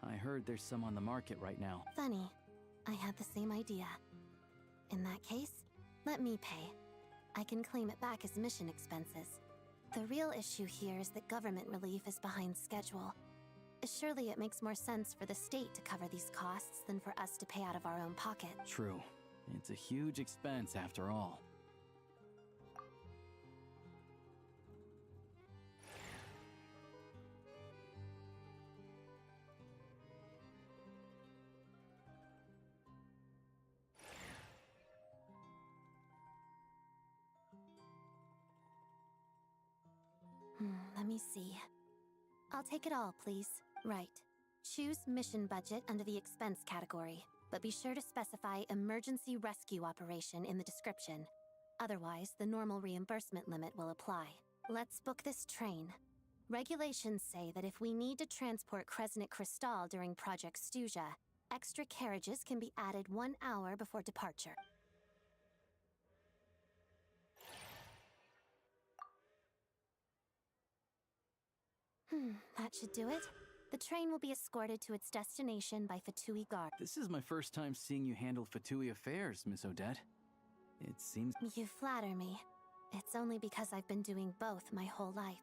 I heard there's some on the market right now. Funny. I had the same idea. In that case, let me pay. I can claim it back as mission expenses. The real issue here is that government relief is behind schedule. Surely it makes more sense for the state to cover these costs than for us to pay out of our own pocket. True. It's a huge expense after all. Let me see. I'll take it all, please. Right. Choose mission budget under the expense category, but be sure to specify emergency rescue operation in the description. Otherwise, the normal reimbursement limit will apply. Let's book this train. Regulations say that if we need to transport Kresnik Crystal during Project Stuja, extra carriages can be added 1 hour before departure. That should do it. The train will be escorted to its destination by Fatui Guard. This is my first time seeing you handle Fatui affairs, Miss Odette. It seems... You flatter me. It's only because I've been doing both my whole life.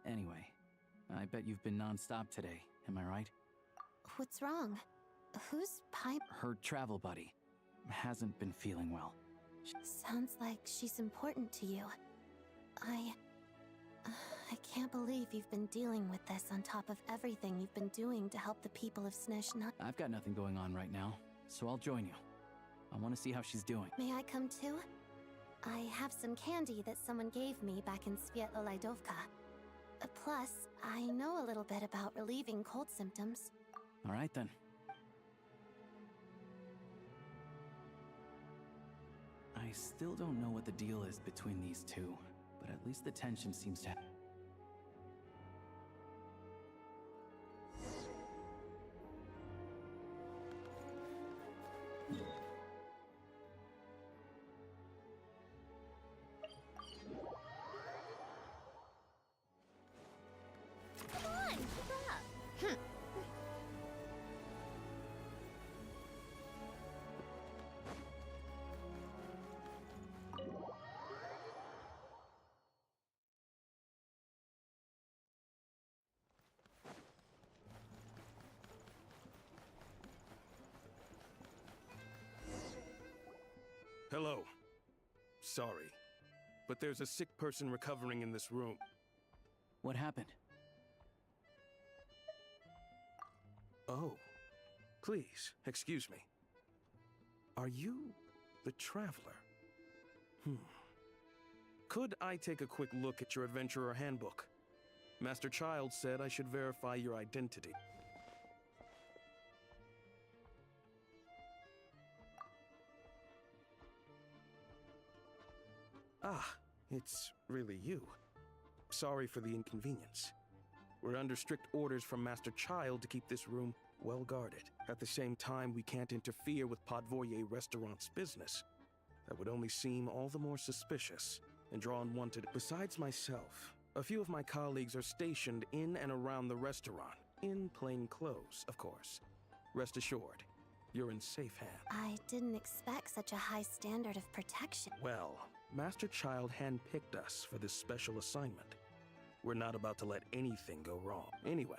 Anyway, I bet you've been non-stop today, am I right? What's wrong? Who's Pipe? Her travel buddy hasn't been feeling well. Sounds like she's important to you. I can't believe you've been dealing with this on top of everything you've been doing to help the people of Snezhnaya. I've got nothing going on right now, so I'll join you. I want to see how she's doing. May I come too? I have some candy that someone gave me back in Svietloleidovka. Plus, I know a little bit about relieving cold symptoms. All right then. I still don't know what the deal is between these two, but at least the tension seems to have... Come on, keep up. Hello. Sorry, but there's a sick person recovering in this room. What happened? Oh, please, excuse me. Are you the Traveler? Could I take a quick look at your Adventurer Handbook? Master Child said I should verify your identity. Ah, it's really you. Sorry for the inconvenience. We're under strict orders from Master Child to keep this room well guarded. At the same time, we can't interfere with Podvoye Restaurant's business. That would only seem all the more suspicious and draw unwanted. Besides myself, a few of my colleagues are stationed in and around the restaurant, in plain clothes, of course. Rest assured, you're in safe hands. I didn't expect such a high standard of protection. Well, Master Child handpicked us for this special assignment. We're not about to let anything go wrong. Anyway,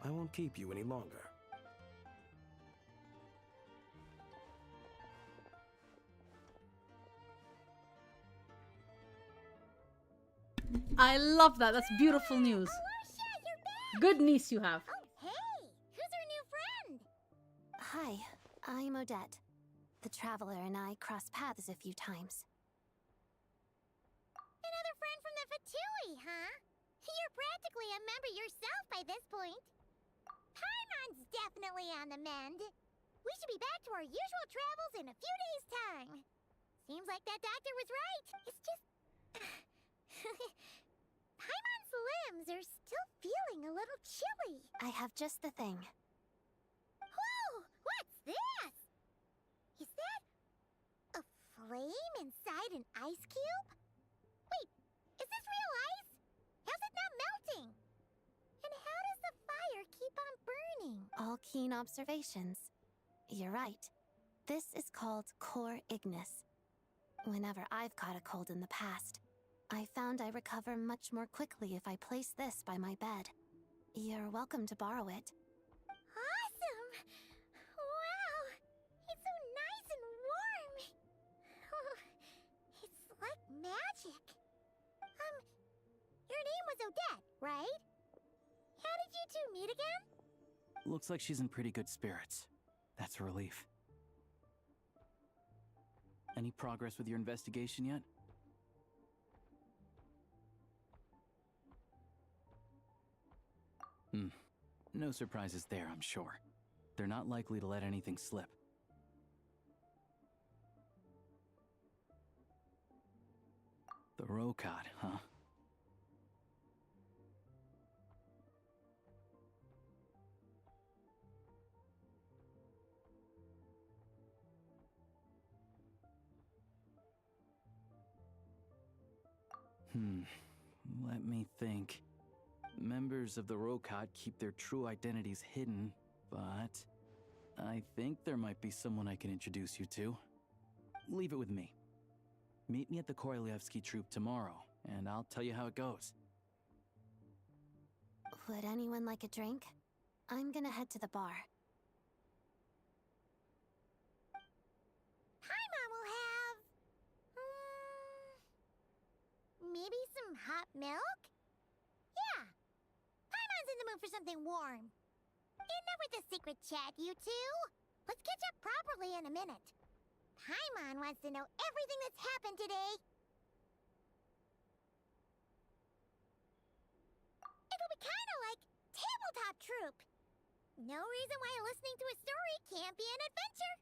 I won't keep you any longer. I love that. That's beautiful news. Good niece you have. Oh, hey! Who's our new friend? Hi, I'm Odette. The Traveler and I crossed paths a few times. Another friend from the Fatui, huh? You're practically a member yourself by this point. Paimon's definitely on the mend. We should be back to our usual travels in a few days' time. Seems like that doctor was right. It's just... Paimon's limbs are still feeling a little chilly. I have just the thing. Whoa! What's this? Is that a flame inside an ice cube? Wait, is this real ice? How's it not melting? And how does the fire keep on burning? All keen observations. You're right. This is called Core Ignis. Whenever I've caught a cold in the past, I found I recover much more quickly if I place this by my bed. You're welcome to borrow it. Awesome! Wow! It's so nice and warm! Oh, it's like magic. Your name was Odette, right? How did you two meet again? Looks like she's in pretty good spirits. That's a relief. Any progress with your investigation yet? No surprises there, I'm sure. They're not likely to let anything slip. The Rokad, huh? Let me think. Members of the Rokad keep their true identities hidden, but I think there might be someone I can introduce you to. Leave it with me. Meet me at the Korolyevsky troop tomorrow, and I'll tell you how it goes. Would anyone like a drink? I'm gonna head to the bar. Paimon will have... maybe some hot milk? Yeah. Paimon's in the mood for something warm. Enough with the secret chat, you two. Let's catch up properly in a minute. Paimon wants to know everything that's happened today. It'll be kind of like tabletop troop. No reason why listening to a story can't be an adventure.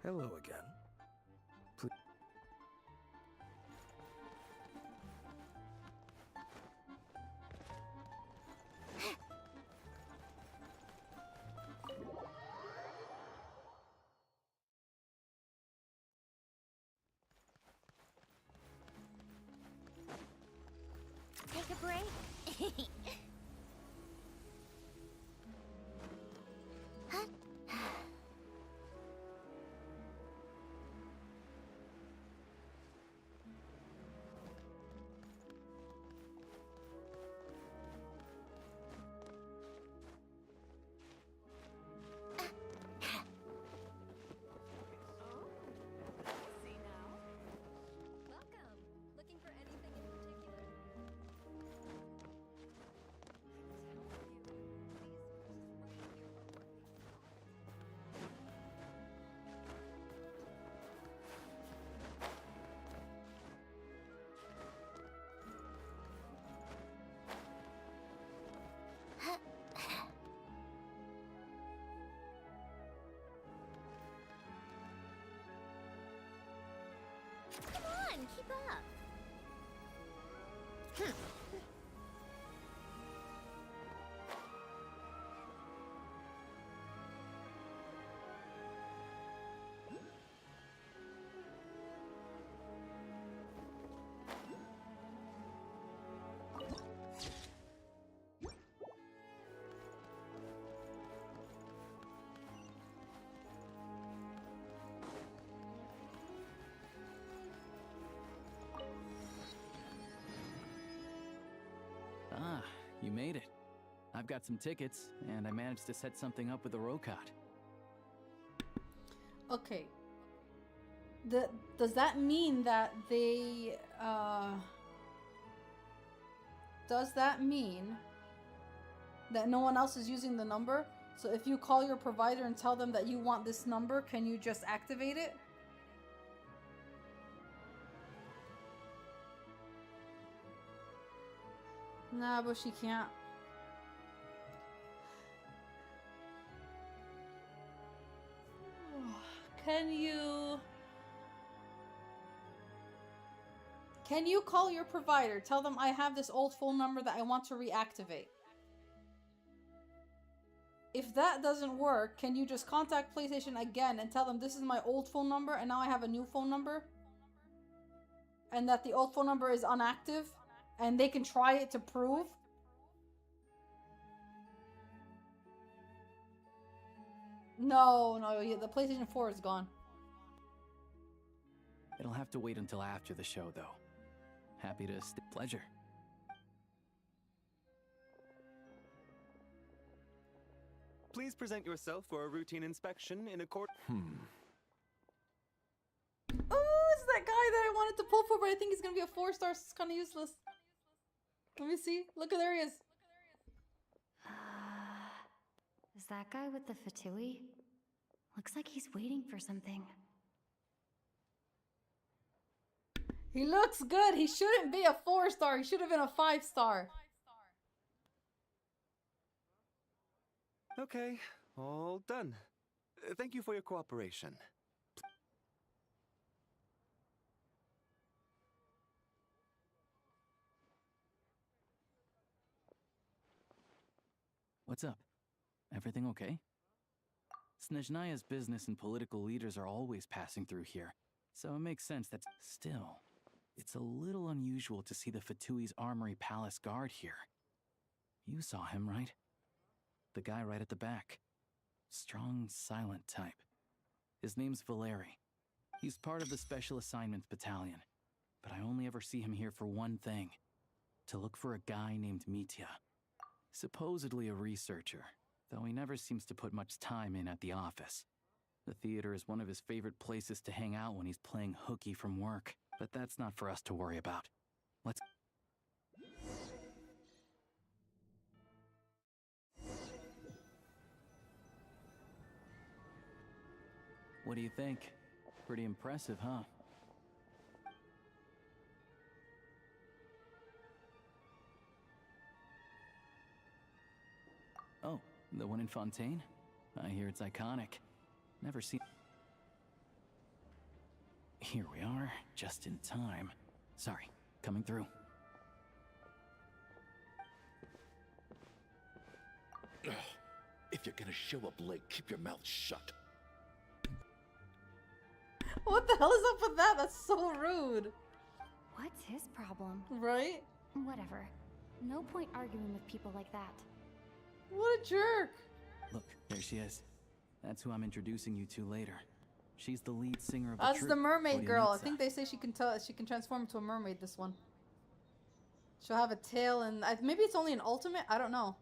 Hello again. Please. Take a break. Huh? Come on, keep up. Ah, you made it. I've got some tickets, and I managed to set something up with the Rokot. Okay. Does that mean that they, does that mean that no one else is using the number? So if you call your provider and tell them that you want this number, can you just activate it? Nah, but she can't. Can you call your provider? Tell them I have this old phone number that I want to reactivate. If that doesn't work, can you just contact PlayStation again and tell them this is my old phone number and now I have a new phone number? And that the old phone number is inactive and they can try it to prove? No, the PlayStation 4 is gone. It'll have to wait until after the show, though. Happy to pleasure. Please present yourself for a routine inspection in accord. Oh, it's that guy that I wanted to pull for, but I think he's gonna be a 4-star, so it's kind of useless. Let me see. Look, there he is. Is that guy with the fatui? Looks like he's waiting for something. He looks good. He shouldn't be a 4-star. He should have been a 5-star. Okay, all done. Thank you for your cooperation. What's up? Everything okay? Snezhnaya's business and political leaders are always passing through here, so it makes sense that still, it's a little unusual to see the Fatui's Armory Palace guard here. You saw him, right? The guy right at the back. Strong, silent type. His name's Valeri. He's part of the Special Assignments Battalion, but I only ever see him here for one thing. To look for a guy named Mitya. Supposedly a researcher, though he never seems to put much time in at the office. The theater is one of his favorite places to hang out when he's playing hooky from work, but that's not for us to worry about. Let's... What do you think? Pretty impressive, huh? Oh, the one in Fontaine? I hear it's iconic. Never seen... Here we are, just in time. Sorry, coming through. If you're gonna show up late, keep your mouth shut. What the hell is up with that? That's so rude. What's his problem? Right? Whatever. No point arguing with people like that. What a jerk. Look, there she is. That's who I'm introducing you to later. She's the lead singer of the That's troupe. the mermaid girl. I Vodyanitsa. think they say she can transform into a mermaid this one. She'll have a tail and maybe it's only an ultimate? I don't know.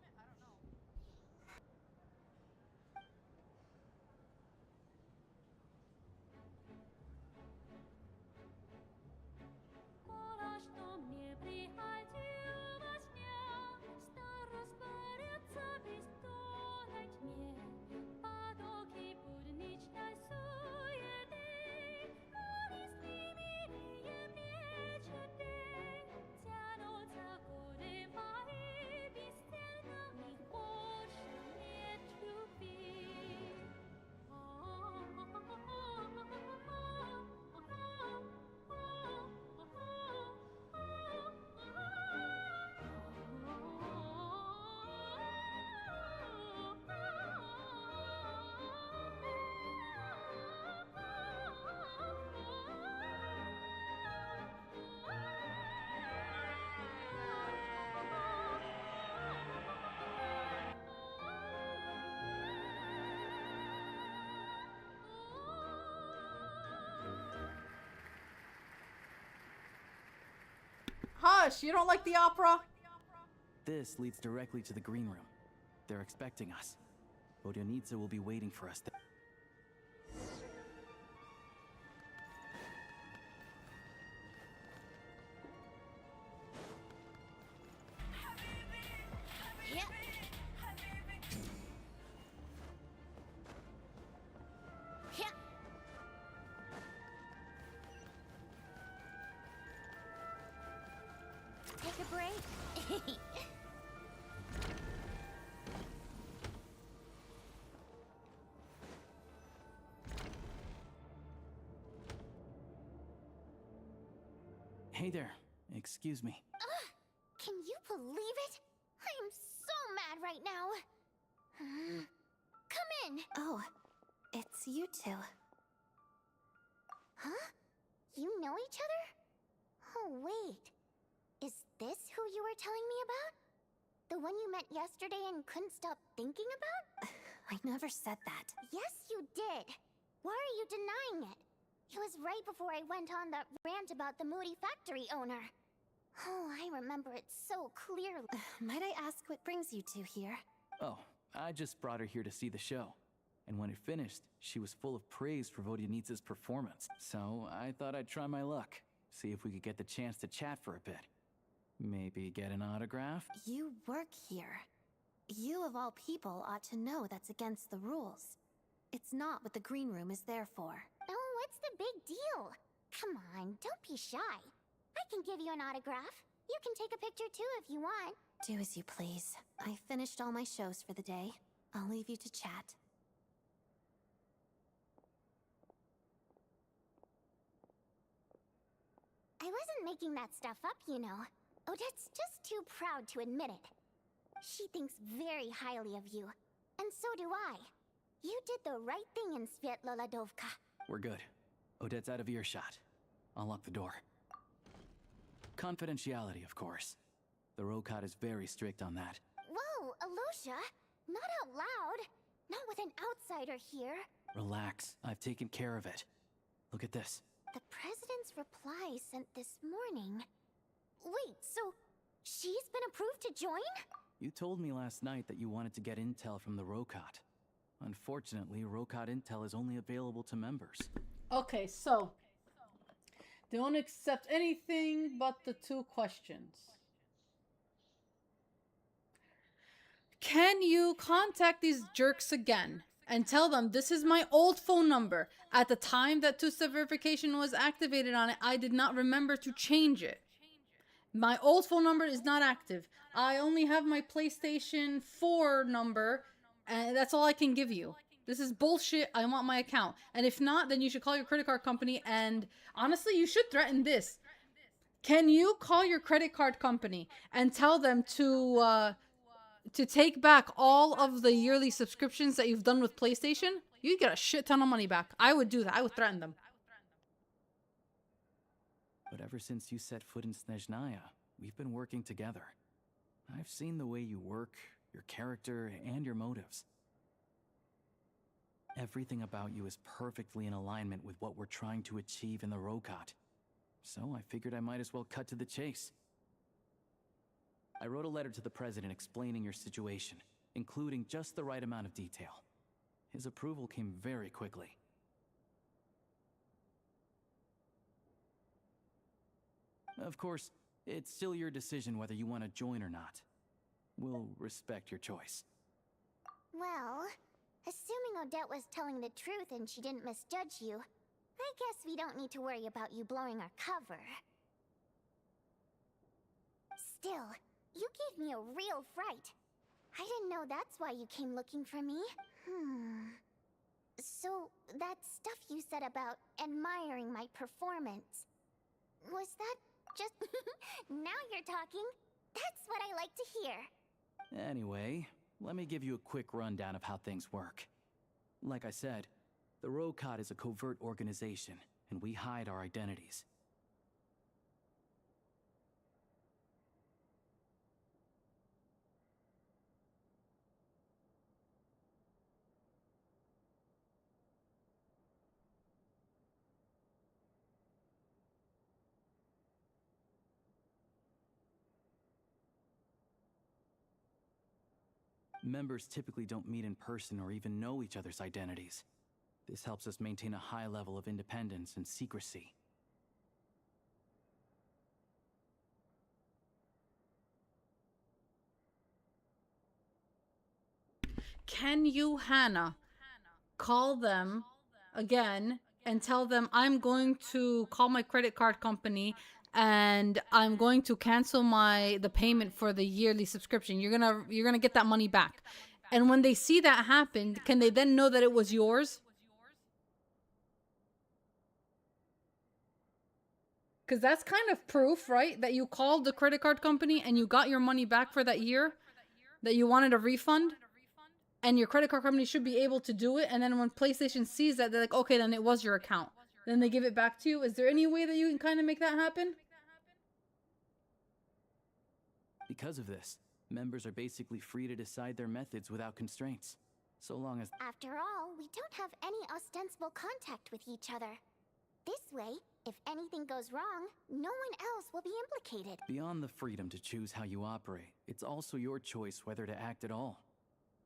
Hush! You don't like the opera? This leads directly to the green room. They're expecting us. Vodyanitsa will be waiting for us there. Yeah. Yeah. Take a break. Hey there. Excuse me. Can you believe it? I'm so mad right now. Come in. Oh, it's you two. Huh? You know each other? Oh, wait. Is this who you were telling me about? The one you met yesterday and couldn't stop thinking about? I never said that. Yes, you did. Why are you denying it? It was right before I went on that rant about the moody factory owner. Oh, I remember it so clearly. Might I ask what brings you two here? Oh, I just brought her here to see the show. And when it finished, she was full of praise for Vodyanitsa's performance. So I thought I'd try my luck, see if we could get the chance to chat for a bit. Maybe get an autograph? You work here. You of all people ought to know that's against the rules. It's not what the green room is there for. Oh, what's the big deal? Come on, don't be shy. I can give you an autograph. You can take a picture too if you want. Do as you please. I finished all my shows for the day. I'll leave you to chat. I wasn't making that stuff up, you know. Odette's just too proud to admit it. She thinks very highly of you. And so do I. You did the right thing in Svietloladovka. We're good. Odette's out of earshot. I'll lock the door. Confidentiality, of course. The Rokot is very strict on that. Whoa, Alosha! Not out loud! Not with an outsider here. Relax. I've taken care of it. Look at this. The president's reply sent this morning. Wait, so she's been approved to join? You told me last night that you wanted to get intel from the Rokot. Unfortunately, Rokot intel is only available to members. Okay, so they won't accept anything but the 2 questions. Can you contact these jerks again and tell them this is my old phone number? At the time that two-step verification was activated on it, I did not remember to change it. My old phone number is not active. I only have my PlayStation 4 number, and that's all I can give you. This is bullshit. I want my account. And if not, then you should call your credit card company, and honestly, you should threaten this. Can you call your credit card company and tell them to take back all of the yearly subscriptions that you've done with PlayStation? You get a shit ton of money back. I would do that. I would threaten them. But ever since you set foot in Snezhnaya, we've been working together. I've seen the way you work, your character, and your motives. Everything about you is perfectly in alignment with what we're trying to achieve in the Rokot. So I figured I might as well cut to the chase. I wrote a letter to the president explaining your situation, including just the right amount of detail. His approval came very quickly. Of course, it's still your decision whether you want to join or not. We'll respect your choice. Well, assuming Odette was telling the truth and she didn't misjudge you, I guess we don't need to worry about you blowing our cover. Still, you gave me a real fright. I didn't know that's why you came looking for me. So, that stuff you said about admiring my performance, was that just... Now you're talking. That's what I like to hear. Anyway, let me give you a quick rundown of how things work. Like I said, the Rokot is a covert organization, and we hide our identities. Members typically don't meet in person or even know each other's identities. This helps us maintain a high level of independence and secrecy. Can you, Hannah, call them again and tell them I'm going to call my credit card company and I'm going to cancel the payment for the yearly subscription. You're gonna get that money back. And when they see that happen, can they then know that it was yours? Because that's kind of proof, right? That you called the credit card company and you got your money back for that year, that you wanted a refund. And your credit card company should be able to do it. And then when PlayStation sees that, they're like, okay, then it was your account. Then they give it back to you. Is there any way that you can kind of make that happen? Because of this, members are basically free to decide their methods without constraints. So long as... After all, we don't have any ostensible contact with each other. This way, if anything goes wrong, no one else will be implicated. Beyond the freedom to choose how you operate, it's also your choice whether to act at all.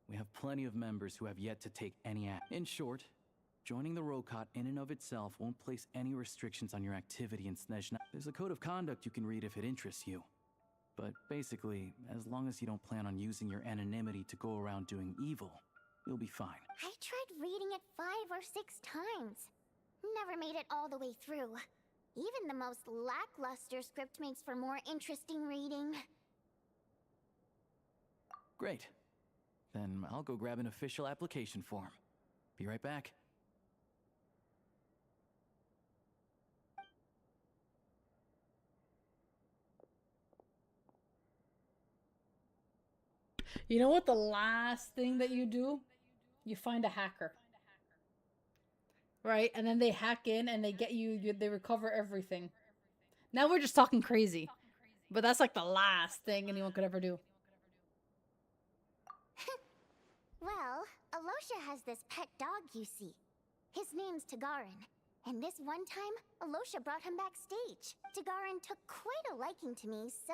We have plenty of members who have yet to take any act. In short, joining the Rokot in and of itself won't place any restrictions on your activity in Snezhnaya. There's a code of conduct you can read if it interests you. But basically, as long as you don't plan on using your anonymity to go around doing evil, you'll be fine. I tried reading it 5 or 6 times. Never made it all the way through. Even the most lackluster script makes for more interesting reading. Great. Then I'll go grab an official application form. Be right back. You know what the last thing that you do? You find a hacker. Right? And then they hack in and they get they recover everything. Now we're just talking crazy. But that's like the last thing anyone could ever do. Well, Alosha has this pet dog, you see. His name's Tagarin. And this one time, Alosha brought him backstage. Tagarin took quite a liking to me, so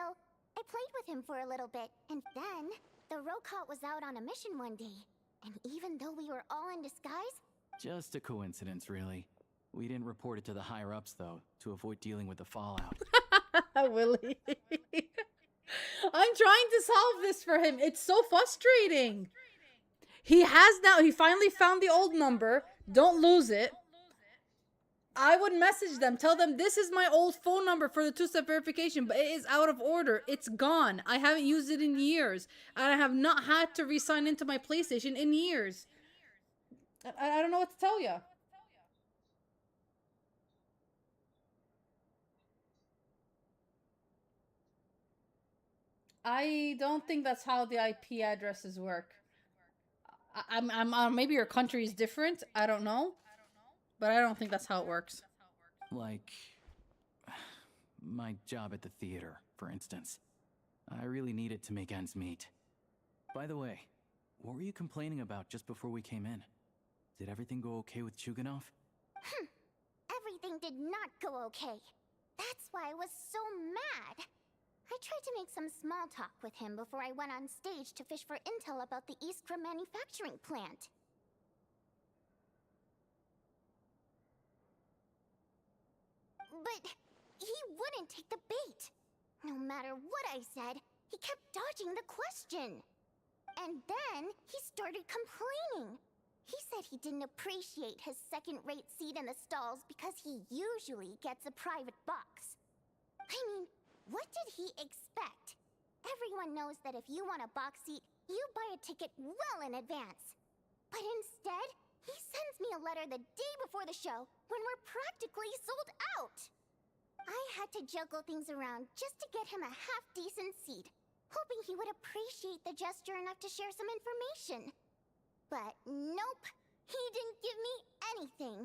I played with him for a little bit. And then, the Rokot was out on a mission one day. And even though we were all in disguise... Just a coincidence, really. We didn't report it to the higher-ups, though, to avoid dealing with the fallout. Willie. I'm trying to solve this for him. It's so frustrating. He finally found the old number. Don't lose it. I would message them, tell them this is my old phone number for the two-step verification, but it is out of order. It's gone. I haven't used it in years. And I have not had to re-sign into my PlayStation in years. I don't know what to tell you. I don't think that's how the IP addresses work. Maybe your country is different. I don't know. But I don't think that's how it works. Like my job at the theater, for instance. I really need it to make ends meet. By the way, what were you complaining about just before we came in? Did everything go okay with Chuganov? Everything did not go okay. That's why I was so mad. I tried to make some small talk with him before I went on stage to fish for intel about the Iskra manufacturing plant. But he wouldn't take the bait. No matter what I said, he kept dodging the question. And then he started complaining. He said he didn't appreciate his second-rate seat in the stalls because he usually gets a private box. I mean, what did he expect? Everyone knows that if you want a box seat, you buy a ticket well in advance. But instead, he sends me a letter the day before the show when we're practically sold out. I had to juggle things around just to get him a half-decent seat, hoping he would appreciate the gesture enough to share some information. But nope, he didn't give me anything.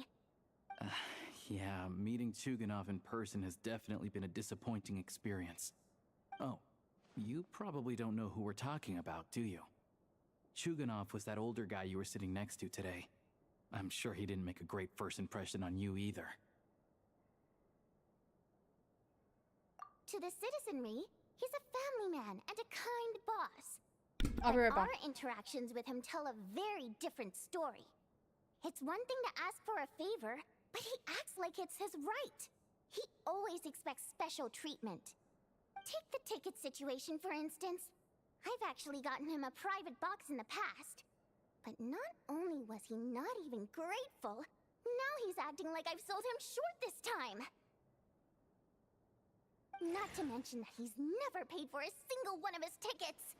Yeah, meeting Chuganov in person has definitely been a disappointing experience. Oh, you probably don't know who we're talking about, do you? Chuganov was that older guy you were sitting next to today. I'm sure he didn't make a great first impression on you either. To the citizenry, he's a family man and a kind boss. I'll be right back. Our interactions with him tell a very different story. It's one thing to ask for a favor, but he acts like it's his right. He always expects special treatment. Take the ticket situation, for instance. I've actually gotten him a private box in the past. But not only was he not even grateful, now he's acting like I've sold him short this time. Not to mention that he's never paid for a single one of his tickets.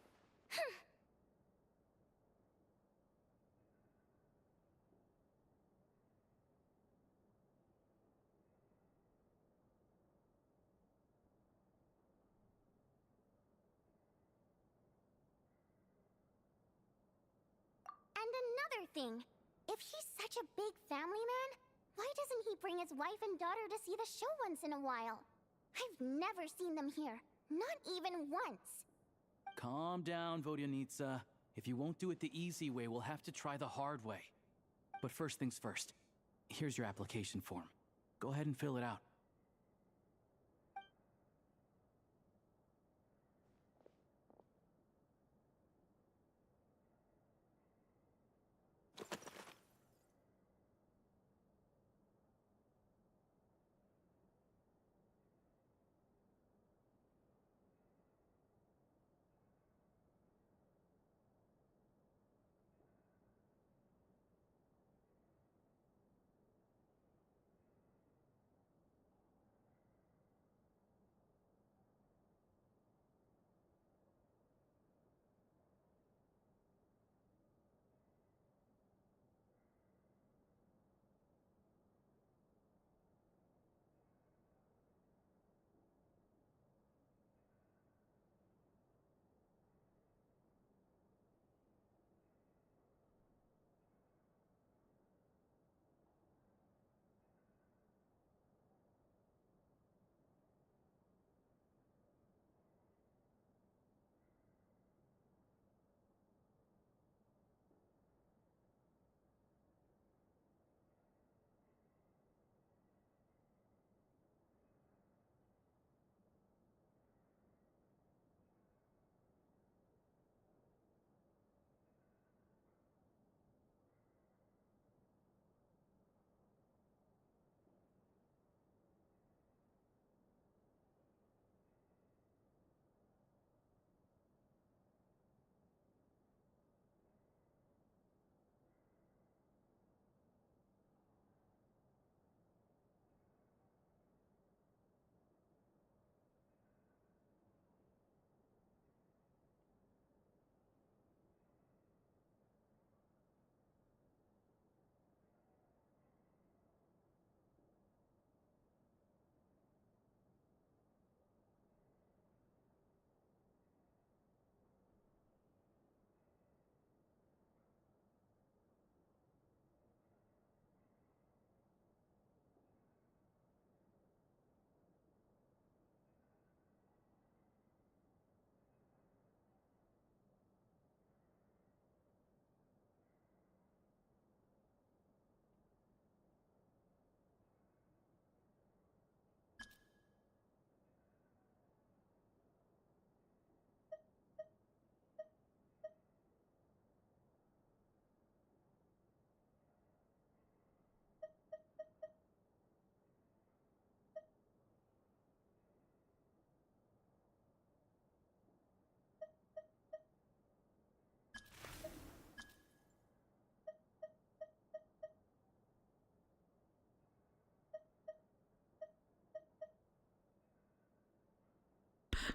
And another thing, if he's such a big family man, why doesn't he bring his wife and daughter to see the show once in a while? I've never seen them here, not even once. Calm down, Vodyanitsa. If you won't do it the easy way, we'll have to try the hard way. But first things first. Here's your application form. Go ahead and fill it out.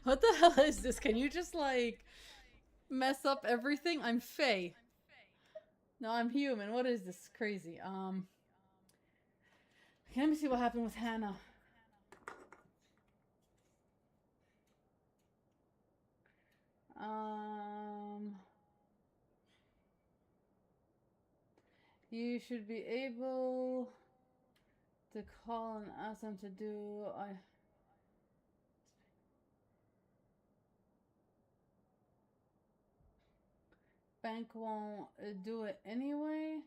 What the hell is this? Can you just like mess up everything? I'm Faye. No, I'm human. What is this? Crazy. Let me see what happened with Hannah. You should be able to call and ask them to do. Bank won't do it anyway.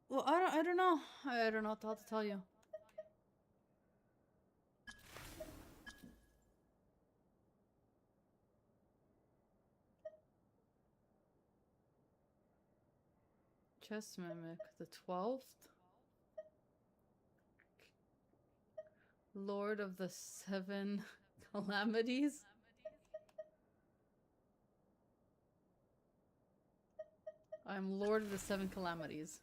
Well, I don't know. I don't know what to tell you. Chess Mimic, the 12th. Lord of the Seven Calamities. I'm Lord of the Seven Calamities.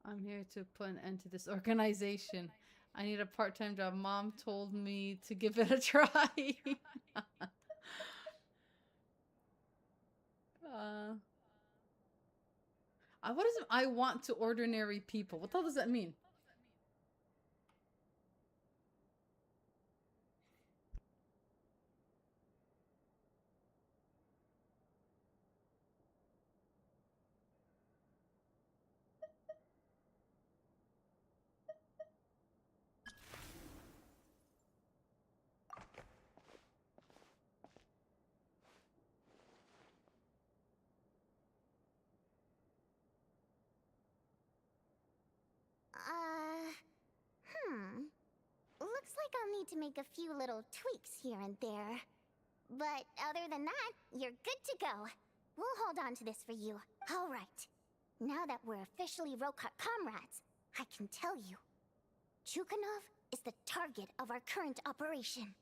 I'm here to put an end to this organization. I need a part-time job. Mom told me to give it a try. What is it? I want to ordinary people. What the hell does that mean? Looks like I'll need to make a few little tweaks here and there. But other than that, you're good to go. We'll hold on to this for you. All right. Now that we're officially Rokart comrades, I can tell you. Chukhanov is the target of our current operation.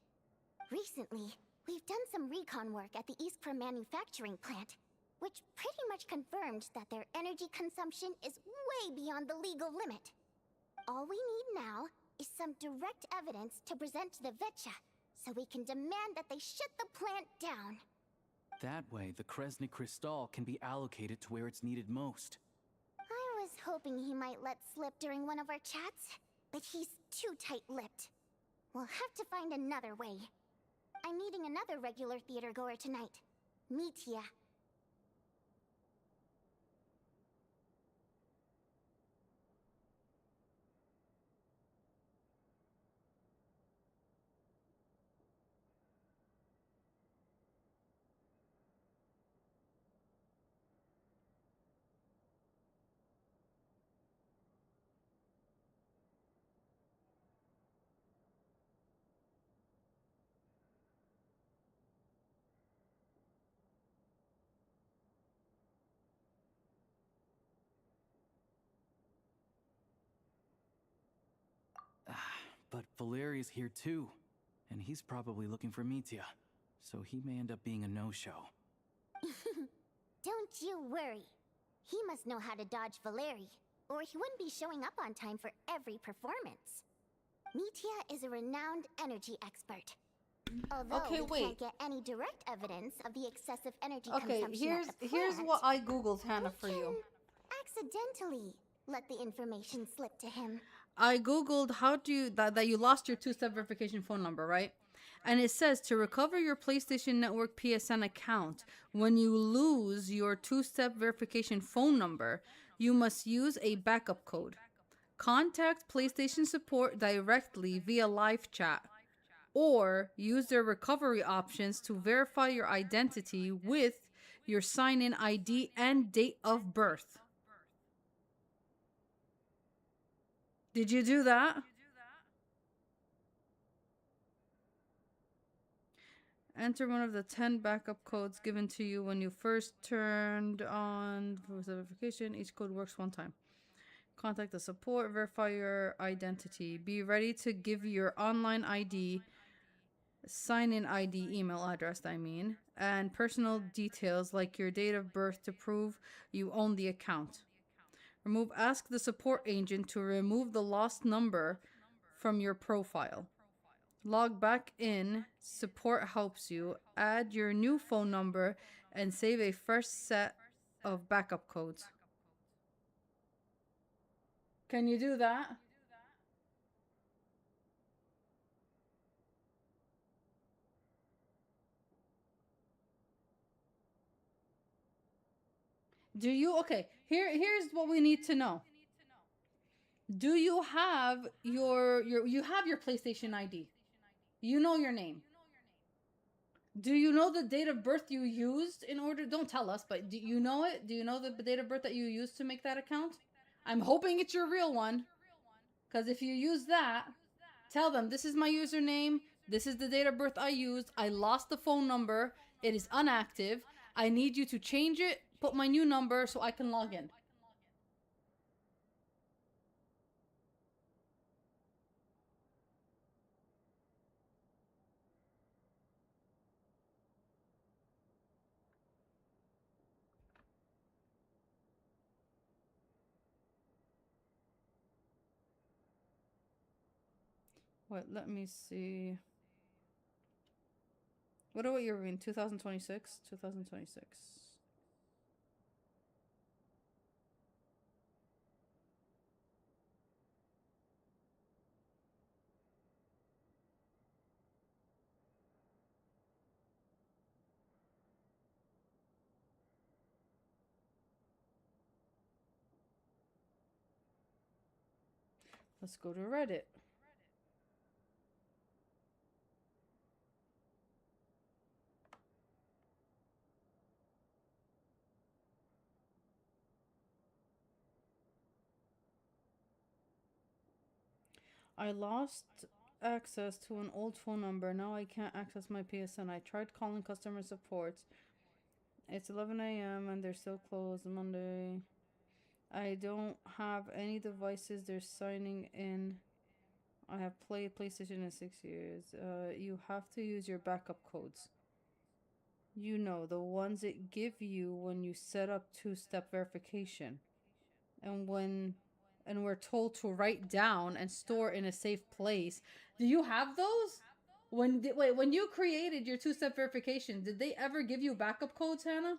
Recently, we've done some recon work at the Iskra manufacturing plant, which pretty much confirmed that their energy consumption is way beyond the legal limit. All we need now is some direct evidence to present to the Vetcha, so we can demand that they shut the plant down. That way, the Kresnik Crystal can be allocated to where it's needed most. I was hoping he might let slip during one of our chats, but he's too tight-lipped. We'll have to find another way. I'm meeting another regular theater goer tonight, Mitya. But Valeri's here too, and he's probably looking for Mitya, so he may end up being a no-show. Don't you worry. He must know how to dodge Valeri, or he wouldn't be showing up on time for every performance. Mitya is a renowned energy expert. Although we can't get any direct evidence of the excessive energy consumption at the plant, here's what I googled, Hannah, for you. Accidentally let the information slip to him. I googled how do you that you lost your two-step verification phone number, right? And it says to recover your PlayStation Network PSN account, when you lose your two-step verification phone number, you must use a backup code. Contact PlayStation support directly via live chat, or use their recovery options to verify your identity with your sign-in ID and date of birth. Did you do that? Enter one of the 10 backup codes given to you when you first turned on verification. Each code works one time. Contact the support, verify your identity. Be ready to give your online ID, sign-in ID, email address, and personal details like your date of birth to prove you own the account. Ask the support agent to remove the lost number from your profile. Log back in, support helps you. Add your new phone number and save a fresh set of backup codes. Can you do that? Do you? Okay, here's what we need to know. Do you have you have your PlayStation ID? You know your name. Do you know the date of birth you used in order? Don't tell us, but do you know it? Do you know the date of birth that you used to make that account? I'm hoping it's your real one. Because if you use that, tell them this is my username. This is the date of birth I used. I lost the phone number. It is inactive. I need you to change it, put my new number so I can log in. What? Let me see. What about year in 2026? 2026. Let's go to Reddit. I lost access to an old phone number. Now I can't access my PSN. I tried calling customer support. It's 11 a.m. and they're still closed Monday. I don't have any devices. They're signing in. I have played PlayStation in 6 years. You have to use your backup codes. You know, the ones it give you when you set up two-step verification. And we're told to write down and store in a safe place. Do you have those? When you created your two-step verification, did they ever give you backup codes, Hannah?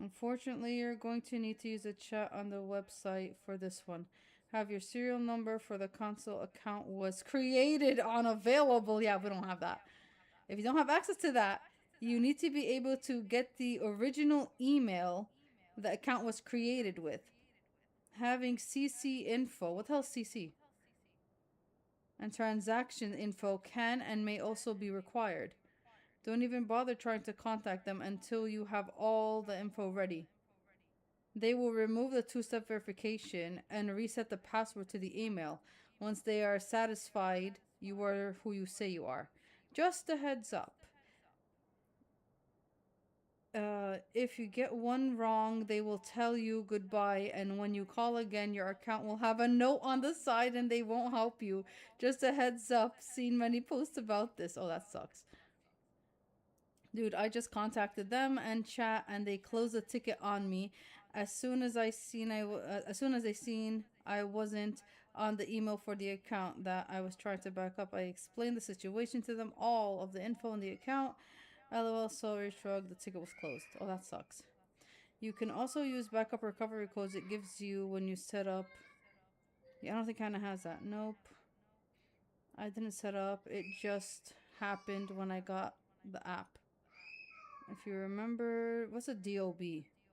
Unfortunately, you're going to need to use a chat on the website for this one. Have your serial number for the console account was created unavailable. Yeah, we don't have that. If you don't have access to that, you need to be able to get the original email the account was created with. Having CC info. What the hell is CC? And transaction info can and may also be required. Don't even bother trying to contact them until you have all the info ready. They will remove the two-step verification and reset the password to the email once they are satisfied you are who you say you are. Just a heads up. If you get one wrong, they will tell you goodbye, and when you call again, your account will have a note on the side and they won't help you. Just a heads up. Seen many posts about this. Oh, that sucks. Dude, I just contacted them and chat, and they closed the ticket on me. As soon as they seen I wasn't on the email for the account that I was trying to back up, I explained the situation to them, all of the info in the account. LOL, sorry, shrug, the ticket was closed. Oh, that sucks. You can also use backup recovery codes it gives you when you set up. Yeah, I don't think Hannah has that. Nope. I didn't set up. It just happened when I got the app. If you remember, what's a DOB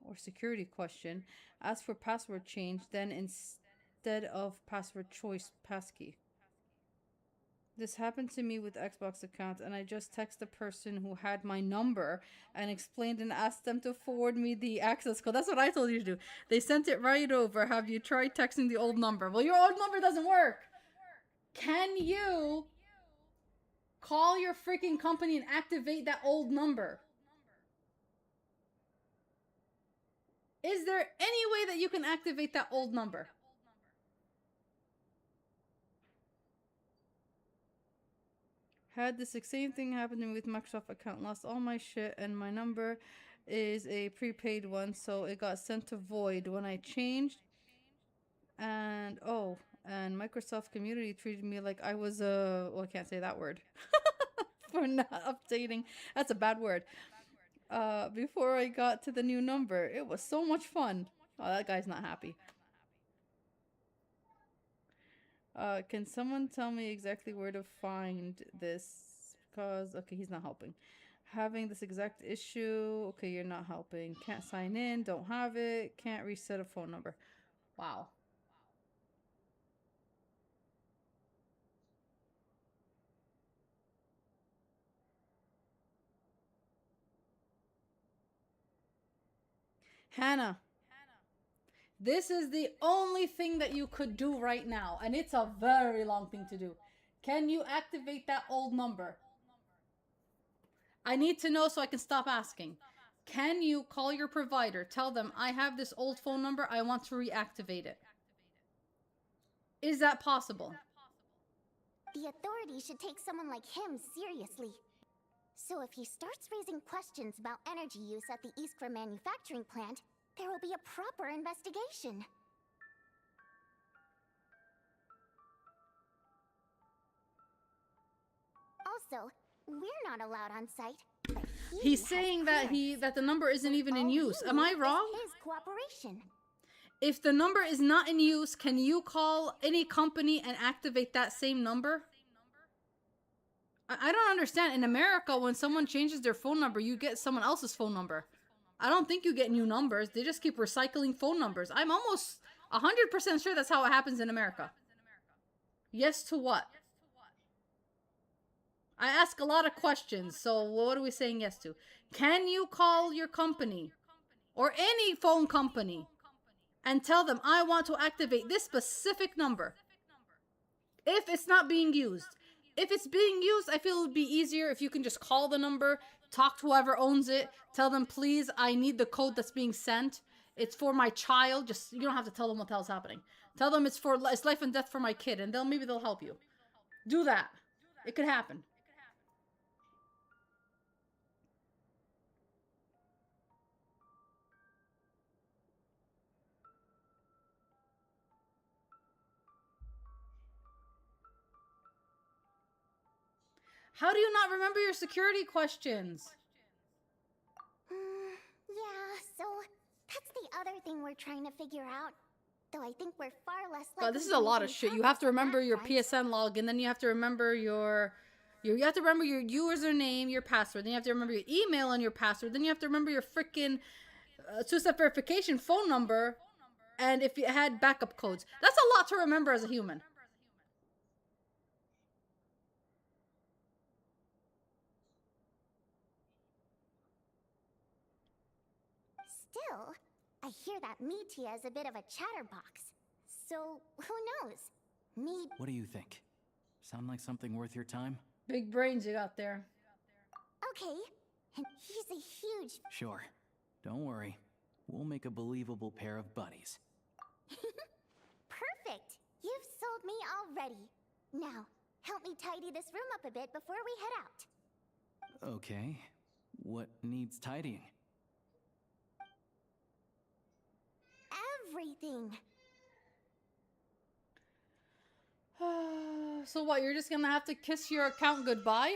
or security question? Ask for password change, then instead of password choice, passkey. This happened to me with Xbox account, and I just texted the person who had my number and explained and asked them to forward me the access code. That's what I told you to do. They sent it right over. Have you tried texting the old number? Well, your old number doesn't work. Can you Call your freaking company and activate that old number. Is there any way that you can activate that old number? Had this same thing happen to me with Microsoft account. Lost all my shit and my number is a prepaid one, so it got sent to void when I changed. And and Microsoft community treated me like I was well, I can't say that word. For not updating. That's a bad word. Before I got to the new number. It was so much fun. Oh, that guy's not happy. Can someone tell me exactly where to find this? Because, okay, he's not helping. Having this exact issue. Okay, you're not helping. Can't sign in. Don't have it. Can't reset a phone number. Wow. Hannah. This is the only thing that you could do right now. And it's a very long thing to do. Can you activate that old number? I need to know so I can stop asking. Can you call your provider? Tell them, I have this old phone number. I want to reactivate it. Is that possible? The authorities should take someone like him seriously. So if he starts raising questions about energy use at the Iskra manufacturing plant, there will be a proper investigation. Also, we're not allowed on site. But He's saying that the number isn't even in use. Am I wrong? His cooperation. If the number is not in use, can you call any company and activate that same number? I don't understand. In America, when someone changes their phone number, you get someone else's phone number. I don't think you get new numbers. They just keep recycling phone numbers. I'm almost 100% sure that's how it happens in America. Yes to what? I ask a lot of questions, so what are we saying yes to? Can you call your company or any phone company and tell them, I want to activate this specific number if it's not being used? If it's being used, I feel it would be easier if you can just call the number, talk to whoever owns it, tell them, please, I need the code that's being sent. It's for my child. Just, you don't have to tell them what the hell's happening. Tell them it's life and death for my kid, and maybe they'll help you. Do that. It could happen. How do you not remember your security questions? Yeah, so that's the other thing we're trying to figure out. Though I think we're far less likely. God, this is a lot of shit. You have to remember your PSN login, then you have to remember your you have to remember your username, your password, then you have to remember your email and your password, then you have to remember your freaking two-step verification phone number, and if you had backup codes. That's a lot to remember as a human. Still, I hear that Metia is a bit of a chatterbox. So, who knows? What do you think? Sound like something worth your time? Big brains you got there. Okay, and he's a huge... Sure. Don't worry. We'll make a believable pair of buddies. Perfect! You've sold me already. Now, help me tidy this room up a bit before we head out. Okay. What needs tidying? Everything. So what, you're just gonna have to kiss your account goodbye?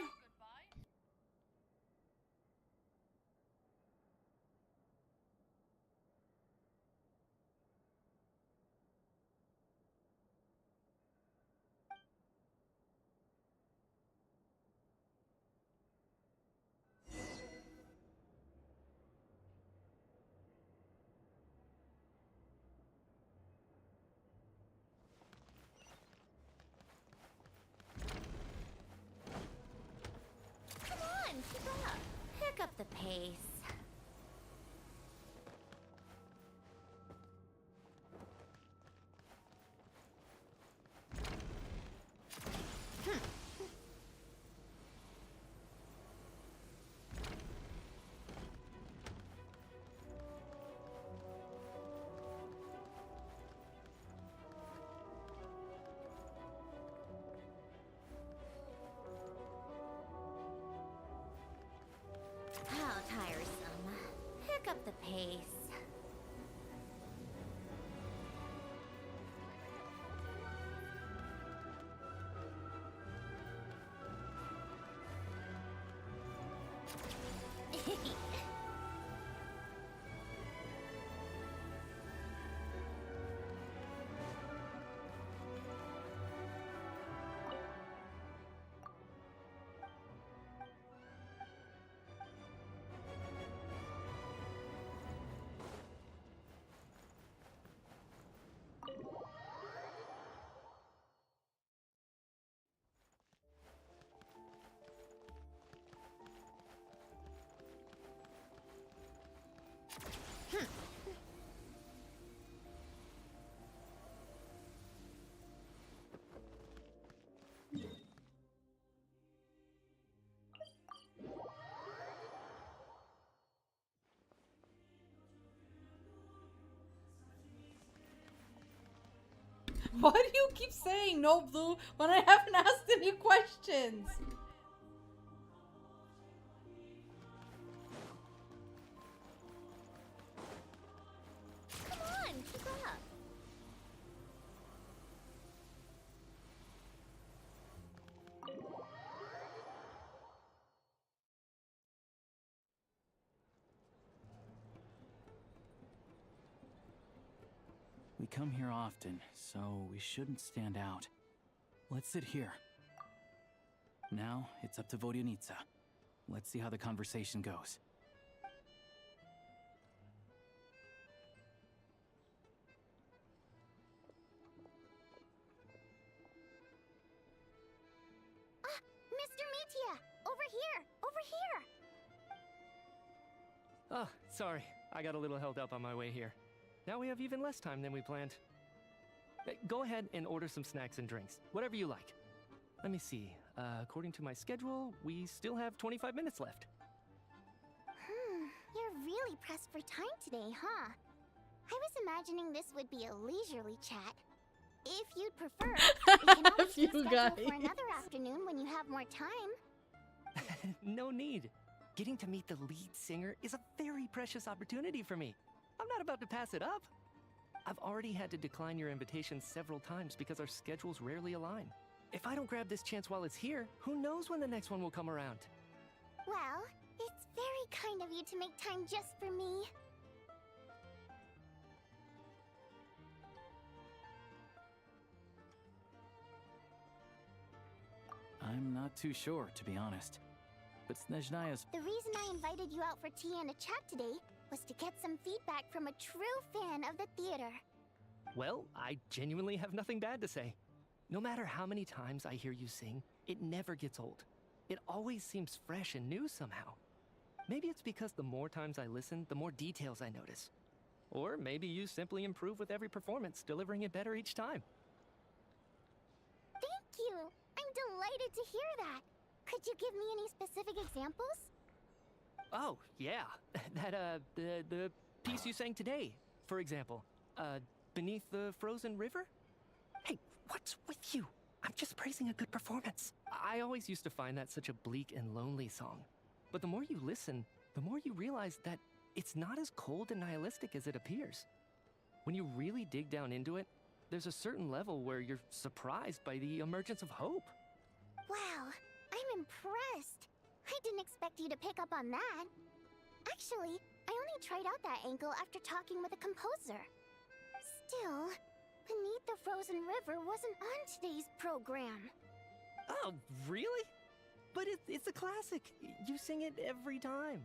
Pick up the pace. pick up the pace. Why do you keep saying no, Blue, when I haven't asked any questions? Come on, keep up. We come here often, so we shouldn't stand out. Let's sit here. Now, it's up to Vodyanitsa. Let's see how the conversation goes. Mr. Mitia! Over here! Over here! Oh, sorry. I got a little held up on my way here. Now we have even less time than we planned. Go ahead and order some snacks and drinks. Whatever you like. Let me see. According to my schedule, we still have 25 minutes left. You're really pressed for time today, huh? I was imagining this would be a leisurely chat. If you'd prefer, we can always You reschedule guys. for another afternoon when you have more time. No need. Getting to meet the lead singer is a very precious opportunity for me. I'm not about to pass it up. I've already had to decline your invitation several times because our schedules rarely align. If I don't grab this chance while it's here, who knows when the next one will come around? Well, it's very kind of you to make time just for me. I'm not too sure, to be honest. But Snezhnaya's... The reason I invited you out for tea and a chat today was to get some feedback from a true fan of the theater. Well, I genuinely have nothing bad to say. No matter how many times I hear you sing, it never gets old. It always seems fresh and new somehow. Maybe it's because the more times I listen, the more details I notice. Or maybe you simply improve with every performance, delivering it better each time. Thank you! I'm delighted to hear that. Could you give me any specific examples? Oh, yeah. The piece you sang today, for example. Beneath the Frozen River? Hey, what's with you? I'm just praising a good performance. I always used to find that such a bleak and lonely song. But the more you listen, the more you realize that it's not as cold and nihilistic as it appears. When you really dig down into it, there's a certain level where you're surprised by the emergence of hope. Wow, I'm impressed. I didn't expect you to pick up on that. Actually, I only tried out that angle after talking with a composer. Still, Beneath the Frozen River wasn't on today's program. Oh, really? But it's a classic. You sing it every time.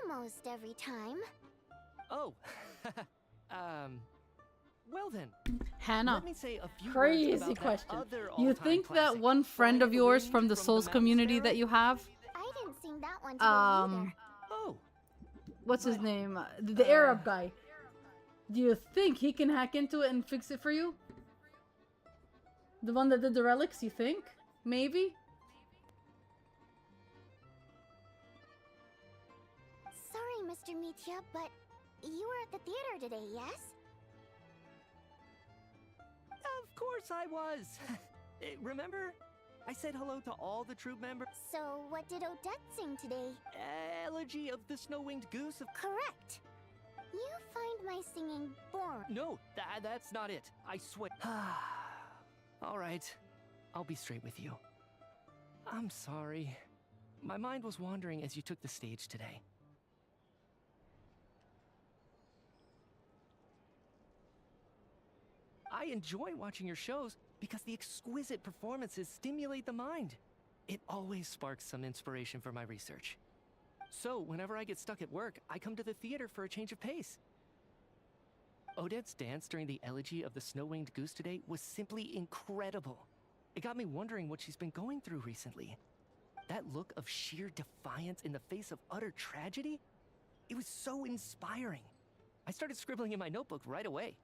Almost every time. Oh, well then. Hannah, Let me say a few words crazy about that question. other You all-time think that classic, one friend Flying of in the yours Wind from the from Souls Mountain community Sparrow? that you have, I didn't sing that one today either. Oh. what's his name? The Arab guy. Do you think he can hack into it and fix it for you? The one that did the relics, you think? Maybe? Sorry, Mr. Mitya, but you were at the theater today, yes? Of course I was. Remember? I said hello to all the troop members. So, what did Odette sing today? Elegy of the Snow-Winged Goose of... Correct. You find my singing boring. No, that's not it. I swear. All right. I'll be straight with you. I'm sorry. My mind was wandering as you took the stage today. I enjoy watching your shows because the exquisite performances stimulate the mind. It always sparks some inspiration for my research. So, whenever I get stuck at work, I come to the theater for a change of pace. Odette's dance during the Elegy of the Snow-Winged Goose today was simply incredible. It got me wondering what she's been going through recently. That look of sheer defiance in the face of utter tragedy? It was so inspiring. I started scribbling in my notebook right away.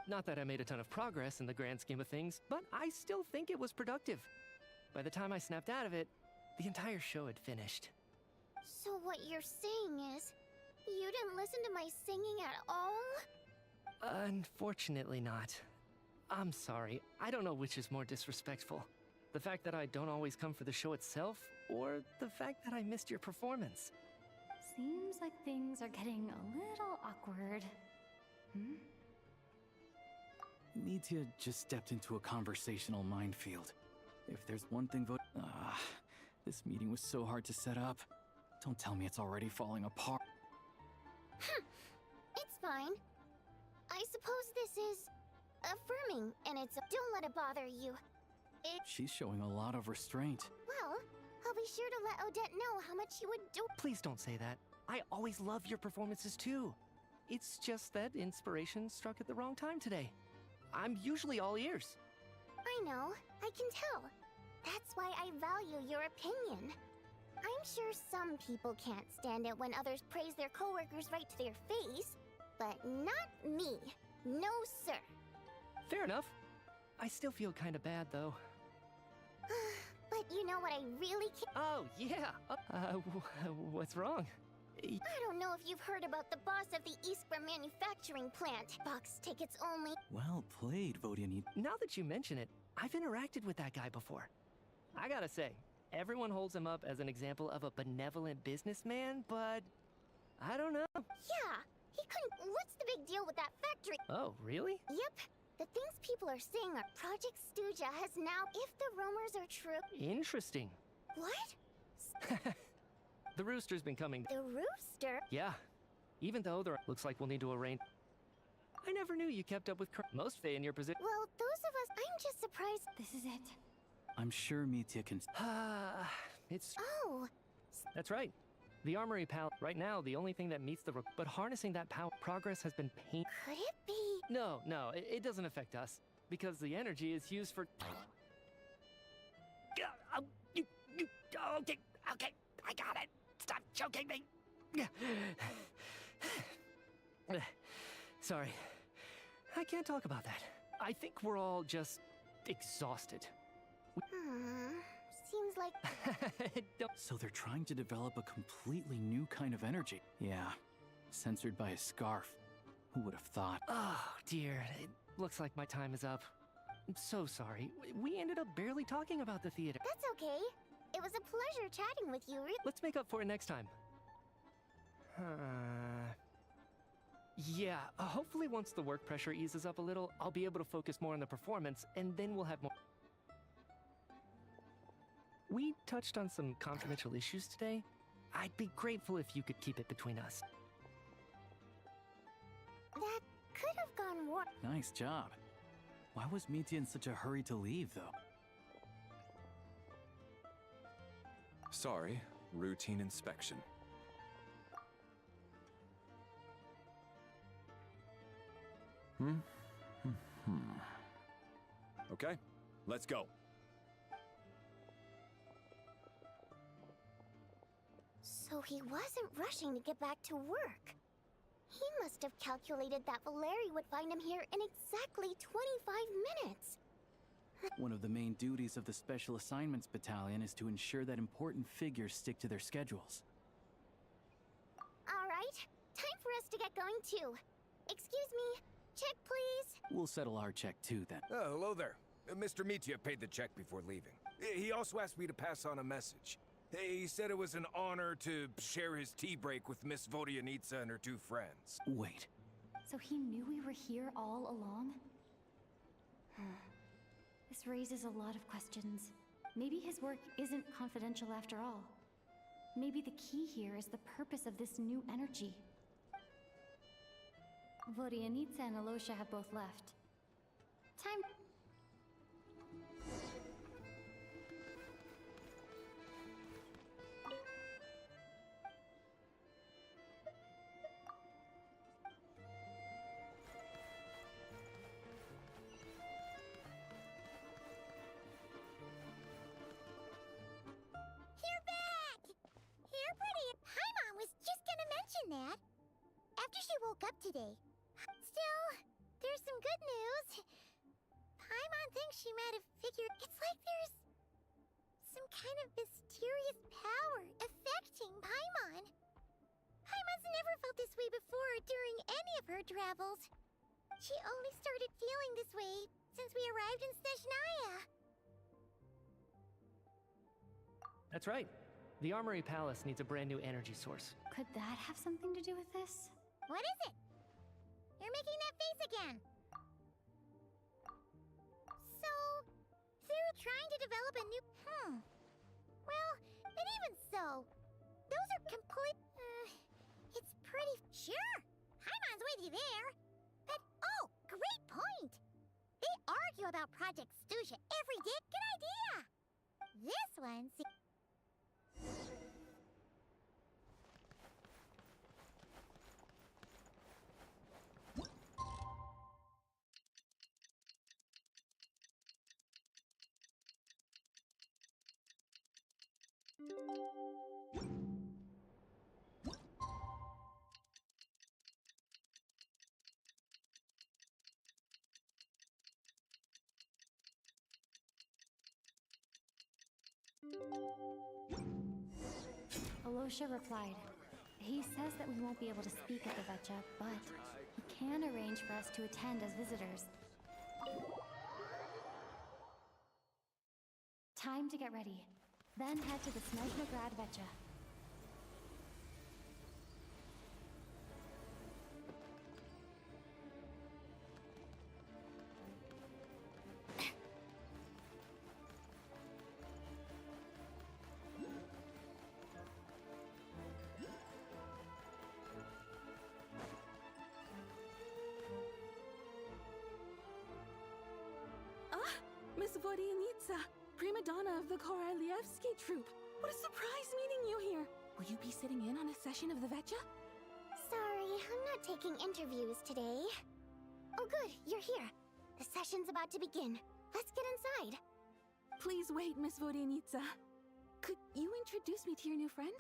Not that I made a ton of progress in the grand scheme of things, but I still think it was productive. By the time I snapped out of it, the entire show had finished. So what you're saying is, you didn't listen to my singing at all? Unfortunately not. I'm sorry. I don't know which is more disrespectful. The fact that I don't always come for the show itself, or the fact that I missed your performance. Seems like things are getting a little awkward. Hmm? Mitya just stepped into a conversational minefield. If there's one thing this meeting was so hard to set up. Don't tell me it's already falling apart. It's fine. I suppose this is affirming, and it's don't let it bother you. She's showing a lot of restraint. Well, I'll be sure to let Odette know how much you would do. Please don't say that. I always love your performances too. It's just that inspiration struck at the wrong time today. I'm usually all ears. I know, I can tell. That's why I value your opinion. I'm sure some people can't stand it when others praise their coworkers right to their face, but not me. No, sir. Fair enough. I still feel kind of bad, though. But you know what I really can't— Oh, yeah. What's wrong? I don't know if you've heard about the boss of the Eastborough manufacturing plant. Box tickets only. Well played, Vodianid. Now that you mention it, I've interacted with that guy before. I gotta say, everyone holds him up as an example of a benevolent businessman, but I don't know. Yeah, he couldn't— What's the big deal with that factory? Oh, really? Yep. The things people are saying are Project Stuja has now— If the rumors are true— Interesting. What? The rooster's been coming. The rooster? Yeah. Even though there looks like we'll need to arrange— I never knew you kept up with most Fae in your position. Well, those of us— I'm just surprised— This is it. I'm sure Mitya can— It's— Oh! That's right. The Armory Pal— Right now, the only thing that meets the— But harnessing that power— Progress has been pain— Could it be— No, it doesn't affect us. Because the energy is used for— Okay, I got it. Stop choking me. Sorry. I can't talk about that. I think we're all just exhausted. Seems like— So they're trying to develop a completely new kind of energy. Yeah, censored by a scarf. Who would have thought? Oh, dear. It looks like my time is up. I'm so sorry. We ended up barely talking about the theater. That's okay. It was a pleasure chatting with you. Let's make up for it next time. Yeah, hopefully once the work pressure eases up a little, I'll be able to focus more on the performance, and then we'll have more— We touched on some confidential issues today. I'd be grateful if you could keep it between us. That could have gone worse. Nice job. Why was Mitya in such a hurry to leave, though? Sorry, routine inspection. Okay, let's go. So he wasn't rushing to get back to work. He must have calculated that Valeri would find him here in exactly 25 minutes. One of the main duties of the Special Assignments Battalion is to ensure that important figures stick to their schedules. All right, time for us to get going too. Excuse me, check please. We'll settle our check too, then. Oh, hello there. Mr. Mitya paid the check before leaving. He also asked me to pass on a message. He said it was an honor to share his tea break with Miss Vodyanitsa and her two friends. Wait. So he knew we were here all along? This raises a lot of questions. Maybe his work isn't confidential after all. Maybe the key here is the purpose of this new energy. Vodyanitsa and Alosha have both left. Time... You're back! You're pretty. Paimon was just gonna mention that. After she woke up today. Still, there's some good news. Paimon thinks she might have figured it's like there's some kind of mysterious power affecting Paimon. Paimon's never felt this way before during any of her travels. She only started feeling this way since we arrived in Snezhnaya. That's right. The Armory Palace needs a brand new energy source. Could that have something to do with this? What is it? You're making that face again. So, they're trying to develop a new... Well, and even so, those are complete... it's pretty... Sure, Paimon's with you there. But, oh, great point. They argue about Project Stusha every day. Good idea. This one... Alosha replied. He says that we won't be able to speak at the Vecha, but he can arrange for us to attend as visitors. Time to get ready. Then head to the Snezhnograd Vecha. Miss Vodyanitsa, prima donna of the Korolievsky troupe. What a surprise meeting you here. Will you be sitting in on a session of the Vecha? Sorry, I'm not taking interviews today. Oh good, you're here. The session's about to begin. Let's get inside. Please wait, Miss Vodyanitsa. Could you introduce me to your new friend?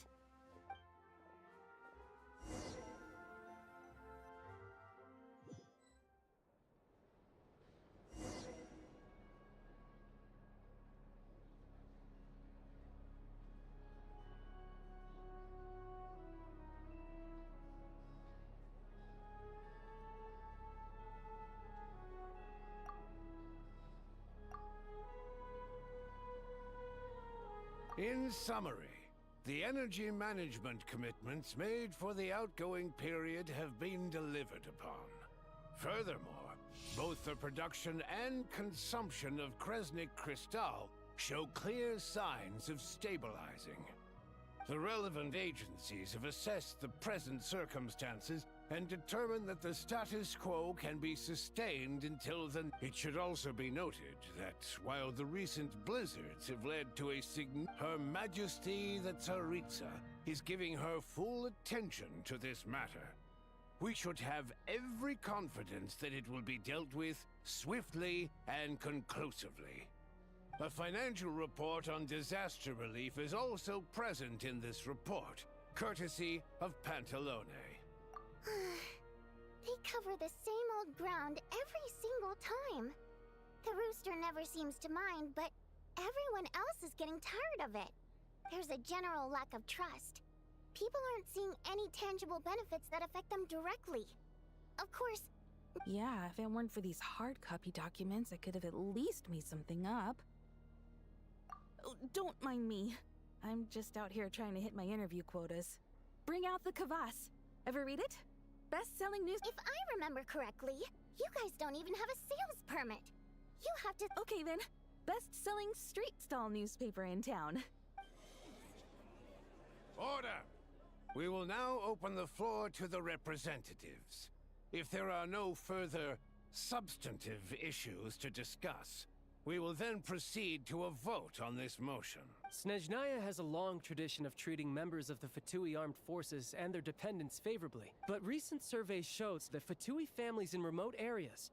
In summary, the energy management commitments made for the outgoing period have been delivered upon. Furthermore, both the production and consumption of Kresnik Crystal show clear signs of stabilizing. The relevant agencies have assessed the present circumstances and determined that the status quo can be sustained until then. It should also be noted that while the recent blizzards have led to a Her Majesty the Tsaritsa is giving her full attention to this matter. We should have every confidence that it will be dealt with swiftly and conclusively. A financial report on disaster relief is also present in this report, courtesy of Pantalone. They cover the same old ground every single time. The rooster never seems to mind, but everyone else is getting tired of it. There's a general lack of trust. People aren't seeing any tangible benefits that affect them directly. Of course, Yeah, if it weren't for these hard copy documents, I could have at least made something up. Oh, don't mind me. I'm just out here trying to hit my interview quotas. Bring out the kvass. Ever read it? Best-selling news— If I remember correctly, you guys don't even have a sales permit. You have to— Okay then. Best-selling street stall newspaper in town. Order! We will now open the floor to the representatives. If there are no further substantive issues to discuss, we will then proceed to a vote on this motion. Snezhnaya has a long tradition of treating members of the Fatui armed forces and their dependents favorably. But recent surveys shows that Fatui families in remote areas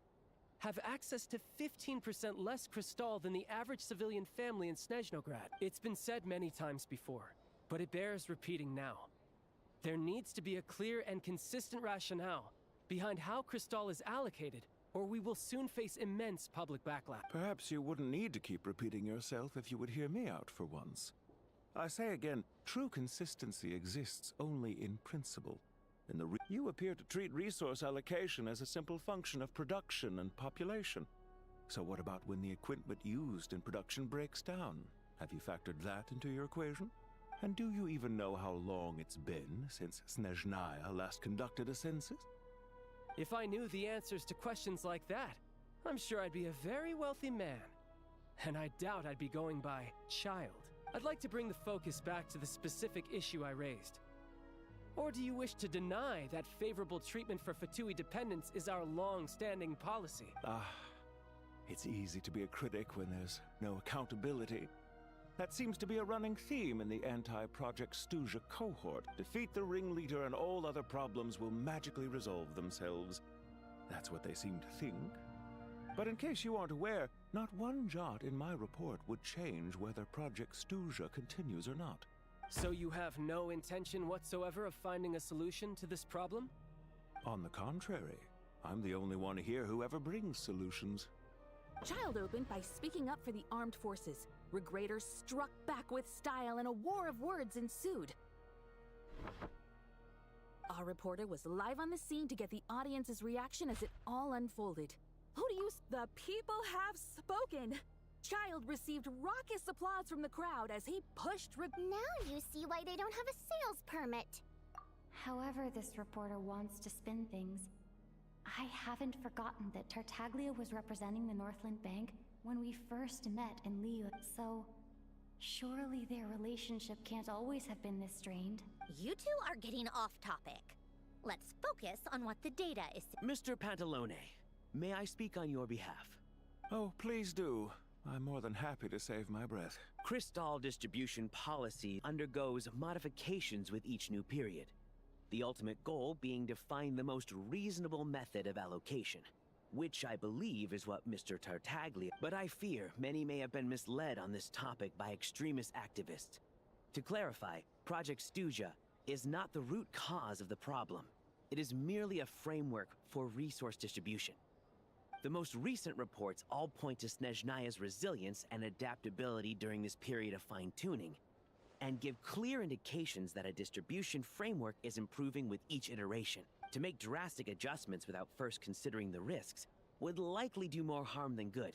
have access to 15% less crystal than the average civilian family in Snezhnograd. It's been said many times before, but it bears repeating now. There needs to be a clear and consistent rationale behind how crystal is allocated, or we will soon face immense public backlash. Perhaps you wouldn't need to keep repeating yourself if you would hear me out for once. I say again, true consistency exists only in principle. You appear to treat resource allocation as a simple function of production and population. So what about when the equipment used in production breaks down? Have you factored that into your equation? And do you even know how long it's been since Snezhnaya last conducted a census? If I knew the answers to questions like that, I'm sure I'd be a very wealthy man. And I doubt I'd be going by child. I'd like to bring the focus back to the specific issue I raised. Or do you wish to deny that favorable treatment for Fatui dependents is our long-standing policy? It's easy to be a critic when there's no accountability. That seems to be a running theme in the anti-Project Stuja cohort. Defeat the ringleader and all other problems will magically resolve themselves. That's what they seem to think. But in case you aren't aware, not one jot in my report would change whether Project Stuja continues or not. So you have no intention whatsoever of finding a solution to this problem? On the contrary, I'm the only one here who ever brings solutions. Child opened by speaking up for the armed forces. Regraders struck back with style and a war of words ensued. Our reporter was live on the scene to get the audience's reaction as it all unfolded. Who do you— The people have spoken! Child received raucous applause from the crowd as he pushed— Now you see why they don't have a sales permit. However this reporter wants to spin things, I haven't forgotten that Tartaglia was representing the Northland Bank when we first met in Liyue, so surely their relationship can't always have been this strained. You two are getting off topic. Let's focus on what the data is. Mr. Pantalone, may I speak on your behalf? Oh, please do. I'm more than happy to save my breath. Crystal distribution policy undergoes modifications with each new period. The ultimate goal being to find the most reasonable method of allocation, which I believe is what Mr. Tartaglia— But I fear many may have been misled on this topic by extremist activists. To clarify, Project Stuja is not the root cause of the problem. It is merely a framework for resource distribution. The most recent reports all point to Snezhnaya's resilience and adaptability during this period of fine-tuning, and give clear indications that a distribution framework is improving with each iteration. To make drastic adjustments without first considering the risks would likely do more harm than good.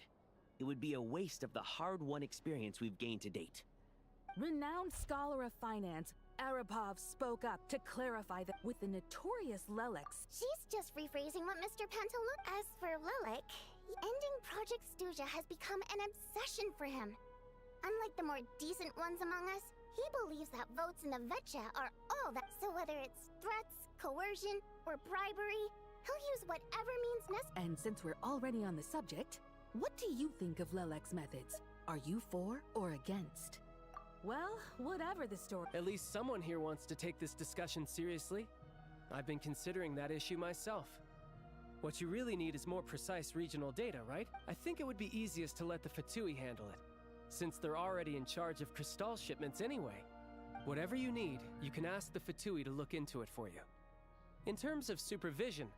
It would be a waste of the hard-won experience we've gained to date. Renowned scholar of finance, Arapov spoke up to clarify that with the notorious Lelex— She's just rephrasing what Mr. Pantalone— As for Lelek, ending Project Stuja has become an obsession for him. Unlike the more decent ones among us, he believes that votes in the Vetcha are all that. So whether it's threats, coercion, or bribery, he'll use whatever means necessary. And since we're already on the subject, what do you think of Lelek's methods? Are you for or against? Well, whatever the story— At least someone here wants to take this discussion seriously. I've been considering that issue myself. What you really need is more precise regional data, right? I think it would be easiest to let the Fatui handle it, since they're already in charge of crystal shipments anyway. Whatever you need, you can ask the Fatui to look into it for you. In terms of supervision,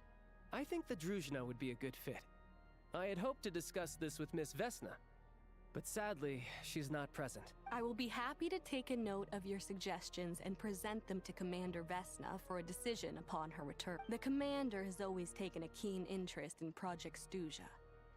I think the Druzhna would be a good fit. I had hoped to discuss this with Miss Vesna, But sadly, she's not present. I will be happy to take a note of your suggestions and present them to Commander Vesna for a decision upon her return. The Commander has always taken a keen interest in Project Stuja.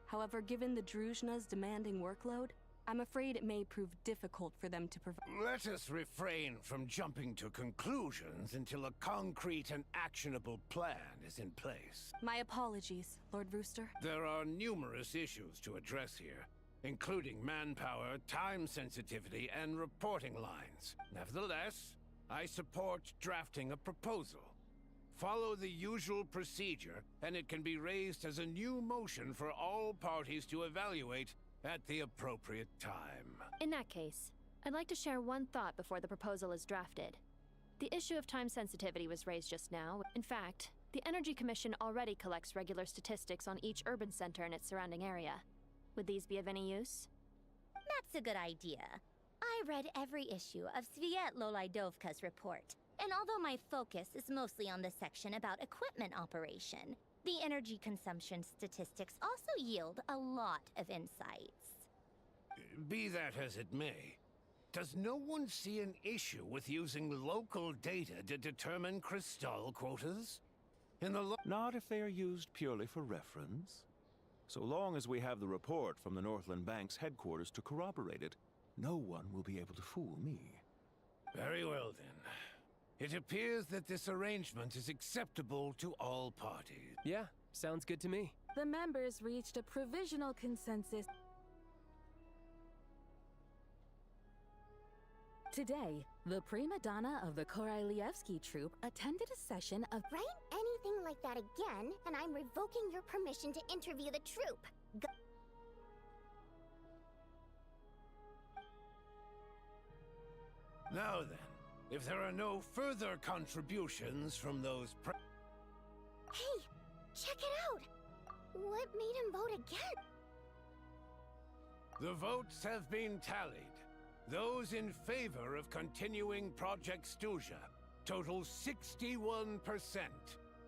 However, given the Druzhna's demanding workload, I'm afraid it may prove difficult for them to provide. Let us refrain from jumping to conclusions until a concrete and actionable plan is in place. My apologies, Lord Rooster. There are numerous issues to address here, including manpower, time sensitivity, and reporting lines. Nevertheless, I support drafting a proposal. Follow the usual procedure, and it can be raised as a new motion for all parties to evaluate at the appropriate time. In that case, I'd like to share one thought before the proposal is drafted. The issue of time sensitivity was raised just now. In fact, the Energy Commission already collects regular statistics on each urban center and its surrounding area. Would these be of any use? That's a good idea. I read every issue of Sviet Lolaidovka's report, and although my focus is mostly on the section about equipment operation, the energy consumption statistics also yield a lot of insights. Be that as it may, does no one see an issue with using local data to determine crystal quotas? Not if they are used purely for reference. So long as we have the report from the Northland Bank's headquarters to corroborate it, no one will be able to fool me. Very well, then. It appears that this arrangement is acceptable to all parties. Yeah, sounds good to me. The members reached a provisional consensus. Today, the prima donna of the Korailievsky troupe attended a session of— Write anything like that again, and I'm revoking your permission to interview the troupe. Now then, if there are no further contributions from those Hey, check it out! What made him vote again? The votes have been tallied. Those in favor of continuing Project Stuja total 61%,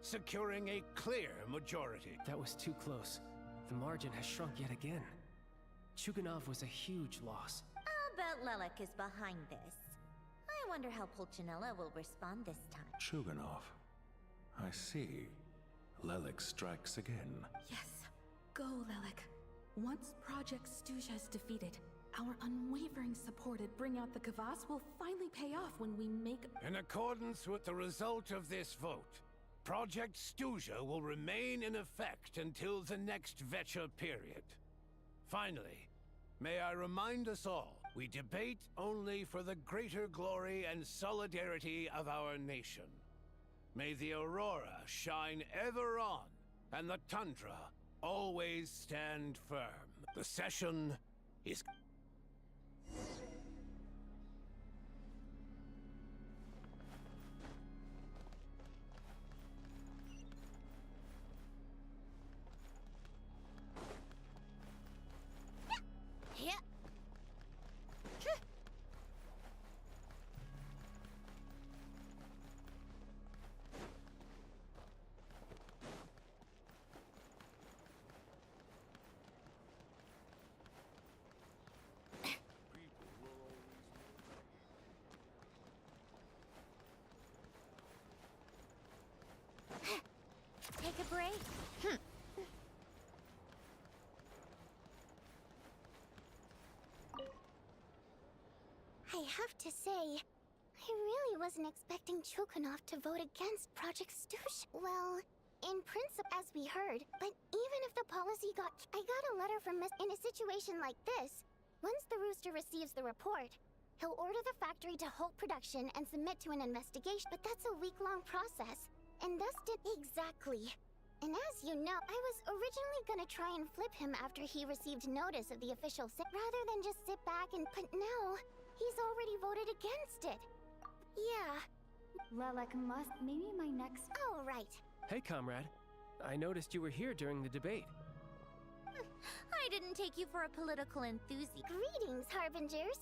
securing a clear majority. That was too close. The margin has shrunk yet again. Chuganov was a huge loss. I'll bet Lelek is behind this. I wonder how Pulcinella will respond this time. Chuganov. I see. Lelek strikes again. Yes. Go, Lelek. Once Project Stuja is defeated, our unwavering support at Bring Out the Kvass will finally pay off when we make— In accordance with the result of this vote, Project Stuja will remain in effect until the next Vecha period. Finally, may I remind us all, we debate only for the greater glory and solidarity of our nation. May the aurora shine ever on, and the tundra always stand firm. The session is— Yeah. Take a break. I have to say, I really wasn't expecting Chukanov to vote against Project Stush. Well, in principle, as we heard, but even if the policy I got a letter from Miss— In a situation like this, once the Rooster receives the report, he'll order the factory to halt production and submit to an investigation. But that's a week-long process, and thus did— Exactly. And as you know, I was originally gonna try and flip him after he received notice of the official rather than just sit back and— But now, he's already voted against it. Yeah. Lelek must— maybe my next— Oh, right. Hey, comrade. I noticed you were here during the debate. I didn't take you for a political enthusiast. Greetings, Harbingers.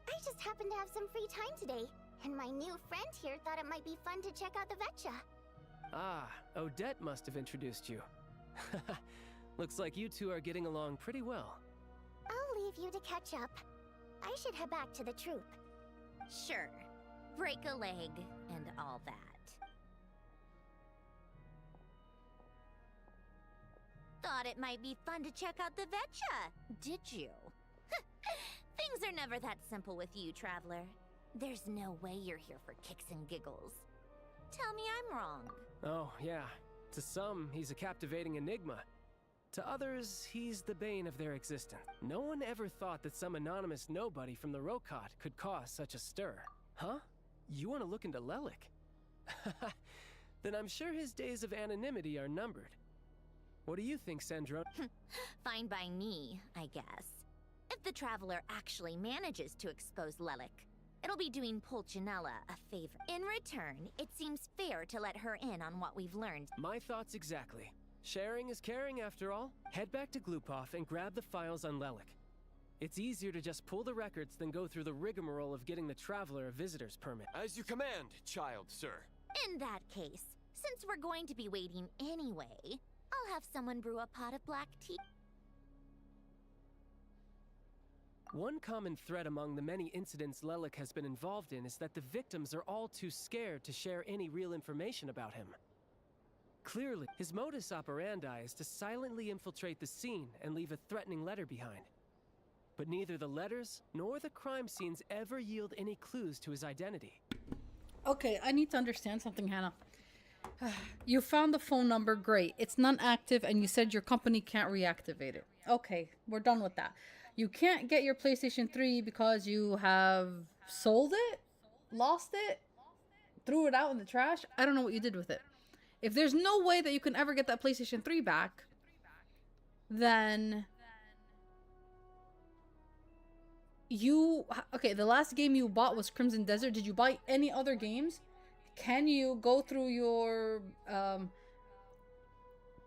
I just happened to have some free time today, and my new friend here thought it might be fun to check out the Vecha. Ah, Odette must have introduced you. Looks like you two are getting along pretty well. I'll leave you to catch up. I should head back to the troop. Sure. Break a leg and all that. Thought it might be fun to check out the Vetcha, did you? Things are never that simple with you, Traveler. There's no way you're here for kicks and giggles. Tell me I'm wrong. Oh, yeah. To some, he's a captivating enigma. To others, he's the bane of their existence. No one ever thought that some anonymous nobody from the Rokot could cause such a stir. Huh? You want to look into Lelik? Then I'm sure his days of anonymity are numbered. What do you think, Sandro? Fine by me, I guess. If the Traveler actually manages to expose Lelik, it'll be doing Pulcinella a favor. In return, it seems fair to let her in on what we've learned. My thoughts exactly. Sharing is caring, after all. Head back to Glupov and grab the files on Lelik. It's easier to just pull the records than go through the rigmarole of getting the Traveler a visitor's permit. As you command, child, sir. In that case, since we're going to be waiting anyway, I'll have someone brew a pot of black tea. One common thread among the many incidents Lelik has been involved in is that the victims are all too scared to share any real information about him. Clearly, his modus operandi is to silently infiltrate the scene and leave a threatening letter behind. But neither the letters nor the crime scenes ever yield any clues to his identity. Okay, I need to understand something, Hannah. You found the phone number, great. It's non-active and you said your company can't reactivate it. Okay, we're done with that. You can't get your PlayStation 3 because you have sold it, lost it, threw it out in the trash. I don't know what you did with it. If there's no way that you can ever get that PlayStation 3 back, then you... Okay, the last game you bought was Crimson Desert. Did you buy any other games? Can you go through your...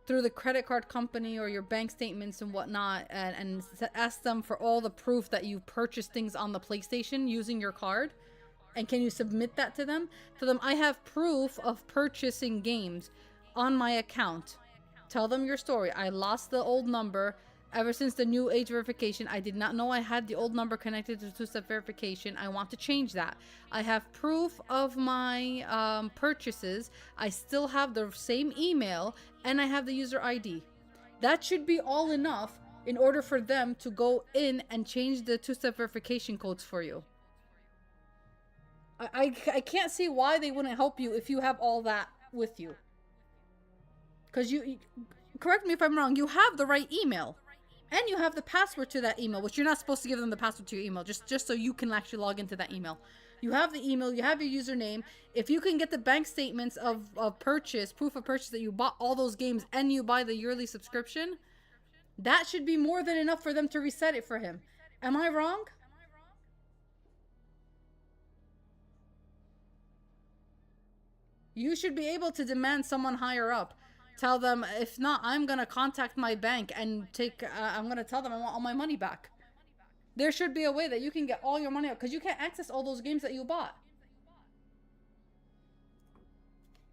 through the credit card company or your bank statements and whatnot and ask them for all the proof that you purchased things on the PlayStation using your card? And can you submit that to them? Tell them, I have proof of purchasing games on my account. Tell them your story. I lost the old number. Ever since the new age verification, I did not know I had the old number connected to two-step verification. I want to change that. I have proof of my purchases. I still have the same email and I have the user ID. That should be all enough in order for them to go in and change the two-step verification codes for you. I can't see why they wouldn't help you if you have all that with you. Because you, correct me if I'm wrong, you have the right email. And you have the password to that email, which you're not supposed to give them the password to your email, just so you can actually log into that email. You have the email, you have your username. If you can get the bank statements of purchase, proof of purchase that you bought all those games and you buy the yearly subscription, that should be more than enough for them to reset it for him. Am I wrong? You should be able to demand someone higher up. Tell them, if not, I'm going to contact my bank and I'm going to tell them I want all my money back. There should be a way that you can get all your money out because you can't access all those games that you bought.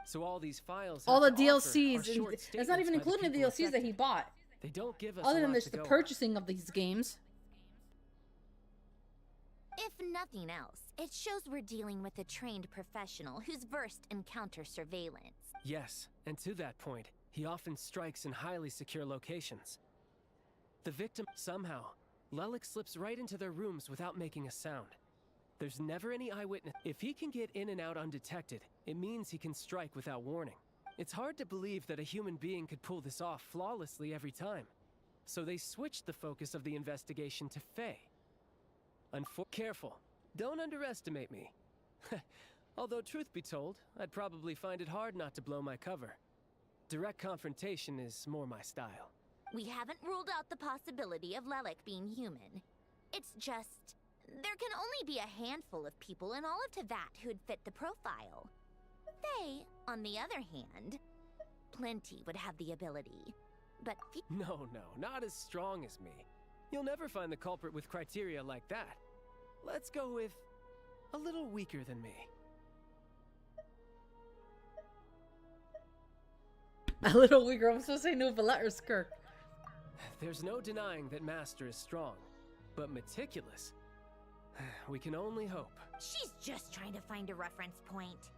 So all these files, all the DLCs, it's not even including the DLCs that he bought. They don't give us other than the purchasing of these games. If nothing else, it shows we're dealing with a trained professional who's versed in counter surveillance. Yes, and to that point, he often strikes in highly secure locations. The victim, somehow, Lelik slips right into their rooms without making a sound. There's never any eyewitness. If he can get in and out undetected, it means he can strike without warning. It's hard to believe that a human being could pull this off flawlessly every time. So they switched the focus of the investigation to Faye. Careful. Don't underestimate me. Although, truth be told, I'd probably find it hard not to blow my cover. Direct confrontation is more my style. We haven't ruled out the possibility of Lelik being human. It's just, there can only be a handful of people in all of Teyvat who'd fit the profile. They, on the other hand, plenty would have the ability. But No, not as strong as me. You'll never find the culprit with criteria like that. Let's go with a little weaker than me. A little weaker. I'm supposed to say no, but let her skirt. There's no denying that Master is strong. but meticulous. We can only hope. She's just trying to find a reference point.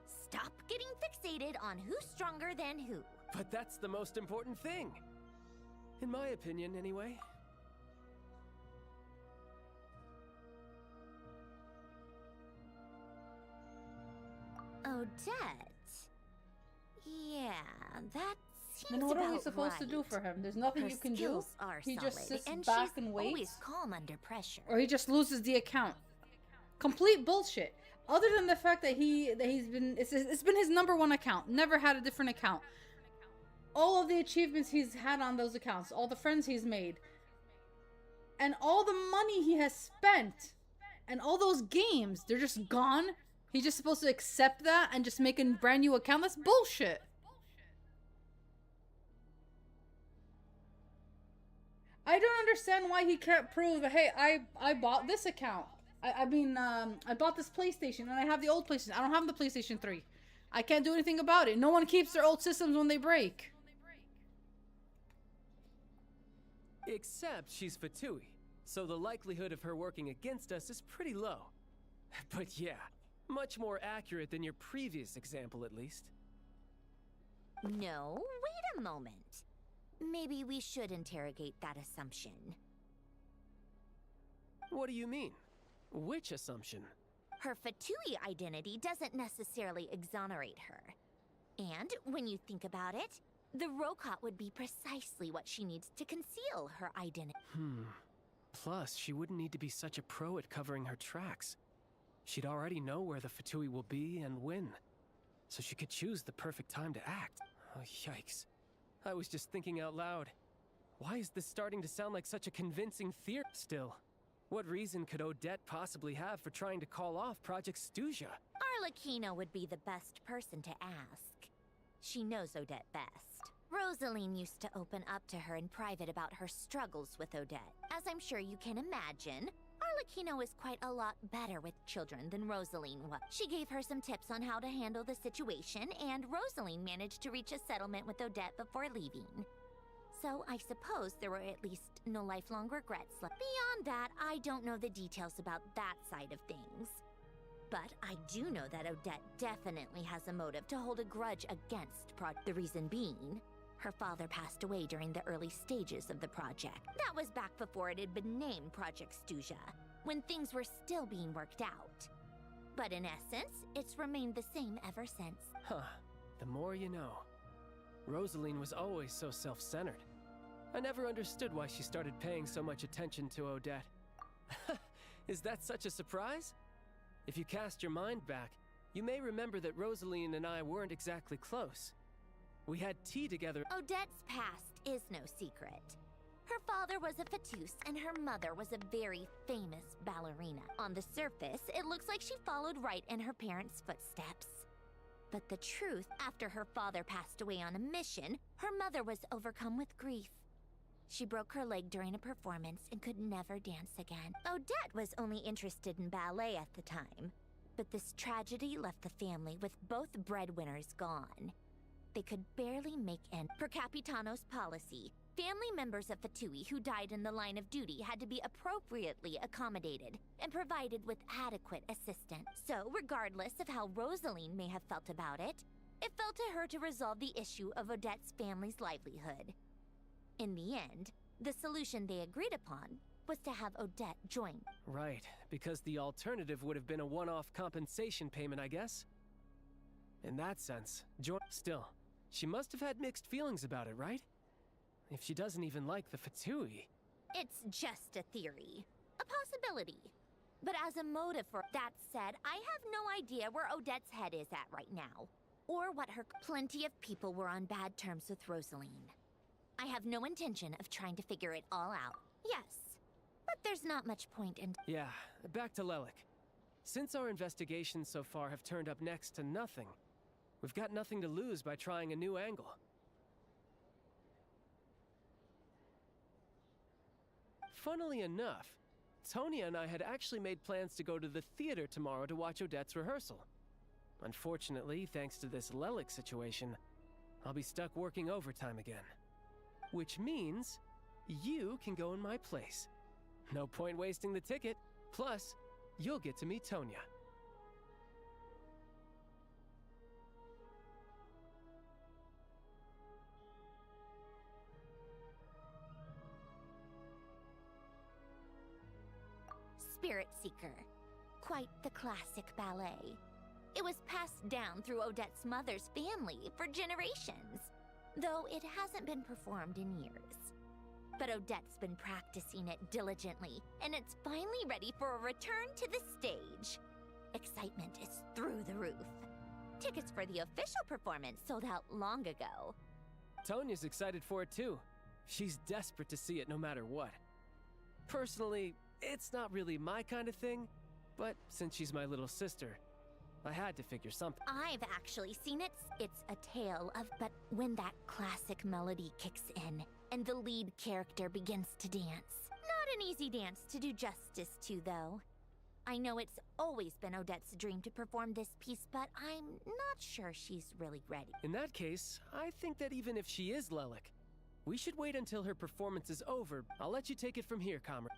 Stop getting fixated on who's stronger than who. But that's the most important thing. In my opinion, anyway. Odette? Yeah, that seems Then what are we about supposed to do right. for him? There's nothing Her you can do. skills are He just solid, sits and back she's and waits. always calm under pressure. Or he just loses the account. Complete bullshit. Other than the fact that he's been it's been his #1 account. Never had a different account. All of the achievements he's had on those accounts, all the friends he's made, and all the money he has spent, and all those games, they're just gone. He's just supposed to accept that and just make a brand new account? That's bullshit. I don't understand why he can't prove that, hey, I bought this account. I bought this PlayStation and I have the old PlayStation. I don't have the PlayStation 3. I can't do anything about it. No one keeps their old systems when they break. Except she's Fatui, so the likelihood of her working against us is pretty low. But yeah, much more accurate than your previous example, at least. No, wait a moment. Maybe we should interrogate that assumption. What do you mean? Which assumption? Her Fatui identity doesn't necessarily exonerate her. And when you think about it, the Rokot would be precisely what she needs to conceal her identity. Plus, she wouldn't need to be such a pro at covering her tracks. She'd already know where the Fatui will be and when. So she could choose the perfect time to act. Oh, yikes. I was just thinking out loud. Why is this starting to sound like such a convincing theory still? What reason could Odette possibly have for trying to call off Project Stuja? Arlecchino would be the best person to ask. She knows Odette best. Rosaline used to open up to her in private about her struggles with Odette. As I'm sure you can imagine, Arlecchino is quite a lot better with children than Rosaline was. She gave her some tips on how to handle the situation, and Rosaline managed to reach a settlement with Odette before leaving. So I suppose there were at least no lifelong regrets left. Beyond that, I don't know the details about that side of things. But I do know that Odette definitely has a motive to hold a grudge against the reason being, her father passed away during the early stages of the project. That was back before it had been named Project Stuja, when things were still being worked out. But in essence, it's remained the same ever since. Huh. The more you know. Rosaline was always so self-centered. I never understood why she started paying so much attention to Odette. Is that such a surprise? If you cast your mind back, you may remember that Rosaline and I weren't exactly close. We had tea together. Odette's past is no secret. Her father was a Fatus, and her mother was a very famous ballerina. On the surface, it looks like she followed right in her parents' footsteps. But the truth, after her father passed away on a mission, her mother was overcome with grief. She broke her leg during a performance and could never dance again. Odette was only interested in ballet at the time, but this tragedy left the family with both breadwinners gone. They could barely make end. Per Capitano's policy, family members of Fatui who died in the line of duty had to be appropriately accommodated and provided with adequate assistance. So, regardless of how Rosaline may have felt about it, it fell to her to resolve the issue of Odette's family's livelihood. In the end, the solution they agreed upon was to have Odette join. Right, because the alternative would have been a one-off compensation payment, I guess. In that sense, still, she must have had mixed feelings about it, right? If she doesn't even like the Fatui. It's just a theory. A possibility. But as a motive for that said, I have no idea where Odette's head is at right now. Or what her... Plenty of people were on bad terms with Rosaline. I have no intention of trying to figure it all out. Yes, but there's not much point in... Yeah, back to Lelik. Since our investigations so far have turned up next to nothing, we've got nothing to lose by trying a new angle. Funnily enough, Tonya and I had actually made plans to go to the theater tomorrow to watch Odette's rehearsal. Unfortunately, thanks to this Lelik situation, I'll be stuck working overtime again. Which means you can go in my place. No point wasting the ticket. Plus, you'll get to meet Tonya. Spirit Seeker. Quite the classic ballet. It was passed down through Odette's mother's family for generations, though it hasn't been performed in years. But Odette's been practicing it diligently, and it's finally ready for a return to the stage. Excitement is through the roof. Tickets for the official performance sold out long ago. Tonya's excited for it too. She's desperate to see it no matter what. Personally, it's not really my kind of thing, but since she's my little sister, I had to figure something. I've actually seen it. It's a tale of, but when that classic melody kicks in and the lead character begins to dance. Not an easy dance to do justice to, though. I know it's always been Odette's dream to perform this piece, but I'm not sure she's really ready. In that case, I think that even if she is Lelik, we should wait until her performance is over. I'll let you take it from here, comrade.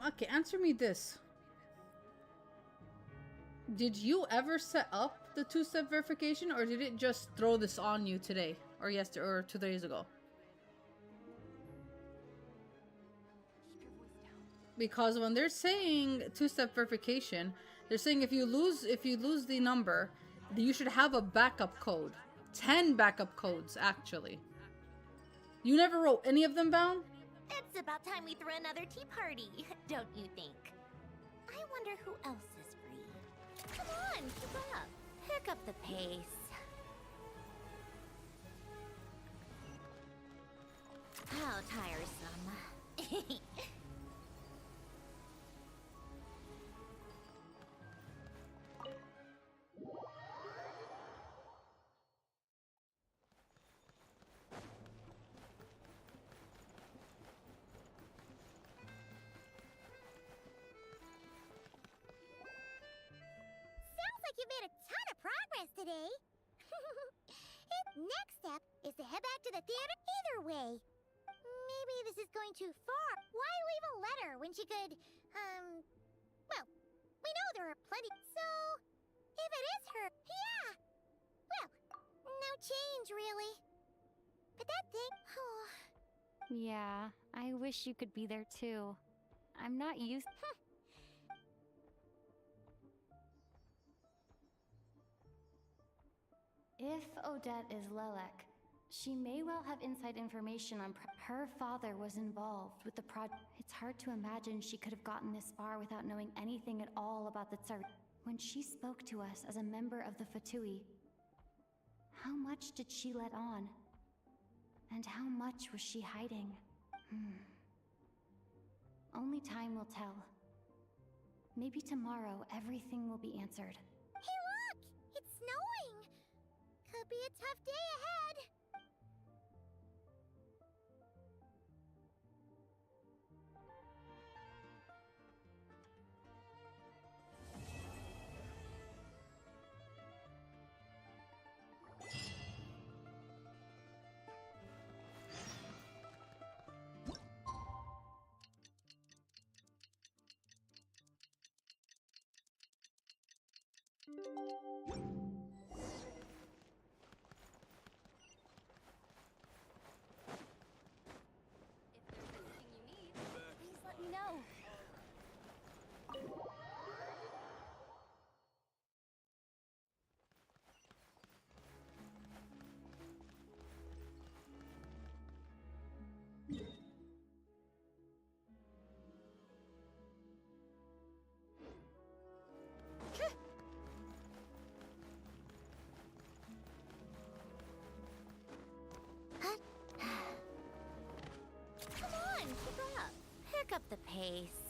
Okay, answer me this. Did you ever set up the two-step verification, or did it just throw this on you today? Or yesterday, or 2 days ago? Because when they're saying two-step verification, they're saying if you lose the number, you should have a backup code. 10 backup codes, actually. You never wrote any of them down? It's about time we threw another tea party, don't you think? I wonder who else is free. Come on, keep up. Pick up the pace. How tiresome. You've made a ton of progress today. Next step is to head back to the theater either way. Maybe this is going too far. Why leave a letter when she could, well, we know there are plenty. So, if it is her, yeah. Well, no change really. But that thing, Yeah, I wish you could be there too. I'm not used. If Odette is Lelek, she may well have inside information on her father was involved with the project. It's hard to imagine she could have gotten this far without knowing anything at all about the Tsar. When she spoke to us as a member of the Fatui, how much did she let on? And how much was she hiding? Only time will tell. Maybe tomorrow everything will be answered. Hey look! It's snowing! Could be a tough day ahead. Please let me know. Come on, keep up. Pick up the pace.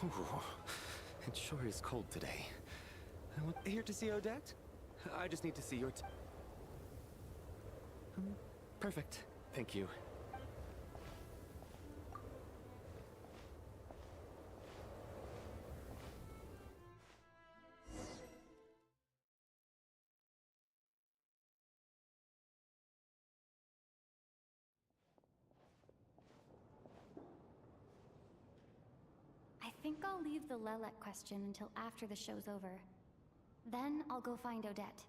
It sure is cold today. Here to see Odette? I just need to see your perfect. Thank you. I think I'll leave the Lelek question until after the show's over. Then I'll go find Odette.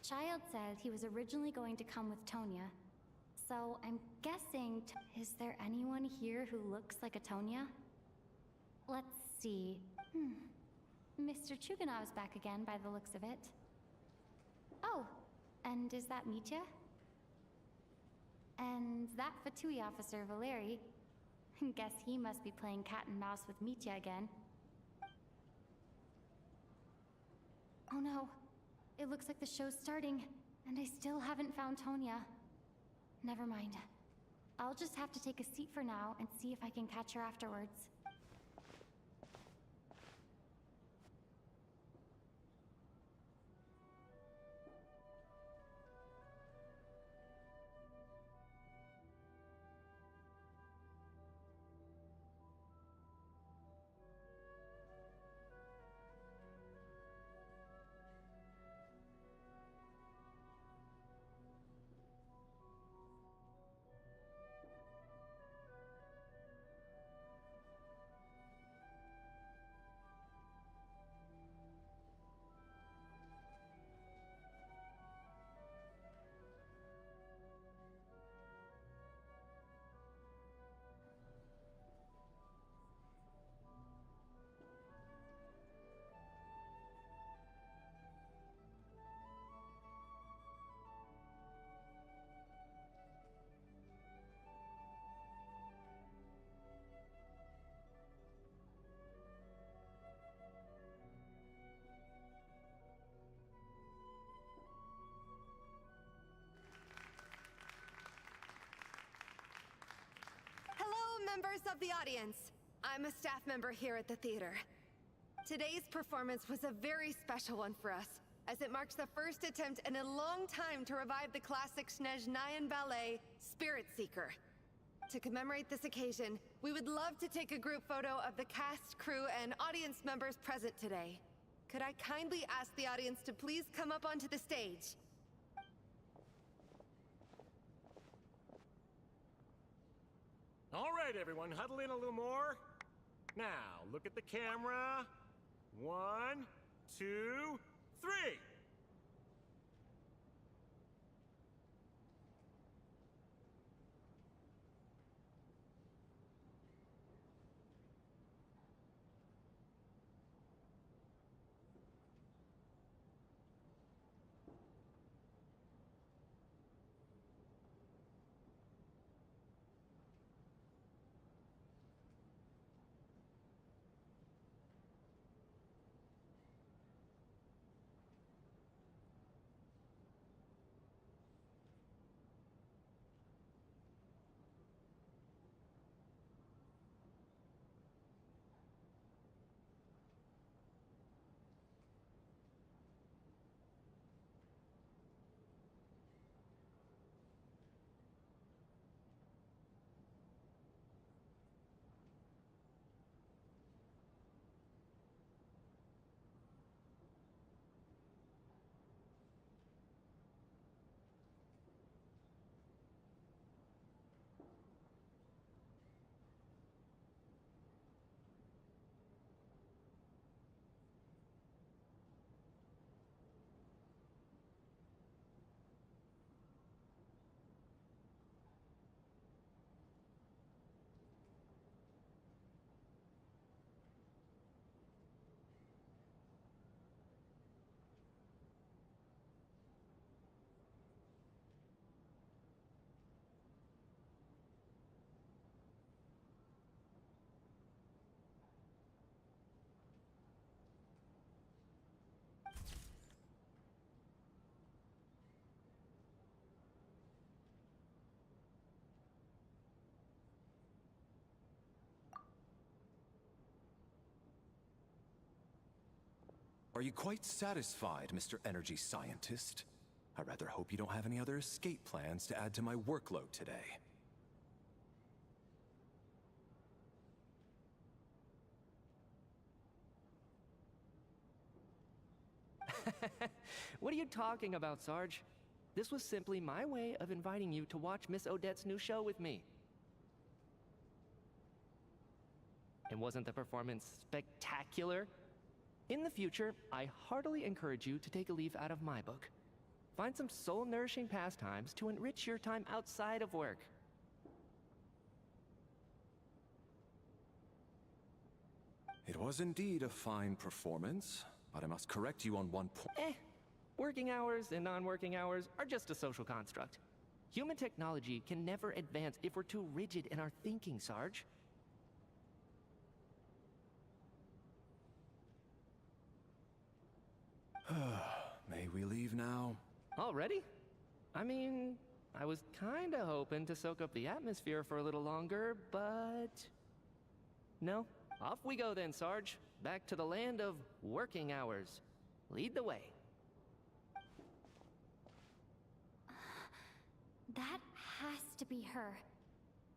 Child said he was originally going to come with Tonya. So I'm guessing, is there anyone here who looks like a Tonya? Let's see. Mr. Chuganov's back again by the looks of it. Oh, and is that Mitya? And that Fatui officer, Valeri. Guess he must be playing cat and mouse with Mitya again. Oh no. It looks like the show's starting, and I still haven't found Tonya. Never mind. I'll just have to take a seat for now and see if I can catch her afterwards. Members of the audience, I'm a staff member here at the theater. Today's performance was a very special one for us, as it marks the first attempt in a long time to revive the classic Snezhnayan ballet, Spirit Seeker. To commemorate this occasion, we would love to take a group photo of the cast, crew, and audience members present today. Could I kindly ask the audience to please come up onto the stage? All right, everyone, huddle in a little more. Now, look at the camera. 1, 2, 3. Are you quite satisfied, Mr. Energy Scientist? I rather hope you don't have any other escape plans to add to my workload today. What are you talking about, Sarge? This was simply my way of inviting you to watch Miss Odette's new show with me. And wasn't the performance spectacular? In the future, I heartily encourage you to take a leaf out of my book. Find some soul-nourishing pastimes to enrich your time outside of work. It was indeed a fine performance, but I must correct you on one point. Working hours and non-working hours are just a social construct. Human technology can never advance if we're too rigid in our thinking, Sarge. May we leave now? Already? I mean, I was kinda hoping to soak up the atmosphere for a little longer, but... No. Off we go then, Sarge. Back to the land of working hours. Lead the way. That has to be her.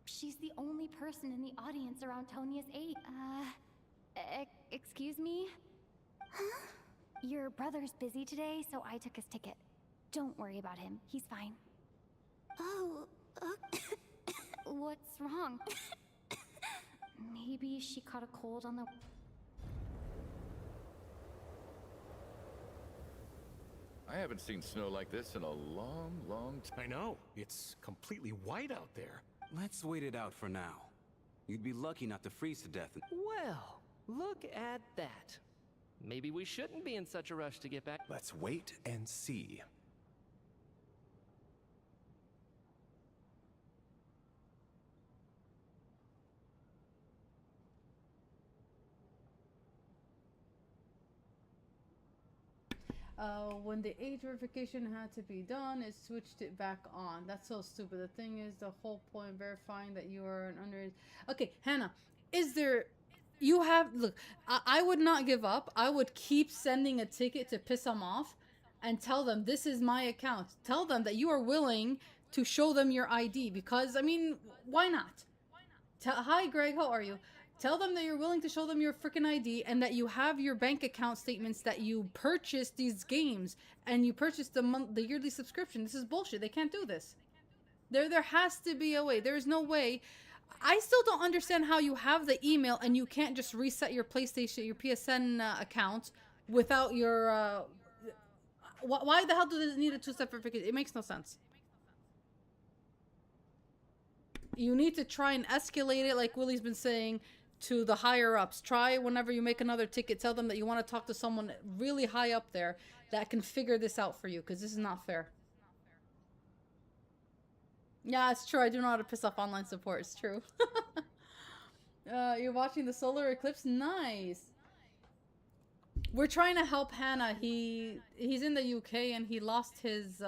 She's the only person in the audience around Tonia's age. Excuse me? Huh? Your brother's busy today, so I took his ticket. Don't worry about him. He's fine. Oh, what's wrong? Maybe she caught a cold on the... I haven't seen snow like this in a long, long time. I know. It's completely white out there. Let's wait it out for now. You'd be lucky not to freeze to death. Well, look at that. Maybe we shouldn't be in such a rush to get back. Let's wait and see. When the age verification had to be done, it switched it back on. That's so stupid. The thing is, the whole point verifying that you are an underage. Okay, Hannah, is there... You have... Look, I would not give up. I would keep sending a ticket to piss them off and tell them, this is my account. Tell them that you are willing to show them your ID because, I mean, why not? Hi, Greg, how are you? Tell them that you're willing to show them your freaking ID and that you have your bank account statements that you purchased these games and you purchased the yearly subscription. This is bullshit. They can't do this. There has to be a way. There's no way. I still don't understand how you have the email and you can't just reset your PlayStation, your PSN account without your... why the hell does it need a two-step verification? It makes no sense. You need to try and escalate it, like Willie's been saying, to the higher ups. Try whenever you make another ticket, tell them that you want to talk to someone really high up there that can figure this out for you, because this is not fair. Yeah, it's true. I do know how to piss off online support. It's true. You're watching the solar eclipse? Nice. We're trying to help Hannah. He's in the UK and he lost his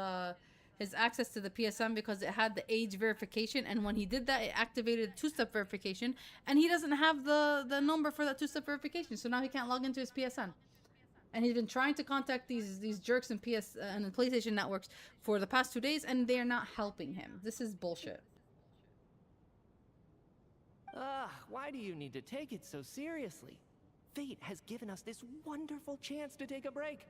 access to the PSN because it had the age verification, and when he did that, it activated two-step verification, and he doesn't have the number for that two-step verification, so now he can't log into his PSN. And he's been trying to contact these jerks in and PlayStation networks for the past 2 days, and they're not helping him. This is bullshit. Why do you need to take it so seriously? Fate has given us this wonderful chance to take a break.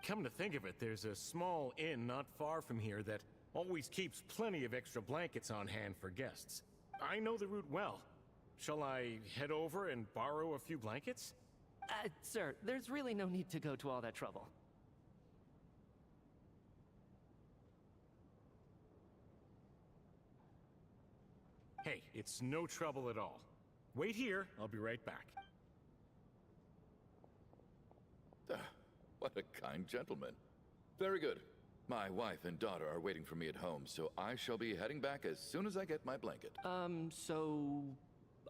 Come to think of it, there's a small inn not far from here that always keeps plenty of extra blankets on hand for guests. I know the route well. Shall I head over and borrow a few blankets? Sir, there's really no need to go to all that trouble. Hey, it's no trouble at all. Wait here, I'll be right back. What a kind gentleman. Very good. My wife and daughter are waiting for me at home, so I shall be heading back as soon as I get my blanket. So...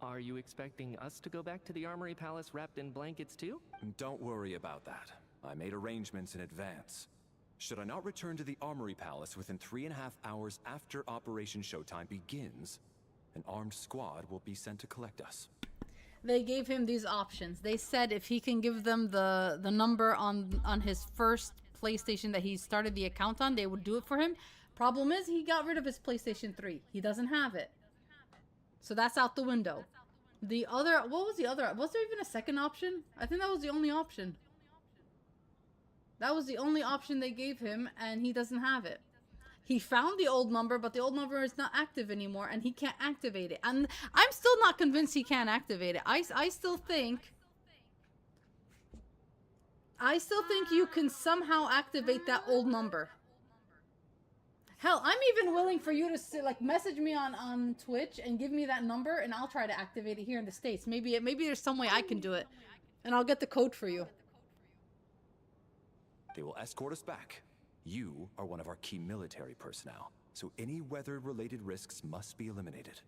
Are you expecting us to go back to the Armory Palace wrapped in blankets too? Don't worry about that. I made arrangements in advance. Should I not return to the Armory Palace within 3.5 hours after Operation Showtime begins, an armed squad will be sent to collect us. they gave him these options. They said if he can give them the number on his first PlayStation that he started the account on, they would do it for him. Problem is, he got rid of his PlayStation 3. He doesn't have it. So that's out the window. The other, what was the other? Was there even a second option? I think that was the only option. That was the only option they gave him, and he doesn't have it. He found the old number, but the old number is not active anymore, and he can't activate it. And I'm still not convinced he can't activate it. I still think you can somehow activate that old number. Hell, I'm even willing for you to like message me on Twitch and give me that number, and I'll try to activate it here in the States. Maybe there's some way I can do it, and I'll get the code for you. They will escort us back. You are one of our key military personnel, so any weather-related risks must be eliminated.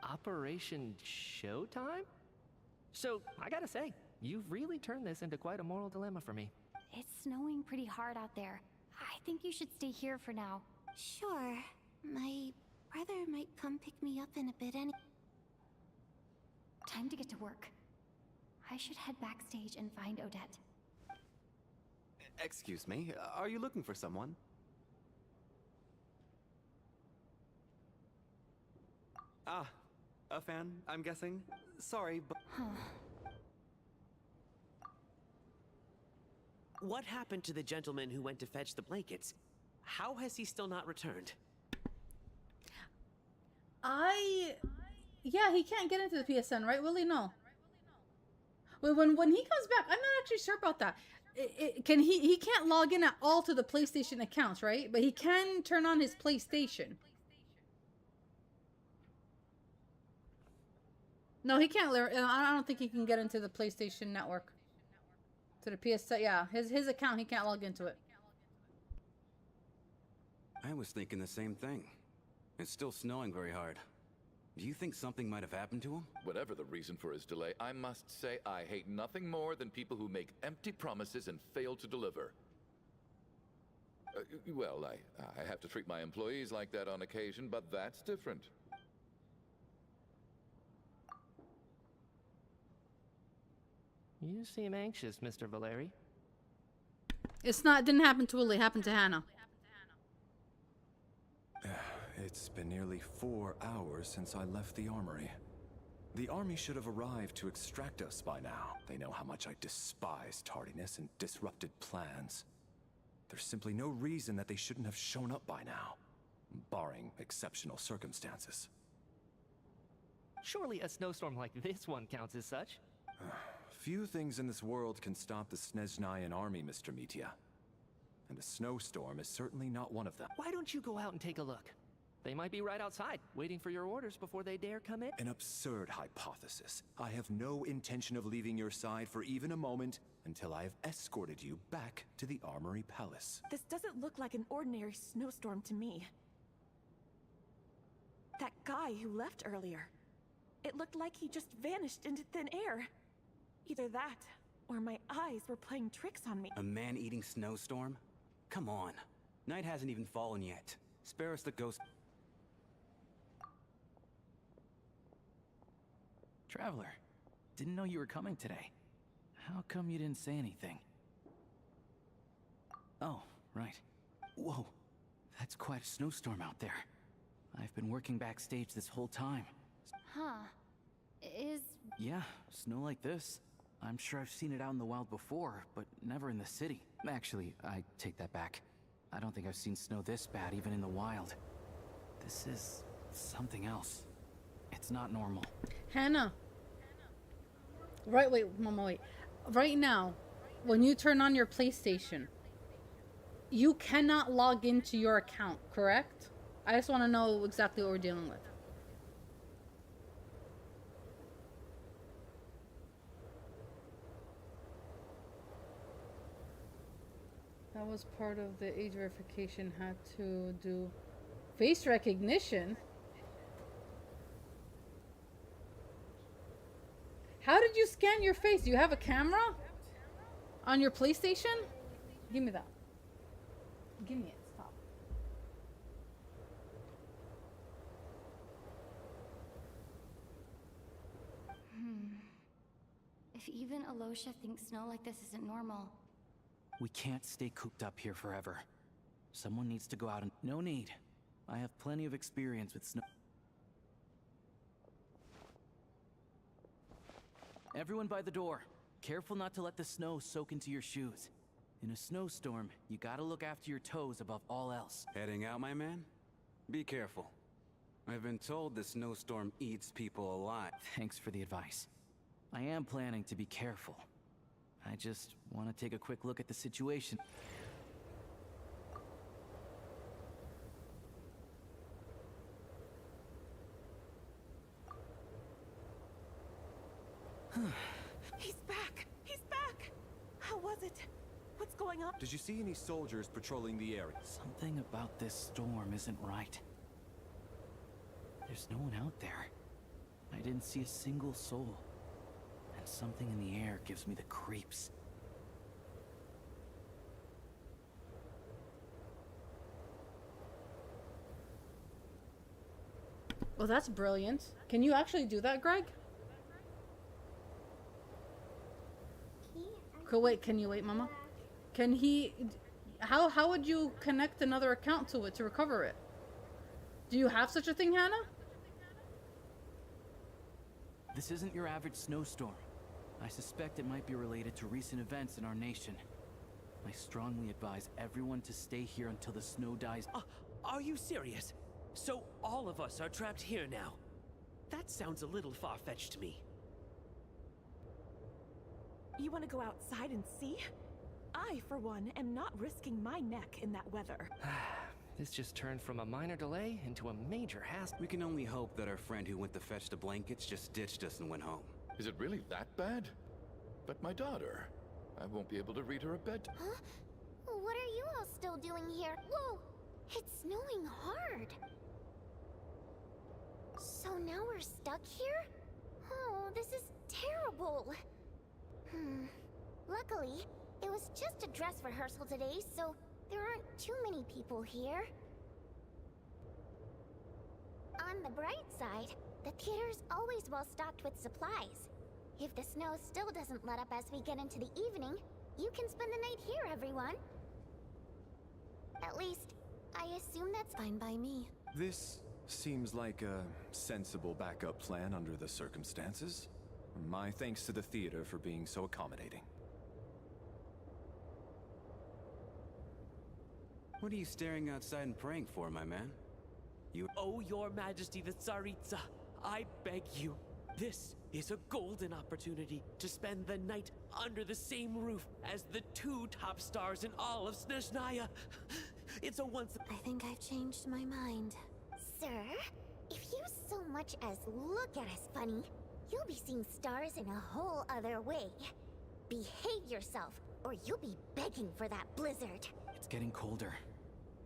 Operation Showtime? So, I gotta say, you've really turned this into quite a moral dilemma for me. It's snowing pretty hard out there. I think you should stay here for now. Sure. My brother might come pick me up in a bit Time to get to work. I should head backstage and find Odette. Excuse me, are you looking for someone? Ah, a fan, I'm guessing? Sorry, but... What happened to the gentleman who went to fetch the blankets? How has he still not returned? Yeah, he can't get into the PSN, right, Willie? No. When he comes back, I'm not actually sure about that. He can't log in at all to the PlayStation accounts, right? But he can turn on his PlayStation. No, he can't. I don't think he can get into the PlayStation network. To the PSN, yeah. His account, he can't log into it. I was thinking the same thing. It's still snowing very hard. Do you think something might have happened to him? Whatever the reason for his delay, I must say I hate nothing more than people who make empty promises and fail to deliver. Well, I have to treat my employees like that on occasion, but that's different. You seem anxious, Mr. Valeri. Didn't happen to Willie, it happened to Hannah. It's been nearly 4 hours since I left the armory. The army should have arrived to extract us by now. They know how much I despise tardiness and disrupted plans. There's simply no reason that they shouldn't have shown up by now, barring exceptional circumstances. Surely a snowstorm like this one counts as such. Few things in this world can stop the Snezhnayan army, Mr. Mitya. And a snowstorm is certainly not one of them. Why don't you go out and take a look? They might be right outside, waiting for your orders before they dare come in. An absurd hypothesis. I have no intention of leaving your side for even a moment until I have escorted you back to the Armory Palace. This doesn't look like an ordinary snowstorm to me. That guy who left earlier. It looked like he just vanished into thin air. Either that, or my eyes were playing tricks on me. A man-eating snowstorm? Come on. Night hasn't even fallen yet. Spare us the ghost... Traveler, didn't know you were coming today. How come you didn't say anything? Oh, right. Whoa, that's quite a snowstorm out there. I've been working backstage this whole time. Huh. Yeah, snow like this. I'm sure I've seen it out in the wild before, but never in the city. Actually, I take that back. I don't think I've seen snow this bad even in the wild. This is something else. It's not normal. Hannah. Wait, Mama, wait. Right now, when you turn on your PlayStation, you cannot log into your account, correct? I just want to know exactly what we're dealing with. That was part of the age verification, had to do face recognition. How did you scan your face? Do you have a camera on your PlayStation? Give me that. Give me it. Stop. If even Alosha thinks snow like this isn't normal. We can't stay cooped up here forever. Someone needs to go out and... No need. I have plenty of experience with snow. Everyone by the door. Careful not to let the snow soak into your shoes. In a snowstorm, you gotta look after your toes above all else. Heading out, my man? Be careful. I've been told the snowstorm eats people alive. Thanks for the advice. I am planning to be careful. I just want to take a quick look at the situation. He's back! He's back! How was it? What's going on? Did you see any soldiers patrolling the area? Something about this storm isn't right. There's no one out there. I didn't see a single soul. And something in the air gives me the creeps. Well, that's brilliant. Can you actually do that, Greg? Wait, can you wait, Mama? Can he... How would you connect another account to it to recover it? Do you have such a thing, Hannah? This isn't your average snowstorm. I suspect it might be related to recent events in our nation. I strongly advise everyone to stay here until the snow dies. Are you serious? So all of us are trapped here now? That sounds a little far-fetched to me. You want to go outside and see? I, for one, am not risking my neck in that weather. This just turned from a minor delay into a major hassle. We can only hope that our friend who went to fetch the blankets just ditched us and went home. Is it really that bad? But my daughter, I won't be able to read her a bedtime. Huh? What are you all still doing here? Whoa! It's snowing hard. So now we're stuck here? Oh, this is terrible. Luckily, it was just a dress rehearsal today, so there aren't too many people here. On the bright side, the theater's always well stocked with supplies. If the snow still doesn't let up as we get into the evening, you can spend the night here, everyone. At least, I assume that's fine by me. This seems like a sensible backup plan under the circumstances. My thanks to the theater for being so accommodating. What are you staring outside and praying for, my man? Oh, your majesty the Tsaritsa, I beg you. This is a golden opportunity to spend the night under the same roof as the two top stars in all of Snezhnaya. It's a once... I think I've changed my mind. Sir, if you so much as look at us funny, you'll be seeing stars in a whole other way. Behave yourself, or you'll be begging for that blizzard. It's getting colder.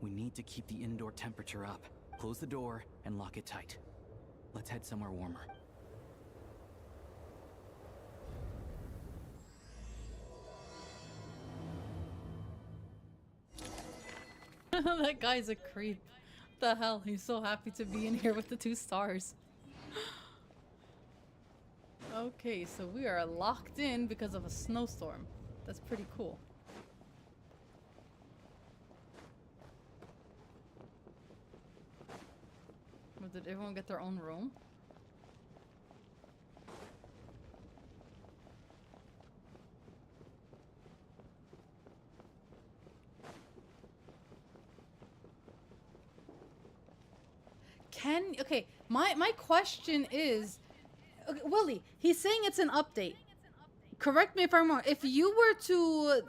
We need to keep the indoor temperature up. Close the door and lock it tight. Let's head somewhere warmer. That guy's a creep. What the hell? He's so happy to be in here with the 2 stars. Okay, so we are locked in because of a snowstorm. That's pretty cool. Did everyone get their own room? Okay, my question is, okay, Willie, he's saying it's an update. Correct me if I'm wrong. If you were to,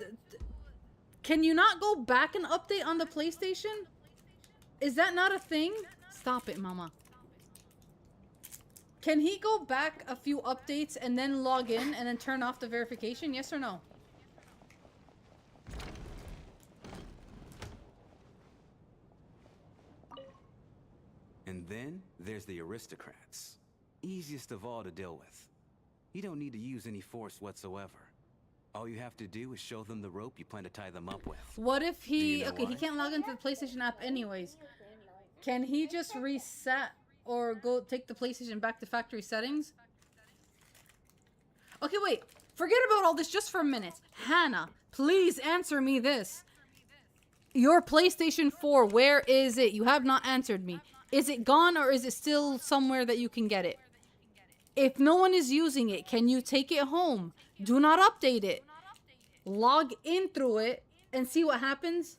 can you not go back and update on the PlayStation? Is that not a thing? Stop it, Mama. Can he go back a few updates and then log in and then turn off the verification? Yes or no? And then there's the aristocrats. Easiest of all to deal with. You don't need to use any force whatsoever. All you have to do is show them the rope you plan to tie them up with. What if he... Do you know okay, why? he can't log into the PlayStation app anyways. Can he just reset or go take the PlayStation back to factory settings? Okay, wait. Forget about all this just for a minute. Hannah, please answer me this. Your PlayStation 4, where is it? You have not answered me. Is it gone or is it still somewhere that you can get it? If no one is using it, can you take it home? Do not update it. Log in through it and see what happens.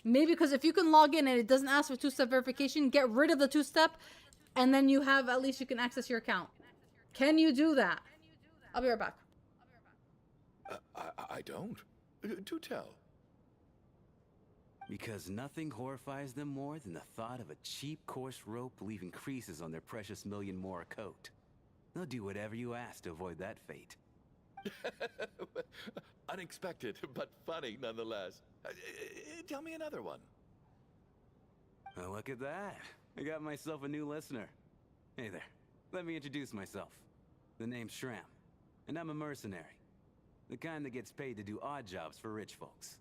Maybe because if you can log in and it doesn't ask for two-step verification, get rid of the two-step and then you have, at least you can access your account. Can you do that? I'll be right back. I don't. Do tell. Because nothing horrifies them more than the thought of a cheap, coarse rope leaving creases on their precious million more coat. They'll do whatever you ask to avoid that fate. Unexpected, but funny nonetheless. Tell me another one. Oh, look at that. I got myself a new listener. Hey there. Let me introduce myself. The name's Shram, and I'm a mercenary. The kind that gets paid to do odd jobs for rich folks.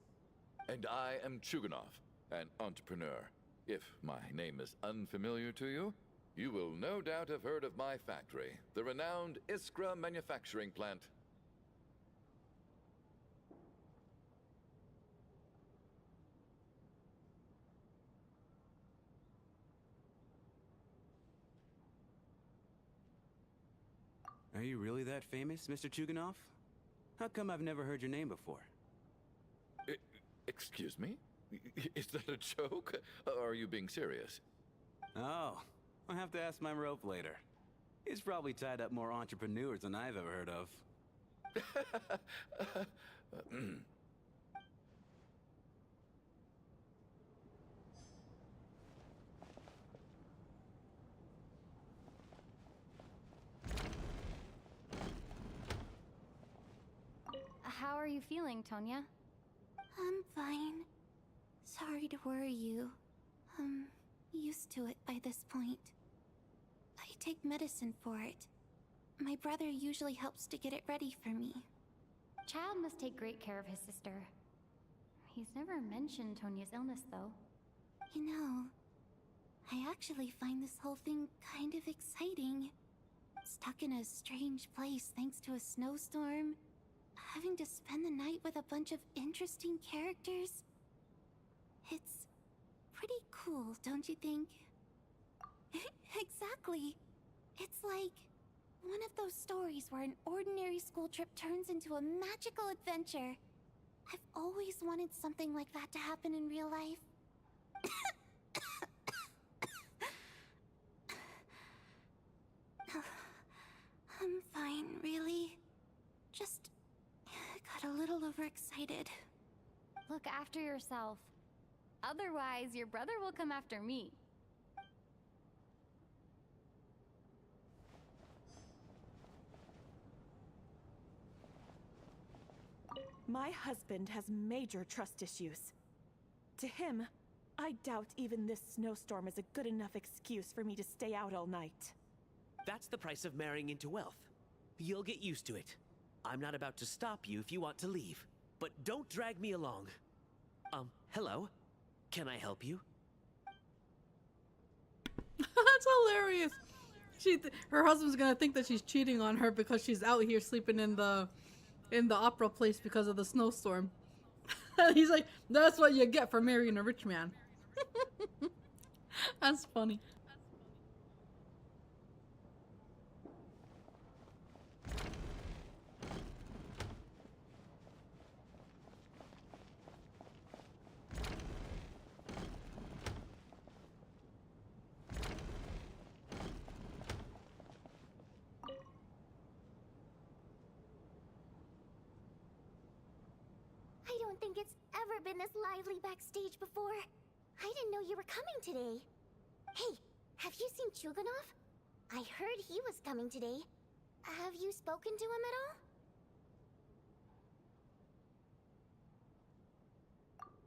And I am Chuganov, an entrepreneur. If my name is unfamiliar to you, you will no doubt have heard of my factory, the renowned Iskra manufacturing plant. Are you really that famous, Mr. Chuganov? How come I've never heard your name before? Excuse me? Is that a joke? Or are you being serious? Oh, I'll have to ask my rope later. He's probably tied up more entrepreneurs than I've ever heard of. How are you feeling, Tonya? I'm fine. Sorry to worry you. I'm used to it by this point. I take medicine for it. My brother usually helps to get it ready for me. Child must take great care of his sister. He's never mentioned Tonya's illness, though. You know, I actually find this whole thing kind of exciting. Stuck in a strange place thanks to a snowstorm. Having to spend the night with a bunch of interesting characters. It's pretty cool, don't you think? Exactly. It's like one of those stories where an ordinary school trip turns into a magical adventure. I've always wanted something like that to happen in real life. I'm fine, really. Just got a little overexcited. Look after yourself. Otherwise, your brother will come after me. My husband has major trust issues. To him, I doubt even this snowstorm is a good enough excuse for me to stay out all night. That's the price of marrying into wealth. You'll get used to it. I'm not about to stop you if you want to leave, but don't drag me along. Hello? Can I help you? That's hilarious. Her husband's gonna think that she's cheating on her because she's out here sleeping in the opera place because of the snowstorm. He's like, that's what you get for marrying a rich man. That's funny. I don't think it's ever been this lively backstage before. I didn't know you were coming today. Hey, have you seen Chuganov? I heard he was coming today. Have you spoken to him at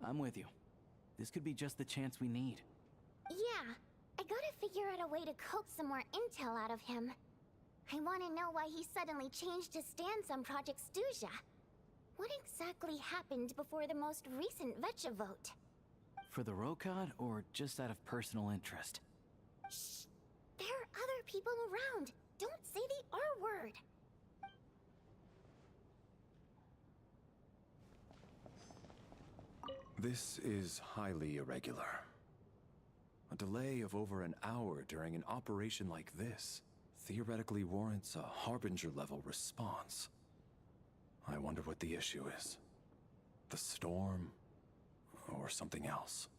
all? I'm with you. This could be just the chance we need. Yeah, I gotta figure out a way to coax some more intel out of him. I want to know why he suddenly changed his stance on Project Stuja. What exactly happened before the most recent Vetcha vote? For the Rokad, or just out of personal interest? Shh! There are other people around. Don't say the R word. This is highly irregular. A delay of over an hour during an operation like this theoretically warrants a Harbinger-level response. I wonder what the issue is. The storm, or something else.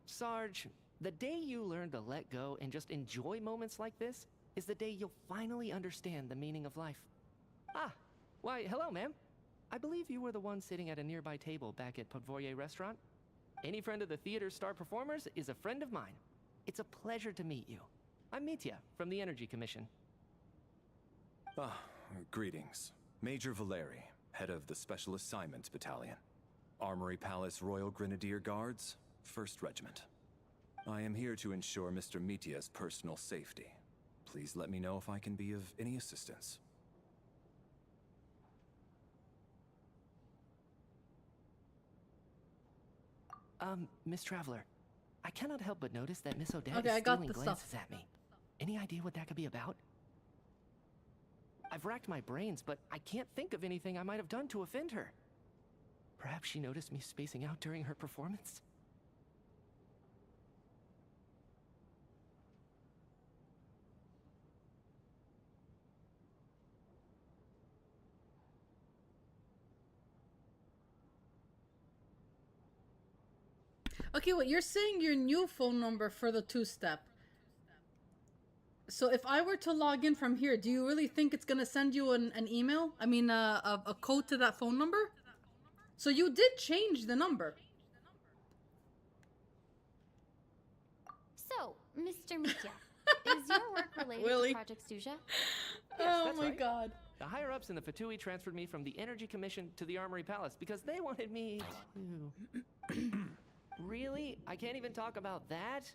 Sarge, the day you learn to let go and just enjoy moments like this is the day you'll finally understand the meaning of life. Ah, why, hello, ma'am. I believe you were the one sitting at a nearby table back at Podvorye Restaurant. Any friend of the theater's star performers is a friend of mine. It's a pleasure to meet you. I'm Mitya, from the Energy Commission. Ah, greetings. Major Valeri, head of the Special Assignments Battalion. Armory Palace Royal Grenadier Guards, 1st Regiment. I am here to ensure Mr. Mitya's personal safety. Please let me know if I can be of any assistance. Miss Traveler, I cannot help but notice that Miss Odette Okay, is I got stealing the glances stuff. at me. Any idea what that could be about? I've racked my brains, but I can't think of anything I might have done to offend her. Perhaps she noticed me spacing out during her performance? Okay, wait, you're saying your new phone number for the two-step. So if I were to log in from here, do you really think it's gonna send you an email? I mean, a code to that phone number? So you did change the number. So, Mr. Mitya, is your work related Willy. to Project Stuja? Yes, Oh that's my right. god. The higher-ups in the Fatui transferred me from the Energy Commission to the Armory Palace because they wanted me to... Really? I can't even talk about that?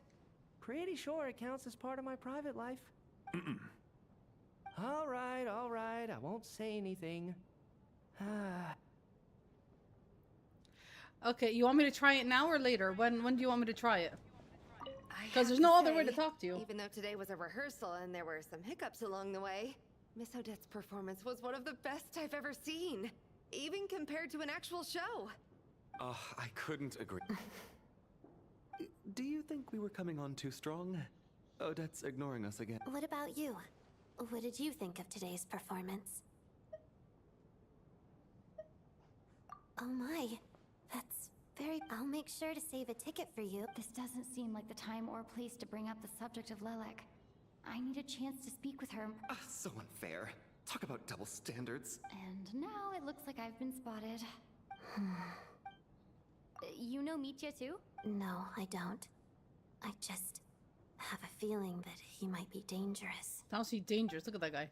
Pretty sure it counts as part of my private life. All right, I won't say anything. Okay, you want me to try it now or later? When do you want me to try it? I Because there's have no to other way to say, talk to you. Even though today was a rehearsal and there were some hiccups along the way, Miss Odette's performance was one of the best I've ever seen. Even compared to an actual show. I couldn't agree. Do you think we were coming on too strong? Odette's ignoring us again. What about you? What did you think of today's performance? Oh my, that's very... I'll make sure to save a ticket for you. This doesn't seem like the time or place to bring up the subject of Lelek. I need a chance to speak with her. So unfair. Talk about double standards. And now it looks like I've been spotted. You know Mitya too? No, I don't. I just have a feeling that he might be dangerous. How's he dangerous? Look at that guy.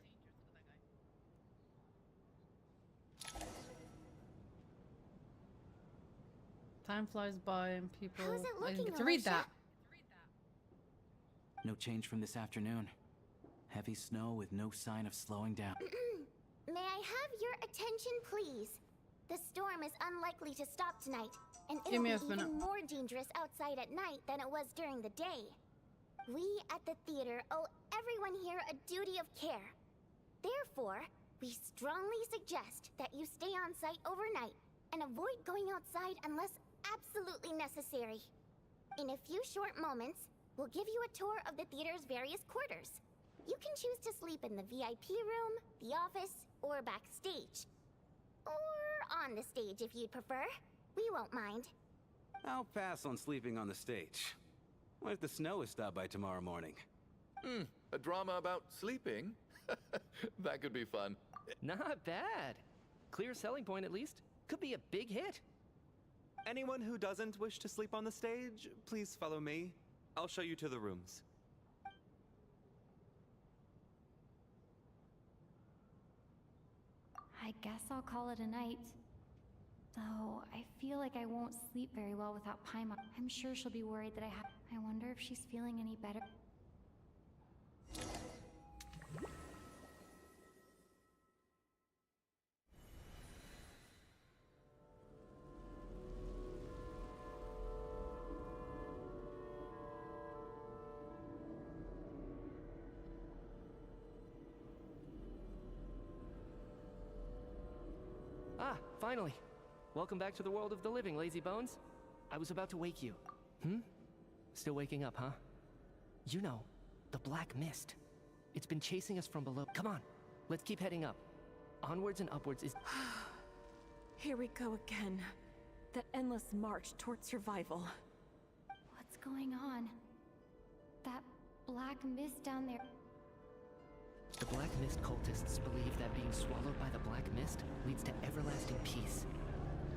Time flies by and people... How's it I didn't looking, get to read Alicia? that. No change from this afternoon. Heavy snow with no sign of slowing down. May I have your attention, please? The storm is unlikely to stop tonight, and Give it'll me be a minute. even more dangerous outside at night than it was during the day. We at the theater owe everyone here a duty of care. Therefore, we strongly suggest that you stay on site overnight and avoid going outside unless absolutely necessary. In a few short moments, we'll give you a tour of the theater's various quarters. You can choose to sleep in the VIP room, the office, or backstage. Or on the stage if you'd prefer. We won't mind. I'll pass on sleeping on the stage. What if the snow is stopped by tomorrow morning? A drama about sleeping? That could be fun. Not bad. Clear selling point at least. Could be a big hit. Anyone who doesn't wish to sleep on the stage, please follow me. I'll show you to the rooms. I guess I'll call it a night. Though, I feel like I won't sleep very well without Paimon. I'm sure she'll be worried that I wonder if she's feeling any better. Ah, finally. Welcome back to the world of the living, lazy bones. I was about to wake you. Still waking up, huh? You know, the Black Mist. It's been chasing us from below. Come on, let's keep heading up. Onwards and upwards is... Here we go again. That endless march toward survival. What's going on? That black mist down there. The Black Mist cultists believe that being swallowed by the Black Mist leads to everlasting peace.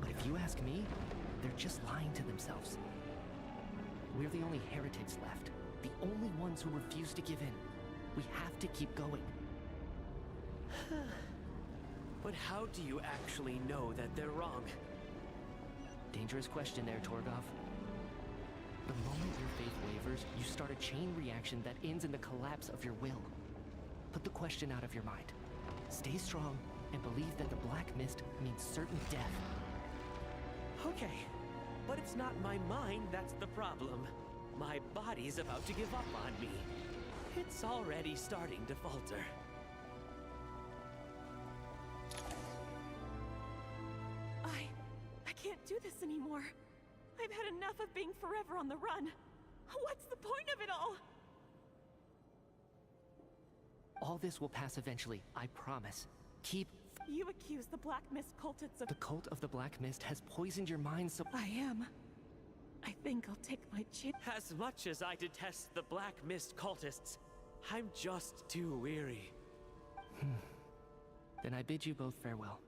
But if you ask me, they're just lying to themselves. We're the only heretics left. The only ones who refuse to give in. We have to keep going. But how do you actually know that they're wrong? Dangerous question there, Torgov. The moment your faith wavers, you start a chain reaction that ends in the collapse of your will. Put the question out of your mind. Stay strong and believe that the Black Mist means certain death. Okay, but it's not my mind that's the problem. My body's about to give up on me. It's already starting to falter. I can't do this anymore. I've had enough of being forever on the run. What's the point of it all? All this will pass eventually, I promise. Keep... You accuse the Black Mist cultists of... The cult of the Black Mist has poisoned your mind so... I am. I think I'll take my chance. As much as I detest the Black Mist cultists, I'm just too weary. Then I bid you both farewell.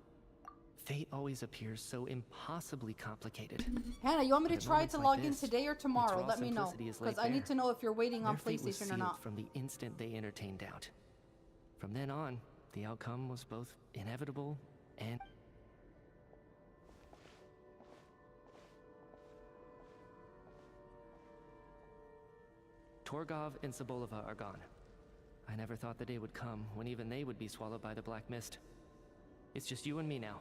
Fate always appears so impossibly complicated. Hannah, you want me to But at try moments to like log in this, today or its tomorrow? raw Let me know. simplicity is laid Because I need bare. to know if you're waiting on Their fate was PlayStation or sealed not. from the instant they entertained doubt. From then on, the outcome was both inevitable and... Torgov and Sobolova are gone. I never thought the day would come when even they would be swallowed by the Black Mist. It's just you and me now.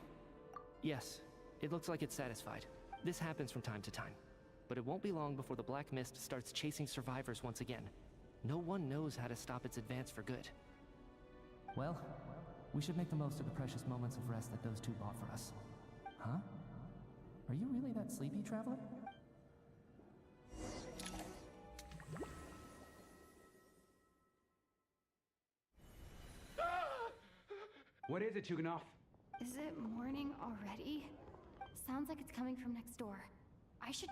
Yes, it looks like it's satisfied. This happens from time to time. But it won't be long before the Black Mist starts chasing survivors once again. No one knows how to stop its advance for good. Well, we should make the most of the precious moments of rest that those two bought for us. Huh? Are you really that sleepy, traveler? What is it, Chuganov? Is it morning already? Sounds like it's coming from next door. I should...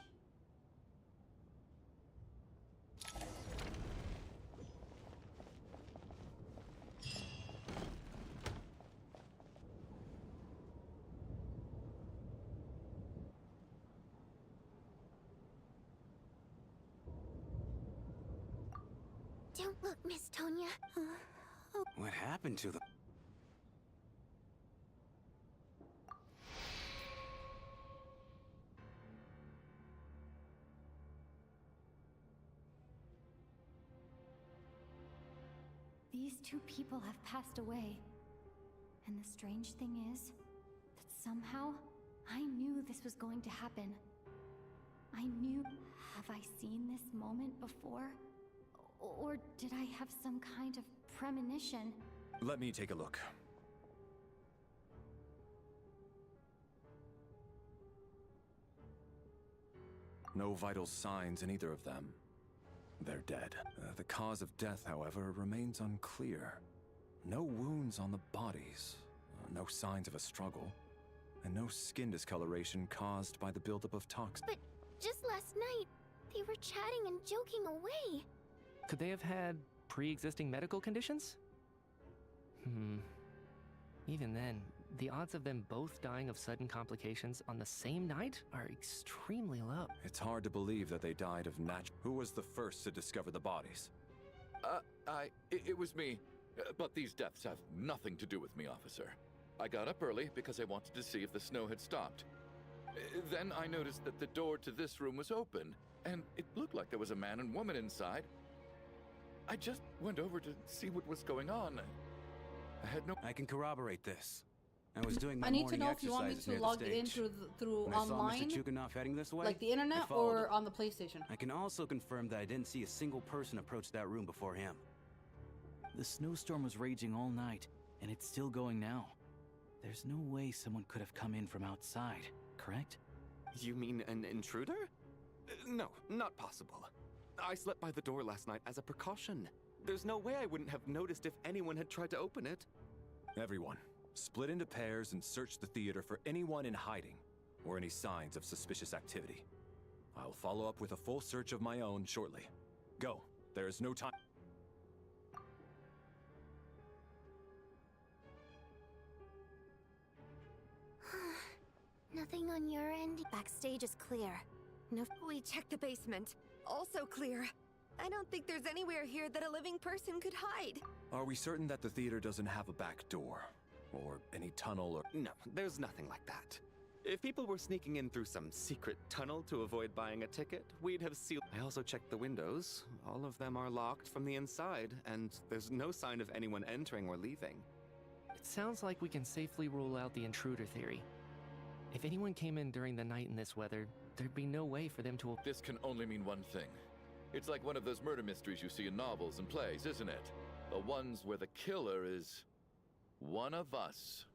Don't look, Miss Tonya. What happened to them? These two people have passed away. And the strange thing is that somehow I knew this was going to happen. I knew... Have I seen this moment before? Or did I have some kind of premonition? Let me take a look. No vital signs in either of them. They're dead. The cause of death, however, remains unclear. No wounds on the bodies, no signs of a struggle, and no skin discoloration caused by the buildup of toxins. But just last night, they were chatting and joking away. Could they have had pre-existing medical conditions? Even then, the odds of them both dying of sudden complications on the same night are extremely low. It's hard to believe that they died of natural... Who was the first to discover the bodies? It was me. But these deaths have nothing to do with me, officer. I got up early because I wanted to see if the snow had stopped. Then I noticed that the door to this room was open, and it looked like there was a man and woman inside. I just went over to see what was going on. I had no... I can corroborate this. I was doing my I need to morning know if you want me exercises to near log the in stage. through When I saw online, Mr. Chuganov heading this way, like the internet, I followed or him. on the PlayStation. I can also confirm that I didn't see a single person approach that room before him. The snowstorm was raging all night, and it's still going now. There's no way someone could have come in from outside. correct? You mean an intruder? No, not possible. I slept by the door last night as a precaution. There's no way I wouldn't have noticed if anyone had tried to open it. Everyone, split into pairs and search the theater for anyone in hiding or any signs of suspicious activity. I'll follow up with a full search of my own shortly. Go. There is no time. Nothing on your end? Backstage is clear. No, we checked the basement. Also clear. I don't think there's anywhere here that a living person could hide. Are we certain that the theater doesn't have a back door? Or any tunnel or... No, there's nothing like that. If people were sneaking in through some secret tunnel to avoid buying a ticket, we'd have sealed... I also checked the windows. All of them are locked from the inside, and there's no sign of anyone entering or leaving. It sounds like we can safely rule out the intruder theory. If anyone came in during the night in this weather, there'd be no way for them to... This can only mean one thing. It's like one of those murder mysteries you see in novels and plays, isn't it? The ones where the killer is... one of us.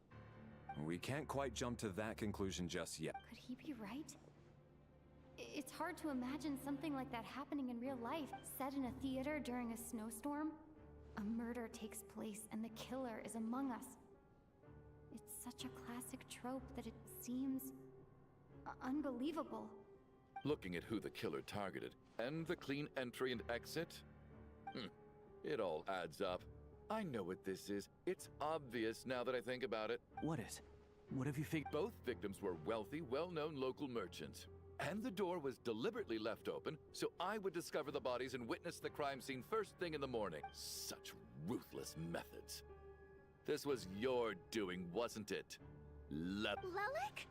We can't quite jump to that conclusion just yet. Could he be right? It's hard to imagine something like that happening in real life. Set in a theater during a snowstorm, a murder takes place and the killer is among us. It's such a classic trope that it seems unbelievable. Looking at who the killer targeted, and the clean entry and exit, it all adds up. I know what this is. It's obvious now that I think about it. What is? What have you figured? Both victims were wealthy, well-known local merchants. And the door was deliberately left open so I would discover the bodies and witness the crime scene first thing in the morning. Such ruthless methods. This was your doing, wasn't it? Lelik?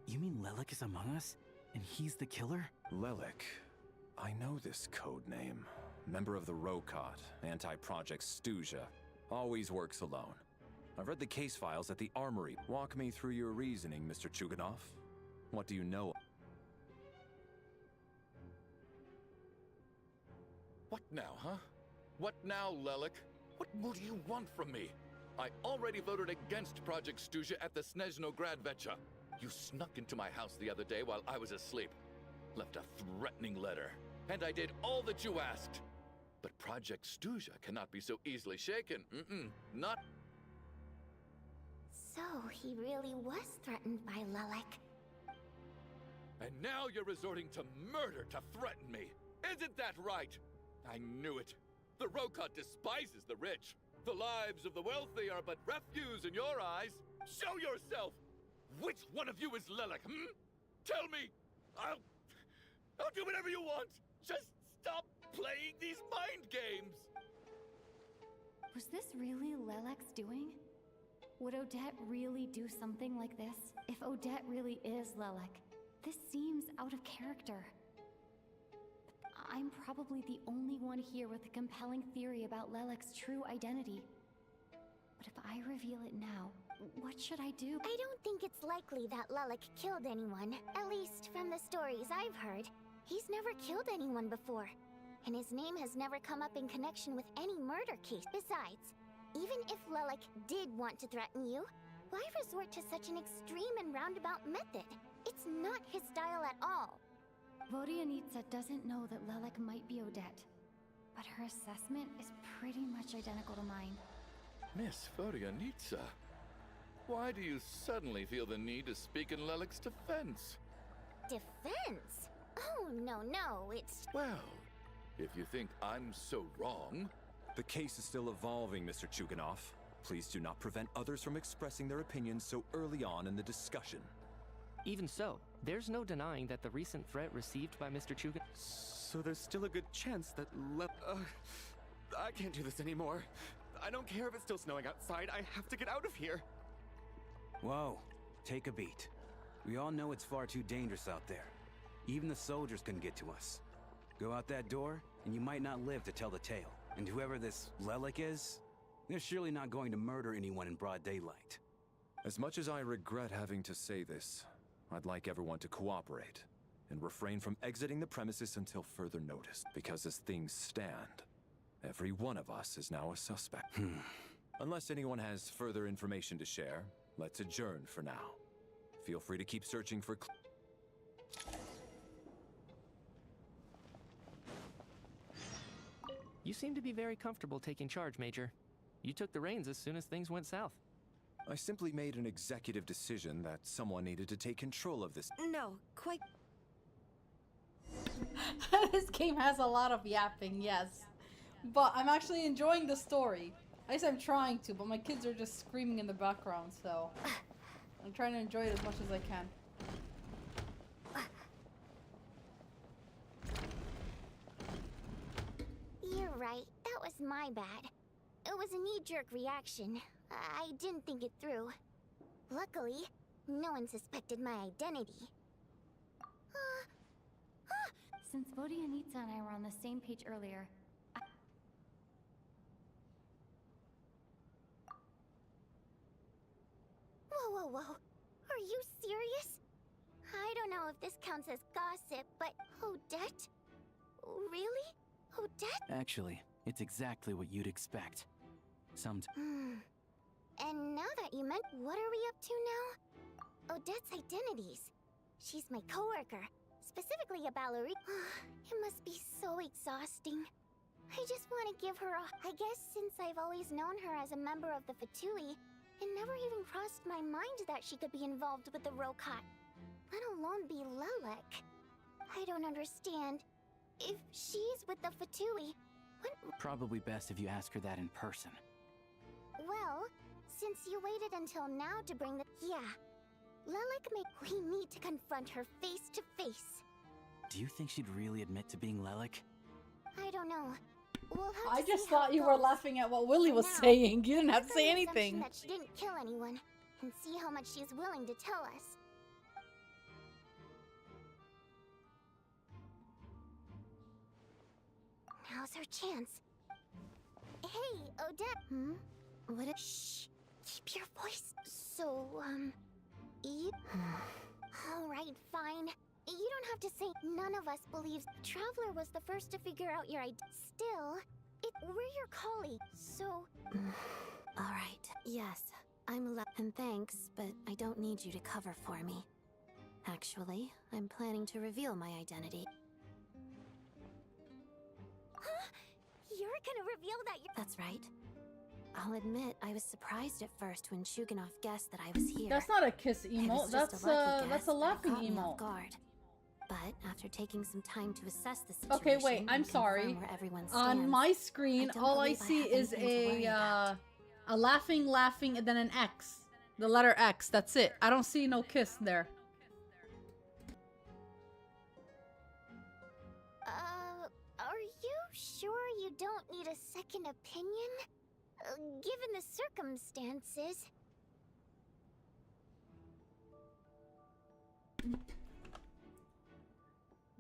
You mean Lelik is among us? And he's the killer? Lelik. I know this code name. Member of the Rokot, anti-Project Stuja. Always works alone. I've read the case files at the Armory. Walk me through your reasoning, Mr. Chuganov. What do you know? What now, huh? What now, Lelik? What more do you want from me? I already voted against Project Stuja at the Snezhno Gradvecha. You snuck into my house the other day while I was asleep. Left a threatening letter. And I did all that you asked. But Project Stuja cannot be so easily shaken. Not... So, he really was threatened by Lelik. And now you're resorting to murder to threaten me. Isn't that right? I knew it. The Rokot despises the rich. The lives of the wealthy are but refuse in your eyes. Show yourself! Which one of you is Lelik, Tell me! I'll do whatever you want! Just stop playing these mind games! Was this really Lelik's doing? Would Odette really do something like this? If Odette really is Lelik, this seems out of character. I'm probably the only one here with a compelling theory about Lelik's true identity. But if I reveal it now, what should I do? I don't think it's likely that Lelik killed anyone. At least from the stories I've heard. He's never killed anyone before. And his name has never come up in connection with any murder case. Besides, even if Lelik did want to threaten you, why resort to such an extreme and roundabout method? It's not his style at all. Vodianitsa doesn't know that Lelik might be Odette, but her assessment is pretty much identical to mine. Miss Vodianitsa, why do you suddenly feel the need to speak in Lelik's defense? Defense? Oh, no, it's... Well, if you think I'm so wrong... The case is still evolving, Mr. Chuganov. Please do not prevent others from expressing their opinions so early on in the discussion. Even so, there's no denying that the recent threat received by Mr. Chugan... So there's still a good chance that I can't do this anymore. I don't care if it's still snowing outside. I have to get out of here. Whoa, take a beat. We all know it's far too dangerous out there. Even the soldiers couldn't get to us. Go out that door, and you might not live to tell the tale. And whoever this Lelik is, they're surely not going to murder anyone in broad daylight. As much as I regret having to say this, I'd like everyone to cooperate and refrain from exiting the premises until further notice. Because as things stand, every one of us is now a suspect. Unless anyone has further information to share, let's adjourn for now. Feel free to keep searching for You seem to be very comfortable taking charge, Major. You took the reins as soon as things went south. I simply made an executive decision that someone needed to take control of this. No, quite. This game has a lot of yapping, yes. But I'm actually enjoying the story. At least I'm trying to, but my kids are just screaming in the background, so I'm trying to enjoy it as much as I can. You're right. That was my bad. It was a knee-jerk reaction. I didn't think it through. Luckily, no one suspected my identity. Since Bodhi and Nitsa and I were on the same page earlier, Whoa, whoa, whoa. Are you serious? I don't know if this counts as gossip, but Odette? Really? Odette? Actually, it's exactly what you'd expect. And now that you meant, what are we up to now? Odette's identities. She's my coworker, specifically a ballerina. It must be so exhausting. I just want to give her a... I guess since I've always known her as a member of the Fatui, it never even crossed my mind that she could be involved with the Rokat, let alone be Lelek. I don't understand. If she's with the Fatui, what... Probably best if you ask her that in person. Well, since you waited until now to bring the... Yeah. We need to confront her face to face. Do you think she'd really admit to being Lelek? I don't know. We'll have I to just see how thought it you were goes. laughing at what Willy was For now, saying. You didn't have to let's say make the assumption anything. that she didn't kill anyone, and see how much she's willing to tell us. Now's her chance. Hey, Odette. What if... Shh. Keep your voice. So, you... Alright, fine. You don't have to say none of us believes Traveler was the first to figure out your idea. Still, we're your colleagues, so... Alright, yes, and thanks, but I don't need you to cover for me. Actually, I'm planning to reveal my identity. Huh? You're gonna reveal that you're... That's right. I'll admit, I was surprised at first when Shuganov guessed that I was here. That's not a kiss It was emote. just a lucky That's guess, a but it laughing caught me off emote. guard. But after taking some time to assess the situation, Okay, wait. I'm and sorry. confirm where everyone On stands, my screen, I don't all I believe I see have is anything to worry about. a laughing, and then an X. The letter X. That's it. I don't see no kiss there. Are you sure you don't need a second opinion? Given the circumstances...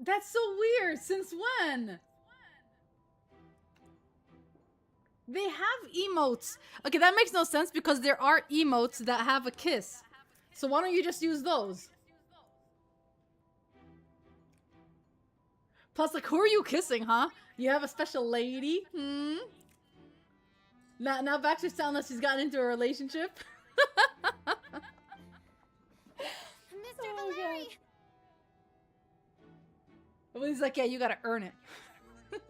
That's so weird. Since when? They have emotes. Okay, that makes no sense because there are emotes that have a kiss. So why don't you just use those? Plus, like, who are you kissing, huh? You have a special lady? Now Baxter's telling us she's gotten into a relationship. Mr. Valeri! Well, he's like, yeah, you gotta earn it. What?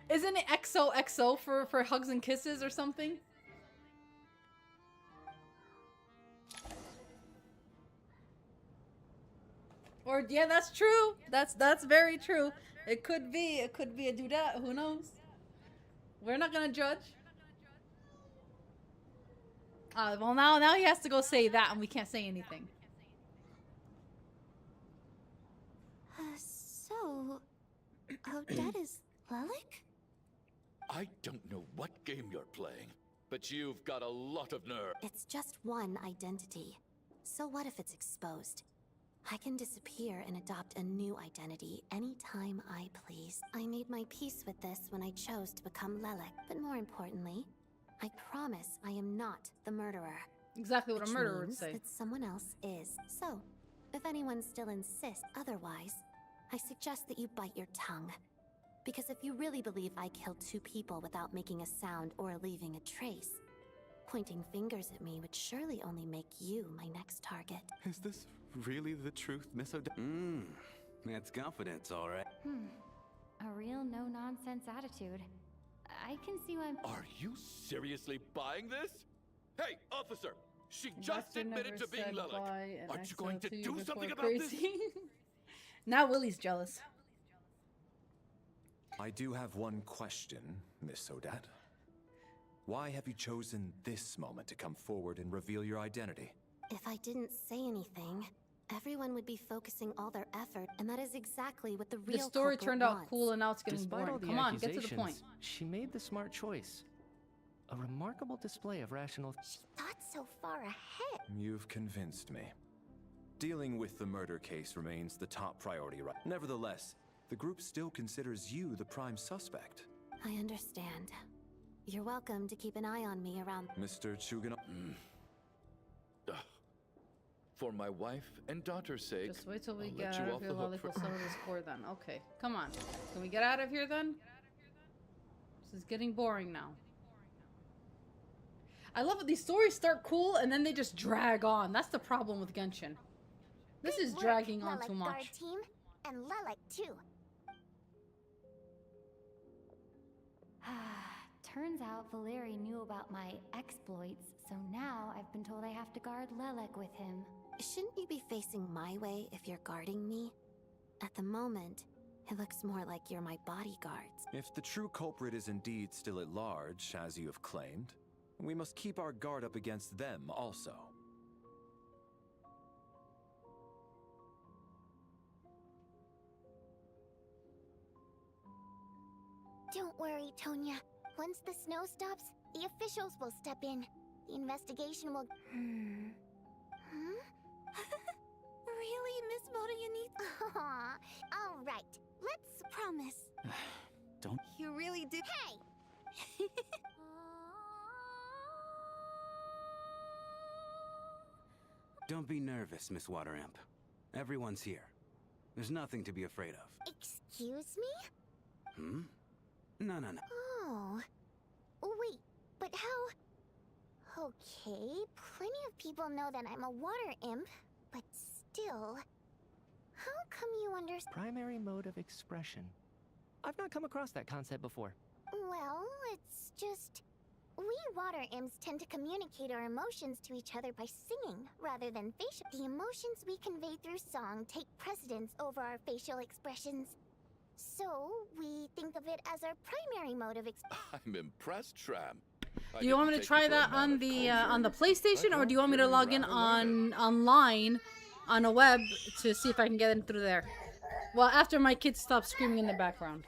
Isn't it XOXO for hugs and kisses or something? Or yeah, that's true. That's very true. It could be a dudette. Who knows? We're not gonna judge. Well now he has to go say that, and we can't say anything. So, Odette is Lelek? I don't know what game you're playing, but you've got a lot of nerve. It's just one identity. So what if it's exposed? I can disappear and adopt a new identity anytime I please. I made my peace with this when I chose to become Lelek, but more importantly, I promise I am not the murderer. Exactly what a murderer would means say. that someone else is. So, if anyone still insists otherwise, I suggest that you bite your tongue. Because if you really believe I killed 2 people without making a sound or leaving a trace, Pointing fingers at me would surely only make you my next target. Is this really the truth, Miss O'Da? That's confidence, all right. A real no-nonsense attitude. I can see why... Are you seriously buying this? Hey, officer! She just admitted to being Lilac. Aren't you going to do something about this? Now Willie's jealous. I do have one question, Miss Odette. Why have you chosen this moment to come forward and reveal your identity? If I didn't say anything, everyone would be focusing all their effort, and that is exactly what the real The story culprit turned out wants. cool, and now it's getting Despite boring. all the Come on, get to the point. accusations, she made the smart choice. A remarkable display of rational... Thought so far ahead. You've convinced me. Dealing with the murder case remains the top priority, right? Nevertheless, the group still considers you the prime suspect. I understand. You're welcome to keep an eye on me around... Mr. Chugan... For my wife and daughter's sake, Just wait till we I'll get let you out off of the here while they hook settle the score then. Okay, come on. Can we get out of here then? This is getting boring now. I love it. These stories start cool and then they just drag on. That's the problem with Genshin. This is dragging on too much. Guard team and Lilac too. Turns out Valeri knew about my exploits, so now I've been told I have to guard Lilac with him. Shouldn't you be facing my way if you're guarding me? At the moment, it looks more like you're my bodyguards. If the true culprit is indeed still at large, as you have claimed, we must keep our guard up against them also. Don't worry, Tonya. Once the snow stops, the officials will step in. The investigation will... Really, Miss Motoyanit? All right. Let's promise. Don't... You really did... Hey! Don't be nervous, Miss Wateramp. Everyone's here. There's nothing to be afraid of. Excuse me? No. Oh. Wait, but how... Okay, plenty of people know that I'm a water imp, but still... How come you understand? Primary mode of expression. I've not come across that concept before. Well, it's just... We water imps tend to communicate our emotions to each other by singing, rather than facial. The emotions we convey through song take precedence over our facial expressions. So, we think of it as our primary mode of expression. I'm impressed, Shram. Do you want me to try that on the PlayStation, or do you want me to log in online on a web to see if I can get in through there? Well, after my kids stop screaming in the background.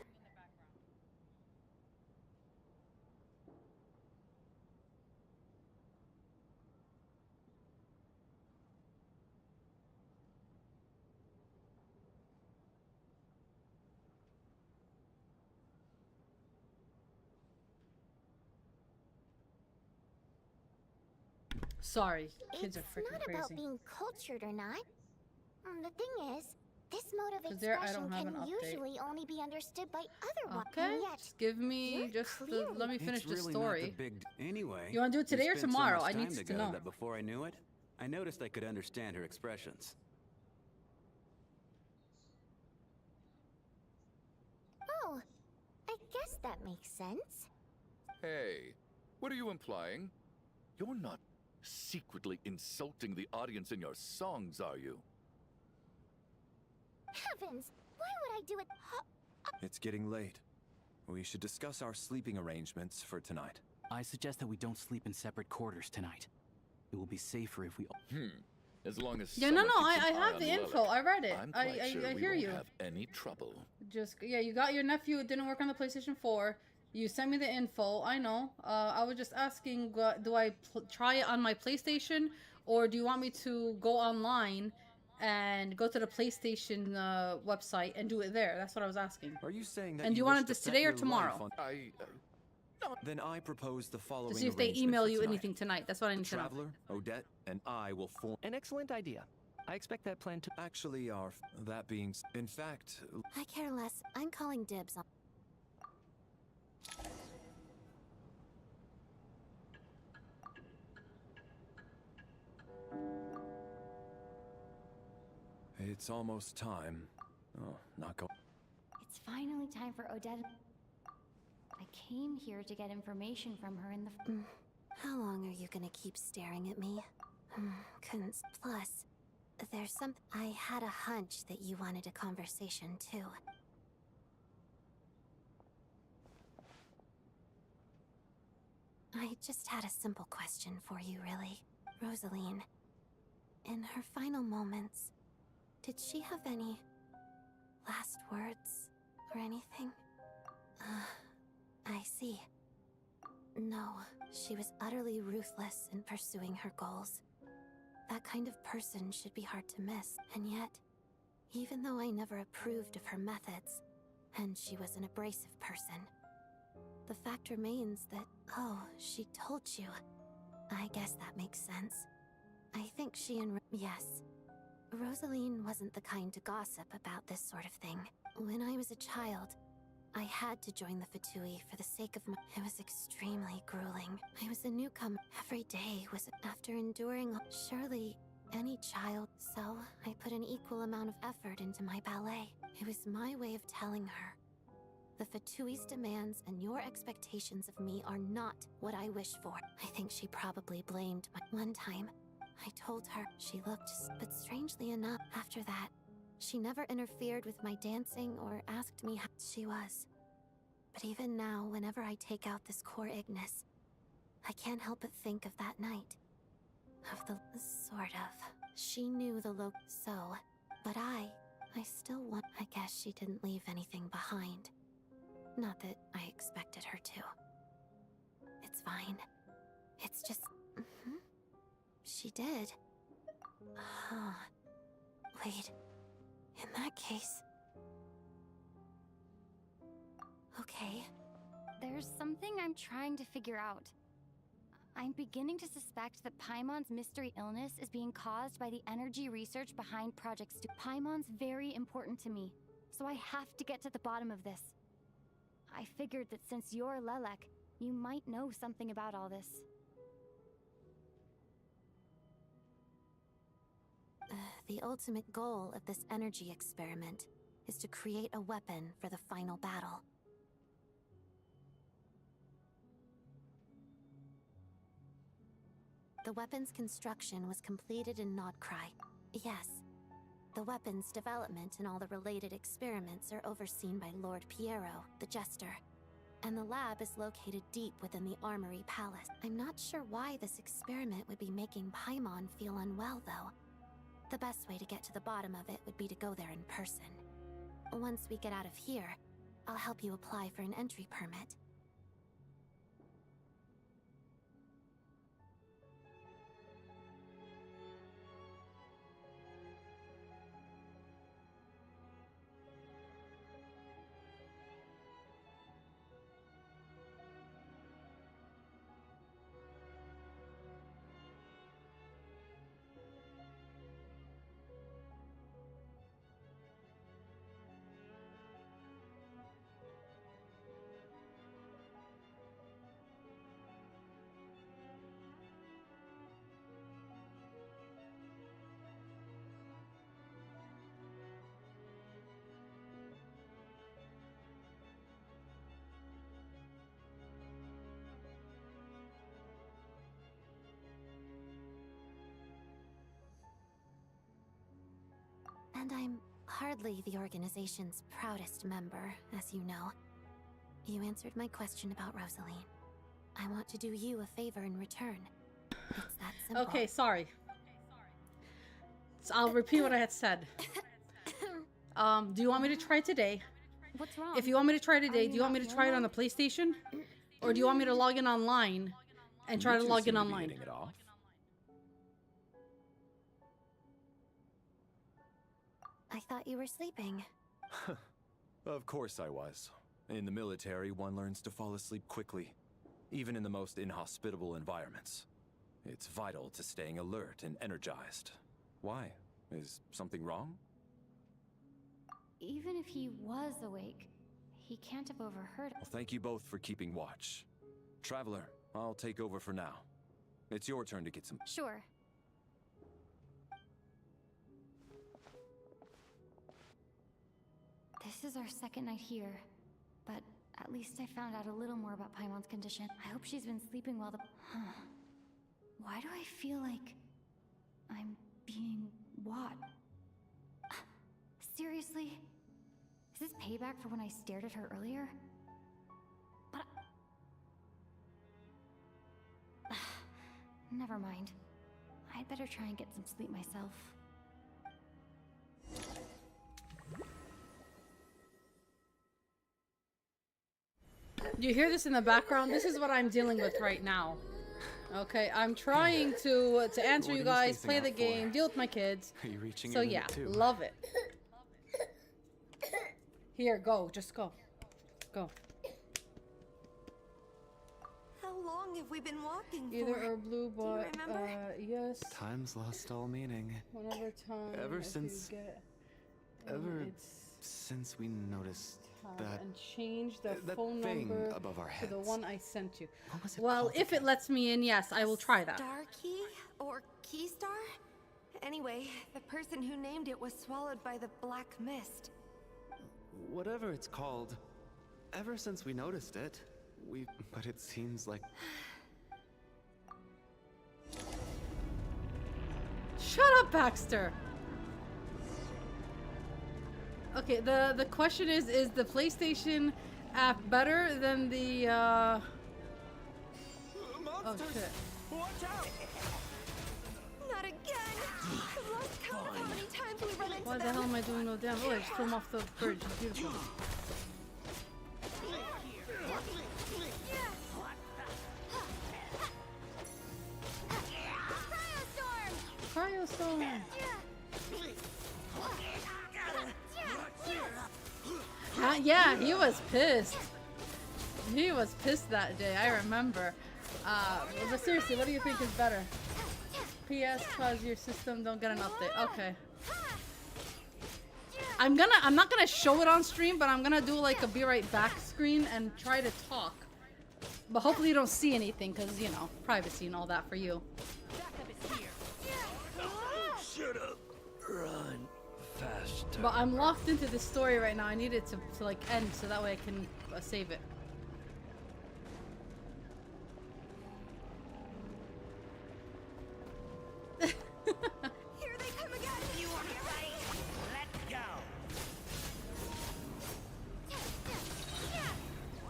Sorry, kids are freaking It's not crazy. about being cultured or not. The thing is, this mode of 'Cause there I expression don't have can an update. usually only be understood by other ones. Okay, Yet, just give me let me finish It's the really story. Not the big anyway. You wanna do it today we or spent tomorrow? So much I need time to together know. that before I knew it, I noticed I could understand her expressions. Oh, I guess that makes sense. Hey, what are you implying? You're not secretly insulting the audience in your songs, are you? Heavens, why would I do it? It's getting late. We should discuss our sleeping arrangements for tonight. I suggest that we don't sleep in separate quarters tonight. It will be safer if we... As long as Yeah, no, someone I keeps an eye have on the Lilith, info. I read it. I'm quite sure I we hear won't you. have any trouble. Just yeah, you got your nephew. It didn't work on the PlayStation 4. You sent me the info. I know. I was just asking, do I try it on my PlayStation, or do you want me to go online and go to the PlayStation website and do it there? That's what I was asking. Are you saying that And do you wish want it to this bet today or your tomorrow? life on- Then I propose the following To see if they arrangement email for you tonight. anything tonight. That's what I The need to know. Traveler, Odette, and I will form... An excellent idea. I expect that plan to... Actually, that being... In fact... I care less. I'm calling dibs on... It's almost time. Oh, not go. It's finally time for Odette. I came here to get information from her in the... How long are you gonna keep staring at me? Couldn't. Plus, there's some. I had a hunch that you wanted a conversation too. I just had a simple question for you, really. Rosaline, in her final moments, did she have any last words or anything? I see. No, she was utterly ruthless in pursuing her goals. That kind of person should be hard to miss, and yet, even though I never approved of her methods, and she was an abrasive person, the fact remains that, oh, she told you. I guess that makes sense. I think she and... Yes. Rosaline wasn't the kind to gossip about this sort of thing. When I was a child, I had to join the Fatui for the sake of my... It was extremely grueling. I was a newcomer. Every day was... After enduring... Surely, any child... So, I put an equal amount of effort into my ballet. It was my way of telling her. The Fatui's demands and your expectations of me are not what I wish for. I think she probably blamed my... One time, I told her she looked... But strangely enough, after that, she never interfered with my dancing or asked me how she was. But even now, whenever I take out this core Ignis, I can't help but think of that night. Of the... sort of. She knew the so... But I still want... I guess she didn't leave anything behind. Not that I expected her to. It's fine. It's just... She did. Huh. Wait. In that case... Okay. There's something I'm trying to figure out. I'm beginning to suspect that Paimon's mystery illness is being caused by the energy research behind Project Paimon's very important to me, so I have to get to the bottom of this. I figured that since you're Lelek, you might know something about all this. The ultimate goal of this energy experiment is to create a weapon for the final battle. The weapon's construction was completed in Nodcry. Yes, the weapon's development and all the related experiments are overseen by Lord Piero, the Jester. And the lab is located deep within the Armory Palace. I'm not sure why this experiment would be making Paimon feel unwell, though. The best way to get to the bottom of it would be to go there in person. Once we get out of here, I'll help you apply for an entry permit. And I'm hardly the organization's proudest member, as you know. You answered my question about Rosaline. I want to do you a favor in return. It's that simple. Okay, sorry. So I'll repeat what I had said. Do you want me to try today? What's wrong? If you want me to try today, do you want me to try it on the PlayStation? Or do you want me to log in online and try to log in online? It off. I thought you were sleeping. Of course I was. In the military, one learns to fall asleep quickly, even in the most inhospitable environments. It's vital to staying alert and energized. Why? Is something wrong? Even if he was awake, he can't have overheard. Well, thank you both for keeping watch. Traveler, I'll take over for now. It's your turn to get some... Sure. This is our second night here, but at least I found out a little more about Paimon's condition. I hope she's been sleeping well. Why do I feel like I'm being watched? Seriously? Is this payback for when I stared at her earlier? But never mind. I'd better try and get some sleep myself. You hear this in the background? This is what I'm dealing with right now. Okay, I'm trying to answer you guys, play the game, deal with my kids. Are you reaching so your yeah, limit too? love it. Here, go, just go. Go. How long have we been walking Either for? or blue, but Do you remember? yes. Time's lost all meaning. Whenever time. Ever if since- you get, Ever it's since we noticed that and change the that phone thing number above our to heads. the one I sent you. What was it Well, called if it lets me in, yes, I will try that. Star Key? Or Key Star? Anyway, the person who named it was swallowed by the black mist. Whatever it's called, ever since we noticed it, but it seems like... Shut up, Baxter! Okay, the question is the PlayStation app better than the, Oh shit. Watch out! Not again! I've lost count of how many times we run into Why the them. hell am I doing no damage? Oh, I just flew him off the bridge. Beautiful. Cryostorm! Yeah, he was pissed. He was pissed that day, I remember. But seriously, what do you think is better? PS, cause your system don't get an update. Okay. I'm not gonna show it on stream, but I'm gonna do like a be right back screen and try to talk. But hopefully you don't see anything, cause you know, privacy and all that for you. Shut up. Run faster. But I'm locked into this story right now. I need it to like end so that way I can save it. Here they come again! You want me ready? Let's go!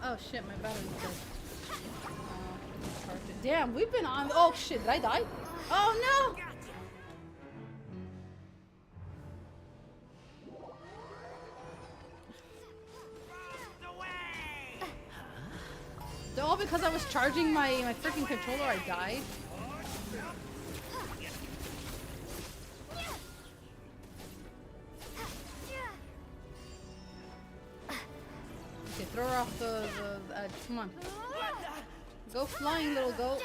Oh shit, my battery's dead. Charge it. Damn, we've been on. Oh shit, did I die? Oh no! All because I was charging my freaking controller, I died. Okay, throw her off the edge. Come on. Go flying, little goat.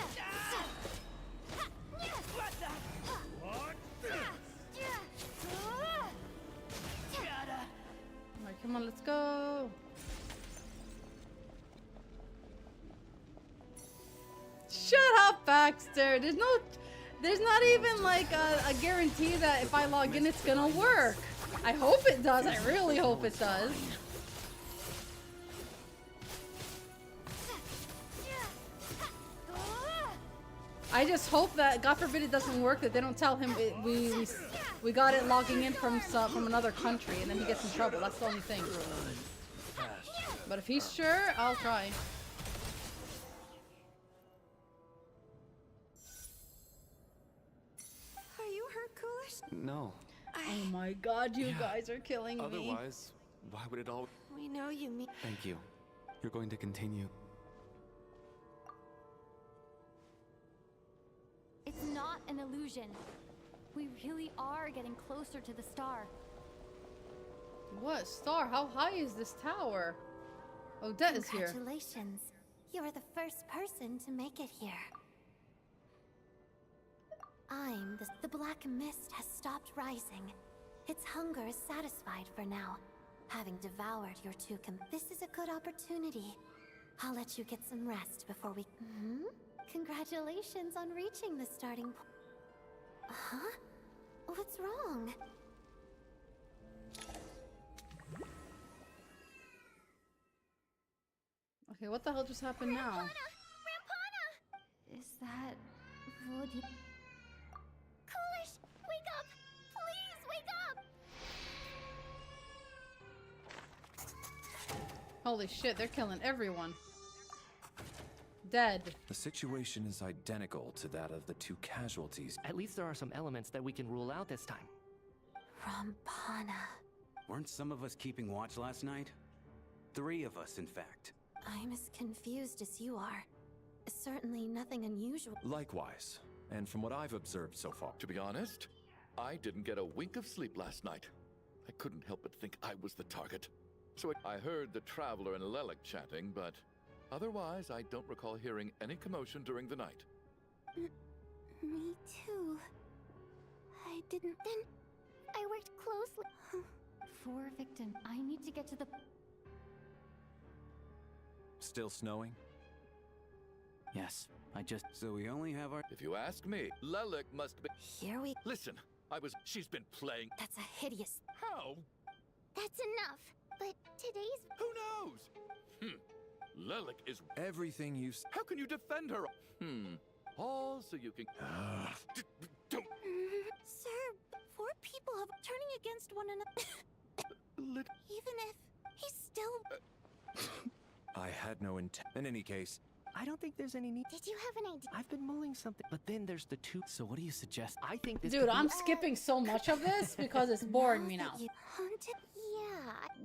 Alright, come on, let's go. Shut up, Baxter. There's not even like a guarantee that if I log in, it's gonna work. I hope it does. I really hope it does. I just hope that, God forbid, it doesn't work. That they don't tell him we got it logging in from another country, and then he gets in trouble. That's the only thing. But if he's sure, I'll try. Are you hurt, Coolish? No. Oh my God, you guys are killing me. Otherwise, why would it all... We know you mean... Thank you. You're going to continue. It's not an illusion. We really are getting closer to the star. What star? How high is this tower? Odette is here. Congratulations. You are the first person to make it here. The black mist has stopped rising. Its hunger is satisfied for now. Having devoured your two this is a good opportunity. I'll let you get some rest before we... Congratulations on reaching the starting point. Huh? What's wrong? Okay, what the hell just happened now? Is that Vodi? Coolish, wake up! Please wake up! Holy shit, they're killing everyone. Dead. The situation is identical to that of the 2 casualties. At least there are some elements that we can rule out this time. Rampana. Weren't some of us keeping watch last night? 3 of us, in fact. I'm as confused as you are. Certainly nothing unusual. Likewise, and from what I've observed so far. To be honest, I didn't get a wink of sleep last night. I couldn't help but think I was the target. So I heard the Traveler and Lelik chatting, but otherwise I don't recall hearing any commotion during the night. Me too. I didn't. Then I worked closely. 4 victims. I need to get to the... Still snowing? Yes, I just... So we only have our... If you ask me, Lelik must be... Here we... Listen, she's been playing... That's a hideous... How? That's enough. But today's... Who knows? Lelik is... Everything you've... How can you defend her? All so you can... Don't... Sir, 4 people have turning against one another. Even if he's still... I had no intent. In any case... I don't think there's any need. Did you have an idea? I've been mulling something. But then there's the 2... So what do you suggest? I think this... Dude, I'm skipping so much of this because it's boring me now. Yeah.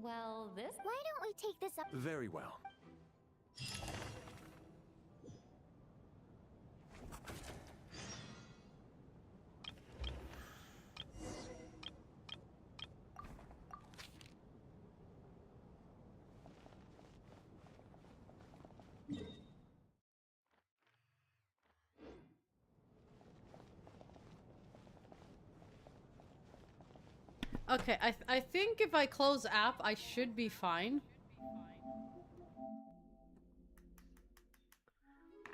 Well, this... Why don't we take this up? Very well. Okay, I think if I close app, I should be fine.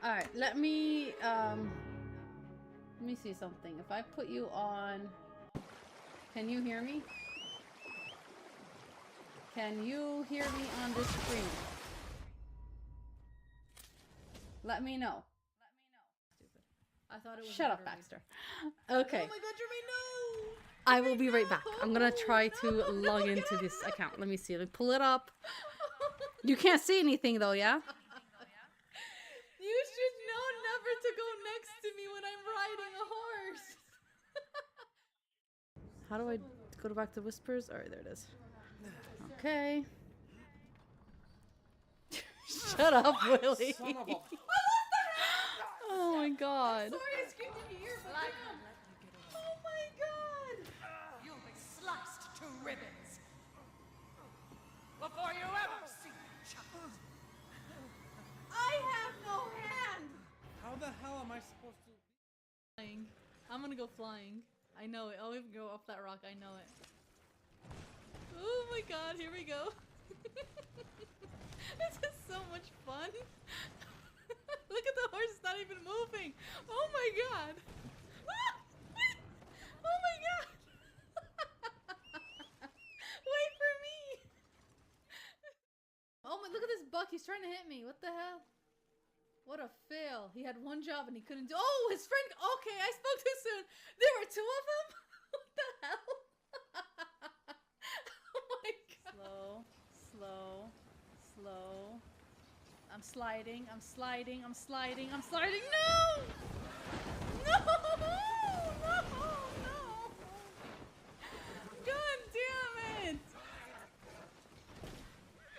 Alright, let me see something. If I put you on... Can you hear me? Can you hear me on this screen? Let me know. Stupid. I thought it was... Shut up, Baxter. Okay. Oh my god, Jermaine, no! I will be right back. I'm gonna try to log into this account. Let me see. Let me pull it up. You can't see anything though, yeah? You should know never to go next to me when I'm riding a horse. How do I go back to whispers? Alright, there it is. Okay. Shut up, Willie. Oh my god. Sorry, I screamed in your ear, but damn. Oh my god. You'll be sliced to ribbons before you ever see me, child. I have no hand. How the hell am I supposed to... Flying. I'm gonna go flying. I know it. I'll even go off that rock. I know it. Oh my god, here we go. This is so much fun. Look at the horse, it's not even moving. Oh my god. Oh my god. Wait for me. Oh my, look at this buck. He's trying to hit me. What the hell? What a fail. He had one job and he couldn't do... Oh, his friend... Okay, I spoke too soon. There were 2 of them? What the hell? Oh my god. Slow, slow, slow. I'm sliding, I'm sliding, I'm sliding, I'm sliding. No! No! No! No! God damn it!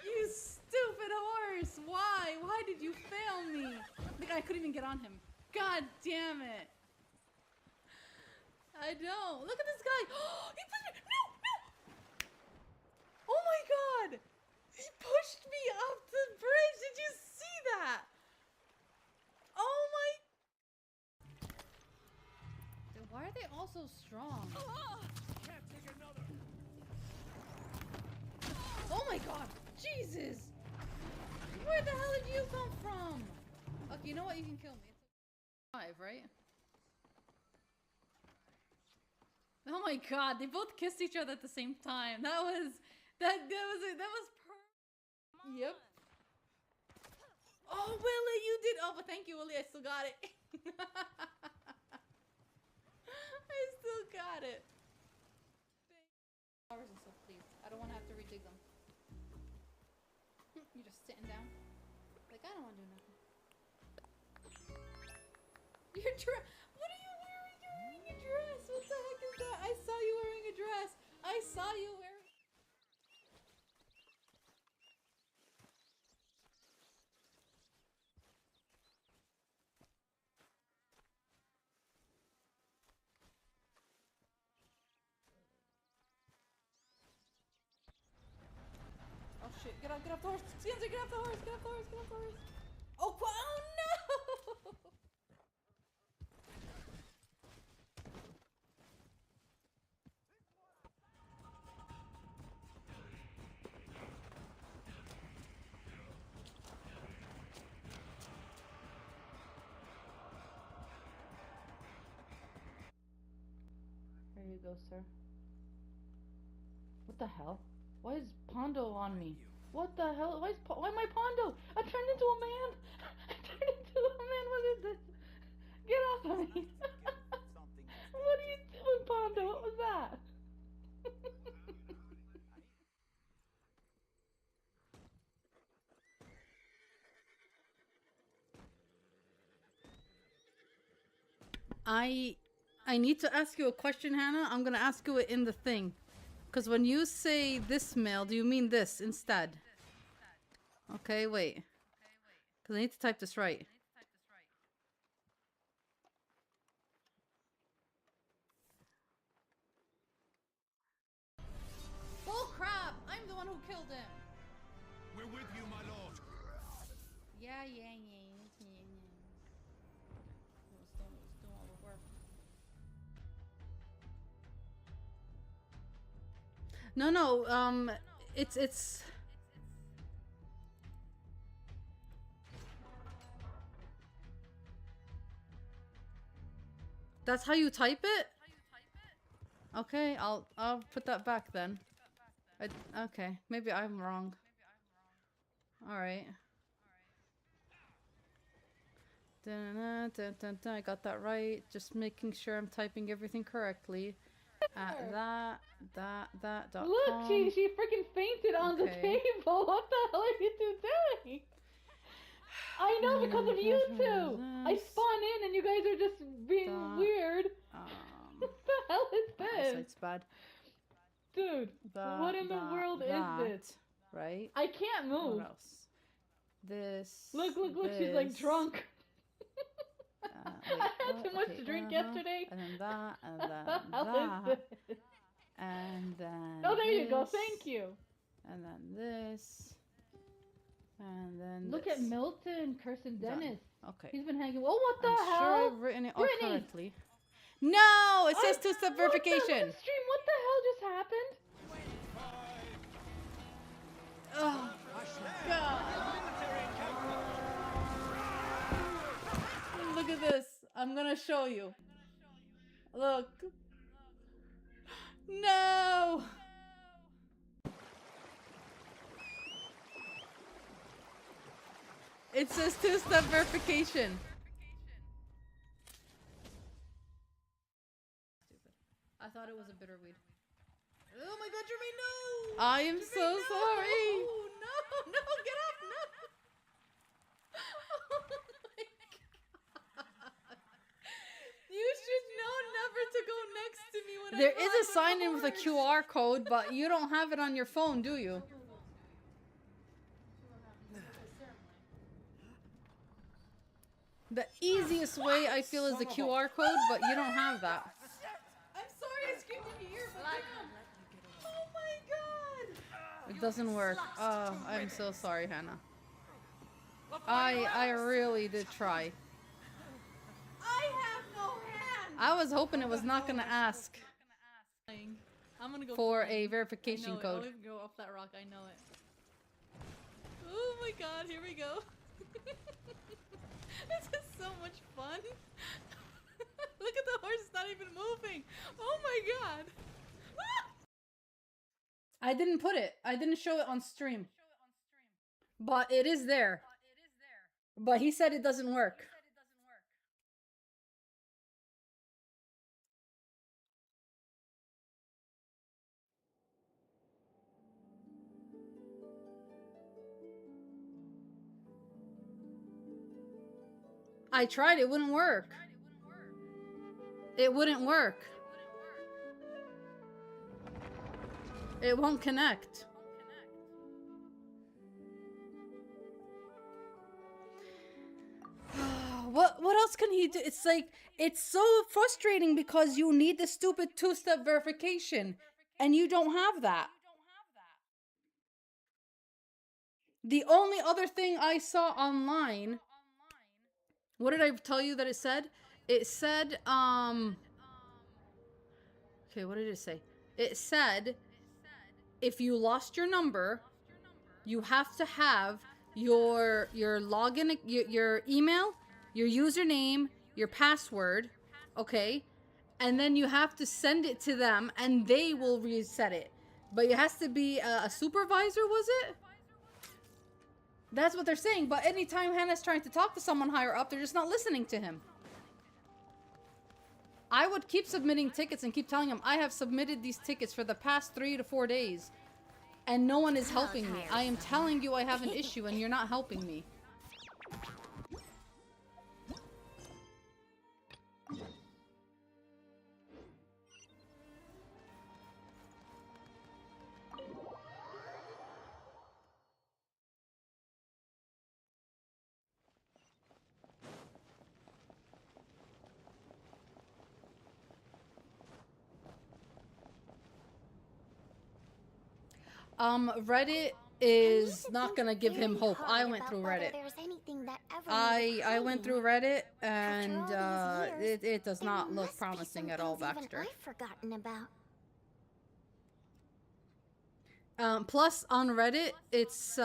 You stupid horse! Why? Why did you fail me? Like, I couldn't even get on him. God damn it! I don't. Look at this guy! He pushed me! No! No! Oh my god! He pushed me off the bridge! Did you see that? Oh my... Dude, why are they all so strong? Can't take another. Oh my god! Jesus! Where the hell did you come from? Okay, you know what? You can kill me. It's 5, right? Oh my god! They both kissed each other at the same time. That was... That was... Yep. Willie, you did. Oh, but thank you, Willie. I still got it. I still got it. Flowers and stuff, please. I don't want to have to redig them. You're just sitting down. Like, I don't want to do nothing. Your dress. What are you wearing? You're wearing a dress. What the heck is that? I saw you wearing a dress. I saw you wearing. Oh shit, get off the horse! Scancer, get off the horse! Get off the horse! Get off the horse! Oh, oh no! There you go, sir. What the hell? Why is Pondo on me? What the hell? Why am I Pondo? I turned into a man! I turned into a man! What is this? Get off of me! What are you doing, Pondo? What was that? I need to ask you a question, Hannah. I'm gonna ask you it in the thing. Because when you say this mail, do you mean this instead? Okay, wait. Because I need to type this right. Bull crap! I'm the one who killed him! We're with you, my lord. Yeah. Let's do all the work. No, it's that's how you type it? Okay, I'll put that back then. Okay, maybe I'm wrong. All right. I got that right. Just making sure I'm typing everything correctly. At that. Look, she freaking fainted on the table. What the hell are you two doing? I know, because of you two. I spawn in and you guys are just being weird. What the hell is this? It's bad. Dude, what in the world is this? Right? I can't move. What else? This. Look, she's like drunk. I had too much to drink yesterday. And then that, and then that. And then oh, there you go. Thank you. And then this. And then look at Milton, Kirsten Dennis. Okay. He's been hanging. Oh, what the hell? Sure I've written it all correctly. No, it says two-step verification. Stream, what the hell just happened? Oh God. Look at this. I'm gonna show you. Look. No. It says two-step verification. Stupid. I thought it was a bitter weed. Oh my God, Jermaine, no! I am Jermaine, so sorry. No, get off, no. Oh my God. You should know never to go next to me when there is a sign in with a QR code, but you don't have it on your phone, do you? The easiest way I feel is the QR code, but you don't have that. I'm sorry I screamed in your ear, but damn. Oh my God! It doesn't work. Oh, I'm so sorry, Hannah. I really did try. I have no hand. I was hoping it was not gonna ask I'm gonna go for a verification code. I'll go off that rock. I know it. Oh my God! Here we go. This is so much fun. Look at the horse, it's not even moving. Oh my God. I didn't put it. I didn't show it on stream. But it is there. But he said it doesn't work. I tried, it wouldn't work. It wouldn't work. It won't connect. What else can he do? It's like, it's so frustrating because you need the stupid two-step verification and you don't have that. The only other thing I saw online, what did I tell you that it said? It said, okay, what did it say? It said, if you lost your number, you have to have your login, your email, your username, your password, okay? And then you have to send it to them and they will reset it. But it has to be a supervisor, was it? That's what they're saying. But anytime Hannah's trying to talk to someone higher up, they're just not listening to him. I would keep submitting tickets and keep telling him, I have submitted these tickets for the past 3 to 4 days. And no one is helping me. I am telling you I have an issue and you're not helping me. Reddit is not gonna give him hope. I went through Reddit. I went through Reddit and it does not look promising at all, Baxter. I've forgotten about. Plus on Reddit, it's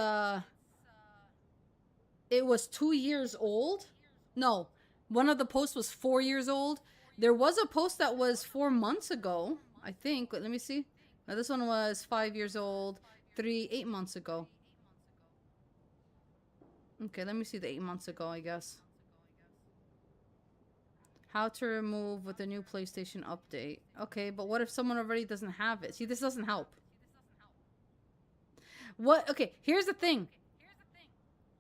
it was 2 years old. No, one of the posts was 4 years old. There was a post that was 4 months ago, I think. Let me see. Now this one was 5 years old, 8 months ago. Okay, let me see the 8 months ago, I guess. How to remove with the new PlayStation update. Okay, but what if someone already doesn't have it? See, this doesn't help. What? Okay, here's the thing.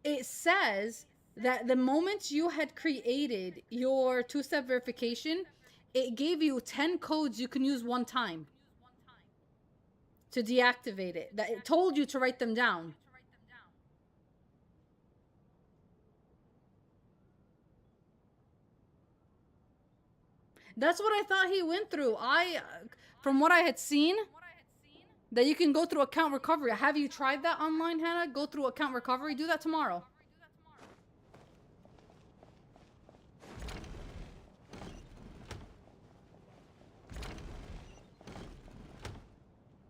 It says that the moment you had created your two-step verification, it gave you 10 codes you can use one time to deactivate it. That it told you to write them down. That's what I thought he went through. From what I had seen, that you can go through account recovery. Have you tried that online, Hannah? Go through account recovery. Do that tomorrow.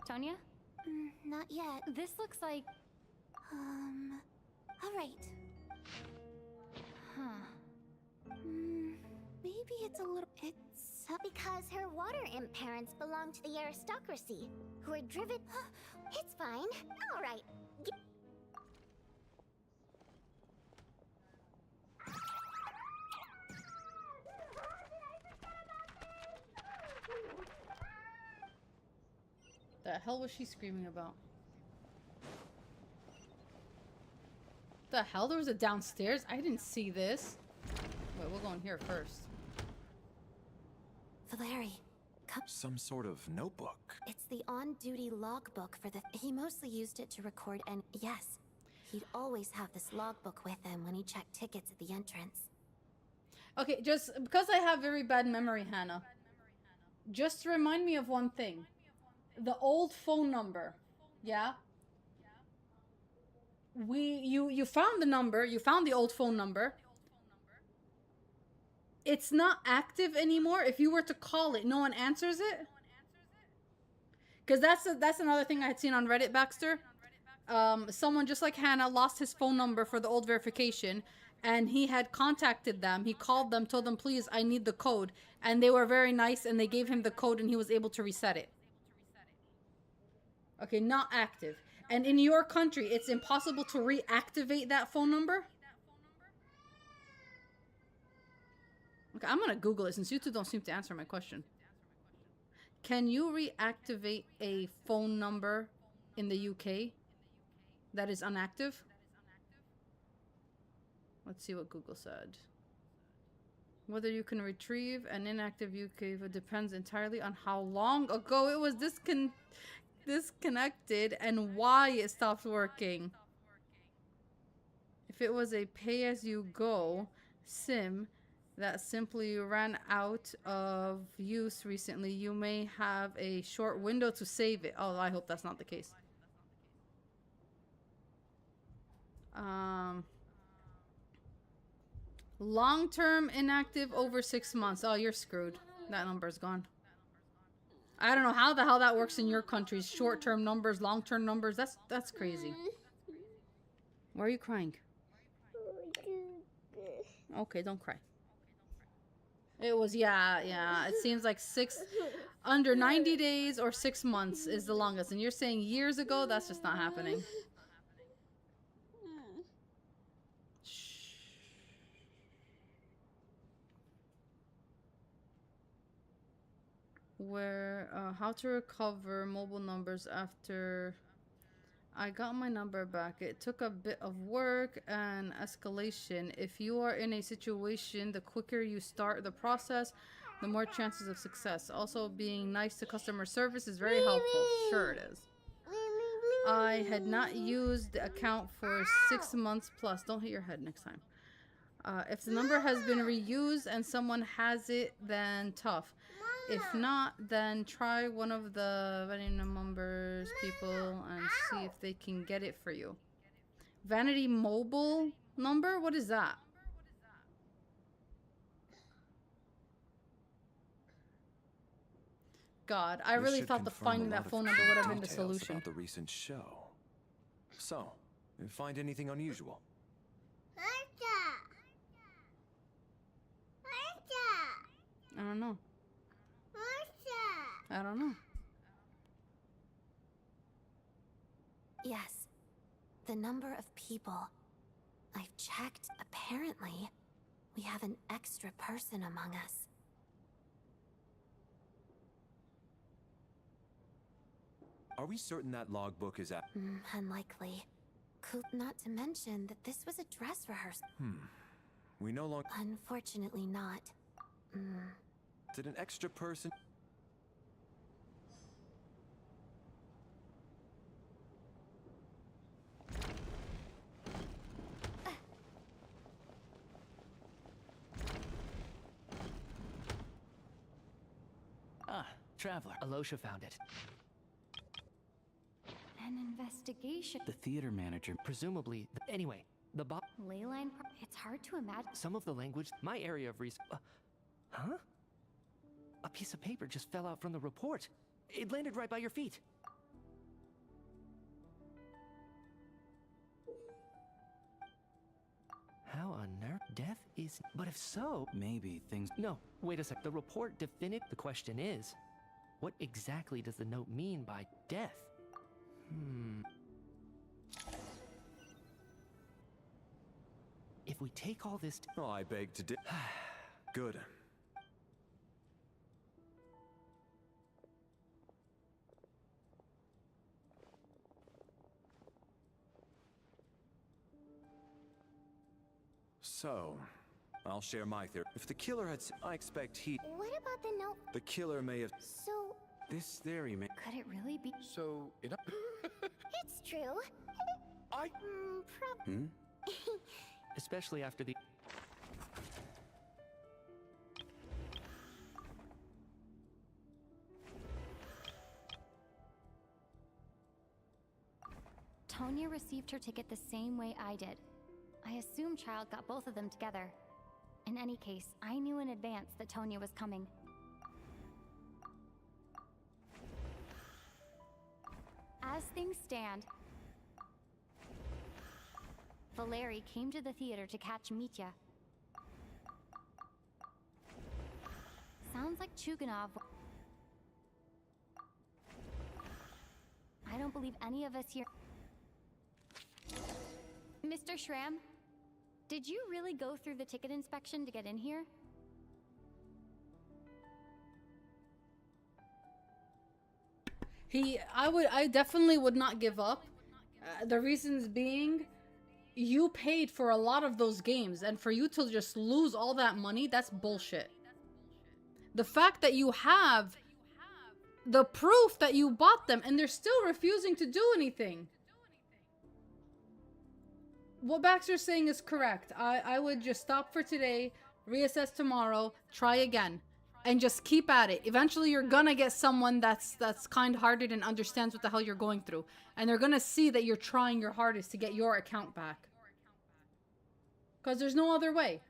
Tonya? Not yet. This looks like... Alright. Huh. Maybe it's a little... because her water imp parents belong to the aristocracy, who are driven... It's fine. Alright. The hell was she screaming about? The hell? There was a downstairs? I didn't see this. Wait, we'll go in here first. Valeri, come. Some sort of notebook. It's the on-duty logbook for the... He mostly used it to record and... Yes, he'd always have this logbook with him when he checked tickets at the entrance. Okay, just because I have very bad memory, Hannah, just remind me of one thing. The old phone number, yeah? You found the number, you found the old phone number. It's not active anymore. If you were to call it, no one answers it. Because that's another thing I had seen on Reddit, Baxter. Someone just like Hannah lost his phone number for the old verification, and he had contacted them. He called them, told them, please, I need the code. And they were very nice, and they gave him the code, and he was able to reset it. Okay, not active. And in your country, it's impossible to reactivate that phone number? Okay, I'm gonna Google it since you two don't seem to answer my question. Can you reactivate a phone number in the UK that is inactive? Let's see what Google said. Whether you can retrieve an inactive UK depends entirely on how long ago it was disconnected and why it stopped working. If it was a pay-as-you-go SIM that simply ran out of use recently, you may have a short window to save it. Oh, I hope that's not the case. Long-term inactive over 6 months. Oh, you're screwed. That number's gone. I don't know how the hell that works in your countries. Short-term numbers, long-term numbers. That's crazy. Why are you crying? Okay, don't cry. It was, yeah. It seems like under 90 days or 6 months is the longest. And you're saying years ago? That's just not happening. How to recover mobile numbers after I got my number back. It took a bit of work and escalation. If you are in a situation, the quicker you start the process, the more chances of success. Also, being nice to customer service is very helpful. Sure it is. I had not used the account for 6 months plus. Don't hit your head next time. If the number has been reused and someone has it, then tough. If not, then try one of the Vanity Numbers people and see if they can get it for you. Vanity Mobile number? What is that? God, I really thought finding that phone number would have been the solution. About the recent show. So, you find anything unusual? I don't know. I don't know. Yes. The number of people. I've checked. Apparently, we have an extra person among us. Are we certain that logbook is at... Unlikely. Not to mention that this was a dress rehearsal. We no longer... Unfortunately not. Did an extra person... Traveler. Alosha found it. An investigation. The theater manager. Presumably. Anyway, the Leyline. It's hard to imagine. Some of the language. My area of research. Huh? A piece of paper just fell out from the report. It landed right by your feet. How on earth? Death is... But if so... Maybe things... No, wait a sec. The report definitive... The question is, what exactly does the note mean by death? If we take all this... Oh, I beg to differ. Good. So, I'll share my theory. If the killer had... I expect he... What about the note? The killer may have... So... This theory may... Could it really be? So, It's true. Especially after the... Tonya received her ticket the same way I did. I assume Child got both of them together. In any case, I knew in advance that Tonya was coming. As things stand, Valeri came to the theater to catch Mitya. Sounds like Chuganov. I don't believe any of us here... Mr. Shram, did you really go through the ticket inspection to get in here? I definitely would not give up. The reasons being, you paid for a lot of those games, and for you to just lose all that money, that's bullshit. The fact that you have the proof that you bought them and they're still refusing to do anything. What Baxter's saying is correct. I would just stop for today, reassess tomorrow, try again, and just keep at it. Eventually you're gonna get someone that's kind-hearted and understands what the hell you're going through. And they're gonna see that you're trying your hardest to get your account back. Because there's no other way.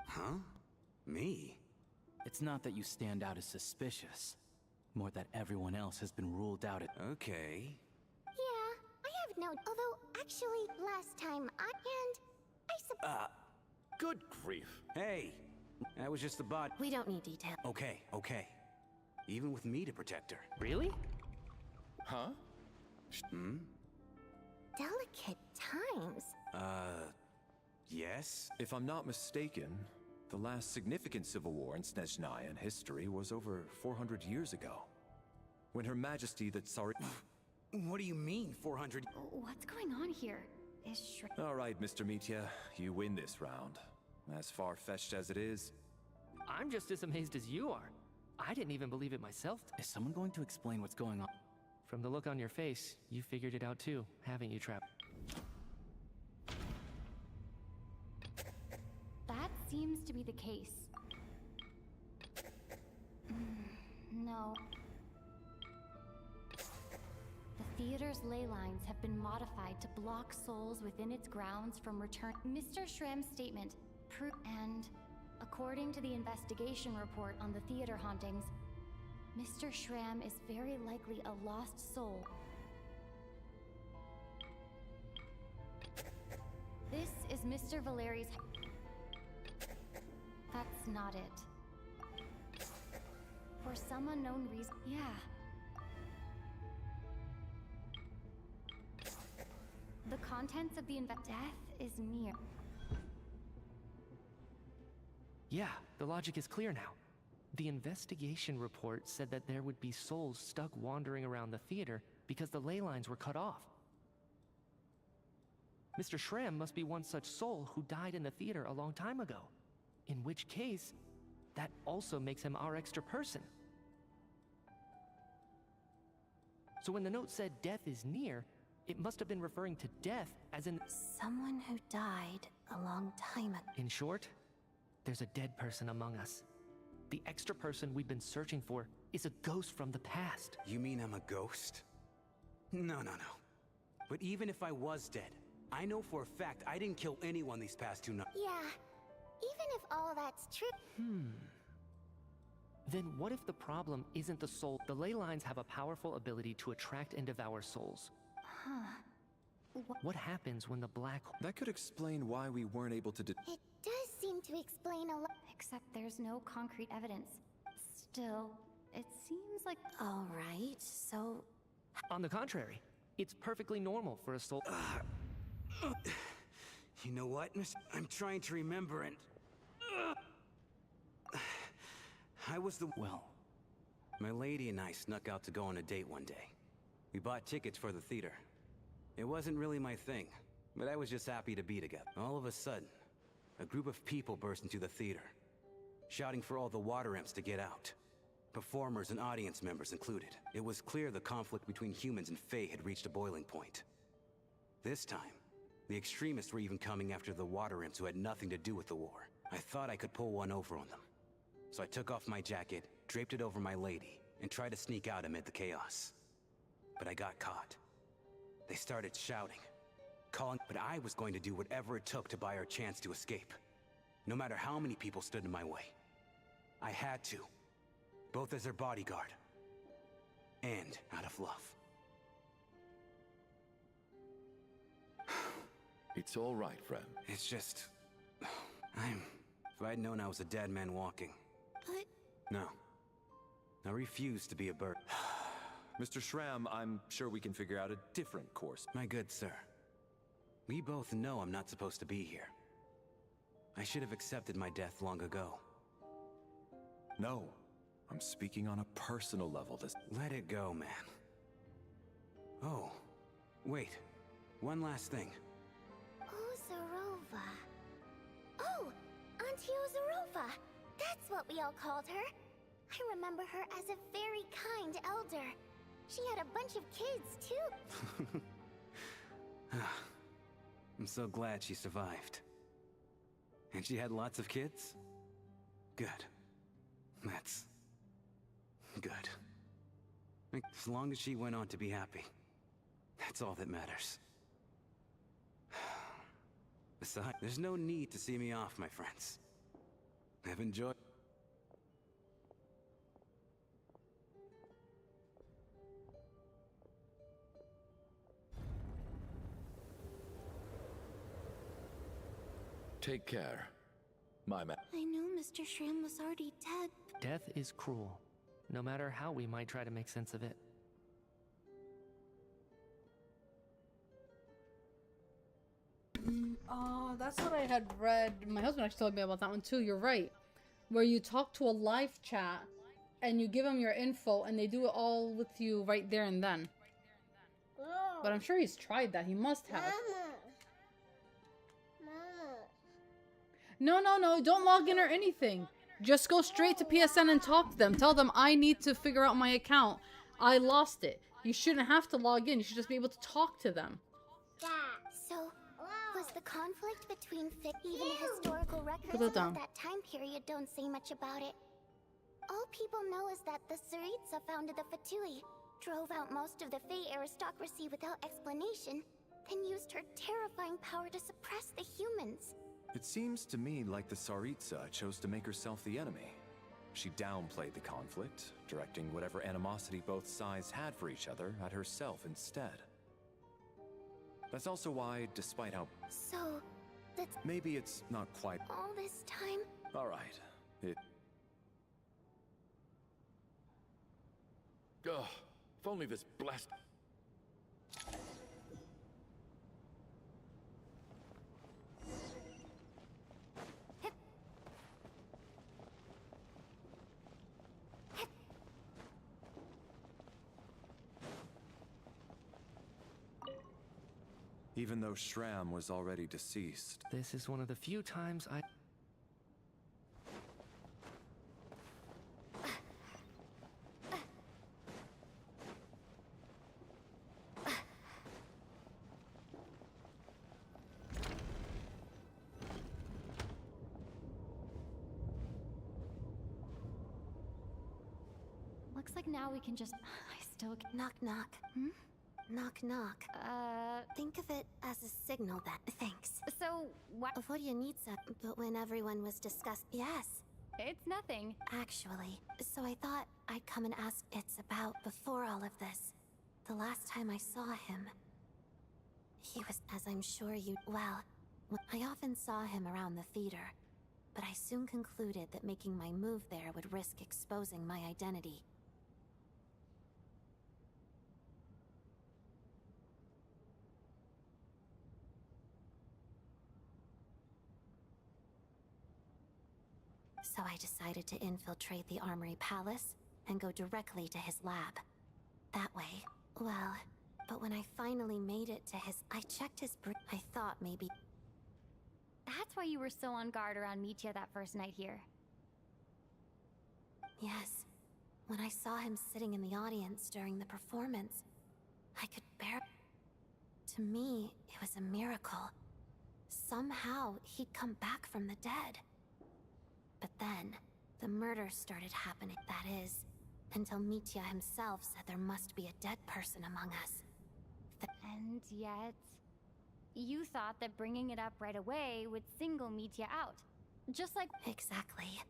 Huh? Me? It's not that you stand out as suspicious, more that everyone else has been ruled out. Okay. Yeah, I have no... Although, actually, last time Good grief. Hey, that was just a bot. We don't need detail. Okay. Even with me to protect her. Really? Huh? Hmm? Delicate times. Yes? If I'm not mistaken, the last significant civil war in Snezhnayan history was over 400 years ago. When Her Majesty the Tsar... What do you mean, 400? What's going on here? Is All right, Mr. Mitya, you win this round. As far-fetched as it is. I'm just as amazed as you are. I didn't even believe it myself. Is someone going to explain what's going on? From the look on your face, you figured it out too, haven't you, Trap? That seems to be the case. No. The theater's ley lines have been modified to block souls within its grounds from return. Mr. Shram's statement, and according to the investigation report on the theater hauntings, Mr. Shram is very likely a lost soul. This is Mr. Valeri's... That's not it. For some unknown reason... Yeah. The contents of the death is near. Yeah, the logic is clear now. The investigation report said that there would be souls stuck wandering around the theater because the ley lines were cut off. Mr. Shram must be one such soul who died in the theater a long time ago. In which case, that also makes him our extra person. So when the note said death is near, it must have been referring to death as in... Someone who died a long time ago. In short, there's a dead person among us. The extra person we've been searching for is a ghost from the past. You mean I'm a ghost? No. But even if I was dead, I know for a fact I didn't kill anyone these past 2 nights. Yeah, even if all that's true... Then what if the problem isn't the soul? The ley lines have a powerful ability to attract and devour souls. What happens when the black... That could explain why we weren't able to It does seem to explain a lot. Except there's no concrete evidence. Still, it seems like... Alright, so... On the contrary, it's perfectly normal for a soul... You know what, miss? I'm trying to remember and... I was the... Well... My lady and I snuck out to go on a date one day. We bought tickets for the theater. It wasn't really my thing, but I was just happy to be together. All of a sudden, a group of people burst into the theater, shouting for all the water imps to get out. Performers and audience members included. It was clear the conflict between humans and Fae had reached a boiling point. This time, the extremists were even coming after the water imps who had nothing to do with the war. I thought I could pull one over on them. So I took off my jacket, draped it over my lady, and tried to sneak out amid the chaos. But I got caught. They started shouting, calling, but I was going to do whatever it took to buy our chance to escape. No matter how many people stood in my way. I had to. Both as their bodyguard, and out of love. It's all right, friend. It's just... If I'd known I was a dead man walking... But... No. I refuse to be a bird. Mr. Shram, I'm sure we can figure out a different course. My good sir, we both know I'm not supposed to be here. I should have accepted my death long ago. No, I'm speaking on a personal level this. Let it go, man. Oh, wait. One last thing. Ozarova. Oh, Auntie Ozarova. That's what we all called her. I remember her as a very kind elder. She had a bunch of kids, too. I'm so glad she survived. And she had lots of kids? Good. That's... good. As long as she went on to be happy. That's all that matters. Besides, there's no need to see me off, my friends. I've enjoyed... Take care, my man. I knew Mr. Shram was already dead. Death is cruel, no matter how we might try to make sense of it. That's what I had read. My husband actually told me about that one too. You're right. Where you talk to a live chat and you give them your info and they do it all with you right there and then. But I'm sure he's tried that. He must have. No, don't log in or anything. Just go straight to PSN and talk to them. Tell them I need to figure out my account. I lost it. You shouldn't have to log in. You should just be able to talk to them. So, was the conflict between even historical records Put it down. about that time period don't say much about it. All people know is that the Tsaritsa founded the Fatui, drove out most of the Fey aristocracy without explanation, then used her terrifying power to suppress the humans. It seems to me like the Tsaritsa chose to make herself the enemy. She downplayed the conflict, directing whatever animosity both sides had for each other at herself instead. That's also why, despite how... So, that's... maybe it's not quite... all this time? Alright, it... Ugh, if only this blast... Even though Shram was already deceased. This is one of the few times I... Looks like now we can just... I still... Knock knock. Hmm? Knock knock. Think of it as a signal that... Thanks. So, what? Vodyanitsa, but when everyone was discussed... Yes. It's nothing. Actually, so I thought I'd come and ask it's about before all of this. The last time I saw him... He was, as I'm sure you... Well, I often saw him around the theater, but I soon concluded that making my move there would risk exposing my identity. So I decided to infiltrate the Armory Palace and go directly to his lab. That way, well, but when I finally made it to his... I checked his... I thought maybe... That's why you were so on guard around Mitya that first night here. Yes. When I saw him sitting in the audience during the performance, I could bear... To me, it was a miracle. Somehow, he'd come back from the dead. But then, the murder started happening. That is, until Mitya himself said there must be a dead person among us. And yet... You thought that bringing it up right away would single Mitya out. Just like... Exactly.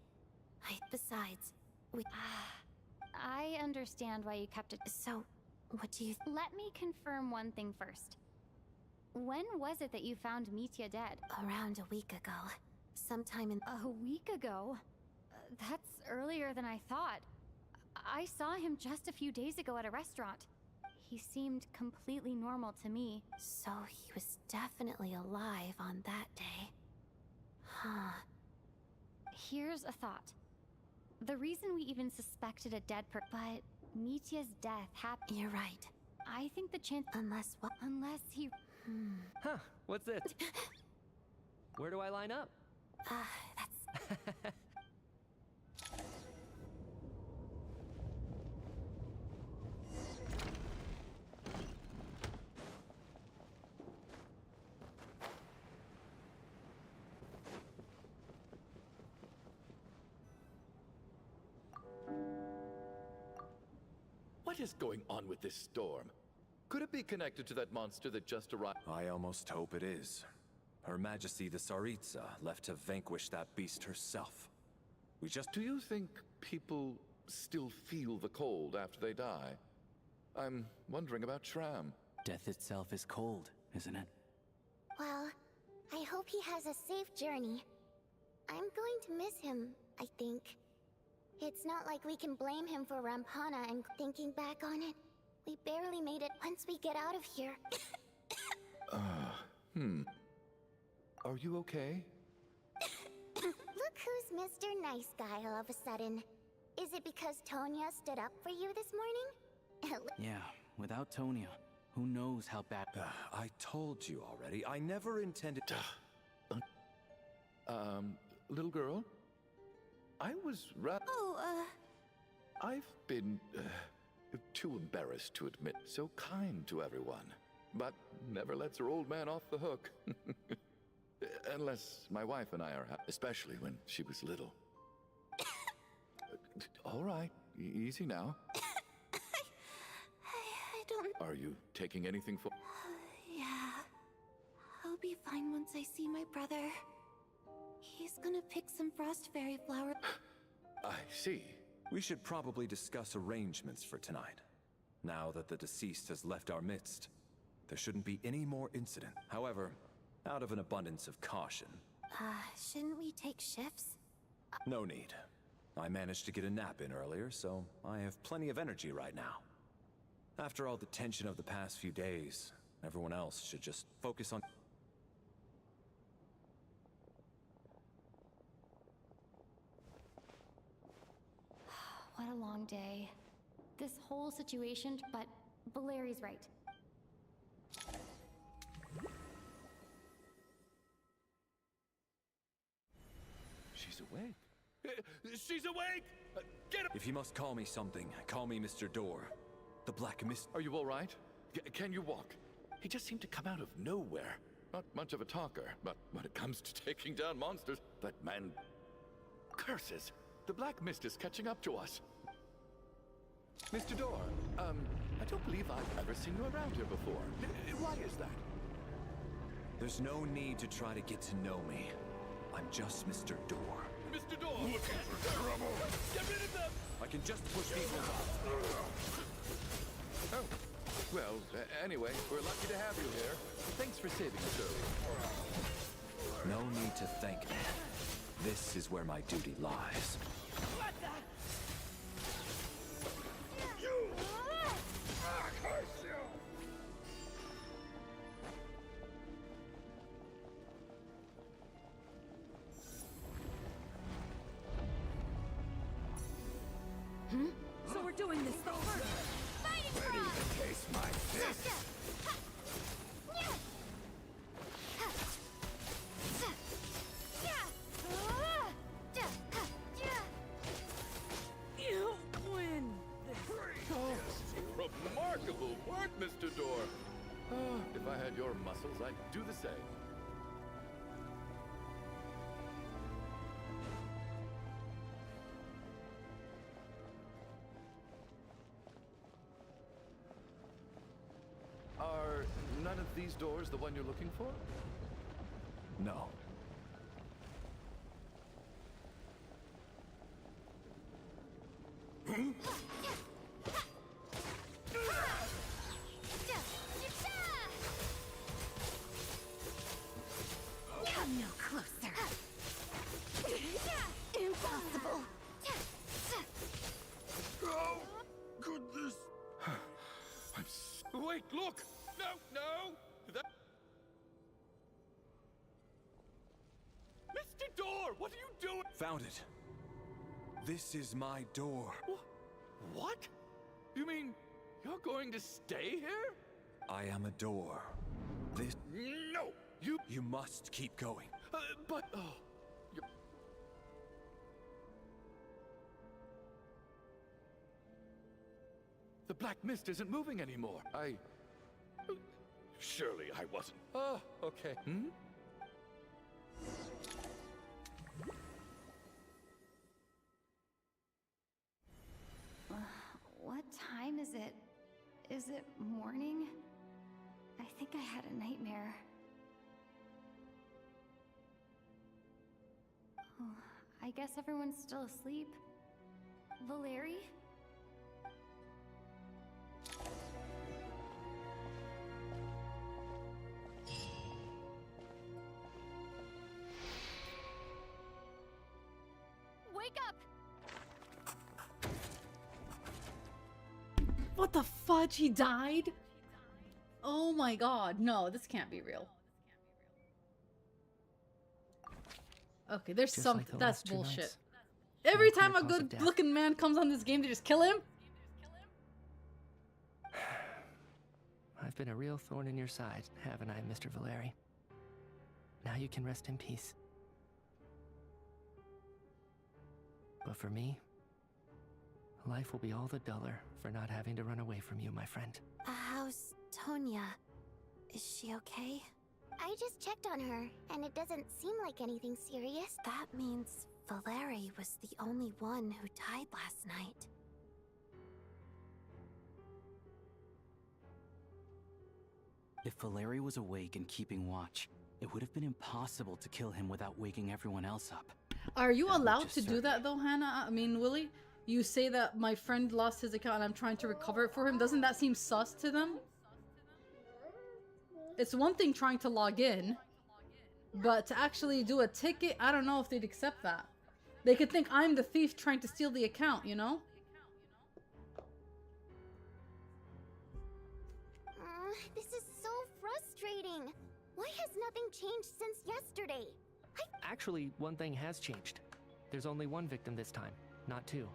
Besides, we... I understand why you kept it... So, what do you... Let me confirm one thing first. When was it that you found Mitya dead? Around a week ago. Sometime in... A week ago? That's earlier than I thought. I saw him just a few days ago at a restaurant. He seemed completely normal to me. So he was definitely alive on that day. Huh. Here's a thought. The reason we even suspected a dead but Mitya's death happened. You're right. I think the chance. Unless what? Unless he. Huh, what's it? Where do I line up? That's. What is going on with this storm? Could it be connected to that monster that just arrived? I almost hope it is. Her Majesty the Tsaritsa left to vanquish that beast herself. We just... Do you think people still feel the cold after they die? I'm wondering about Shram. Death itself is cold, isn't it? Well, I hope he has a safe journey. I'm going to miss him, I think. It's not like we can blame him for Rampana, and thinking back on it, we barely made it once we get out of here. Are you okay? Look who's Mr. Nice Guy all of a sudden. Is it because Tonya stood up for you this morning? Yeah, without Tonya, who knows how bad... I told you already, I never intended to... Little girl? I was I've been too embarrassed to admit so kind to everyone, but never lets her old man off the hook. Unless my wife and I are especially when she was little. All right, easy now. I don't... Are you taking anything for... Yeah. I'll be fine once I see my brother. He's gonna pick some frost fairy flower. I see. We should probably discuss arrangements for tonight. Now that the deceased has left our midst, there shouldn't be any more incident. However, out of an abundance of caution... Shouldn't we take shifts? No need. I managed to get a nap in earlier, so I have plenty of energy right now. After all the tension of the past few days, everyone else should just focus on... What a long day. This whole situation, but Valeri's right. She's awake. She's awake! Get her! If you must call me something, call me Mr. Door. The Black Mist... Are you all right? Can you walk? He just seemed to come out of nowhere. Not much of a talker, but when it comes to taking down monsters, that man... Curses! The Black Mist is catching up to us. Mr. Door, I don't believe I've ever seen you around here before. Why is that? There's no need to try to get to know me. I'm just Mr. Door. Mr. Door! Looking for trouble! Get rid of them! I can just push people out. Oh. Well, anyway, we're lucky to have you here. Thanks for saving us earlier. No need to thank me. This is where my duty lies. What the? Curse you! So we're doing this the hard way. Ready to taste my fist? You win. Remarkable work, Mr. Door. If I had your muscles, I'd do the same. Are none of these doors the one you're looking for? No. Come no closer. Impossible. How could this... Wait, look! No, no! That... Mr. Door, what are you doing? Found it. This is my door. What? You mean you're going to stay here? I am a door. This... No! You must keep going. But... The black mist isn't moving anymore. Surely I wasn't. Oh, okay. Hmm? What time is it? Is it morning? I think I had a nightmare. Oh, I guess everyone's still asleep. Valeri? Wake up! What the fudge? He died? Oh my god. No, this can't be real. Okay, there's Just something. like the That's last 2 bullshit. nights. Every No clear time a cause of good death. looking man comes on this game, they just kill him? I've been a real thorn in your side, haven't I, Mr. Valeri? Now you can rest in peace. But for me, life will be all the duller for not having to run away from you, my friend. How's Tonya? Is she okay? I just checked on her, and it doesn't seem like anything serious. That means Valeri was the only one who died last night. If Valeri was awake and keeping watch, it would have been impossible to kill him without waking everyone else up. Are you That much allowed is to do certain. that though, Hannah? I mean, Willie? You say that my friend lost his account and I'm trying to recover it for him. Doesn't that seem sus to them? It's one thing trying to log in, but to actually do a ticket, I don't know if they'd accept that. They could think I'm the thief trying to steal the account, you know? This is so frustrating. Why has nothing changed since yesterday? Actually, one thing has changed. There's only one victim this time, not 2.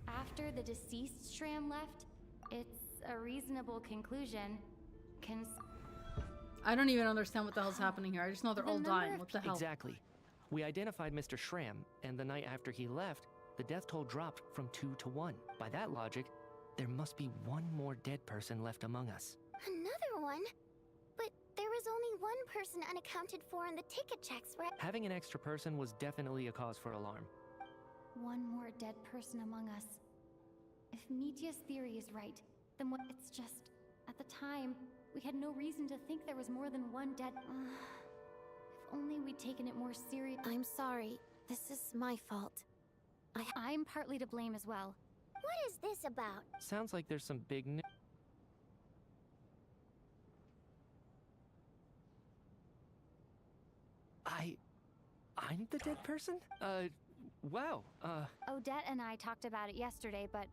After the deceased Shram left, it's a reasonable conclusion. I don't even understand what the hell's happening here. I just know they're all dying. What the hell? Exactly. We identified Mr. Shram, and the night after he left, the death toll dropped from 2 to 1. By that logic, there must be one more dead person left among us. Another one? But there was only one person unaccounted for in the ticket checks, right? Having an extra person was definitely a cause for alarm. One more dead person among us. If Mitya's theory is right, then what? It's just, at the time, we had no reason to think there was more than one dead. If only we'd taken it more serious. I'm sorry. This is my fault. I'm partly to blame as well. What is this about? Sounds like there's some big news. I'm the dead person? Wow, Odette and I talked about it yesterday, but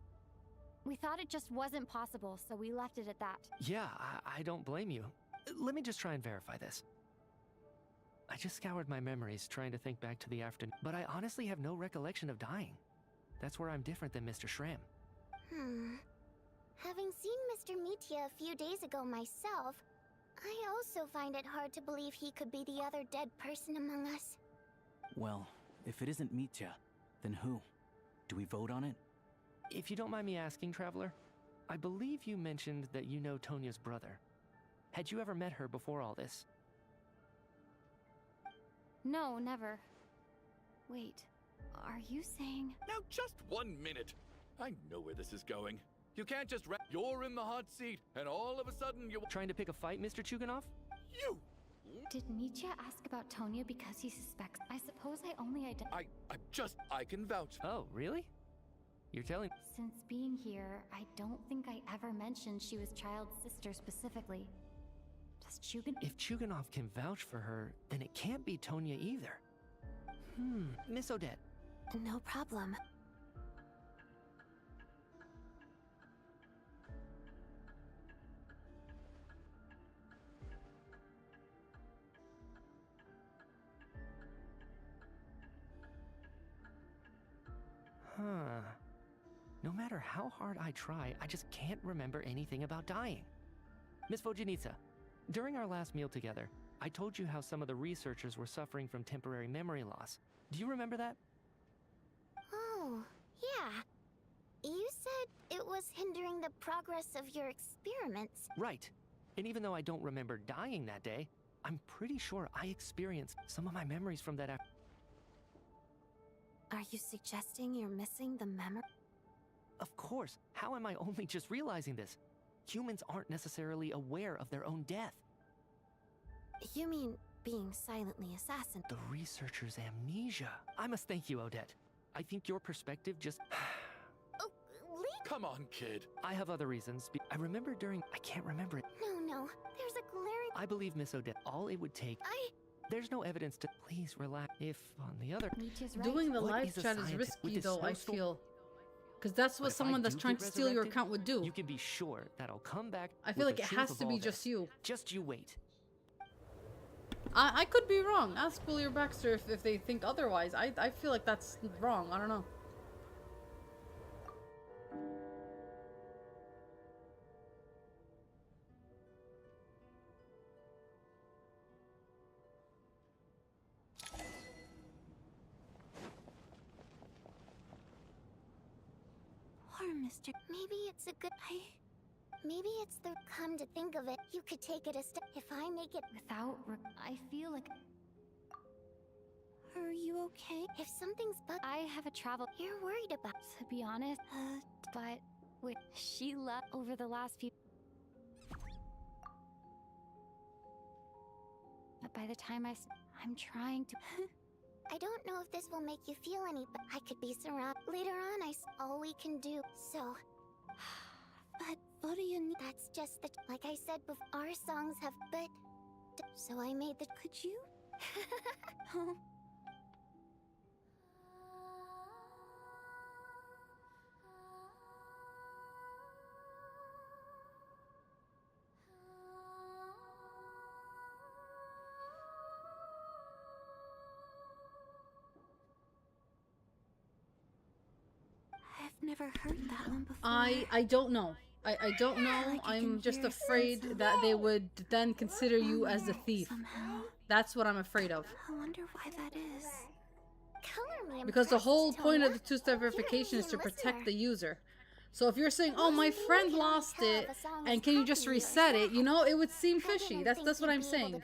we thought it just wasn't possible, so we left it at that. Yeah, I don't blame you. Let me just try and verify this. I just scoured my memories trying to think back to the afternoon, but I honestly have no recollection of dying. That's where I'm different than Mr. Shram. Having seen Mr. Mitya a few days ago myself, I also find it hard to believe he could be the other dead person among us. Well, if it isn't Mitya, then who? Do we vote on it? If you don't mind me asking, Traveler, I believe you mentioned that you know Tonya's brother. Had you ever met her before all this? No, never. Wait, are you saying... Now, just 1 minute. I know where this is going. You can't just You're in the hot seat, and all of a sudden you... Trying to pick a fight, Mr. Chuganov? You! Did Mitya ask about Tonya because he suspects? I suppose I only I can vouch. Oh, really? You're telling... Since being here, I don't think I ever mentioned she was Child's sister specifically. Does Chuganov... If Chuganov can vouch for her, then it can't be Tonya either. Miss Odette. No problem. matter how hard I try, I just can't remember anything about dying. Miss Vojanitsa, during our last meal together, I told you how some of the researchers were suffering from temporary memory loss. Do you remember that? Oh, yeah. You said it was hindering the progress of your experiments. Right. And even though I don't remember dying that day, I'm pretty sure I experienced some of my memories from that. Are you suggesting you're missing the memory? Of course. How am I only just realizing this? Humans aren't necessarily aware of their own death. You mean being silently assassinated? The researcher's amnesia. I must thank you, Odette. I think your perspective just... Come on, kid. I have other reasons. I remember during... I can't remember it. No. There's a glaring... I believe Miss Odette. All it would take... There's no evidence to... Please relax. If, on the other... Doing the live chat is risky, though, I feel. Because that's what someone that's trying to steal your account would do. You can be sure that I'll come back. I feel like it has to be just you. Just you wait. I could be wrong. Ask Willie or Baxter if they think otherwise. I feel like that's wrong. I don't know. Poor Mr. Maybe it's a good... Maybe it's the... Come to think of it, you could take it a step. If I make it... Without... I feel like... Are you okay? If something's I have a travel... You're worried about... To be honest, but... With Sheila over the last few... But by the time I'm trying to... I don't know if this will make you feel any, but I could be surrounded. Later on, all we can do. So... But what do you need? That's just the... Like I said before, our songs have... But... So I made the... Could you? I've never heard that one before. I don't know. I don't know. Like I'm just afraid that they would then consider you as the thief. Somehow. That's what I'm afraid of. I wonder why that is. Color me Because the whole impressed, point of Tonya. the two-step verification is to protect the user. So if you're saying, "Oh, my friend lost it, and can you just reset it?" You know, it would seem fishy. That's what I'm saying.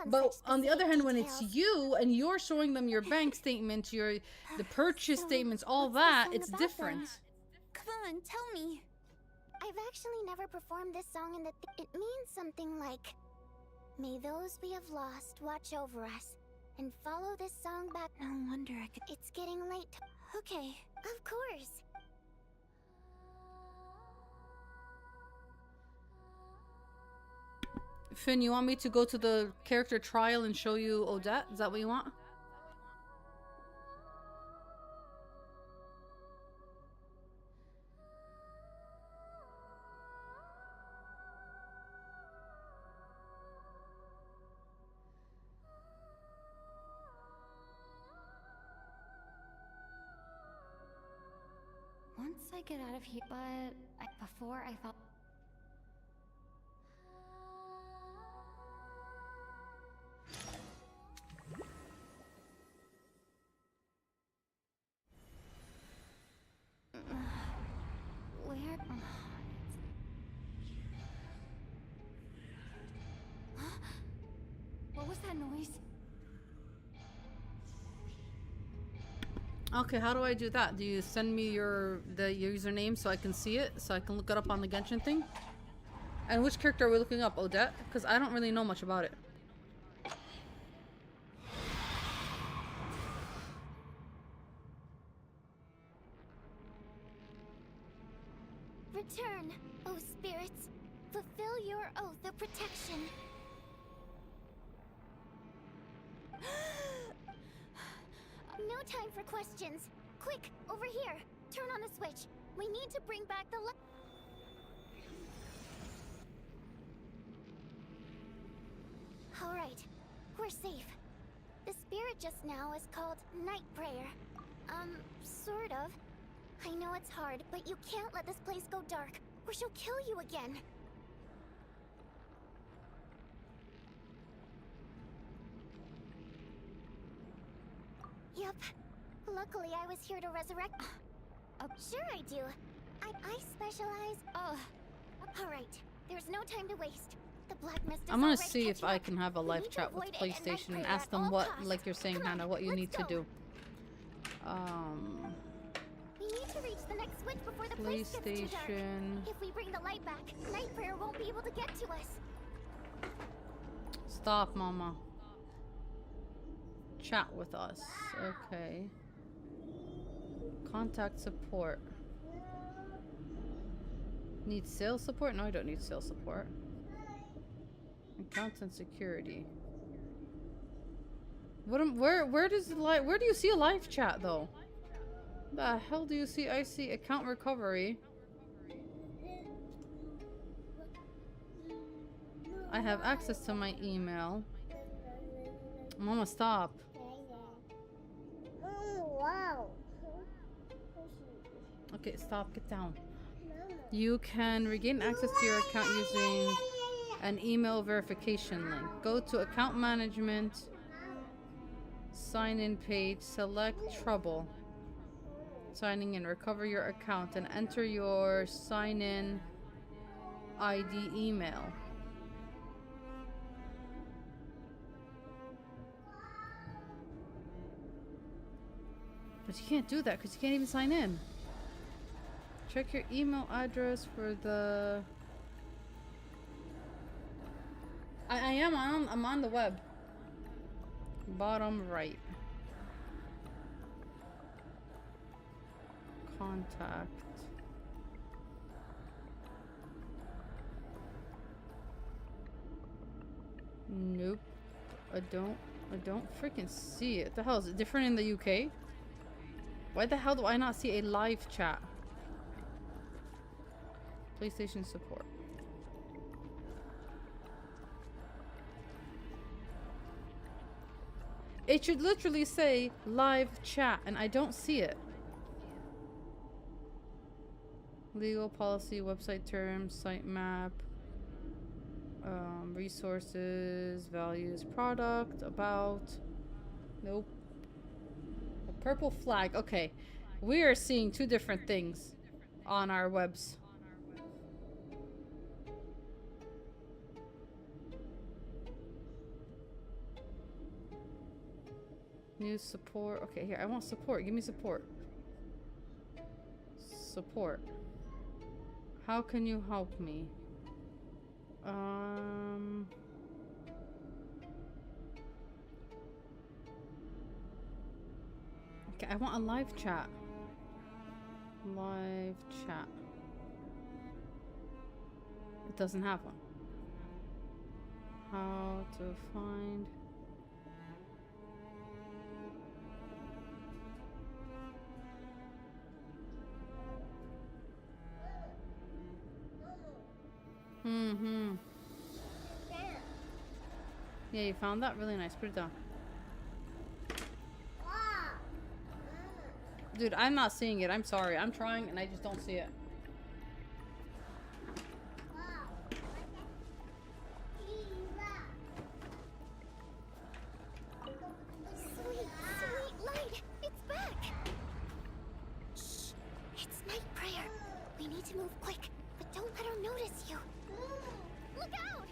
But on the other hand, when it's you and you're showing them your bank statement, the purchase statements, all that, it's different. Come on, tell me. I've actually never performed this song in the... It means something like... May those we have lost watch over us, and follow this song back... No wonder I could... It's getting late. Okay, of course. Finn, you want me to go to the character trial and show you Odette? Is that what you want? Once I get out of here, but before I felt... Where? What was that noise? Okay, how do I do that? Do you send me the username so I can see it? So I can look it up on the Genshin thing? And which character are we looking up? Odette? Because I don't really know much about it. Return, O spirits. Fulfill your oath of protection. No time for questions. Quick, over here. Turn on the switch. We need to bring back the light. All right, we're safe. The spirit just now is called Night Prayer. Sort of. I know it's hard, but you can't let this place go dark, or she'll kill you again. Yep. Luckily, I was here to resurrect. Sure I do. I specialize. Alright. There's no time to waste. The black mist is I'm gonna already see if catching I up. can have a We live need to chat with avoid it and PlayStation and Night ask Prayer them at what, all costs. like you're saying, Come on, Hannah, what you let's need to go. do. We need to reach the next switch before the place gets too dark. PlayStation. If we bring the light back, Night Prayer won't be able to get to us. Stop, Mama. Chat with us. Okay. Contact support. Need sales support? No, I don't need sales support. Accounts and security. Where does where do you see a live chat though? The hell do you see? I see account recovery. I have access to my email. Mama, stop. Okay, stop. Get down. You can regain access to your account using an email verification link. Go to account management, sign in page, select trouble. Signing in, recover your account and enter your sign in ID email. But you can't do that because you can't even sign in. Check your email address for the... I'm on the web. Bottom right. Contact. Nope. I don't freaking see it. The hell is it different in the UK? Why the hell do I not see a live chat? PlayStation support. It should literally say live chat and I don't see it. Legal policy, website terms, site map, resources, values, product, about. Nope. A purple flag. Okay. We are seeing two different things on our webs. New support. Okay, here. I want support. Give me support. Support. How can you help me? Okay, I want a live chat. Live chat. It doesn't have one. How to find... Yeah, you found that? Really nice. Put it down. Dude, I'm not seeing it. I'm sorry. I'm trying and I just don't see it. Sweet light! It's back! Shh! It's Night Prayer. We need to move quick, but don't let her notice you. Look out!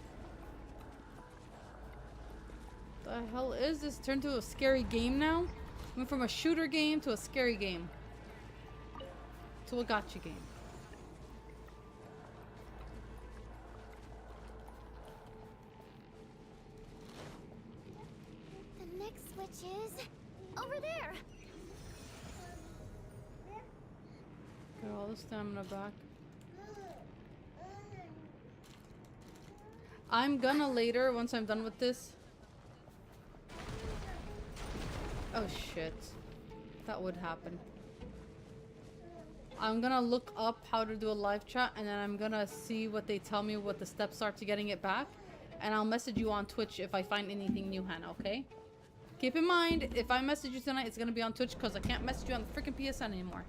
The hell is this? Turned to a scary game now? Went from a shooter game to a scary game. To a gotcha game. The next switch is over there. Get all the stamina back. I'm gonna later, once I'm done with this. Oh shit. That would happen. I'm gonna look up how to do a live chat and then I'm gonna see what they tell me, what the steps are to getting it back. And I'll message you on Twitch if I find anything new, Hannah, okay? Keep in mind, if I message you tonight, it's gonna be on Twitch because I can't message you on the freaking PSN anymore.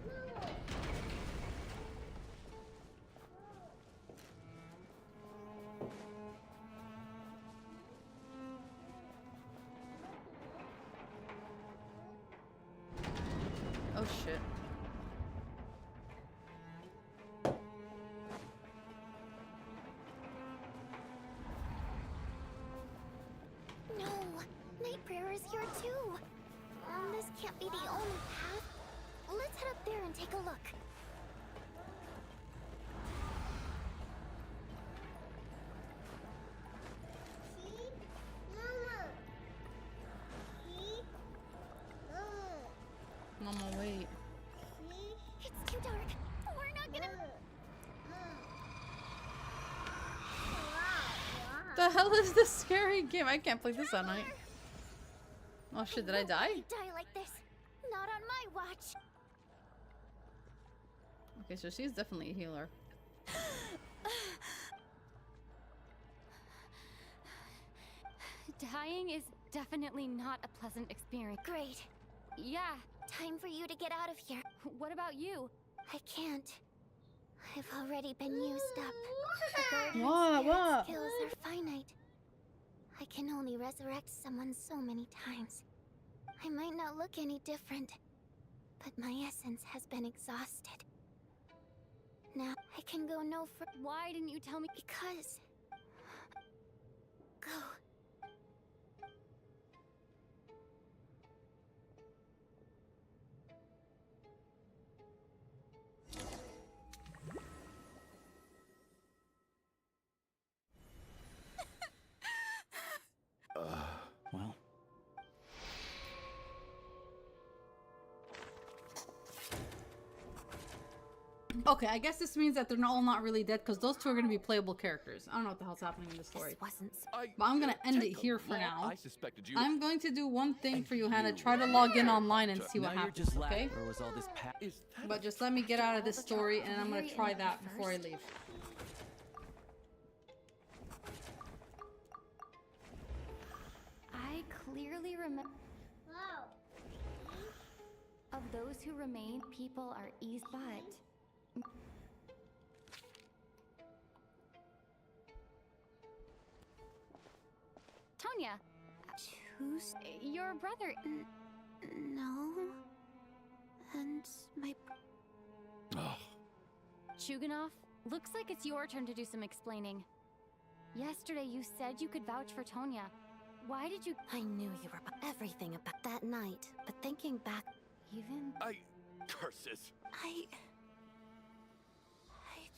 Night Prayer is here too. This can't be the only path. Let's head up there and take a look. Mama, wait. It's too dark. We're not gonna. The hell is this scary game? I can't play this all night. Oh shit, did I die? Die like this. Not on my watch. Okay, so she's definitely a healer. Dying is definitely not a pleasant experience. Great. Yeah. Time for you to get out of here. What about you? I can't. I've already been used up. The What? skills are finite. I can only resurrect someone so many times. I might not look any different, but my essence has been exhausted. Now I can go no further. Why didn't you tell me? Because. Go. Well. Okay, I guess this means that they're all not really dead because those two are going to be playable characters. I don't know what the hell's happening in the story. But I'm going to end it here for now. I suspected you. I'm going to do one thing for you, Hannah. Try to log in online and see what Now you're happens, just okay? Or was all this But just let me get out of this story and I'm going to try that before I leave. I clearly remember. Of those who remain, people are easy, but. Tonya! Who's. Your brother. No. And my. Chuganov, looks like it's your turn to do some explaining. Yesterday you said you could vouch for Tonya. Why did you. I knew you were about everything about that night, but thinking back. Even. Curses. I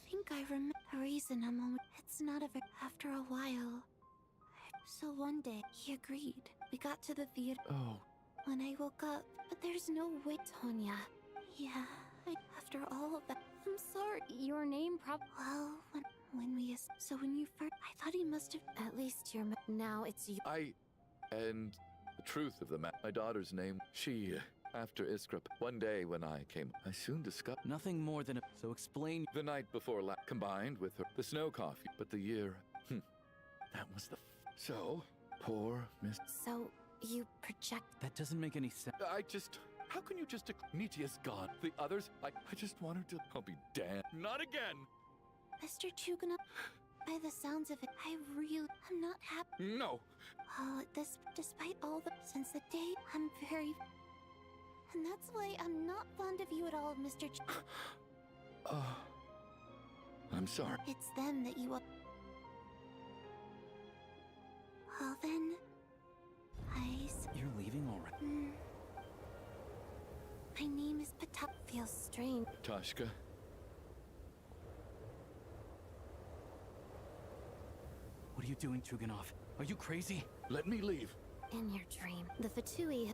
think I remember a reason a moment. It's not a. After a while. So one day, he agreed. We got to the theater. Oh. When I woke up, but there's no way, Tonya. Yeah, after all of that, I'm sorry. Your name Well, when we... So when you first... I thought he must have... At least you're... Now it's you. And the truth of the matter, my daughter's name, she... After Iskra, one day when I came, I soon discovered... Nothing more than a... So explain... The night before combined with her, the snow coffee, but the year... that was the... So, poor Miss... So, you project... That doesn't make any sense. How can you just... Nitia's gone. The others, I just want her to... I'll be damned. Not again! Mr. Chuganov, by the sounds of it, I'm not happy. No! Oh, despite all the... Since the day, I'm very... And that's why I'm not fond of you at all, Mr. I'm sorry. It's them that you... Well then... You're leaving already? My name is Patap. Feels strange. Tashka. What are you doing, Chuganov? Are you crazy? Let me leave. In your dream, the Fatui...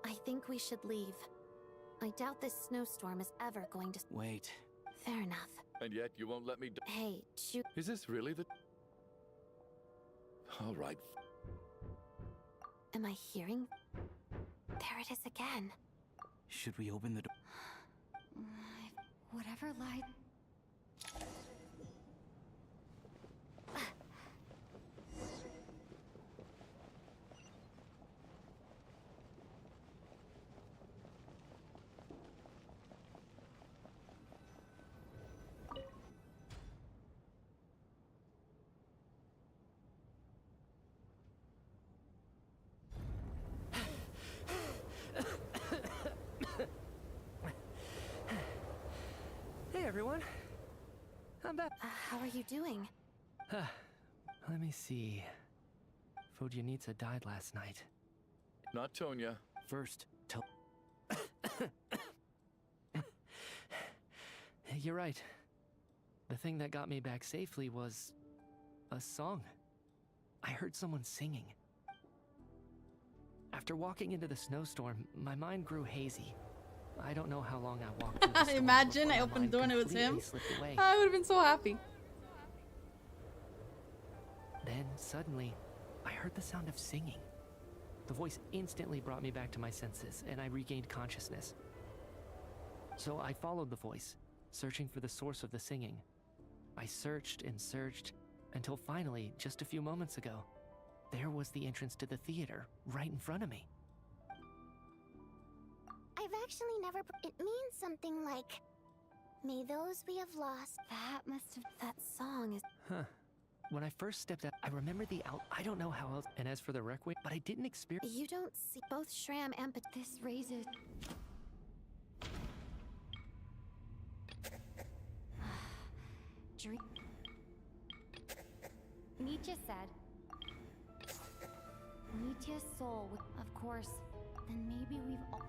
I think we should leave. I doubt this snowstorm is ever going to... Wait. Fair enough. And yet you won't let me... Hey, Is this really the... All right. Am I hearing? There it is again. Should we open the door? Whatever lied. everyone. I'm back. How are you doing? Let me see. Fujinitsa died last night. Not Tonya. First, tell. You're right. The thing that got me back safely was a song. I heard someone singing. After walking into the snowstorm, my mind grew hazy. I don't know how long I walked through the storm. Imagine I opened the door and it was him. Away. I would have been so happy. Then, suddenly, I heard the sound of singing. The voice instantly brought me back to my senses, and I regained consciousness. So I followed the voice, searching for the source of the singing. I searched and searched, until finally, just a few moments ago, there was the entrance to the theater, right in front of me. I've actually never. It means something like, "May those we have lost." That must have. That song is. Huh. When I first stepped out, I remember the out. I don't know how else. And as for the requiem, but I didn't experience. You don't see both Shram and this raises. Dream. Nietzsche said, Nietzsche's soul, of course, then maybe we've all...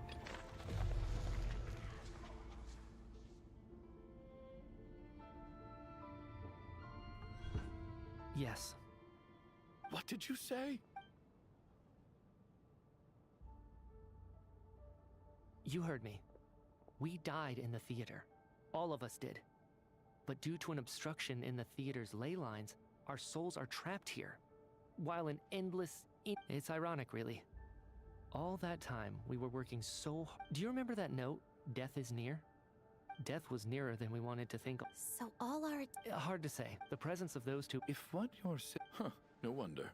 Yes. What did you say? You heard me. We died in the theater. All of us did. But due to an obstruction in the theater's ley lines, our souls are trapped here. While an endless... It's ironic, really. All that time, we were working so hard. Do you remember that note, "Death is near"? Death was nearer than we wanted to think. So all our... Hard to say. The presence of those two... If what you're saying... Huh, no wonder.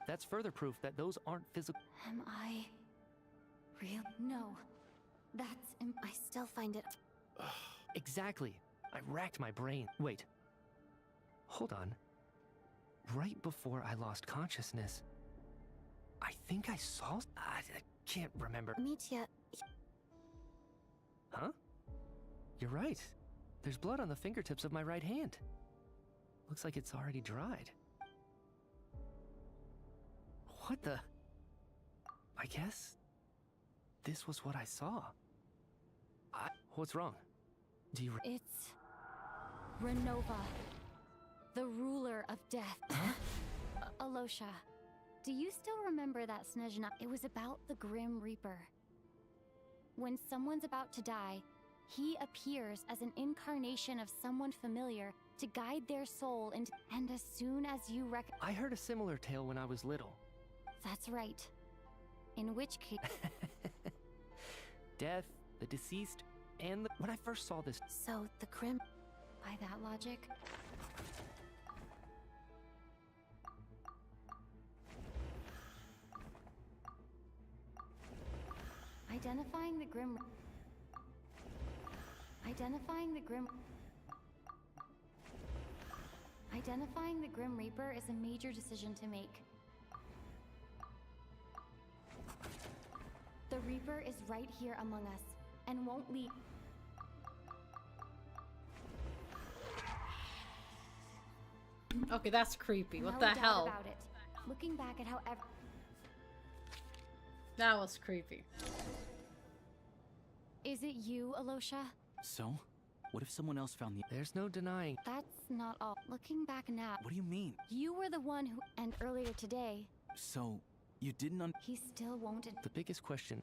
That's further proof that those aren't physical... Am I... real? No. That's... I still find it... Exactly. I racked my brain. Wait. Hold on. Right before I lost consciousness, I think I saw... I can't remember. Mitya... Huh? You're right. There's blood on the fingertips of my right hand. Looks like it's already dried. What the... I guess... this was what I saw. What's wrong? Do you... It's... Renova. The ruler of death. Huh? Alosha, do you still remember that Snezhna? It was about the Grim Reaper. When someone's about to die, he appears as an incarnation of someone familiar to guide their soul into... And as soon as you I heard a similar tale when I was little. That's right. In which case... Death, the deceased, and the... When I first saw this... So, the Grim... By that logic... Identifying the Grim Reaper is a major decision to make. The Reaper is right here among us, and won't leave. Okay, that's creepy. What No the doubt hell? about it. Looking back at how That was creepy. Is it you, Alosha? So? What if someone else found the... There's no denying... That's not all. Looking back now... What do you mean? You were the one who... And earlier today... So, you didn't He still won't... The biggest question...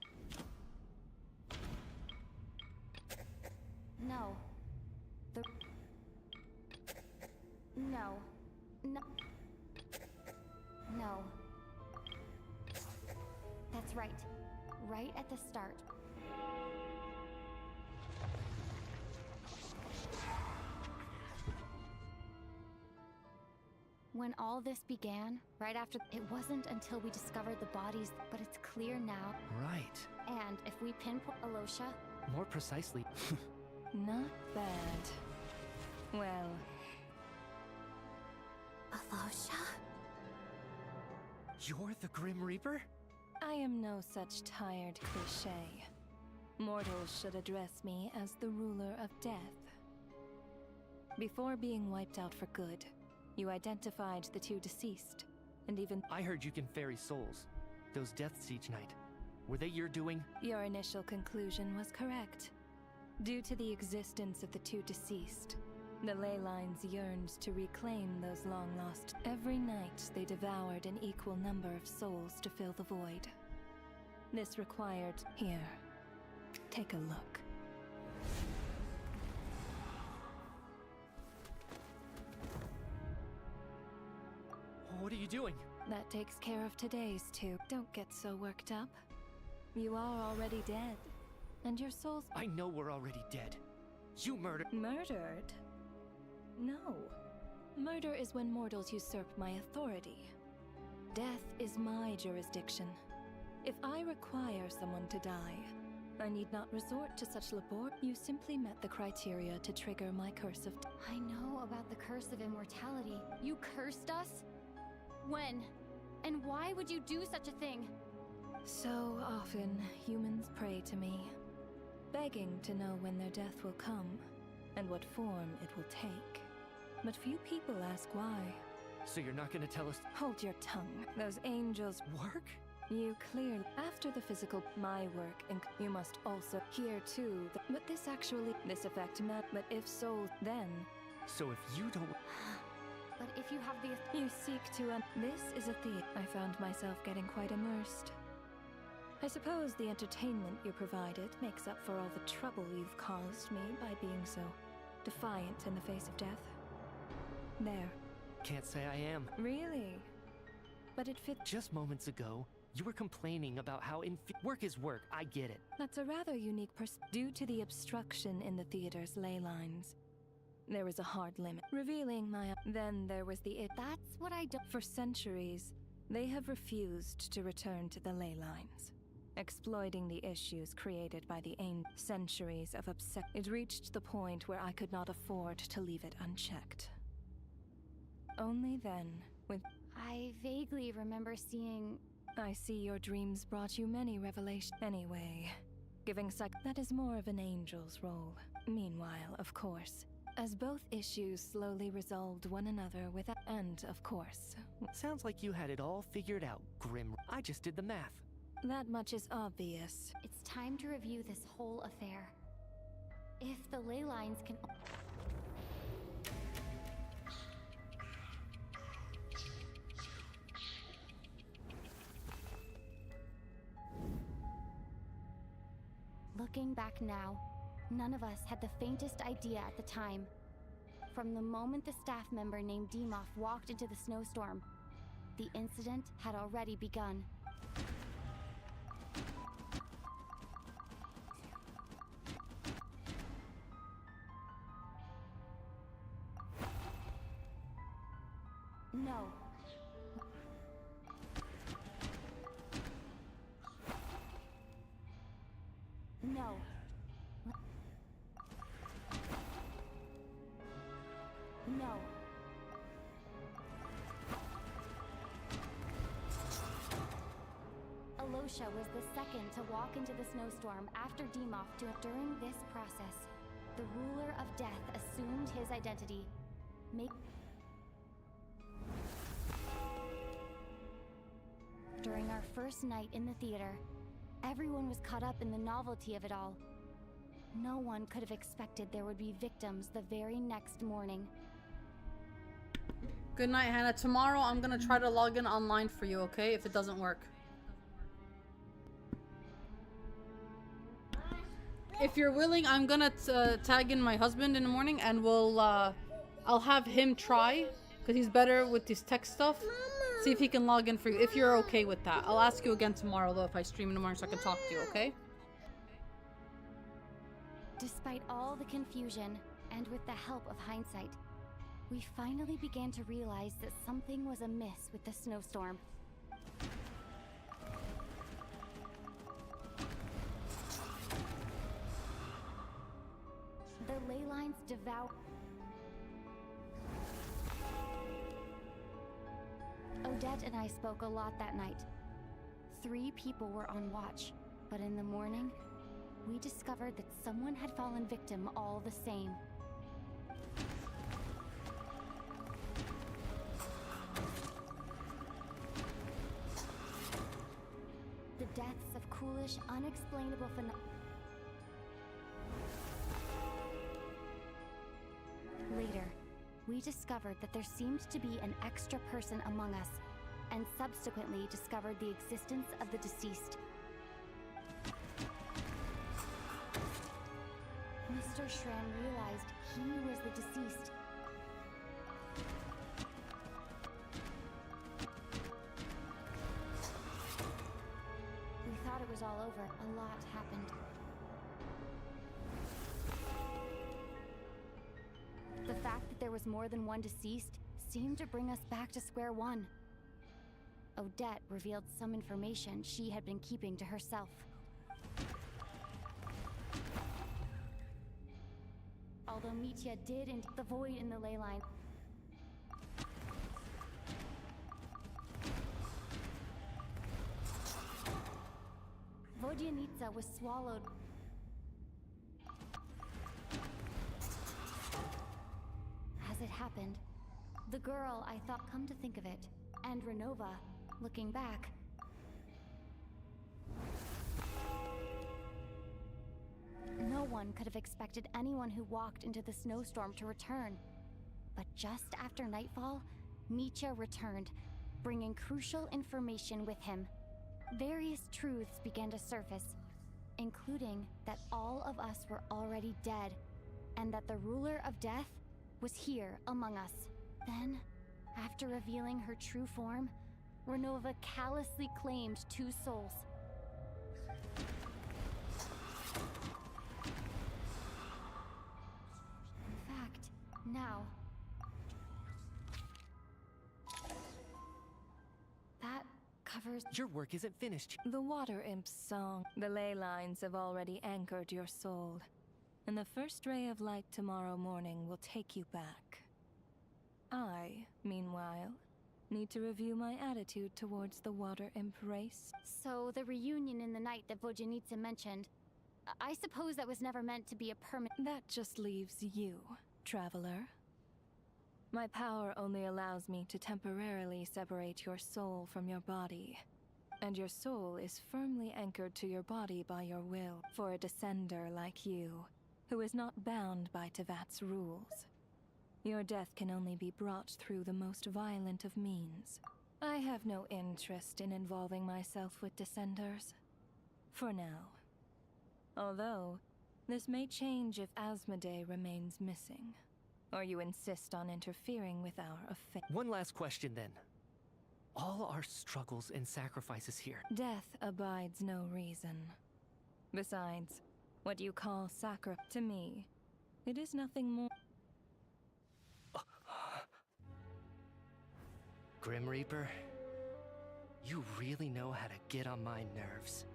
No. The... No. No. No. That's right. Right at the start. When all this began, right after, it wasn't until we discovered the bodies, but it's clear now. Right. And if we pinpoint Alosha... More precisely... Not bad. Well... Alosha? You're the Grim Reaper? I am no such tired cliché. Mortals should address me as the ruler of death. Before being wiped out for good, you identified the two deceased, and even— I heard you can ferry souls. Those deaths each night. Were they your doing? Your initial conclusion was correct. Due to the existence of the two deceased, the ley lines yearned to reclaim those long-lost. Every night they devoured an equal number of souls to fill the void. This required— Here, take a look. What are you doing? That takes care of today's two. Don't get so worked up. You are already dead, and your soul's— I know we're already dead. You murdered— Murdered? No. Murder is when mortals usurp my authority. Death is my jurisdiction. If I require someone to die, I need not resort to such labor. You simply met the criteria to trigger my curse of— I know about the curse of immortality. You cursed us? When? And why would you do such a thing? So often, humans pray to me, begging to know when their death will come, and what form it will take. But few people ask why. So you're not gonna tell us— Hold your tongue. Those angels— Work? You clearly— After the physical, my work, and you must also— Here too, but this actually— This effect met, but if so, then— So if you don't— But if you have the— You seek to This is a theater. I found myself getting quite immersed. I suppose the entertainment you provided makes up for all the trouble you've caused me by being so defiant in the face of death. There. Can't say I am. Really? But it fit— Just moments ago, you were complaining about how work is work. I get it. That's a rather unique due to the obstruction in the theater's ley lines. There was a hard limit, revealing my— Then there was the— That's what I don't— For centuries, they have refused to return to the ley lines, exploiting the issues created by the centuries of It reached the point where I could not afford to leave it unchecked. Only then, with— I vaguely remember seeing— I see your dreams brought you many revelations. Anyway, giving that is more of an angel's role. Meanwhile, of course, as both issues slowly resolved one another with— And, of course— Sounds like you had it all figured out, Grim. I just did the math. That much is obvious. It's time to review this whole affair. If the ley lines can— Looking back now, none of us had the faintest idea at the time. From the moment the staff member named Demoff walked into the snowstorm, the incident had already begun. No. No. No. Alosha was the second to walk into the snowstorm after Demoff. During this process, the ruler of death assumed his identity. During our first night in the theater, everyone was caught up in the novelty of it all. No one could have expected there would be victims the very next morning. Good night, Hannah. Tomorrow I'm gonna try to log in online for you, okay? If it doesn't work. If you're willing, I'm gonna tag in my husband in the morning and we'll, I'll have him try, because he's better with this tech stuff. See if he can log in for you, if you're okay with that. I'll ask you again tomorrow, though, if I stream in the morning so I can talk to you, okay? Despite all the confusion, and with the help of hindsight, we finally began to realize that something was amiss with the snowstorm. The ley lines devour. Odette and I spoke a lot that night. 3 people were on watch, but in the morning, we discovered that someone had fallen victim all the same. deaths of coolish, unexplainable phenomena. Later, we discovered that there seemed to be an extra person among us, and subsequently discovered the existence of the deceased. Mr. Schramm realized he was the deceased. We thought it was all over. A lot happened. The fact that there was more than one deceased seemed to bring us back to square one. Odette revealed some information she had been keeping to herself. Although Mitya did into the void in the ley line. Vodyanitsa was swallowed. As it happened, the girl I thought, come to think of it, and Renova, looking back, no one could have expected anyone who walked into the snowstorm to return. But just after nightfall, Mitya returned, bringing crucial information with him. Various truths began to surface, including that all of us were already dead, and that the ruler of death was here among us. Then, after revealing her true form, Renova callously claimed 2 souls. In fact, now, that covers... Your work isn't finished. The Water Imp's song. The ley lines have already anchored your soul, and the first ray of light tomorrow morning will take you back. I, meanwhile, need to review my attitude towards the Water Imp race. So, the reunion in the night that Vodyanitsa mentioned, I suppose that was never meant to be a permanent... That just leaves you, traveler. My power only allows me to temporarily separate your soul from your body. And your soul is firmly anchored to your body by your will, for a descender like you, who is not bound by Tevat's rules. Your death can only be brought through the most violent of means. I have no interest in involving myself with descenders. For now. Although, this may change if Asmodee remains missing. Or you insist on interfering with our affair. One last question then. All our struggles and sacrifices here. Death abides no reason. Besides, what you call to me, it is nothing more. Grim Reaper, you really know how to get on my nerves.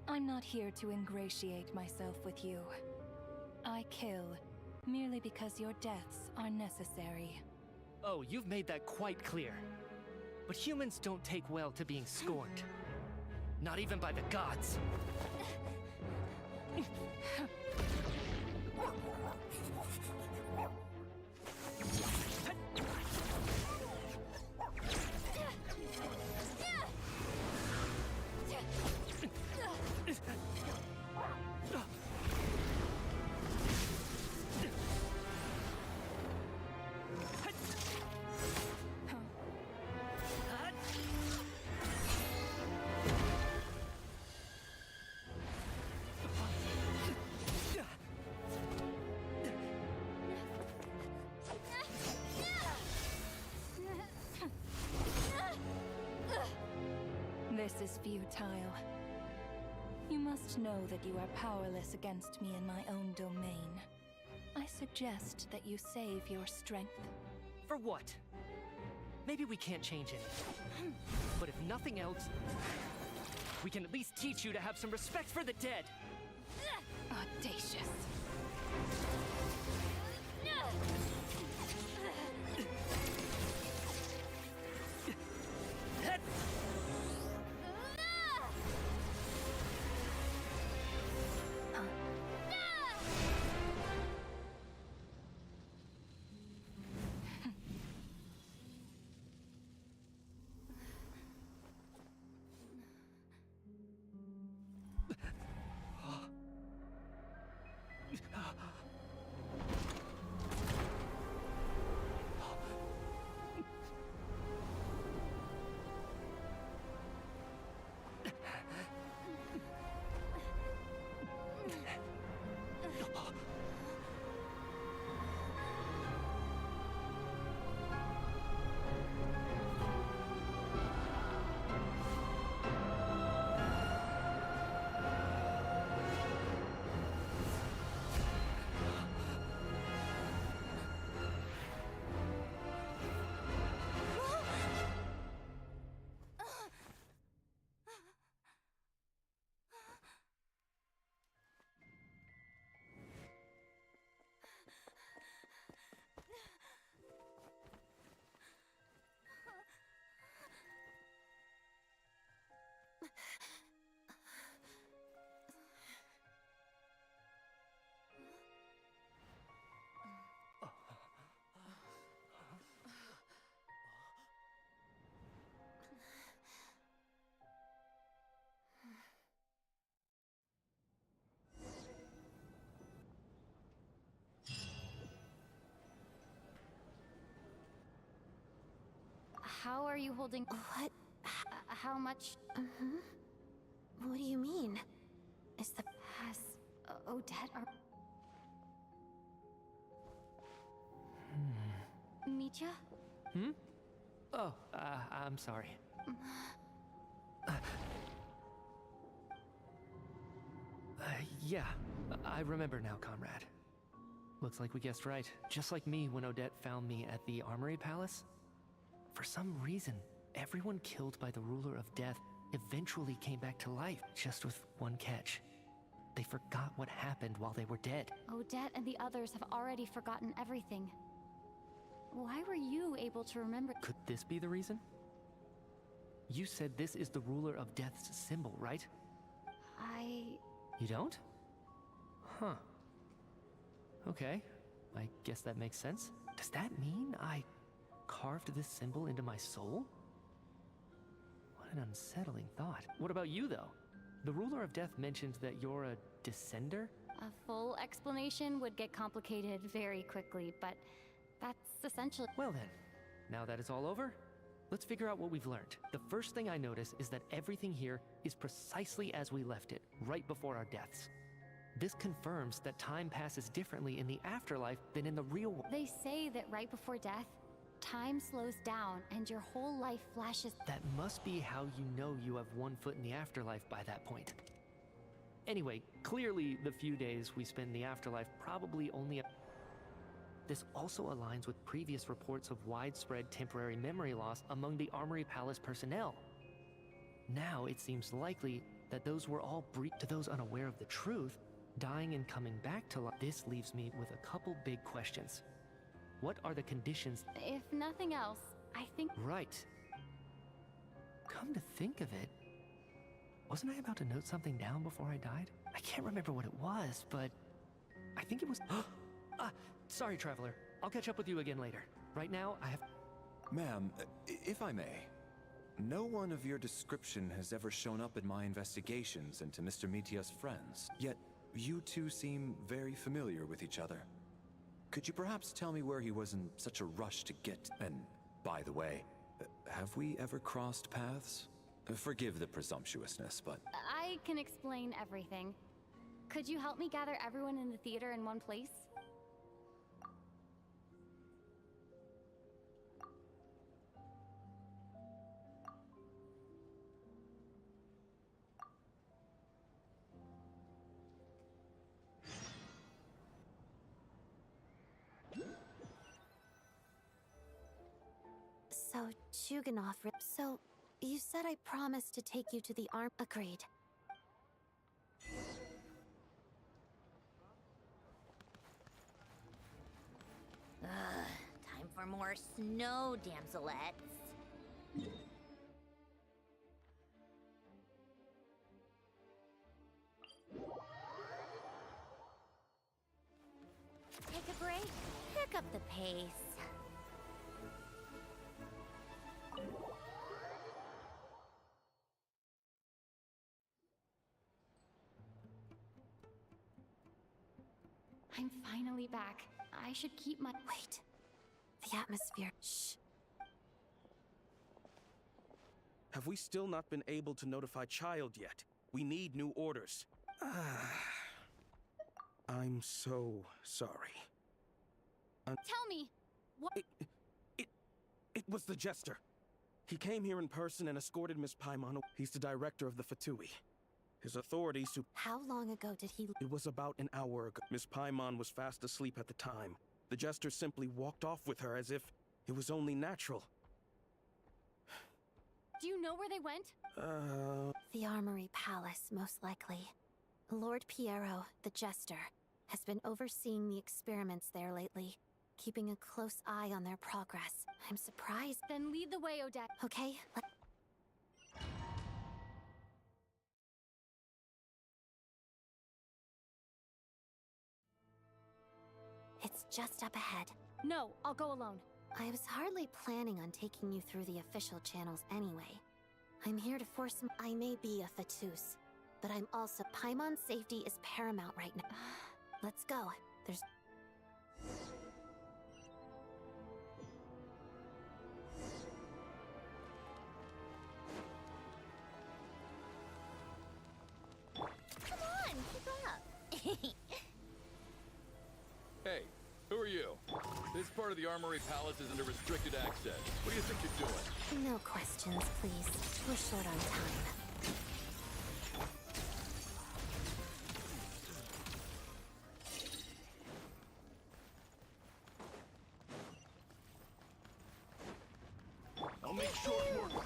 I'm not here to ingratiate myself with you. I kill merely because your deaths are necessary. Oh, you've made that quite clear. But humans don't take well to being scorned. Not even by the gods. This is futile. You must know that you are powerless against me in my own domain. I suggest that you save your strength. For what? Maybe we can't change anything. But if nothing else, we can at least teach you to have some respect for the dead. Audacious. How are you holding? What? How much? What do you mean? Is the Has Odette or Mitya? Oh, I'm sorry. Yeah, I remember now, comrade. Looks like we guessed right. Just like me when Odette found me at the Armory Palace. For some reason, everyone killed by the Ruler of Death eventually came back to life, just with one catch. They forgot what happened while they were dead. Odette and the others have already forgotten everything. Why were you able to remember? Could this be the reason? You said this is the Ruler of Death's symbol, right? You don't? Huh. Okay, I guess that makes sense. Does that mean I carved this symbol into my soul? What an unsettling thought. What about you, though? The Ruler of Death mentioned that you're a descender? A full explanation would get complicated very quickly, but that's essentially... Well then, now that it's all over, let's figure out what we've learned. The first thing I notice is that everything here is precisely as we left it, right before our deaths. This confirms that time passes differently in the afterlife than in the real world. They say that right before death, time slows down and your whole life flashes. That must be how you know you have one foot in the afterlife by that point. Anyway, clearly the few days we spend in the afterlife probably only... This also aligns with previous reports of widespread temporary memory loss among the Armory Palace personnel. Now it seems likely that those were all to those unaware of the truth, dying and coming back to life. This leaves me with a couple big questions. What are the conditions? If nothing else, I think... Right. Come to think of it, wasn't I about to note something down before I died? I can't remember what it was, but I think it was... Sorry, Traveler. I'll catch up with you again later. Right now, I have... Ma'am, if I may, no one of your description has ever shown up in my investigations into Mr. Mitya's friends, yet you two seem very familiar with each other. Could you perhaps tell me where he was in such a rush to get... And, by the way, have we ever crossed paths? Forgive the presumptuousness, but... I can explain everything. Could you help me gather everyone in the theater in one place? So, Chuganov, so you said I promised to take you to the arm. Agreed. Time for more snow, damselettes. Take a break, pick up the pace. I'm finally back. I should keep my. Wait. The atmosphere. Shh. Have we still not been able to notify Child yet? We need new orders. I'm so sorry. Tell me! What? It was the Jester. He came here in person and escorted Miss Paimon. He's the director of the Fatui. His authority How long ago did he... It was about an hour ago. Miss Paimon was fast asleep at the time. The Jester simply walked off with her as if it was only natural. Do you know where they went? The Armory Palace, most likely. Lord Piero, the Jester, has been overseeing the experiments there lately, keeping a close eye on their progress. I'm surprised. Then lead the way, Odette. Okay, It's just up ahead. No, I'll go alone. I was hardly planning on taking you through the official channels anyway. I'm here to force I may be a Fatus, but I'm also... Paimon's safety is paramount right now. Let's go. There's... Come on, keep up. Hey, who are you? This part of the Armory Palace is under restricted access. What do you think you're doing? No questions, please. We're short on time. I'll make short work. Go.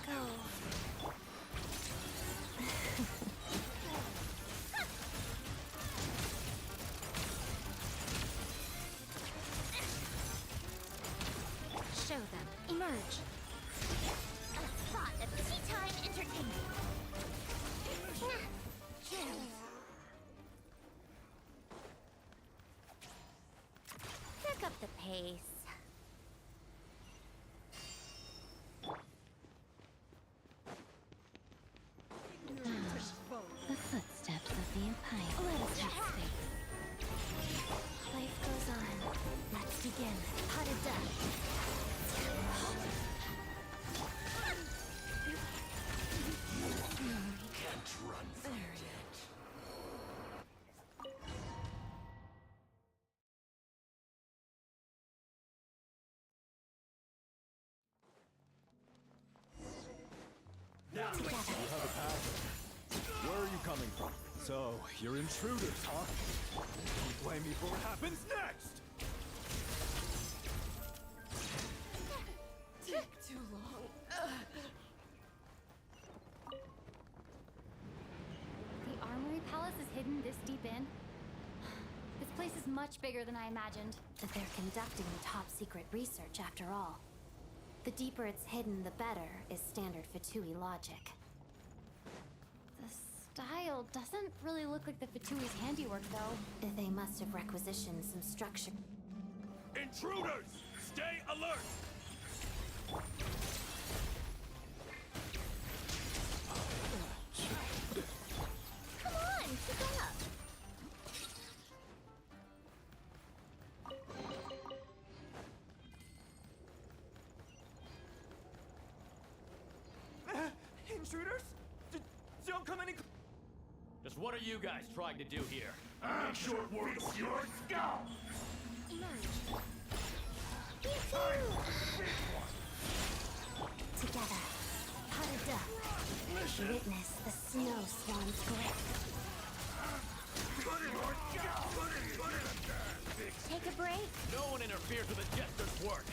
Show them. Emerge. A spot of tea time entertainment. Pick up the pace. The footsteps of the Empire. Let us have space. Life goes on. Let's begin. Pot of Can't run from it. You have a pass. Where are you coming from? So, you're intruders, huh? Don't blame me for what happens next! Take too long. The Armory Palace is hidden this deep in? This place is much bigger than I imagined. But they're conducting top-secret research after all. The deeper it's hidden, the better, is standard Fatui logic. The style doesn't really look like the Fatui's handiwork, though. They must have requisitioned some structure. Intruders! Stay alert! Come on, keep up. Intruders? Don't come any... Just what are you guys trying to do here? I'm short work of your scalp! Emerge. Together. Pot of duck. Witness the snow swan's grip. Take a break. No one interferes with the Jester's work.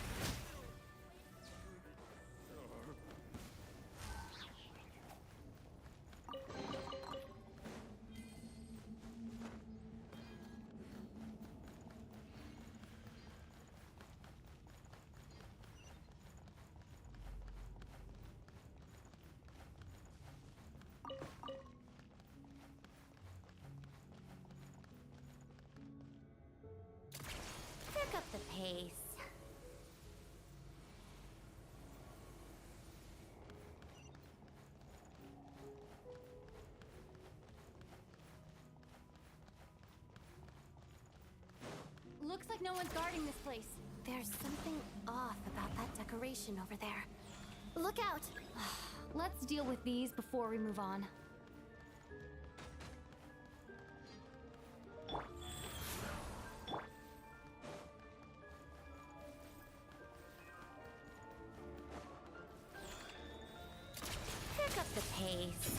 Pick up the pace. no one's guarding this place. There's something off about that decoration over there. Look out! Let's deal with these before we move on. Pick up the pace.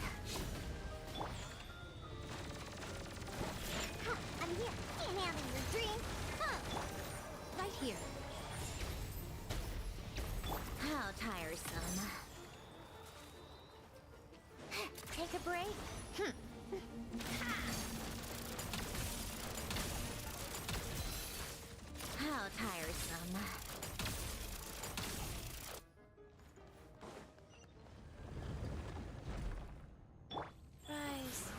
Ha, I'm here. Can't have your dream. Huh. Right here. How tiresome. Take a break? How tiresome. Rise.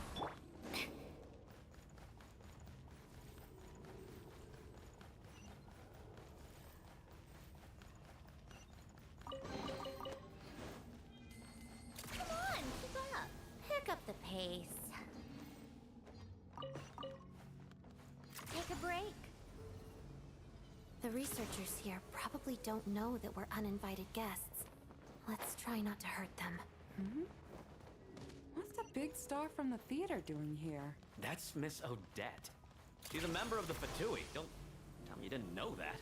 Come on, keep up. Pick up the pace. Take a break? The researchers here probably don't know that we're uninvited guests. Let's try not to hurt them. Hmm? What's the big star from the theater doing here? That's Miss Odette. She's a member of the Fatui. Don't tell me you didn't know that.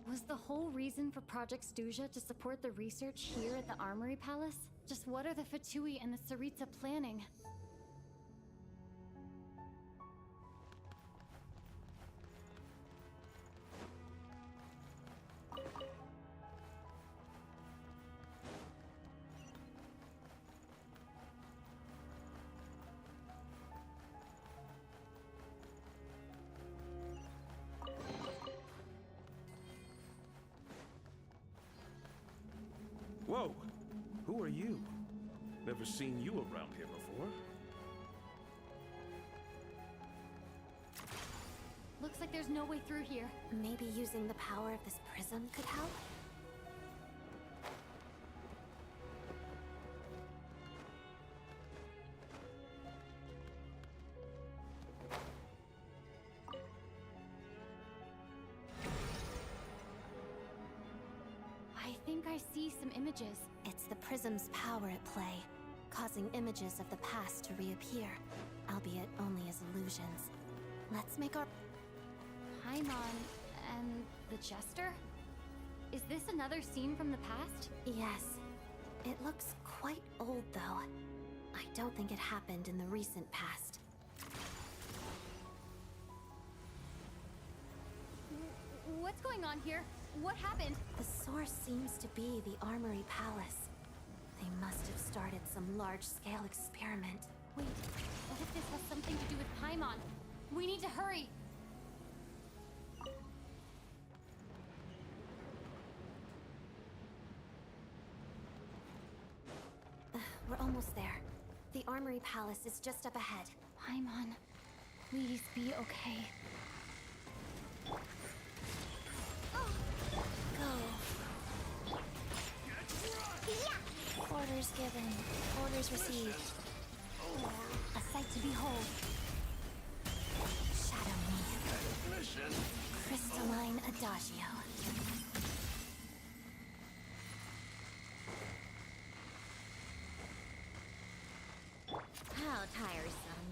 Was the whole reason for Project Stuja to support the research here at the Armory Palace? Just what are the Fatui and the Saritsa planning? Whoa! Who are you? Never seen you around here before. Looks like there's no way through here. Maybe using the power of this prism could help? I think I see some images. It's the prism's power at play, causing images of the past to reappear, albeit only as illusions. Let's make our... Paimon and the Jester? Is this another scene from the past? Yes. It looks quite old, though. I don't think it happened in the recent past. What's going on here? What happened? The source seems to be the Armory Palace. They must have started some large-scale experiment. Wait, what if this has something to do with Paimon? We need to hurry! We're almost there. The Armory Palace is just up ahead. Paimon, please be okay. Go. Orders given. Orders received. A sight to behold. Shadow me. Crystalline Adagio. How tiresome.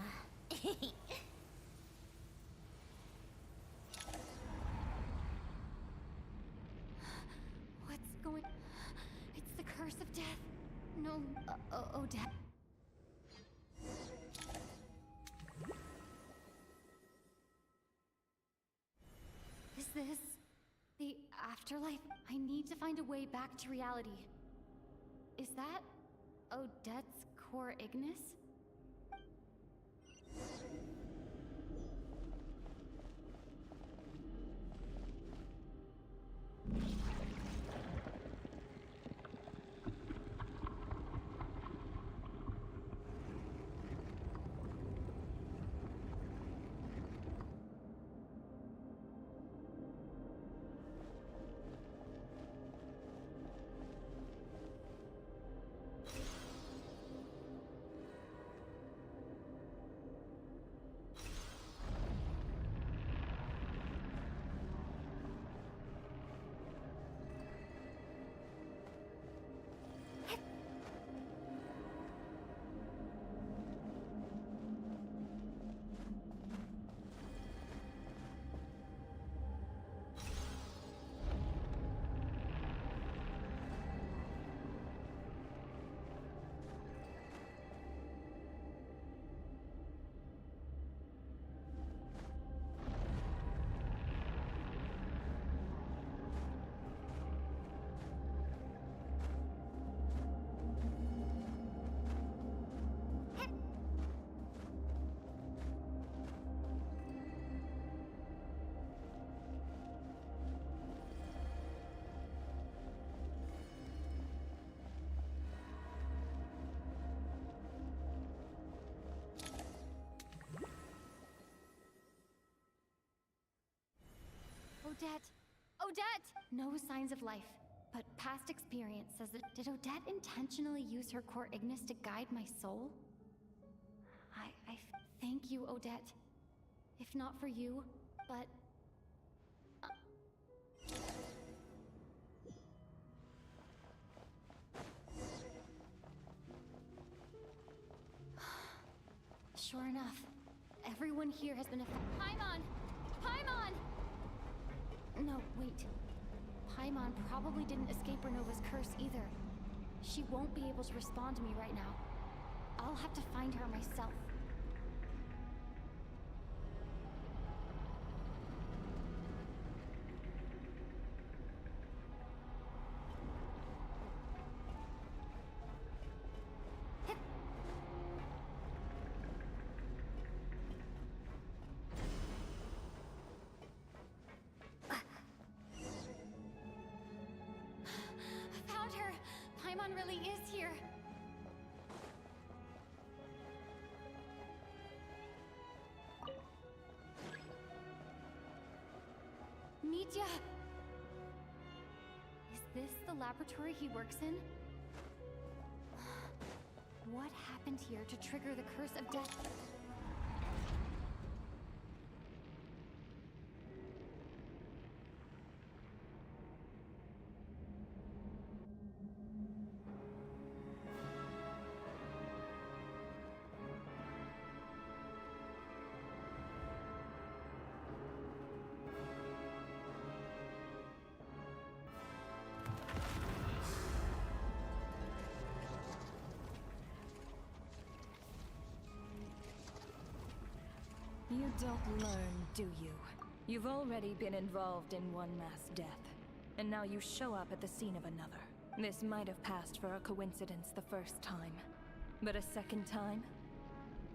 What's going... It's the curse of death. No, Odette. Is this the afterlife? I need to find a way back to reality. Is that Odette's core Ignis? Odette! Odette! No signs of life, but past experience says that. Did Odette intentionally use her core Ignis to guide my soul? I thank you, Odette. If not for you, but... Sure enough, everyone here has been affected. Paimon! Paimon! No, wait. Paimon probably didn't escape Renova's curse either. She won't be able to respond to me right now. I'll have to find her myself. Paimon really is here. Mitya! Is this the laboratory he works in? What happened here to trigger the curse of death? You don't learn, do you? You've already been involved in one mass death, and now you show up at the scene of another. This might have passed for a coincidence the first time, but a second time?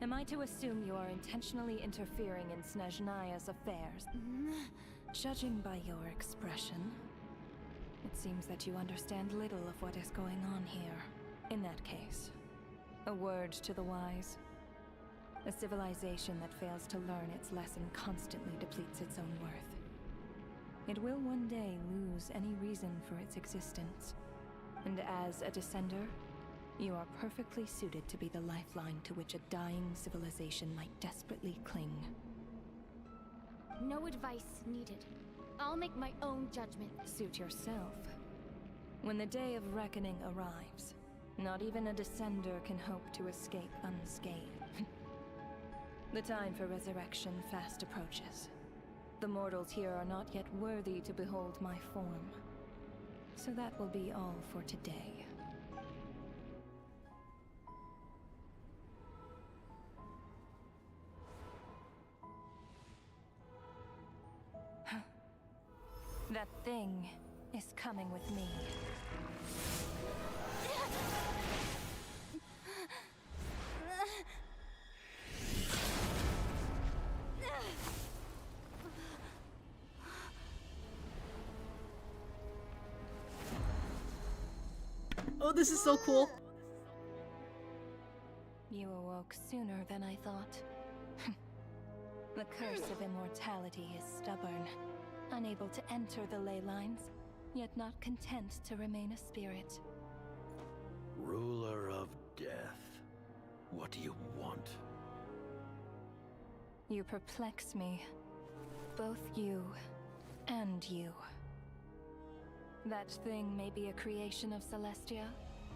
Am I to assume you are intentionally interfering in Snezhnaya's affairs? Judging by your expression, it seems that you understand little of what is going on here. In that case, a word to the wise. A civilization that fails to learn its lesson constantly depletes its own worth. It will one day lose any reason for its existence. And as a descender, you are perfectly suited to be the lifeline to which a dying civilization might desperately cling. No advice needed. I'll make my own judgment. Suit yourself. When the day of reckoning arrives, not even a descender can hope to escape unscathed. The time for resurrection fast approaches. The mortals here are not yet worthy to behold my form. So that will be all for today. That thing is coming with me. Oh, this is so cool. You awoke sooner than I thought. The curse of immortality is stubborn, unable to enter the ley lines, yet not content to remain a spirit. Ruler of death, what do you want? You perplex me. Both you and you. That thing may be a creation of Celestia,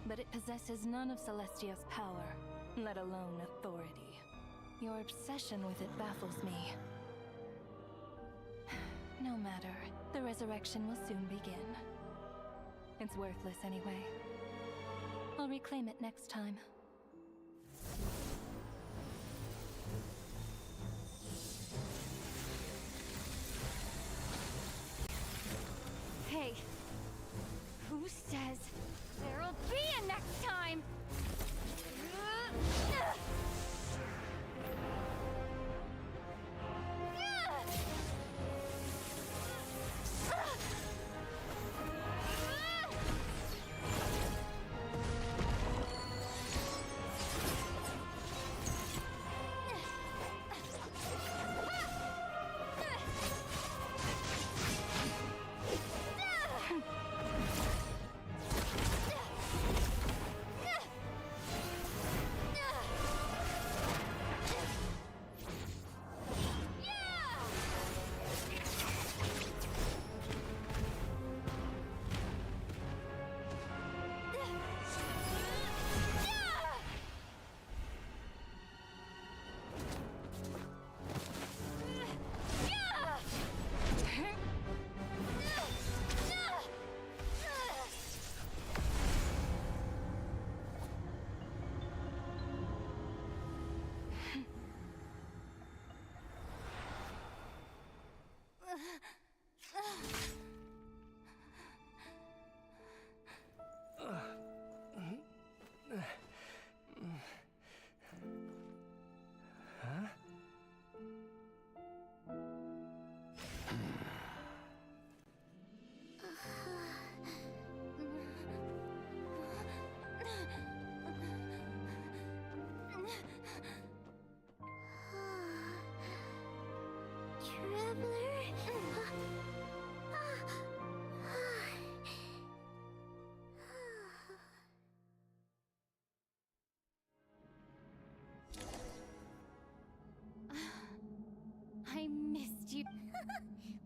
but it possesses none of Celestia's power, let alone authority. Your obsession with it baffles me. No matter, the resurrection will soon begin. It's worthless anyway. I'll reclaim it next time. Hey, who says there'll be a next time?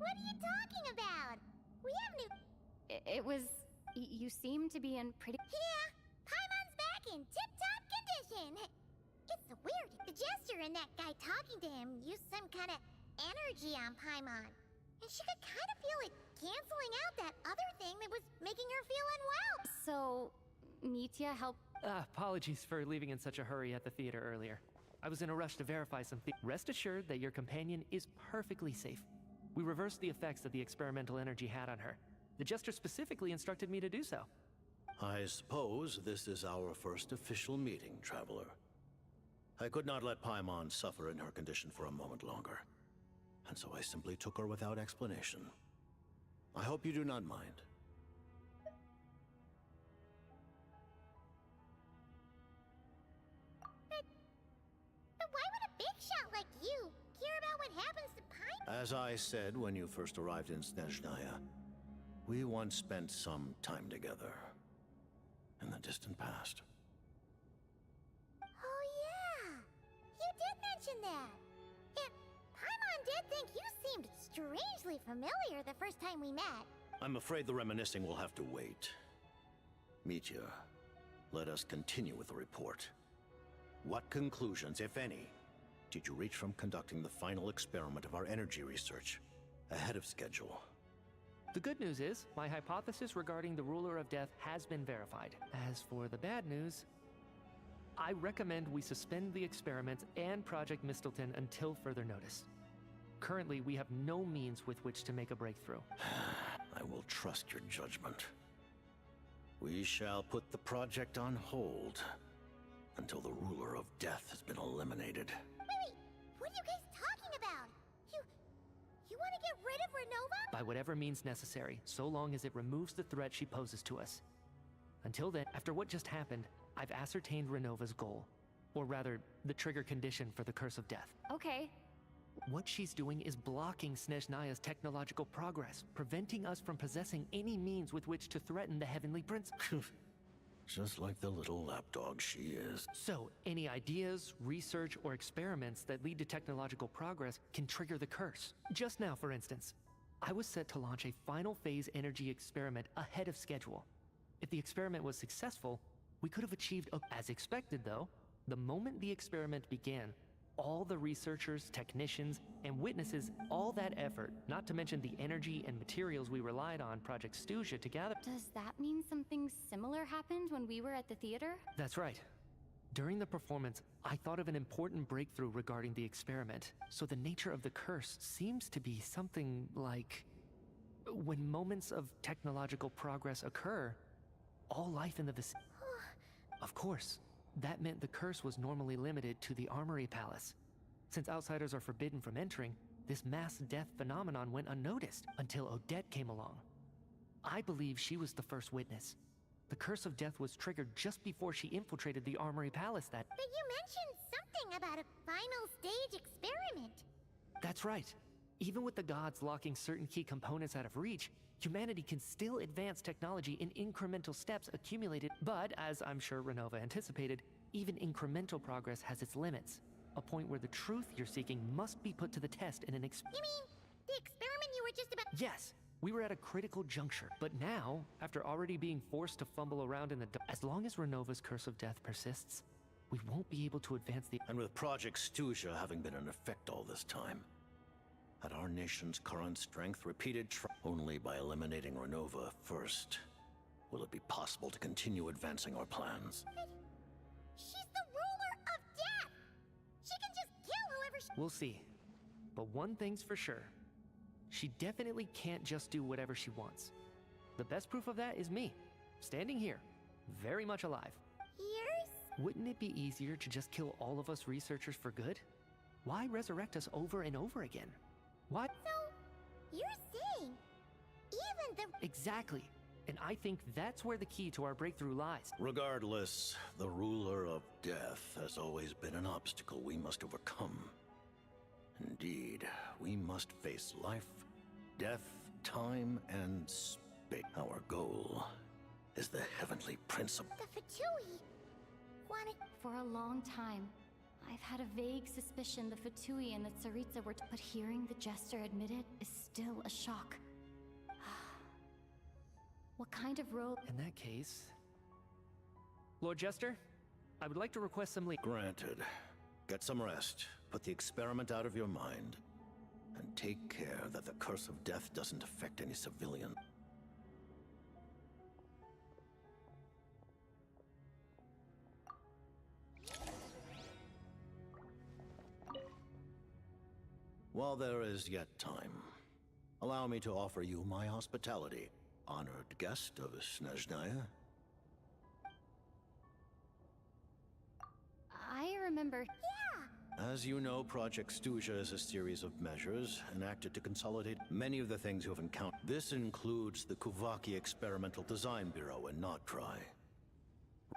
What are you talking about? We have new... It was... You seem to be in pretty... Yeah, Paimon's back in tip-top condition. It's weird. The jester and that guy talking to him used some kind of energy on Paimon. And she could kind of feel it canceling out that other thing that was making her feel unwell. So, Mitya helped... Apologies for leaving in such a hurry at the theater earlier. I was in a rush to verify something. Rest assured that your companion is perfectly safe. We reversed the effects that the experimental energy had on her. The jester specifically instructed me to do so. I suppose this is our first official meeting, Traveler. I could not let Paimon suffer in her condition for a moment longer, and so I simply took her without explanation. I hope you do not mind. But why would a big shot like you care about what happens to Paimon? As I said when you first arrived in Snezhnaya, we once spent some time together in the distant past. Oh yeah, you did mention that. And Paimon did think you seemed strangely familiar the first time we met. I'm afraid the reminiscing will have to wait. Mitya, let us continue with the report. What conclusions, if any, did you reach from conducting the final experiment of our energy research ahead of schedule? The good news is, my hypothesis regarding the Ruler of Death has been verified. As for the bad news, I recommend we suspend the experiments and Project Mistelton until further notice. Currently, we have no means with which to make a breakthrough. I will trust your judgment. We shall put the project on hold until the Ruler of Death has been eliminated. Wait, what are you guys talking about? You want to get rid of Renova? By whatever means necessary, so long as it removes the threat she poses to us. Until then, after what just happened, I've ascertained Renova's goal. Or rather, the trigger condition for the Curse of Death. Okay. What she's doing is blocking Snezhnaya's technological progress, preventing us from possessing any means with which to threaten the Heavenly Prince. Just like the little lapdog she is. So, any ideas, research, or experiments that lead to technological progress can trigger the curse. Just now, for instance, I was set to launch a final phase energy experiment ahead of schedule. If the experiment was successful, we could have achieved as expected though. The moment the experiment began, all the researchers, technicians, and witnesses, all that effort, not to mention the energy and materials we relied on Project Stuja to gather. Does that mean something similar happened when we were at the theater? That's right. During the performance, I thought of an important breakthrough regarding the experiment. So the nature of the curse seems to be something like... when moments of technological progress occur, all life in the vicinity... Of course, that meant the curse was normally limited to the Armory Palace. Since outsiders are forbidden from entering, this mass death phenomenon went unnoticed until Odette came along. I believe she was the first witness. The Curse of Death was triggered just before she infiltrated the Armory Palace that... But you mentioned something about a final stage experiment. That's right. Even with the gods locking certain key components out of reach, humanity can still advance technology in incremental steps accumulated. But, as I'm sure Renova anticipated, even incremental progress has its limits. A point where the truth you're seeking must be put to the test in an You mean, the experiment you were just about... Yes! We were at a critical juncture, but now, after already being forced to fumble around in the dark, as long as Renova's Curse of Death persists, we won't be able to advance the... And with Project Stuja having been in effect all this time, at our nation's current strength, only by eliminating Renova first will it be possible to continue advancing our plans. She's the ruler of death! She can just kill whoever she... We'll see. But one thing's for sure. She definitely can't just do whatever she wants. The best proof of that is me, standing here, very much alive. Years? Wouldn't it be easier to just kill all of us researchers for good? Why resurrect us over and over again? Why? So, you're saying, even the... Exactly. And I think that's where the key to our breakthrough lies. Regardless, the ruler of death has always been an obstacle we must overcome. Indeed, we must face life, death, time, and space. Our goal is the heavenly principle. The Fatui wanted... For a long time, I've had a vague suspicion the Fatui and the Tsaritsa were but hearing the Jester admit it is still a shock. What kind of role— In that case... Lord Jester, I would like to request some leave. Granted. Get some rest, put the experiment out of your mind, and take care that the curse of death doesn't affect any civilian. While there is yet time, allow me to offer you my hospitality, honored guest of Snezhnaya. I remember— As you know, Project Stuja is a series of measures enacted to consolidate many of the things you have encountered. This includes the Kuvaki Experimental Design Bureau in Nodcry.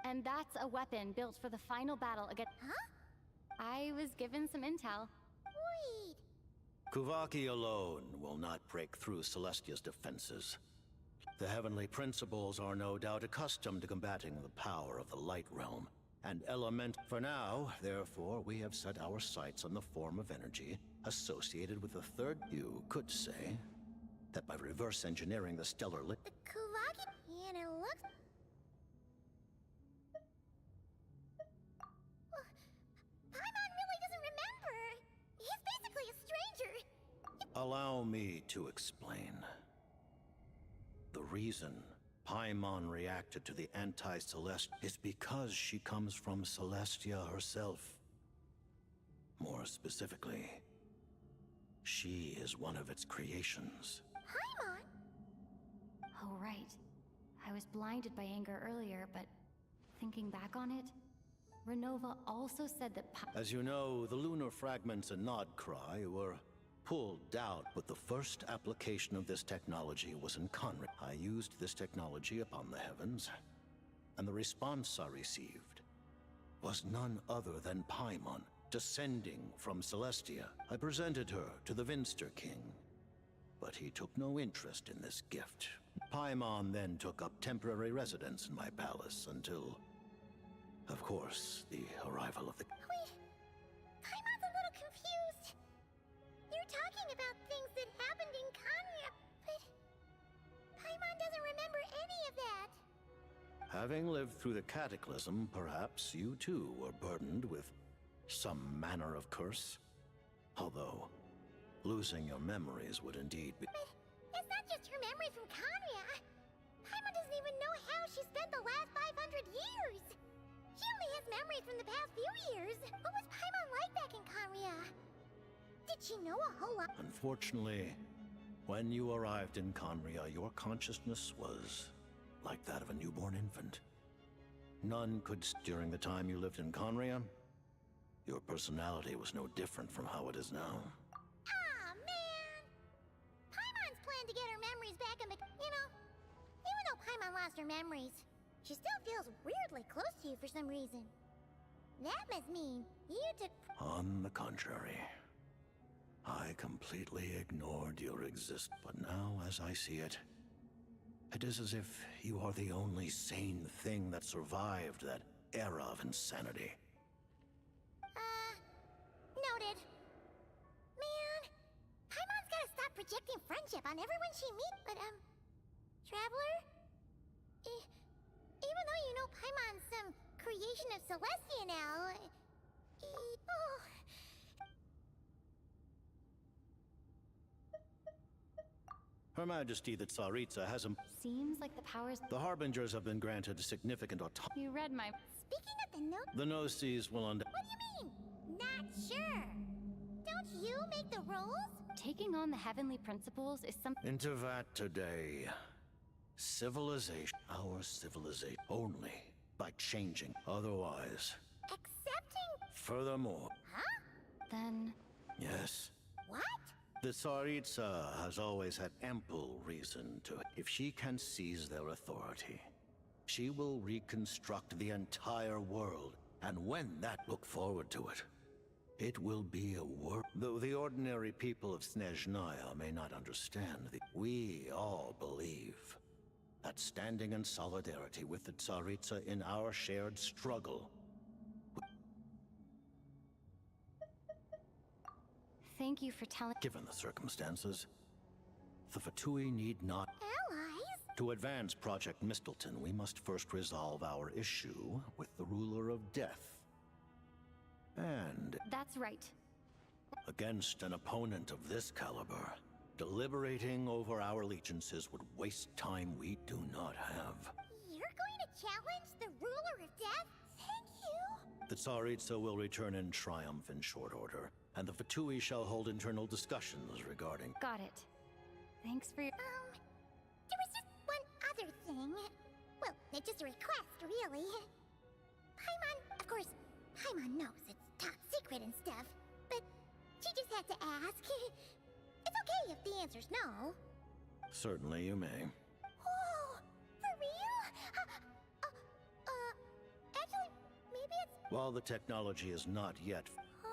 And that's a weapon built for the final battle against— Huh? I was given some intel. Wait. Kuvaki alone will not break through Celestia's defenses. The Heavenly Principles are no doubt accustomed to combating the power of the Light Realm, and element. For now, therefore, we have set our sights on the form of energy associated with the third. You could say that by reverse engineering the stellar lit. The Kuvaki? And it looks... Paimon really doesn't remember. He's basically a stranger. Allow me to explain. The reason Paimon reacted to the anti-Celest is because she comes from Celestia herself. More specifically, she is one of its creations. Paimon? Oh, right. I was blinded by anger earlier, but thinking back on it, Renova also said that As you know, the lunar fragments in Nodcry were pulled out, but the first application of this technology was in Conrad. I used this technology upon the heavens, and the response I received was none other than Paimon, descending from Celestia. I presented her to the Vinster King, but he took no interest in this gift. Paimon then took up temporary residence in my palace until, of course, the arrival of the... Wait, Paimon's a little confused. You're talking about things that happened in Kanya, but Paimon doesn't remember any of that. Having lived through the cataclysm, perhaps you too were burdened with some manner of curse. Although, losing your memories would indeed be... But it's not just her memories from Kanya. Paimon doesn't even know how she spent the last 500 years. She only has memories from the past few years. What was Paimon like back in Kanya? Did she know a whole lot? Unfortunately, when you arrived in Conria, your consciousness was like that of a newborn infant. None could... During the time you lived in Conria, your personality was no different from how it is now. Ah, man! Paimon's planned to get her memories back in the... You know, even though Paimon lost her memories, she still feels weirdly close to you for some reason. That must mean you took... On the contrary, I completely ignored your existence. But now, as I see it, it is as if you are the only sane thing that survived that era of insanity. Noted. Man, Paimon's gotta stop projecting friendship on everyone she meets. But, Traveler? Even though you know Paimon's some creation of Celestia now, oh... Her Majesty the Tsaritsa has seems like the powers... The Harbingers have been granted significant autonomy. You read my... Speaking of the note... The Gnosis will What do you mean? Not sure. Don't you make the rules? Taking on the heavenly principles is something... Into that today. Civilization. Our civilization. Only by changing. Otherwise. Accepting? Furthermore. Huh? Then... Yes. What? The Tsaritsa has always had ample reason to. If she can seize their authority, she will reconstruct the entire world. And when that, look forward to it. It will be a world. Though the ordinary people of Snezhnaya may not understand, we all believe that standing in solidarity with the Tsaritsa in our shared struggle Thank you for telling. Given the circumstances, the Fatui need not. Allies? To advance Project Mistleton, we must first resolve our issue with the Ruler of Death. And That's right. against an opponent of this caliber, deliberating over our allegiances would waste time we do not have. You're going to challenge the Ruler of Death? Thank you! The Tsaritsa will return in triumph in short order, and the Fatui shall hold internal discussions regarding. Got it. Thanks for your. There was just one other thing. Well, it's just a request, really. Paimon, of course, Paimon knows it's top secret and stuff, but she just had to ask. It's okay if the answer's no. Certainly you may. Oh, for real? Actually, maybe it's. While the technology is not yet. Oh.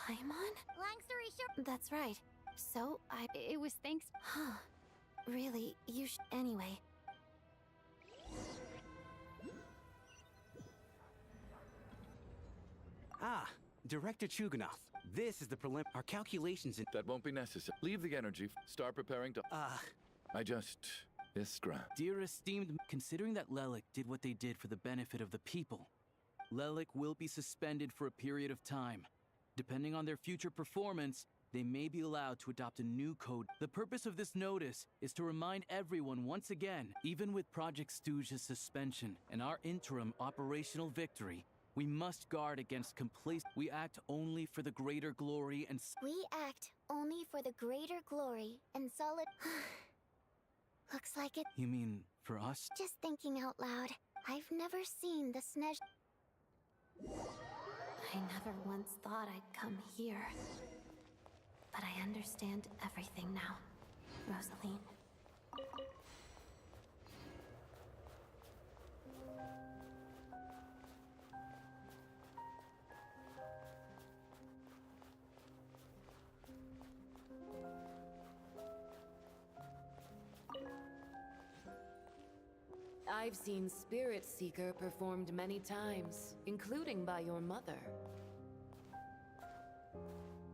Paimon? Long story short. That's right. So, It was thanks. Huh. Really, you anyway. Ah, Director Chuganov. This is the prelim. Our calculations in. That won't be necessary. Leave the energy. Start preparing to. I just. Iskra. Dear esteemed, considering that Lelik did what they did for the benefit of the people, Lelik will be suspended for a period of time. Depending on their future performance, they may be allowed to adopt a new code. The purpose of this notice is to remind everyone once again, even with Project Stooge's suspension and our interim operational victory, we must guard against complacency. We act only for the greater glory and. We act only for the greater glory and solid. Looks like it. You mean for us? Just thinking out loud, I've never seen the Snej. I never once thought I'd come here. But I understand everything now, Rosaline. I've seen Spirit Seeker performed many times, including by your mother.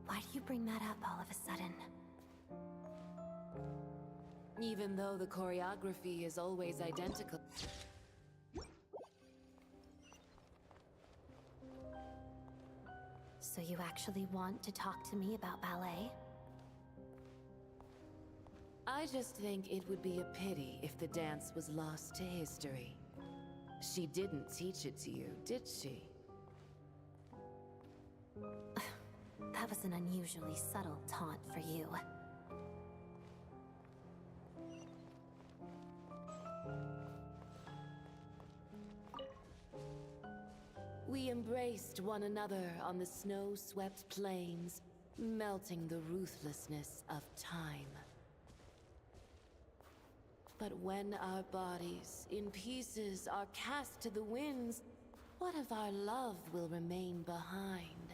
Why do you bring that up all of a sudden? Even though the choreography is always identical. So you actually want to talk to me about ballet? I just think it would be a pity if the dance was lost to history. She didn't teach it to you, did she? That was an unusually subtle taunt for you. We embraced one another on the snow-swept plains, melting the ruthlessness of time. But when our bodies, in pieces, are cast to the winds, what of our love will remain behind?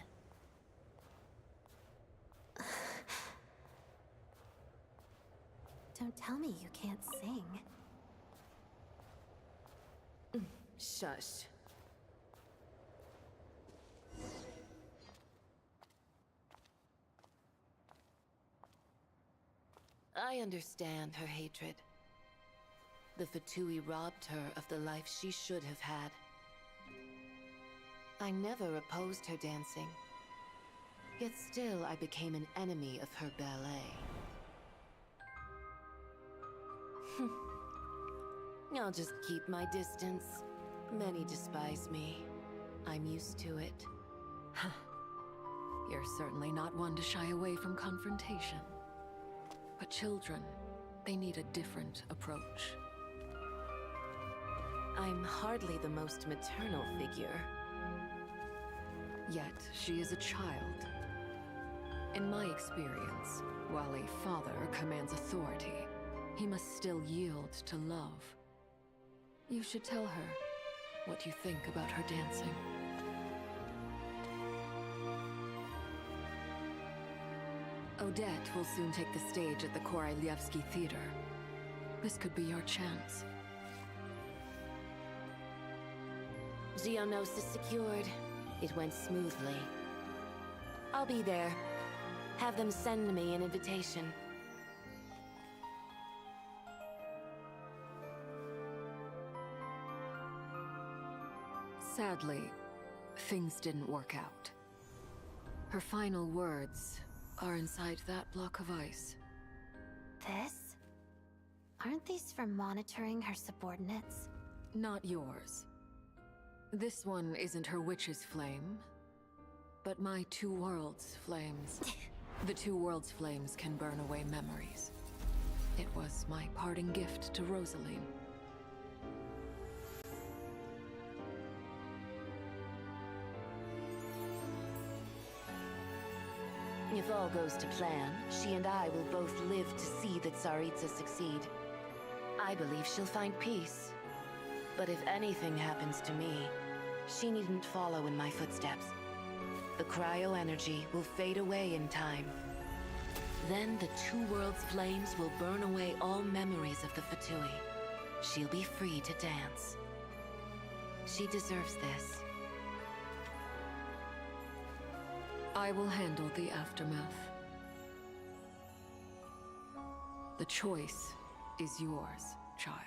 Don't tell me you can't sing. Shush. I understand her hatred. The Fatui robbed her of the life she should have had. I never opposed her dancing. Yet still I became an enemy of her ballet. I'll just keep my distance. Many despise me. I'm used to it. You're certainly not one to shy away from confrontation. But children, they need a different approach. I'm hardly the most maternal figure. Yet she is a child. In my experience, while a father commands authority, he must still yield to love. You should tell her what you think about her dancing. Odette will soon take the stage at the Koralyevsky Theater. This could be your chance. Geonosis secured. It went smoothly. I'll be there. Have them send me an invitation. Sadly, things didn't work out. Her final words are inside that block of ice. This? Aren't these for monitoring her subordinates? Not yours. This one isn't her witch's flame, but my two worlds' flames. The two worlds' flames can burn away memories. It was my parting gift to Rosaline. If all goes to plan, she and I will both live to see the Tsaritsa succeed. I believe she'll find peace. But if anything happens to me, she needn't follow in my footsteps. The cryo-energy will fade away in time. Then the two worlds' flames will burn away all memories of the Fatui. She'll be free to dance. She deserves this. I will handle the aftermath. The choice is yours, child.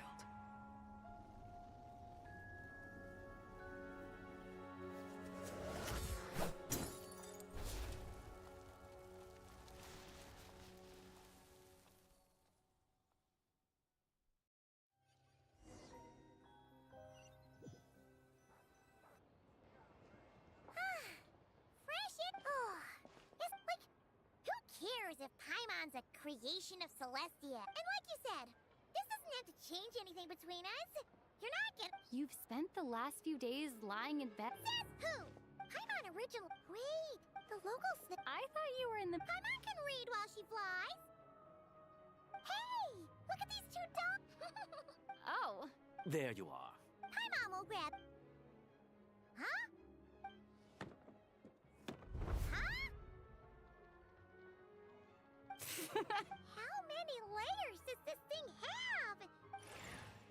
If Paimon's a creation of Celestia. And like you said, this doesn't have to change anything between us. You're not gonna— You've spent the last few days lying in bed. Says who? Paimon original— Wait, the local I thought you were in the— Paimon can read while she flies. Hey, look at these two dogs. Oh. There you are. Paimon will grab— Huh? How many layers does this thing have?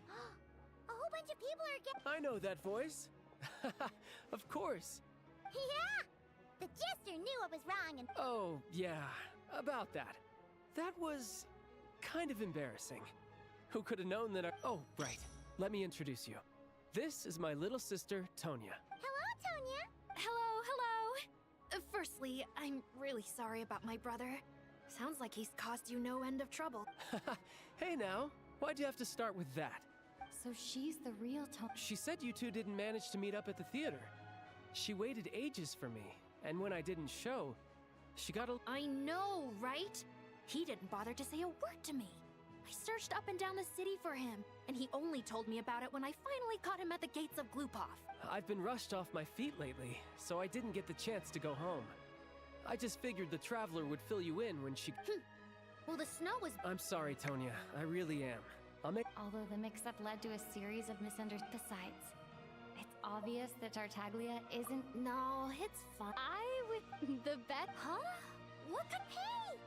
A whole bunch of people are getting— I know that voice. Of course. Yeah! The Jester knew I was wrong and— Oh, yeah. About that. That was kind of embarrassing. Who could have known that Oh, right. Let me introduce you. This is my little sister, Tonya. Hello, Tonya! Hello. Firstly, I'm really sorry about my brother. Sounds like he's caused you no end of trouble. Hey now, why'd you have to start with that? So she's the real Tonya. She said you two didn't manage to meet up at the theater. She waited ages for me, and when I didn't show, she got a— I know, right? He didn't bother to say a word to me. I searched up and down the city for him, and he only told me about it when I finally caught him at the gates of Glupov. I've been rushed off my feet lately, so I didn't get the chance to go home. I just figured the Traveler would fill you in when she— Well, the snow was— I'm sorry, Tonya. I really am. I'll make— Although the mix-up led to a series of misunderstandings. Besides, it's obvious that Tartaglia isn't— No, it's fine. I would— the bet— Huh? Look at— Hey!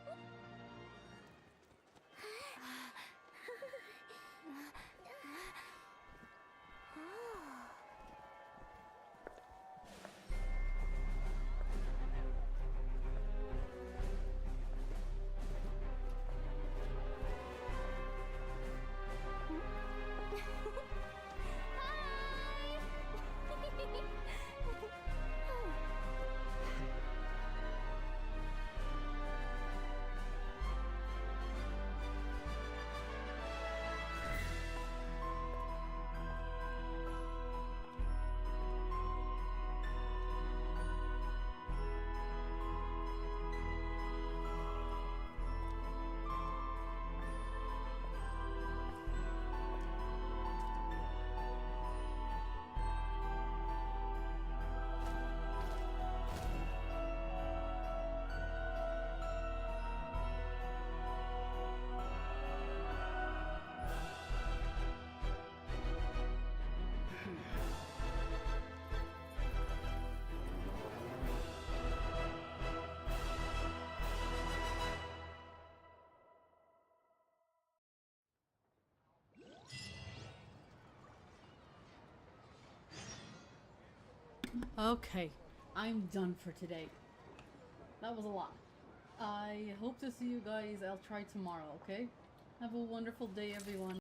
Okay, I'm done for today. That was a lot. I hope to see you guys. I'll try tomorrow, okay? Have a wonderful day, everyone.